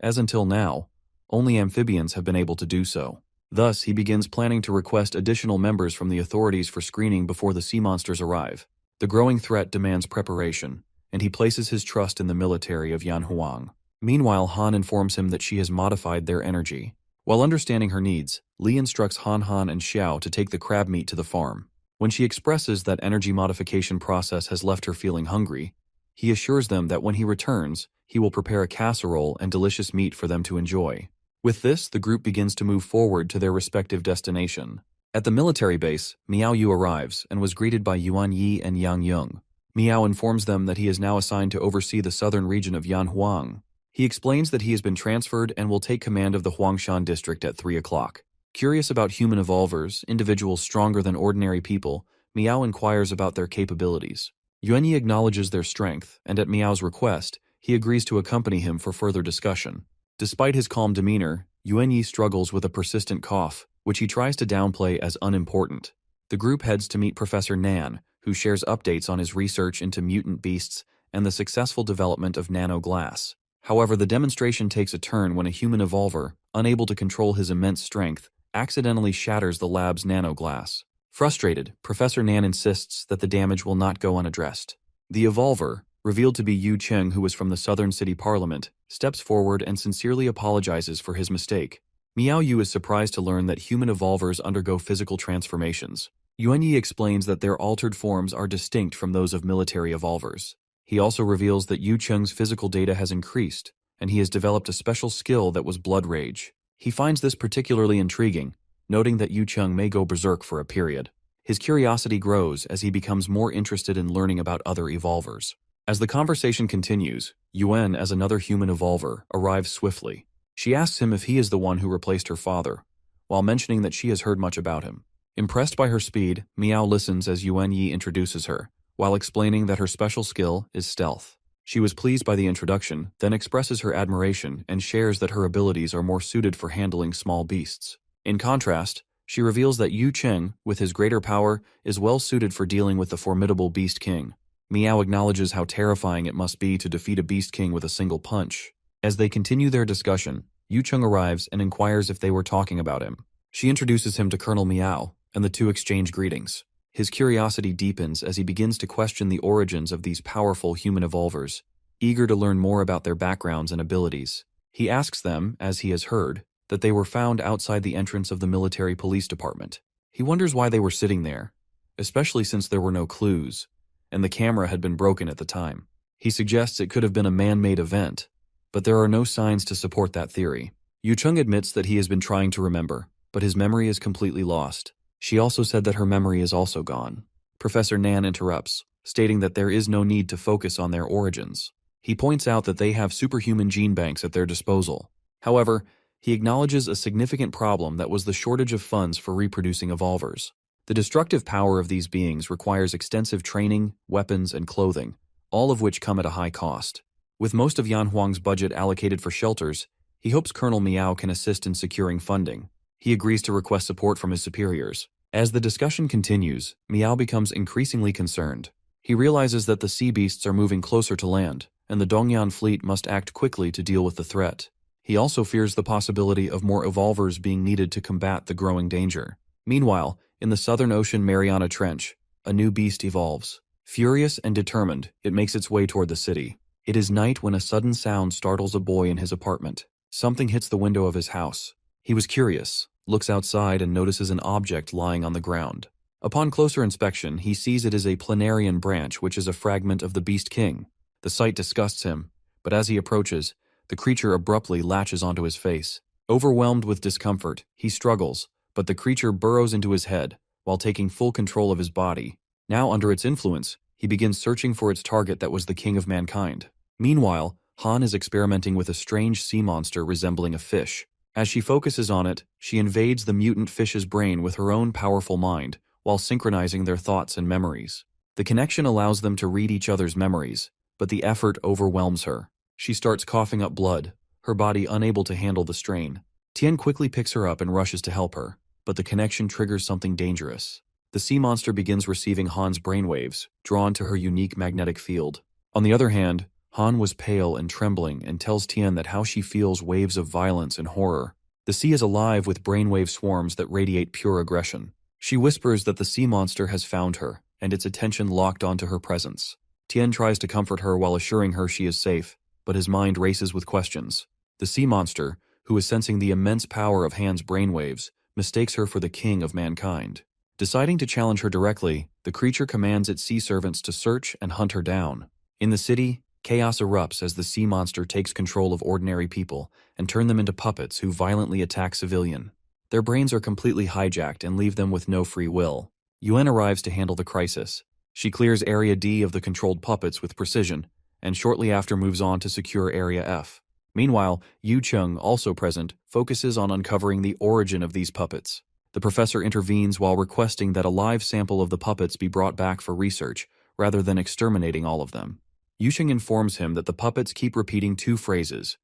As until now, only amphibians have been able to do so. Thus, he begins planning to request additional members from the authorities for screening before the sea monsters arrive. The growing threat demands preparation, and he places his trust in the military of Yanhuang. Meanwhile, Han informs him that she has modified their energy. While understanding her needs, Li instructs Han and Xiao to take the crab meat to the farm. When she expresses that energy modification process has left her feeling hungry, he assures them that when he returns, he will prepare a casserole and delicious meat for them to enjoy. With this, the group begins to move forward to their respective destination. At the military base, Miao Yu arrives and was greeted by Yuan Yi and Yang Yung. Miao informs them that he is now assigned to oversee the southern region of Yanhuang. He explains that he has been transferred and will take command of the Huangshan district at 3 o'clock. Curious about human evolvers, individuals stronger than ordinary people, Miao inquires about their capabilities. Yuan Yi acknowledges their strength, and at Miao's request, he agrees to accompany him for further discussion. Despite his calm demeanor, Yuan Yi struggles with a persistent cough, which he tries to downplay as unimportant. The group heads to meet Professor Nan, who shares updates on his research into mutant beasts and the successful development of nanoglass. However, the demonstration takes a turn when a human evolver, unable to control his immense strength, accidentally shatters the lab's nanoglass. Frustrated, Professor Nan insists that the damage will not go unaddressed. The evolver, revealed to be Yu Qing, who was from the Southern City Parliament, steps forward and sincerely apologizes for his mistake. Miao Yu is surprised to learn that human evolvers undergo physical transformations. Yuan Yi explains that their altered forms are distinct from those of military evolvers. He also reveals that Yu Qing's physical data has increased, and he has developed a special skill that was blood rage. He finds this particularly intriguing, noting that Yu Qing may go berserk for a period. His curiosity grows as he becomes more interested in learning about other evolvers. As the conversation continues, Yuan, as another human evolver, arrives swiftly. She asks him if he is the one who replaced her father, while mentioning that she has heard much about him. Impressed by her speed, Miao listens as Yuan Yi introduces her, while explaining that her special skill is stealth. She was pleased by the introduction, then expresses her admiration and shares that her abilities are more suited for handling small beasts. In contrast, she reveals that Yu Qing, with his greater power, is well suited for dealing with the formidable Beast King. Miao acknowledges how terrifying it must be to defeat a Beast King with a single punch. As they continue their discussion, Yu Qing arrives and inquires if they were talking about him. She introduces him to Colonel Miao, and the two exchange greetings. His curiosity deepens as he begins to question the origins of these powerful human evolvers, eager to learn more about their backgrounds and abilities. He asks them, as he has heard, that they were found outside the entrance of the military police department. He wonders why they were sitting there, especially since there were no clues, and the camera had been broken at the time. He suggests it could have been a man-made event, but there are no signs to support that theory. Yu Qing admits that he has been trying to remember, but his memory is completely lost. She also said that her memory is also gone. Professor Nan interrupts, stating that there is no need to focus on their origins. He points out that they have superhuman gene banks at their disposal. However, he acknowledges a significant problem that was the shortage of funds for reproducing evolvers. The destructive power of these beings requires extensive training, weapons, and clothing, all of which come at a high cost. With most of Yanhuang's budget allocated for shelters, he hopes Colonel Miao can assist in securing funding. He agrees to request support from his superiors. As the discussion continues, Miao becomes increasingly concerned. He realizes that the sea beasts are moving closer to land, and the Dongyan fleet must act quickly to deal with the threat. He also fears the possibility of more evolvers being needed to combat the growing danger. Meanwhile, in the Southern Ocean Mariana Trench, a new beast evolves. Furious and determined, it makes its way toward the city. It is night when a sudden sound startles a boy in his apartment. Something hits the window of his house. He was curious, looks outside and notices an object lying on the ground. Upon closer inspection, he sees it is a planarian branch, which is a fragment of the Beast King. The sight disgusts him, but as he approaches, the creature abruptly latches onto his face. Overwhelmed with discomfort, he struggles, but the creature burrows into his head, while taking full control of his body. Now under its influence, he begins searching for its target that was the king of mankind. Meanwhile, Han is experimenting with a strange sea monster resembling a fish. As she focuses on it, she invades the mutant fish's brain with her own powerful mind, while synchronizing their thoughts and memories. The connection allows them to read each other's memories, but the effort overwhelms her. She starts coughing up blood, her body unable to handle the strain. Tien quickly picks her up and rushes to help her, but the connection triggers something dangerous. The sea monster begins receiving Han's brainwaves, drawn to her unique magnetic field. On the other hand, Han was pale and trembling and tells Tien that how she feels waves of violence and horror. The sea is alive with brainwave swarms that radiate pure aggression. She whispers that the sea monster has found her, and its attention locked onto her presence. Tien tries to comfort her while assuring her she is safe, but his mind races with questions. The sea monster, who is sensing the immense power of Han's brainwaves, mistakes her for the king of mankind. Deciding to challenge her directly, the creature commands its sea servants to search and hunt her down. In the city, chaos erupts as the sea monster takes control of ordinary people and turns them into puppets who violently attack civilians. Their brains are completely hijacked and leave them with no free will. Yuen arrives to handle the crisis. She clears Area D of the controlled puppets with precision, and shortly after moves on to secure Area F. Meanwhile, Yu Chung, also present, focuses on uncovering the origin of these puppets. The professor intervenes while requesting that a live sample of the puppets be brought back for research, rather than exterminating all of them. Yu Chung informs him that the puppets keep repeating two phrases,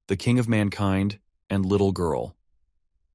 "the king of mankind" and "little girl."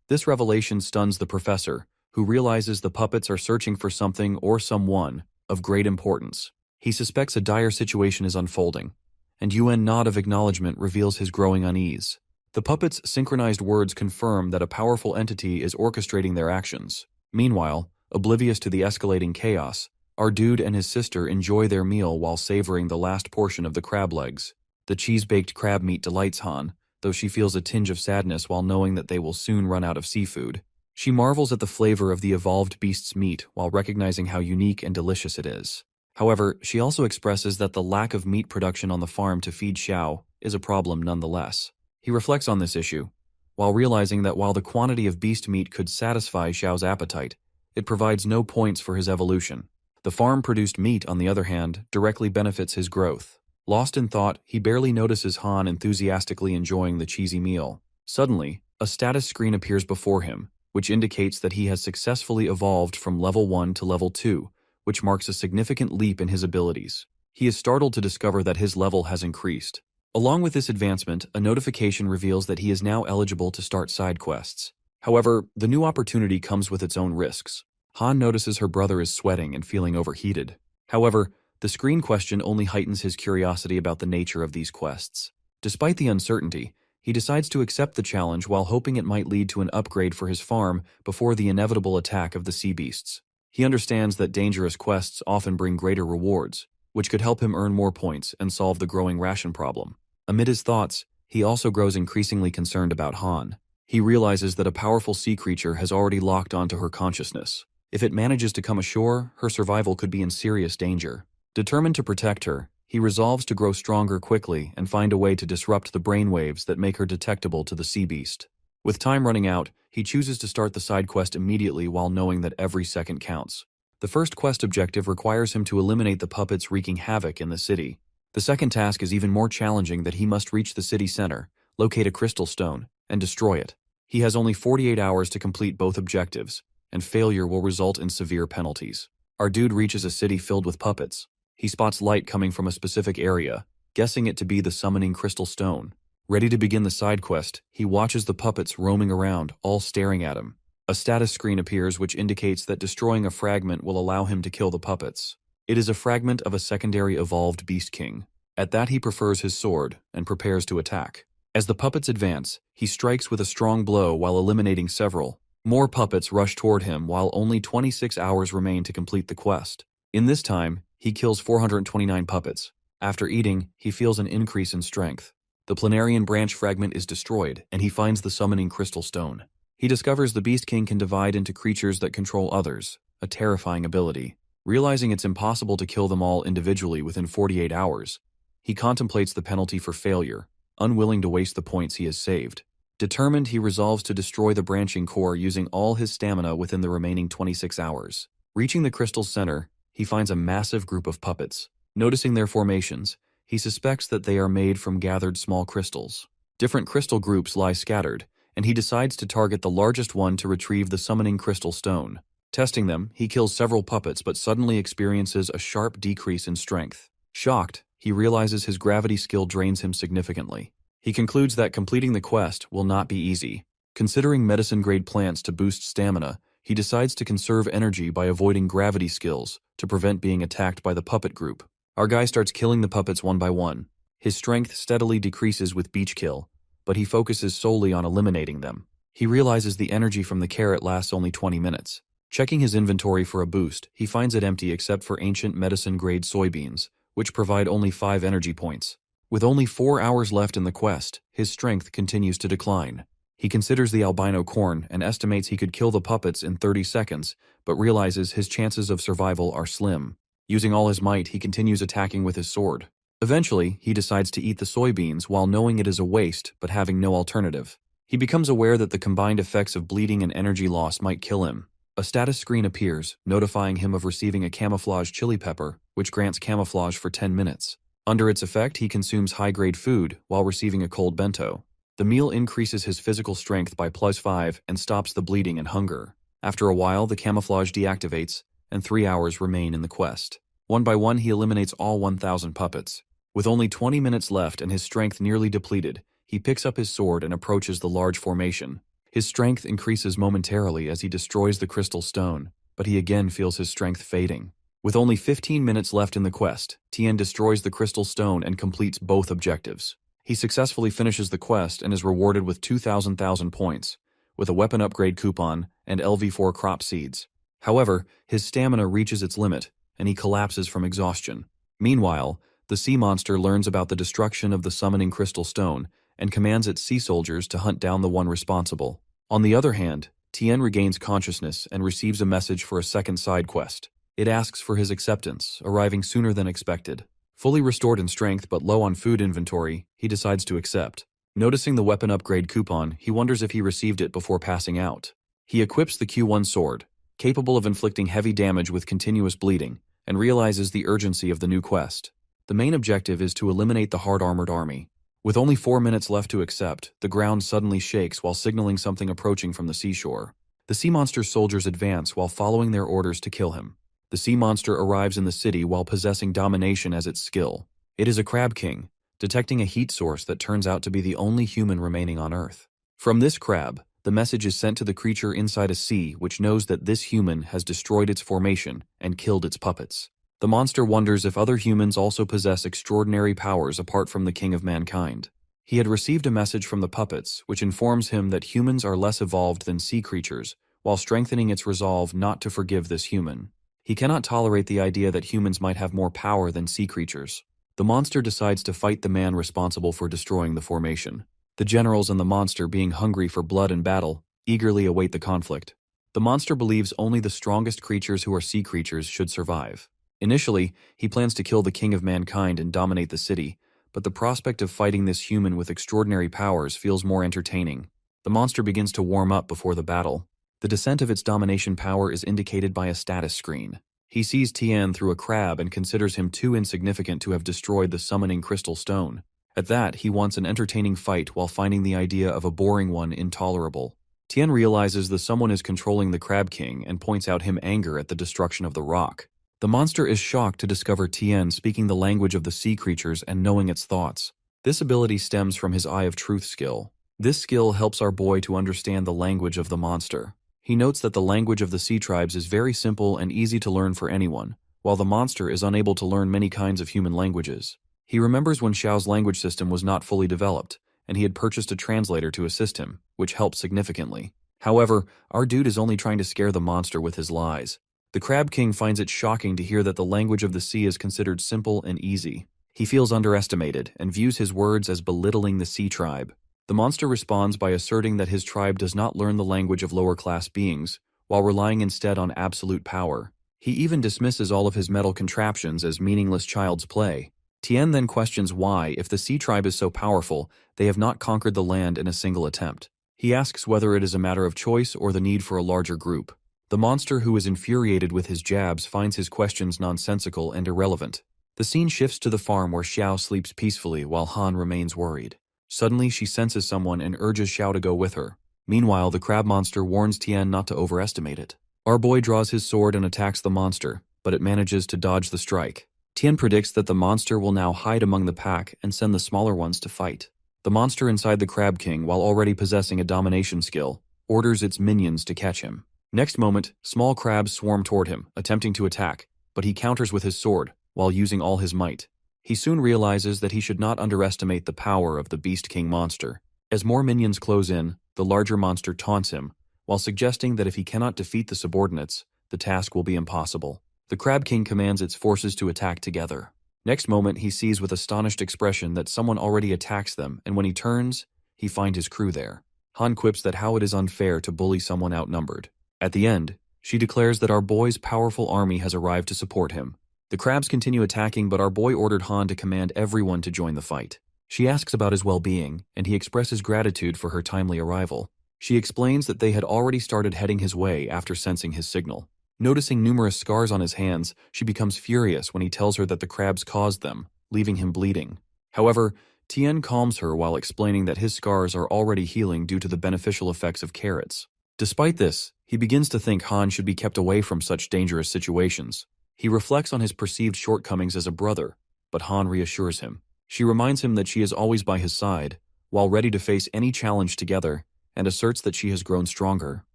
This revelation stuns the professor, who realizes the puppets are searching for something or someone of great importance. He suspects a dire situation is unfolding, and Yuen's nod of acknowledgement reveals his growing unease. The puppets' synchronized words confirm that a powerful entity is orchestrating their actions. Meanwhile, oblivious to the escalating chaos, our dude and his sister enjoy their meal while savoring the last portion of the crab legs. The cheese-baked crab meat delights Han, though she feels a tinge of sadness while knowing that they will soon run out of seafood. She marvels at the flavor of the evolved beast's meat while recognizing how unique and delicious it is. However, she also expresses that the lack of meat production on the farm to feed Xiao is a problem nonetheless. He reflects on this issue, while realizing that while the quantity of beast meat could satisfy Xiao's appetite, it provides no points for his evolution. The farm-produced meat, on the other hand, directly benefits his growth. Lost in thought, he barely notices Han enthusiastically enjoying the cheesy meal. Suddenly, a status screen appears before him, which indicates that he has successfully evolved from level 1 to level 2, which marks a significant leap in his abilities. He is startled to discover that his level has increased. Along with this advancement, a notification reveals that he is now eligible to start side quests. However, the new opportunity comes with its own risks. Han notices her brother is sweating and feeling overheated. However, the screen question only heightens his curiosity about the nature of these quests. Despite the uncertainty, he decides to accept the challenge while hoping it might lead to an upgrade for his farm before the inevitable attack of the sea beasts. He understands that dangerous quests often bring greater rewards, which could help him earn more points and solve the growing ration problem. Amid his thoughts, he also grows increasingly concerned about Han. He realizes that a powerful sea creature has already locked onto her consciousness. If it manages to come ashore, her survival could be in serious danger. Determined to protect her, he resolves to grow stronger quickly and find a way to disrupt the brainwaves that make her detectable to the sea beast. With time running out, he chooses to start the side quest immediately while knowing that every second counts. The first quest objective requires him to eliminate the puppets wreaking havoc in the city. The second task is even more challenging, that he must reach the city center, locate a crystal stone, and destroy it. He has only 48 hours to complete both objectives, and failure will result in severe penalties. Our dude reaches a city filled with puppets. He spots light coming from a specific area, guessing it to be the summoning crystal stone. Ready to begin the side quest, he watches the puppets roaming around, all staring at him. A status screen appears which indicates that destroying a fragment will allow him to kill the puppets. It is a fragment of a secondary evolved Beast King. At that, he prefers his sword and prepares to attack. As the puppets advance, he strikes with a strong blow while eliminating several. More puppets rush toward him while only 26 hours remain to complete the quest. In this time, he kills 429 puppets, After eating, he feels an increase in strength. The planarian branch fragment is destroyed, and he finds the summoning crystal stone. He discovers the Beast King can divide into creatures that control others, a terrifying ability. Realizing it's impossible to kill them all individually within 48 hours, he contemplates the penalty for failure, unwilling to waste the points he has saved. Determined, he resolves to destroy the branching core using all his stamina within the remaining 26 hours. Reaching the crystal's center, he finds a massive group of puppets. Noticing their formations, he suspects that they are made from gathered small crystals. Different crystal groups lie scattered, and he decides to target the largest one to retrieve the summoning crystal stone. Testing them, he kills several puppets but suddenly experiences a sharp decrease in strength. Shocked, he realizes his gravity skill drains him significantly. He concludes that completing the quest will not be easy. Considering medicine-grade plants to boost stamina, he decides to conserve energy by avoiding gravity skills to prevent being attacked by the puppet group. Our guy starts killing the puppets one by one. His strength steadily decreases with each kill, but he focuses solely on eliminating them. He realizes the energy from the carrot lasts only 20 minutes. Checking his inventory for a boost, he finds it empty except for ancient medicine-grade soybeans, which provide only 5 energy points. With only 4 hours left in the quest, his strength continues to decline. He considers the albino corn and estimates he could kill the puppets in 30 seconds, but realizes his chances of survival are slim. Using all his might, he continues attacking with his sword. Eventually, he decides to eat the soybeans while knowing it is a waste but having no alternative. He becomes aware that the combined effects of bleeding and energy loss might kill him. A status screen appears, notifying him of receiving a camouflage chili pepper, which grants camouflage for 10 minutes. Under its effect, he consumes high-grade food while receiving a cold bento. The meal increases his physical strength by +5 and stops the bleeding and hunger. After a while, the camouflage deactivates, and 3 hours remain in the quest. One by one, he eliminates all 1,000 puppets. With only 20 minutes left and his strength nearly depleted, he picks up his sword and approaches the large formation. His strength increases momentarily as he destroys the crystal stone, but he again feels his strength fading. With only 15 minutes left in the quest, Tien destroys the crystal stone and completes both objectives. He successfully finishes the quest and is rewarded with 2,000 points, with a weapon upgrade coupon and LV4 crop seeds. However, his stamina reaches its limit, and he collapses from exhaustion. Meanwhile, the sea monster learns about the destruction of the summoning crystal stone and commands its sea soldiers to hunt down the one responsible. On the other hand, Tien regains consciousness and receives a message for a second side quest. It asks for his acceptance, arriving sooner than expected. Fully restored in strength but low on food inventory, he decides to accept. Noticing the weapon upgrade coupon, he wonders if he received it before passing out. He equips the Q1 sword, capable of inflicting heavy damage with continuous bleeding, and realizes the urgency of the new quest. The main objective is to eliminate the hard-armored army. With only 4 minutes left to accept, the ground suddenly shakes while signaling something approaching from the seashore. The sea monster's soldiers advance while following their orders to kill him. The sea monster arrives in the city while possessing domination as its skill. It is a crab king, detecting a heat source that turns out to be the only human remaining on Earth. From this crab, the message is sent to the creature inside a sea which knows that this human has destroyed its formation and killed its puppets. The monster wonders if other humans also possess extraordinary powers apart from the king of mankind. He had received a message from the puppets which informs him that humans are less evolved than sea creatures, while strengthening its resolve not to forgive this human. He cannot tolerate the idea that humans might have more power than sea creatures. The monster decides to fight the man responsible for destroying the formation. The generals and the monster, being hungry for blood and battle, eagerly await the conflict. The monster believes only the strongest creatures who are sea creatures should survive. Initially, he plans to kill the king of mankind and dominate the city, but the prospect of fighting this human with extraordinary powers feels more entertaining. The monster begins to warm up before the battle. The descent of its domination power is indicated by a status screen. He sees Tien through a crab and considers him too insignificant to have destroyed the summoning crystal stone. At that, he wants an entertaining fight while finding the idea of a boring one intolerable. Tien realizes the someone is controlling the Crab King and points out him anger at the destruction of the rock. The monster is shocked to discover Tien speaking the language of the sea creatures and knowing its thoughts. This ability stems from his Eye of Truth skill. This skill helps our boy to understand the language of the monster. He notes that the language of the sea tribes is very simple and easy to learn for anyone, while the monster is unable to learn many kinds of human languages. He remembers when Xiao's language system was not fully developed, and he had purchased a translator to assist him, which helped significantly. However, our dude is only trying to scare the monster with his lies. The Crab King finds it shocking to hear that the language of the sea is considered simple and easy. He feels underestimated and views his words as belittling the sea tribe. The monster responds by asserting that his tribe does not learn the language of lower-class beings, while relying instead on absolute power. He even dismisses all of his metal contraptions as meaningless child's play. Tien then questions why, if the sea tribe is so powerful, they have not conquered the land in a single attempt. He asks whether it is a matter of choice or the need for a larger group. The monster, who is infuriated with his jabs, finds his questions nonsensical and irrelevant. The scene shifts to the farm where Xiao sleeps peacefully while Han remains worried. Suddenly, she senses someone and urges Xiao to go with her. Meanwhile, the crab monster warns Tien not to overestimate it. Our boy draws his sword and attacks the monster, but it manages to dodge the strike. Tien predicts that the monster will now hide among the pack and send the smaller ones to fight. The monster inside the Crab King, while already possessing a domination skill, orders its minions to catch him. Next moment, small crabs swarm toward him, attempting to attack, but he counters with his sword, while using all his might. He soon realizes that he should not underestimate the power of the Beast King monster. As more minions close in, the larger monster taunts him, while suggesting that if he cannot defeat the subordinates, the task will be impossible. The Crab King commands its forces to attack together. Next moment, he sees with astonished expression that someone already attacks them, and when he turns, he finds his crew there. Han quips that how it is unfair to bully someone outnumbered. At the end, she declares that our boy's powerful army has arrived to support him. The crabs continue attacking, but our boy ordered Han to command everyone to join the fight. She asks about his well-being, and he expresses gratitude for her timely arrival. She explains that they had already started heading his way after sensing his signal. Noticing numerous scars on his hands, she becomes furious when he tells her that the crabs caused them, leaving him bleeding. However, Tien calms her while explaining that his scars are already healing due to the beneficial effects of carrots. Despite this, he begins to think Han should be kept away from such dangerous situations. He reflects on his perceived shortcomings as a brother, but Han reassures him. She reminds him that she is always by his side, while ready to face any challenge together, and asserts that she has grown stronger.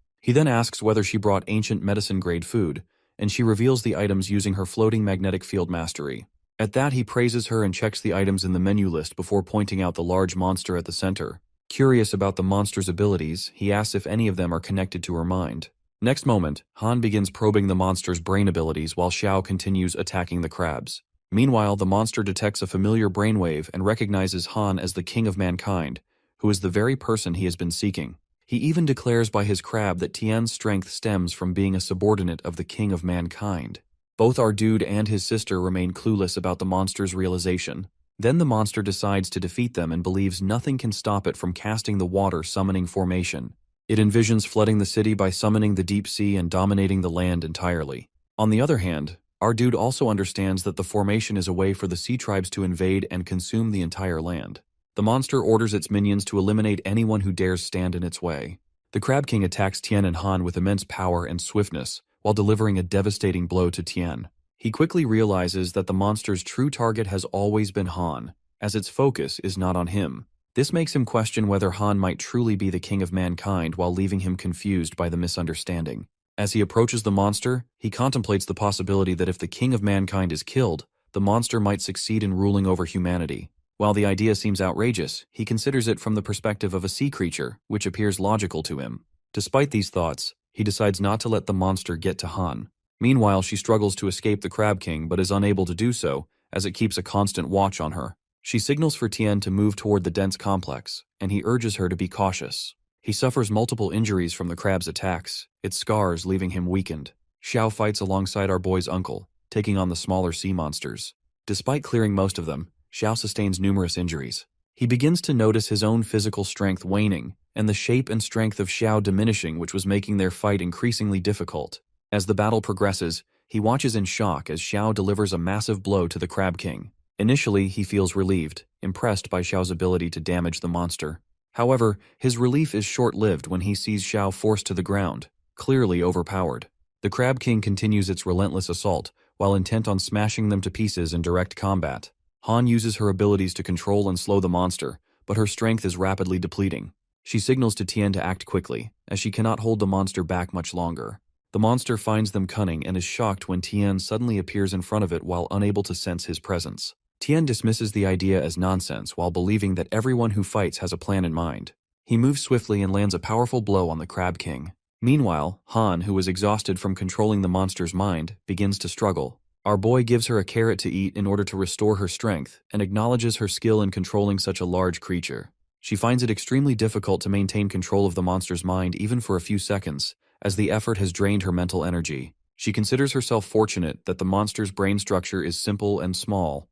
He then asks whether she brought ancient medicine-grade food, and she reveals the items using her floating magnetic field mastery. At that, he praises her and checks the items in the menu list before pointing out the large monster at the center. Curious about the monster's abilities, he asks if any of them are connected to her mind. Next moment, Han begins probing the monster's brain abilities while Xiao continues attacking the crabs. Meanwhile, the monster detects a familiar brainwave and recognizes Han as the king of mankind, who is the very person he has been seeking. He even declares by his crab that Tien's strength stems from being a subordinate of the king of mankind. Both our dude and his sister remain clueless about the monster's realization. Then the monster decides to defeat them and believes nothing can stop it from casting the water summoning formation. It envisions flooding the city by summoning the deep sea and dominating the land entirely. On the other hand, our dude also understands that the formation is a way for the sea tribes to invade and consume the entire land. The monster orders its minions to eliminate anyone who dares stand in its way. The Crab King attacks Tien and Han with immense power and swiftness, while delivering a devastating blow to Tien. He quickly realizes that the monster's true target has always been Han, as its focus is not on him. This makes him question whether Han might truly be the king of mankind while leaving him confused by the misunderstanding. As he approaches the monster, he contemplates the possibility that if the king of mankind is killed, the monster might succeed in ruling over humanity. While the idea seems outrageous, he considers it from the perspective of a sea creature, which appears logical to him. Despite these thoughts, he decides not to let the monster get to Han. Meanwhile, she struggles to escape the Crab King but is unable to do so, as it keeps a constant watch on her. She signals for Tien to move toward the dense complex, and he urges her to be cautious. He suffers multiple injuries from the crab's attacks, its scars leaving him weakened. Xiao fights alongside our boy's uncle, taking on the smaller sea monsters. Despite clearing most of them, Xiao sustains numerous injuries. He begins to notice his own physical strength waning, and the shape and strength of Xiao diminishing, which was making their fight increasingly difficult. As the battle progresses, he watches in shock as Xiao delivers a massive blow to the Crab King. Initially, he feels relieved, impressed by Xiao's ability to damage the monster. However, his relief is short-lived when he sees Xiao forced to the ground, clearly overpowered. The Crab King continues its relentless assault, while intent on smashing them to pieces in direct combat. Han uses her abilities to control and slow the monster, but her strength is rapidly depleting. She signals to Tien to act quickly, as she cannot hold the monster back much longer. The monster finds them cunning and is shocked when Tien suddenly appears in front of it while unable to sense his presence. Tien dismisses the idea as nonsense while believing that everyone who fights has a plan in mind. He moves swiftly and lands a powerful blow on the Crab King. Meanwhile, Han, who is exhausted from controlling the monster's mind, begins to struggle. Our boy gives her a carrot to eat in order to restore her strength and acknowledges her skill in controlling such a large creature. She finds it extremely difficult to maintain control of the monster's mind even for a few seconds, as the effort has drained her mental energy. She considers herself fortunate that the monster's brain structure is simple and small.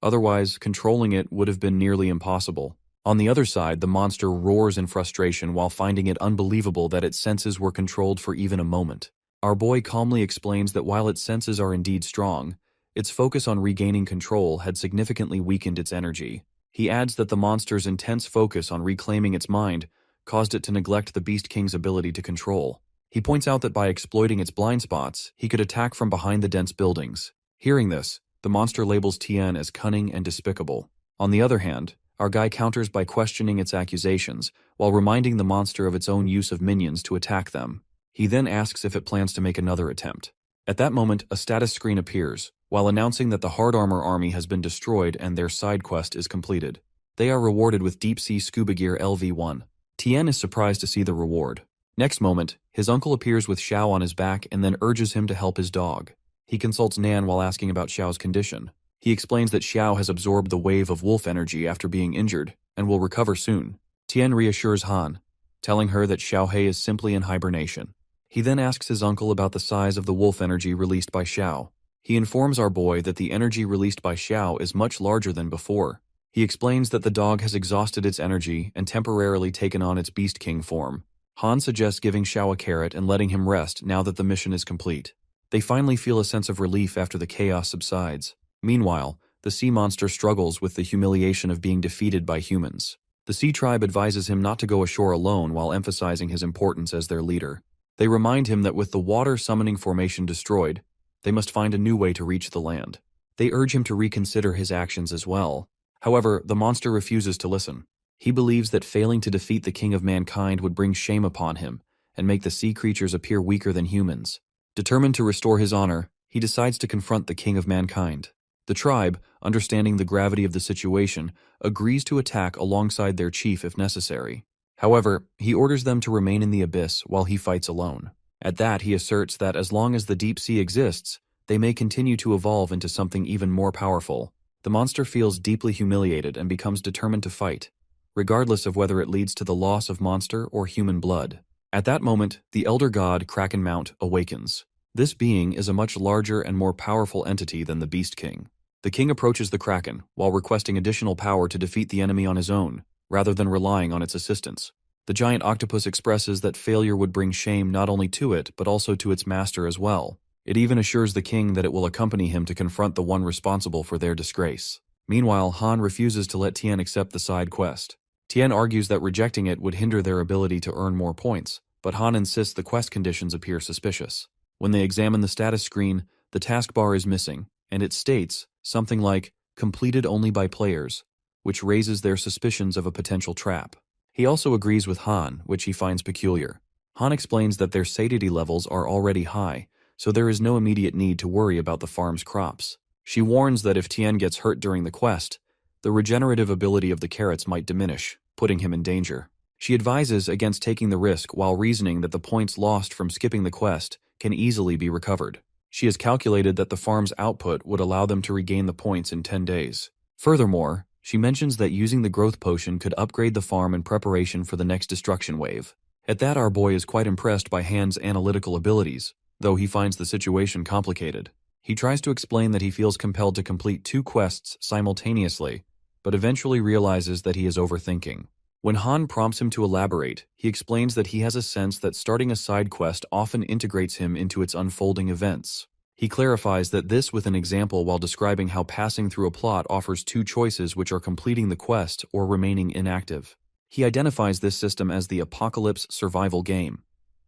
Otherwise, controlling it would have been nearly impossible. On the other side, the monster roars in frustration while finding it unbelievable that its senses were controlled for even a moment. Our boy calmly explains that while its senses are indeed strong, its focus on regaining control had significantly weakened its energy. He adds that the monster's intense focus on reclaiming its mind caused it to neglect the Beast King's ability to control. He points out that by exploiting its blind spots, he could attack from behind the dense buildings. Hearing this, the monster labels Tien as cunning and despicable. On the other hand, our guy counters by questioning its accusations, while reminding the monster of its own use of minions to attack them. He then asks if it plans to make another attempt. At that moment, a status screen appears, while announcing that the Hard Armor army has been destroyed and their side quest is completed. They are rewarded with deep-sea scuba gear LV-1. Tien is surprised to see the reward. Next moment, his uncle appears with Xiao on his back and then urges him to help his dog. He consults Nan while asking about Xiao's condition. He explains that Xiao has absorbed the wave of wolf energy after being injured and will recover soon. Tien reassures Han, telling her that Xiaohei is simply in hibernation. He then asks his uncle about the size of the wolf energy released by Xiao. He informs our boy that the energy released by Xiao is much larger than before. He explains that the dog has exhausted its energy and temporarily taken on its Beast King form. Han suggests giving Xiao a carrot and letting him rest now that the mission is complete. They finally feel a sense of relief after the chaos subsides. Meanwhile, the sea monster struggles with the humiliation of being defeated by humans. The sea tribe advises him not to go ashore alone while emphasizing his importance as their leader. They remind him that with the water summoning formation destroyed, they must find a new way to reach the land. They urge him to reconsider his actions as well. However, the monster refuses to listen. He believes that failing to defeat the king of mankind would bring shame upon him and make the sea creatures appear weaker than humans. Determined to restore his honor, he decides to confront the king of mankind. The tribe, understanding the gravity of the situation, agrees to attack alongside their chief if necessary. However, he orders them to remain in the abyss while he fights alone. At that, he asserts that as long as the deep sea exists, they may continue to evolve into something even more powerful. The monster feels deeply humiliated and becomes determined to fight, regardless of whether it leads to the loss of monster or human blood. At that moment, the elder god Kraken Mount awakens. This being is a much larger and more powerful entity than the Beast King. The king approaches the Kraken while requesting additional power to defeat the enemy on his own, rather than relying on its assistance. The giant octopus expresses that failure would bring shame not only to it, but also to its master as well. It even assures the king that it will accompany him to confront the one responsible for their disgrace. Meanwhile, Han refuses to let Tien accept the side quest. Tien argues that rejecting it would hinder their ability to earn more points, but Han insists the quest conditions appear suspicious. When they examine the status screen, the taskbar is missing, and it states something like, "completed only by players," which raises their suspicions of a potential trap. He also agrees with Han, which he finds peculiar. Han explains that their satiety levels are already high, so there is no immediate need to worry about the farm's crops. She warns that if Tien gets hurt during the quest, the regenerative ability of the carrots might diminish, putting him in danger. She advises against taking the risk while reasoning that the points lost from skipping the quest can easily be recovered. She has calculated that the farm's output would allow them to regain the points in 10 days. Furthermore, she mentions that using the growth potion could upgrade the farm in preparation for the next destruction wave. At that, our boy is quite impressed by Han's analytical abilities, though he finds the situation complicated. He tries to explain that he feels compelled to complete 2 quests simultaneously, but eventually realizes that he is overthinking. When Han prompts him to elaborate, he explains that he has a sense that starting a side quest often integrates him into its unfolding events. He clarifies that this with an example while describing how passing through a plot offers 2 choices, which are completing the quest or remaining inactive. He identifies this system as the apocalypse survival game.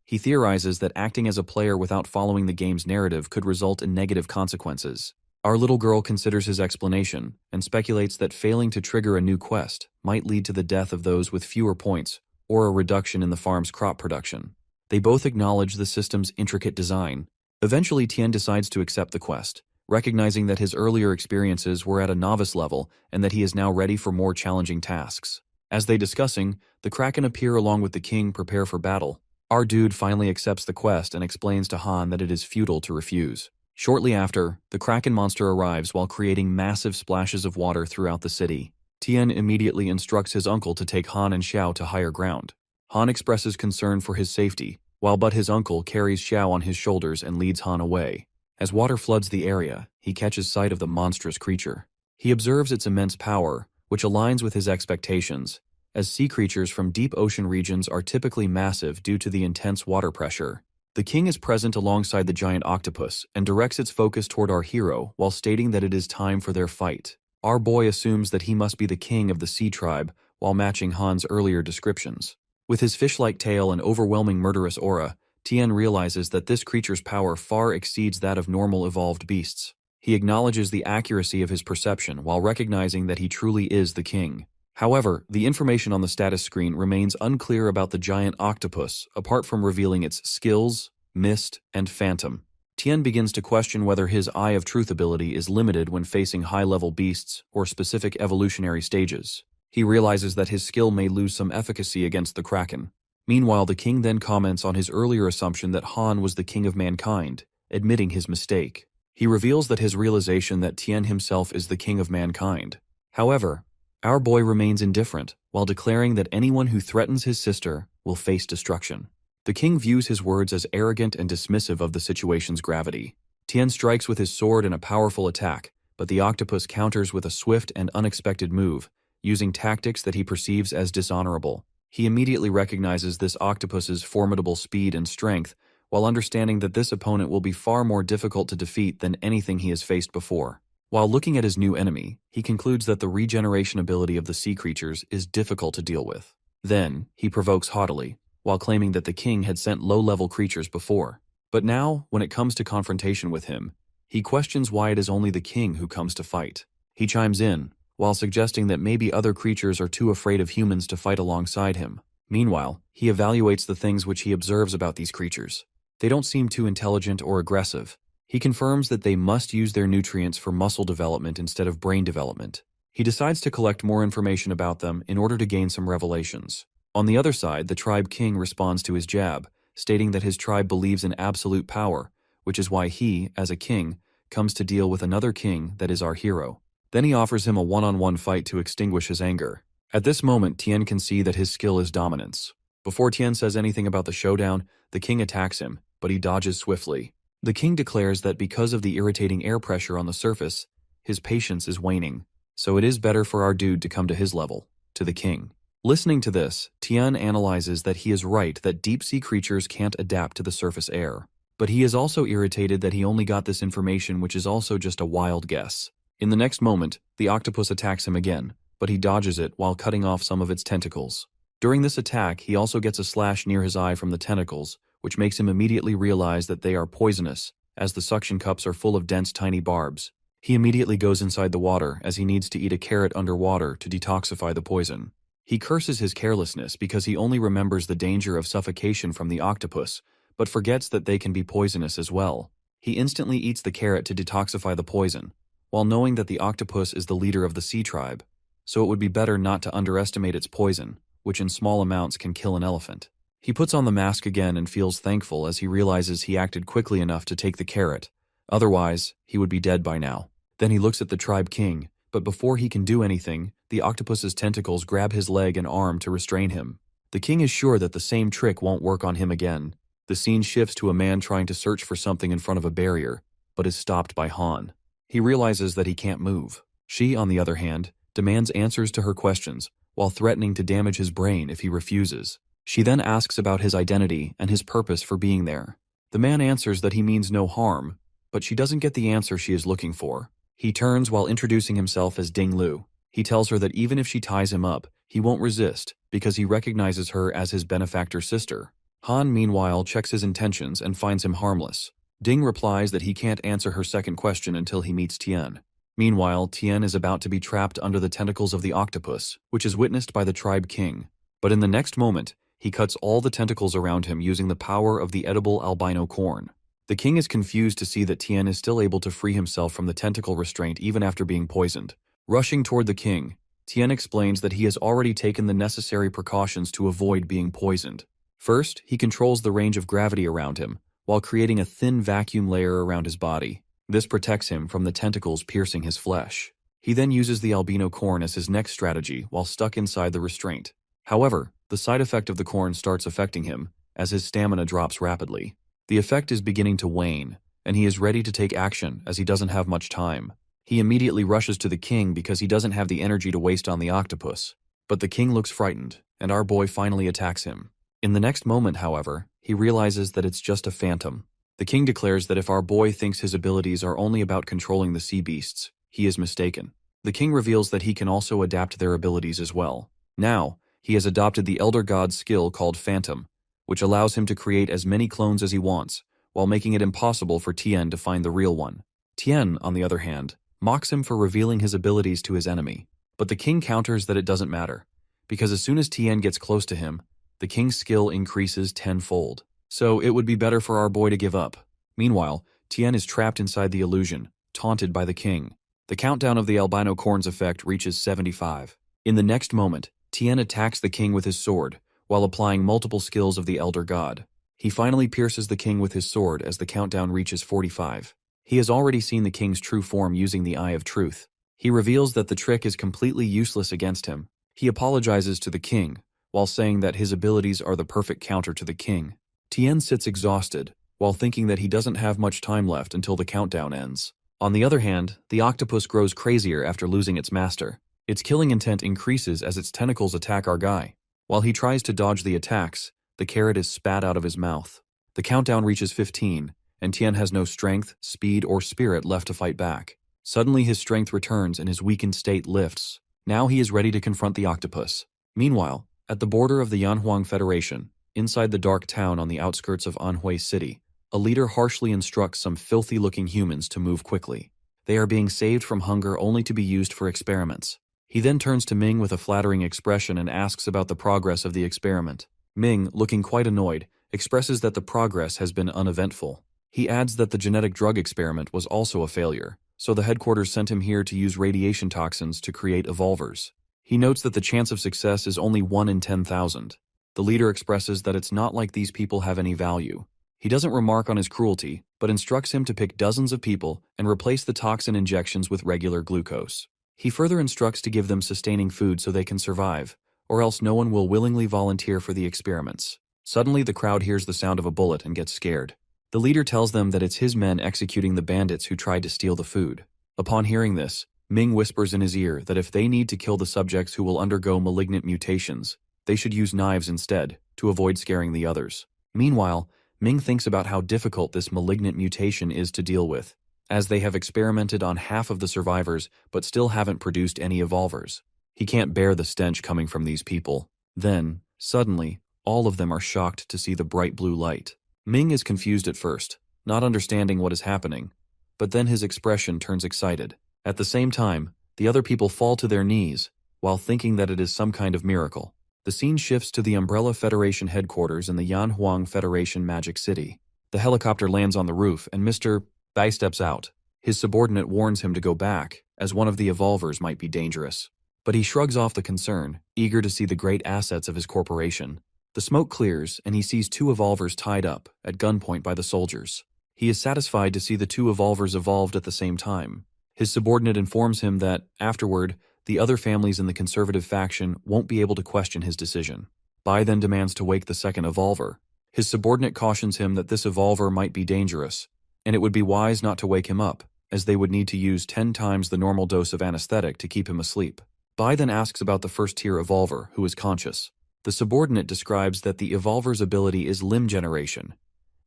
He theorizes that acting as a player without following the game's narrative could result in negative consequences. Our little girl considers his explanation and speculates that failing to trigger a new quest might lead to the death of those with fewer points or a reduction in the farm's crop production. They both acknowledge the system's intricate design. Eventually, Tien decides to accept the quest, recognizing that his earlier experiences were at a novice level and that he is now ready for more challenging tasks. As they discussing, the Kraken appear along with the king prepare for battle. Our dude finally accepts the quest and explains to Han that it is futile to refuse. Shortly after, the Kraken monster arrives while creating massive splashes of water throughout the city. Tien immediately instructs his uncle to take Han and Xiao to higher ground. Han expresses concern for his safety, while his uncle carries Xiao on his shoulders and leads Han away. As water floods the area, he catches sight of the monstrous creature. He observes its immense power, which aligns with his expectations, as sea creatures from deep ocean regions are typically massive due to the intense water pressure. The king is present alongside the giant octopus and directs its focus toward our hero while stating that it is time for their fight. Our boy assumes that he must be the king of the sea tribe while matching Han's earlier descriptions. With his fish-like tail and overwhelming murderous aura, Tien realizes that this creature's power far exceeds that of normal evolved beasts. He acknowledges the accuracy of his perception while recognizing that he truly is the king. However, the information on the status screen remains unclear about the giant octopus, apart from revealing its skills, mist, and phantom. Tien begins to question whether his Eye of Truth ability is limited when facing high-level beasts or specific evolutionary stages. He realizes that his skill may lose some efficacy against the Kraken. Meanwhile, the king then comments on his earlier assumption that Han was the king of mankind, admitting his mistake. He reveals that his realization that Tien himself is the king of mankind. However, our boy remains indifferent, while declaring that anyone who threatens his sister will face destruction. The king views his words as arrogant and dismissive of the situation's gravity. Tien strikes with his sword in a powerful attack, but the octopus counters with a swift and unexpected move, using tactics that he perceives as dishonorable. He immediately recognizes this octopus's formidable speed and strength, while understanding that this opponent will be far more difficult to defeat than anything he has faced before. While looking at his new enemy, he concludes that the regeneration ability of the sea creatures is difficult to deal with. Then, he provokes haughtily, while claiming that the king had sent low-level creatures before. But now, when it comes to confrontation with him, he questions why it is only the king who comes to fight. He chimes in, while suggesting that maybe other creatures are too afraid of humans to fight alongside him. Meanwhile, he evaluates the things which he observes about these creatures. They don't seem too intelligent or aggressive. He confirms that they must use their nutrients for muscle development instead of brain development. He decides to collect more information about them in order to gain some revelations. On the other side, the tribe king responds to his jab, stating that his tribe believes in absolute power, which is why he, as a king, comes to deal with another king that is our hero. Then he offers him a one-on-one fight to extinguish his anger. At this moment, Tien can see that his skill is dominance. Before Tien says anything about the showdown, the king attacks him, but he dodges swiftly. The king declares that because of the irritating air pressure on the surface, his patience is waning, so it is better for our dude to come to his level, to the king. Listening to this, Tien analyzes that he is right that deep-sea creatures can't adapt to the surface air. But he is also irritated that he only got this information, which is also just a wild guess. In the next moment, the octopus attacks him again, but he dodges it while cutting off some of its tentacles. During this attack, he also gets a slash near his eye from the tentacles, which makes him immediately realize that they are poisonous, as the suction cups are full of dense tiny barbs. He immediately goes inside the water as he needs to eat a carrot underwater to detoxify the poison. He curses his carelessness because he only remembers the danger of suffocation from the octopus, but forgets that they can be poisonous as well. He instantly eats the carrot to detoxify the poison, while knowing that the octopus is the leader of the sea tribe, so it would be better not to underestimate its poison, which in small amounts can kill an elephant. He puts on the mask again and feels thankful as he realizes he acted quickly enough to take the carrot. Otherwise, he would be dead by now. Then he looks at the tribe king, but before he can do anything, the octopus's tentacles grab his leg and arm to restrain him. The king is sure that the same trick won't work on him again. The scene shifts to a man trying to search for something in front of a barrier, but is stopped by Han. He realizes that he can't move. She, on the other hand, demands answers to her questions, while threatening to damage his brain if he refuses. She then asks about his identity and his purpose for being there. The man answers that he means no harm, but she doesn't get the answer she is looking for. He turns while introducing himself as Ding Lu. He tells her that even if she ties him up, he won't resist because he recognizes her as his benefactor sister. Han, meanwhile, checks his intentions and finds him harmless. Ding replies that he can't answer her second question until he meets Tien. Meanwhile, Tien is about to be trapped under the tentacles of the octopus, which is witnessed by the tribe king. But in the next moment, he cuts all the tentacles around him using the power of the edible albino corn. The king is confused to see that Tien is still able to free himself from the tentacle restraint even after being poisoned. Rushing toward the king, Tien explains that he has already taken the necessary precautions to avoid being poisoned. First, he controls the range of gravity around him, while creating a thin vacuum layer around his body. This protects him from the tentacles piercing his flesh. He then uses the albino corn as his next strategy while stuck inside the restraint. However, the side effect of the corn starts affecting him as his stamina drops rapidly. The effect is beginning to wane, and he is ready to take action as he doesn't have much time. He immediately rushes to the king because he doesn't have the energy to waste on the octopus. But the king looks frightened, and our boy finally attacks him. In the next moment, however, he realizes that it's just a phantom. The king declares that if our boy thinks his abilities are only about controlling the sea beasts, he is mistaken. The king reveals that he can also adapt their abilities as well. Now, he has adopted the elder god's skill called Phantom, which allows him to create as many clones as he wants, while making it impossible for Tien to find the real one. Tien, on the other hand, mocks him for revealing his abilities to his enemy. But the king counters that it doesn't matter, because as soon as Tien gets close to him, the king's skill increases tenfold. So it would be better for our boy to give up. Meanwhile, Tien is trapped inside the illusion, taunted by the king. The countdown of the albino corn's effect reaches 75. In the next moment, Tien attacks the king with his sword, while applying multiple skills of the elder god. He finally pierces the king with his sword as the countdown reaches 45. He has already seen the king's true form using the Eye of Truth. He reveals that the trick is completely useless against him. He apologizes to the king, while saying that his abilities are the perfect counter to the king. Tien sits exhausted, while thinking that he doesn't have much time left until the countdown ends. On the other hand, the octopus grows crazier after losing its master. Its killing intent increases as its tentacles attack our guy. While he tries to dodge the attacks, the carrot is spat out of his mouth. The countdown reaches 15, and Tien has no strength, speed, or spirit left to fight back. Suddenly his strength returns and his weakened state lifts. Now he is ready to confront the octopus. Meanwhile, at the border of the Yanhuang Federation, inside the dark town on the outskirts of Anhui City, a leader harshly instructs some filthy-looking humans to move quickly. They are being saved from hunger only to be used for experiments. He then turns to Ming with a flattering expression and asks about the progress of the experiment. Ming, looking quite annoyed, expresses that the progress has been uneventful. He adds that the genetic drug experiment was also a failure, so the headquarters sent him here to use radiation toxins to create evolvers. He notes that the chance of success is only 1 in 10,000. The leader expresses that it's not like these people have any value. He doesn't remark on his cruelty, but instructs him to pick dozens of people and replace the toxin injections with regular glucose. He further instructs to give them sustaining food so they can survive, or else no one will willingly volunteer for the experiments. Suddenly, the crowd hears the sound of a bullet and gets scared. The leader tells them that it's his men executing the bandits who tried to steal the food. Upon hearing this, Ming whispers in his ear that if they need to kill the subjects who will undergo malignant mutations, they should use knives instead, to avoid scaring the others. Meanwhile, Ming thinks about how difficult this malignant mutation is to deal with, as they have experimented on half of the survivors but still haven't produced any evolvers. He can't bear the stench coming from these people. Then, suddenly, all of them are shocked to see the bright blue light. Ming is confused at first, not understanding what is happening, but then his expression turns excited. At the same time, the other people fall to their knees, while thinking that it is some kind of miracle. The scene shifts to the Umbrella Federation headquarters in the Yanhuang Federation Magic City. The helicopter lands on the roof and Mr. Bai steps out. His subordinate warns him to go back, as one of the evolvers might be dangerous. But he shrugs off the concern, eager to see the great assets of his corporation. The smoke clears and he sees 2 evolvers tied up, at gunpoint by the soldiers. He is satisfied to see the 2 evolvers evolved at the same time. His subordinate informs him that, afterward, the other families in the conservative faction won't be able to question his decision. Bai then demands to wake the second evolver. His subordinate cautions him that this evolver might be dangerous, and it would be wise not to wake him up, as they would need to use 10 times the normal dose of anesthetic to keep him asleep. Bai then asks about the first-tier evolver, who is conscious. The subordinate describes that the evolver's ability is limb generation,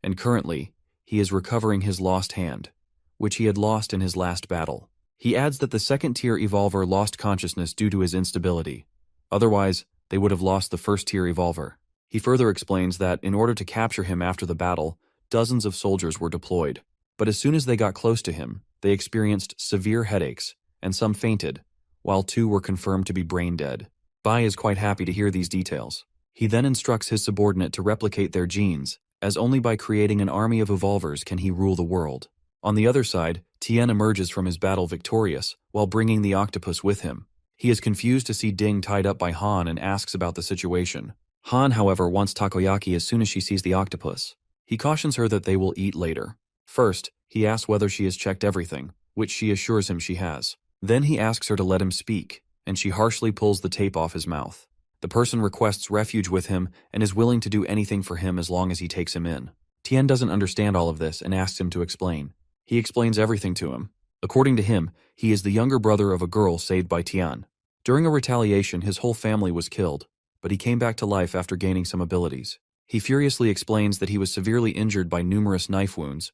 and currently, he is recovering his lost hand, which he had lost in his last battle. He adds that the second-tier evolver lost consciousness due to his instability. Otherwise, they would have lost the first-tier evolver. He further explains that, in order to capture him after the battle, dozens of soldiers were deployed. But as soon as they got close to him, they experienced severe headaches, and some fainted, while 2 were confirmed to be brain dead. Bai is quite happy to hear these details. He then instructs his subordinate to replicate their genes, as only by creating an army of evolvers can he rule the world. On the other side, Tien emerges from his battle victorious, while bringing the octopus with him. He is confused to see Ding tied up by Han and asks about the situation. Han, however, wants takoyaki as soon as she sees the octopus. He cautions her that they will eat later. First, he asks whether she has checked everything, which she assures him she has. Then he asks her to let him speak, and she harshly pulls the tape off his mouth. The person requests refuge with him and is willing to do anything for him as long as he takes him in. Tien doesn't understand all of this and asks him to explain. He explains everything to him. According to him, he is the younger brother of a girl saved by Tian. During a retaliation, his whole family was killed, but he came back to life after gaining some abilities. He furiously explains that he was severely injured by numerous knife wounds,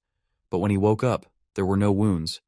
but when he woke up, there were no wounds,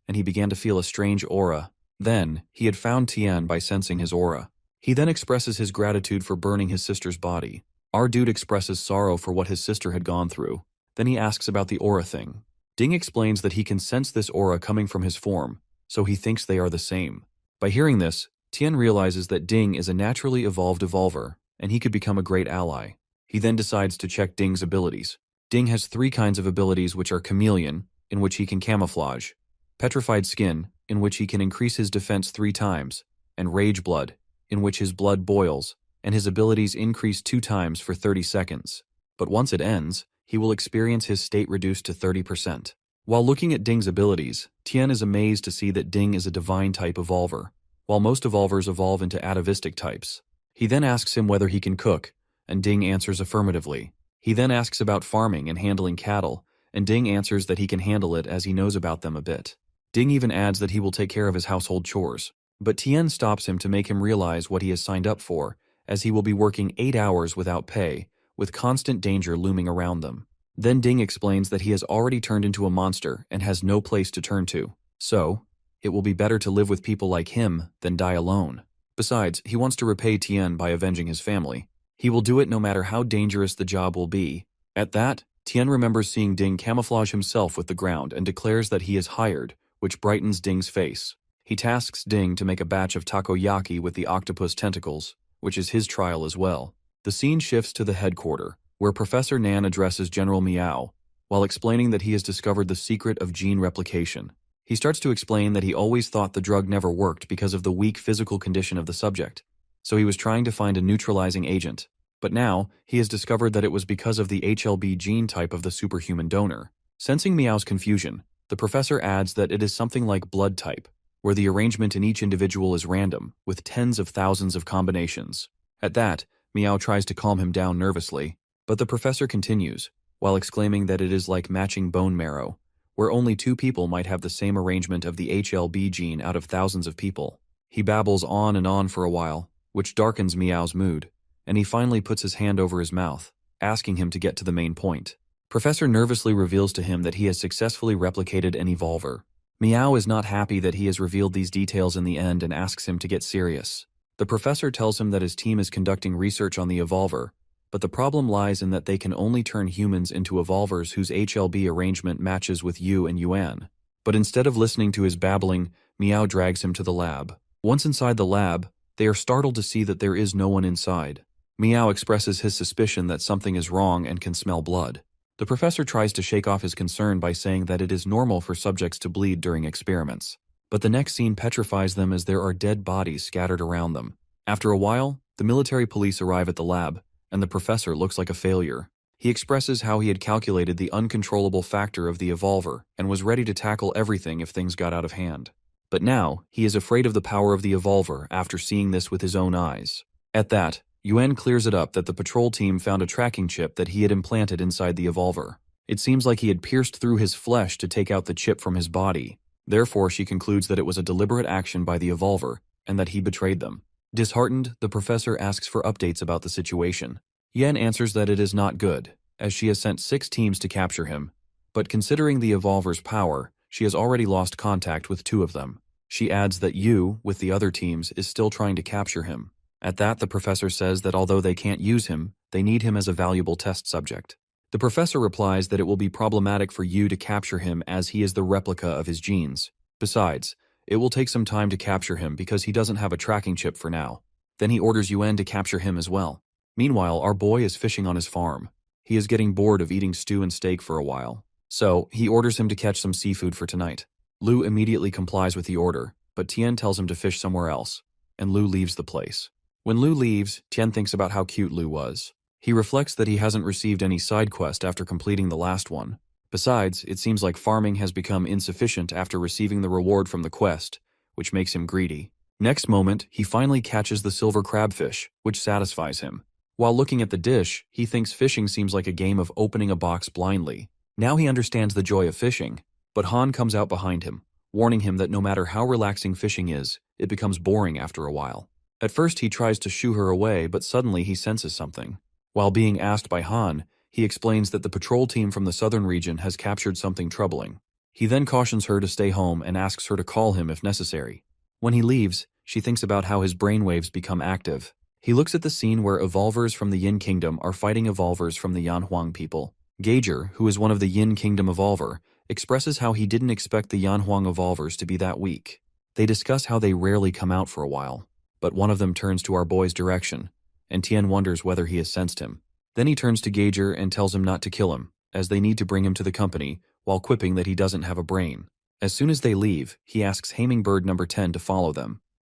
and he began to feel a strange aura. Then, he had found Tian by sensing his aura. He then expresses his gratitude for burning his sister's body. Our dude expresses sorrow for what his sister had gone through. Then he asks about the aura thing. Ding explains that he can sense this aura coming from his form, so he thinks they are the same. By hearing this, Tien realizes that Ding is a naturally evolved evolver, and he could become a great ally. He then decides to check Ding's abilities. Ding has 3 kinds of abilities, which are Chameleon, in which he can camouflage, Petrified Skin, in which he can increase his defense 3 times, and Rage Blood, in which his blood boils, and his abilities increase 2 times for 30 seconds. But once it ends, he will experience his state reduced to 30%. While looking at Ding's abilities, Tien is amazed to see that Ding is a divine type evolver, while most evolvers evolve into atavistic types. He then asks him whether he can cook, and Ding answers affirmatively. He then asks about farming and handling cattle, and Ding answers that he can handle it as he knows about them a bit. Ding even adds that he will take care of his household chores. But Tien stops him to make him realize what he has signed up for, as he will be working 8 hours without pay, with constant danger looming around them. Then Ding explains that he has already turned into a monster and has no place to turn to. So, it will be better to live with people like him than die alone. Besides, he wants to repay Tien by avenging his family. He will do it no matter how dangerous the job will be. At that, Tien remembers seeing Ding camouflage himself with the ground and declares that he is hired, which brightens Ding's face. He tasks Ding to make a batch of takoyaki with the octopus tentacles, which is his trial as well. The scene shifts to the headquarters, where Professor Nan addresses General Miao, while explaining that he has discovered the secret of gene replication. He starts to explain that he always thought the drug never worked because of the weak physical condition of the subject, so he was trying to find a neutralizing agent. But now, he has discovered that it was because of the HLB gene type of the superhuman donor. Sensing Miao's confusion, the professor adds that it is something like blood type, where the arrangement in each individual is random, with tens of thousands of combinations. At that, Miao tries to calm him down nervously, but the professor continues, while exclaiming that it is like matching bone marrow, where only 2 people might have the same arrangement of the HLB gene out of thousands of people. He babbles on and on for a while, which darkens Miao's mood, and he finally puts his hand over his mouth, asking him to get to the main point. Professor nervously reveals to him that he has successfully replicated an evolver. Miao is not happy that he has revealed these details in the end and asks him to get serious. The professor tells him that his team is conducting research on the evolver, but the problem lies in that they can only turn humans into evolvers whose HLB arrangement matches with Yu and Yuan. But instead of listening to his babbling, Miao drags him to the lab. Once inside the lab, they are startled to see that there is no one inside. Miao expresses his suspicion that something is wrong and can smell blood. The professor tries to shake off his concern by saying that it is normal for subjects to bleed during experiments. But the next scene petrifies them as there are dead bodies scattered around them. After a while, the military police arrive at the lab, and the professor looks like a failure. He expresses how he had calculated the uncontrollable factor of the evolver and was ready to tackle everything if things got out of hand. But now, he is afraid of the power of the evolver after seeing this with his own eyes. At that, Yuan clears it up that the patrol team found a tracking chip that he had implanted inside the evolver. It seems like he had pierced through his flesh to take out the chip from his body. Therefore, she concludes that it was a deliberate action by the evolver, and that he betrayed them. Disheartened, the professor asks for updates about the situation. Yen answers that it is not good, as she has sent 6 teams to capture him. But considering the evolver's power, she has already lost contact with 2 of them. She adds that Yu, with the other teams, is still trying to capture him. At that, the professor says that although they can't use him, they need him as a valuable test subject. The professor replies that it will be problematic for Yu to capture him as he is the replica of his genes. Besides, it will take some time to capture him because he doesn't have a tracking chip for now. Then he orders Yuan to capture him as well. Meanwhile, our boy is fishing on his farm. He is getting bored of eating stew and steak for a while. So, he orders him to catch some seafood for tonight. Lu immediately complies with the order, but Tien tells him to fish somewhere else, and Lu leaves the place. When Lu leaves, Tien thinks about how cute Lu was. He reflects that he hasn't received any side quest after completing the last one, Besides, it seems like farming has become insufficient after receiving the reward from the quest, which makes him greedy. Next moment, he finally catches the silver crabfish, which satisfies him. While looking at the dish, he thinks fishing seems like a game of opening a box blindly. Now he understands the joy of fishing, but Han comes out behind him, warning him that no matter how relaxing fishing is, it becomes boring after a while. At first he tries to shoo her away, but suddenly he senses something. While being asked by Han, he explains that the patrol team from the southern region has captured something troubling. He then cautions her to stay home and asks her to call him if necessary. When he leaves, she thinks about how his brainwaves become active. He looks at the scene where evolvers from the Yin Kingdom are fighting evolvers from the Yanhuang people. Gager, who is one of the Yin Kingdom evolver, expresses how he didn't expect the Yanhuang evolvers to be that weak. They discuss how they rarely come out for a while, but one of them turns to our boy's direction, and Tien wonders whether he has sensed him. Then he turns to Gager and tells him not to kill him, as they need to bring him to the company, while quipping that he doesn't have a brain. As soon as they leave, he asks Hummingbird number 10 to follow them.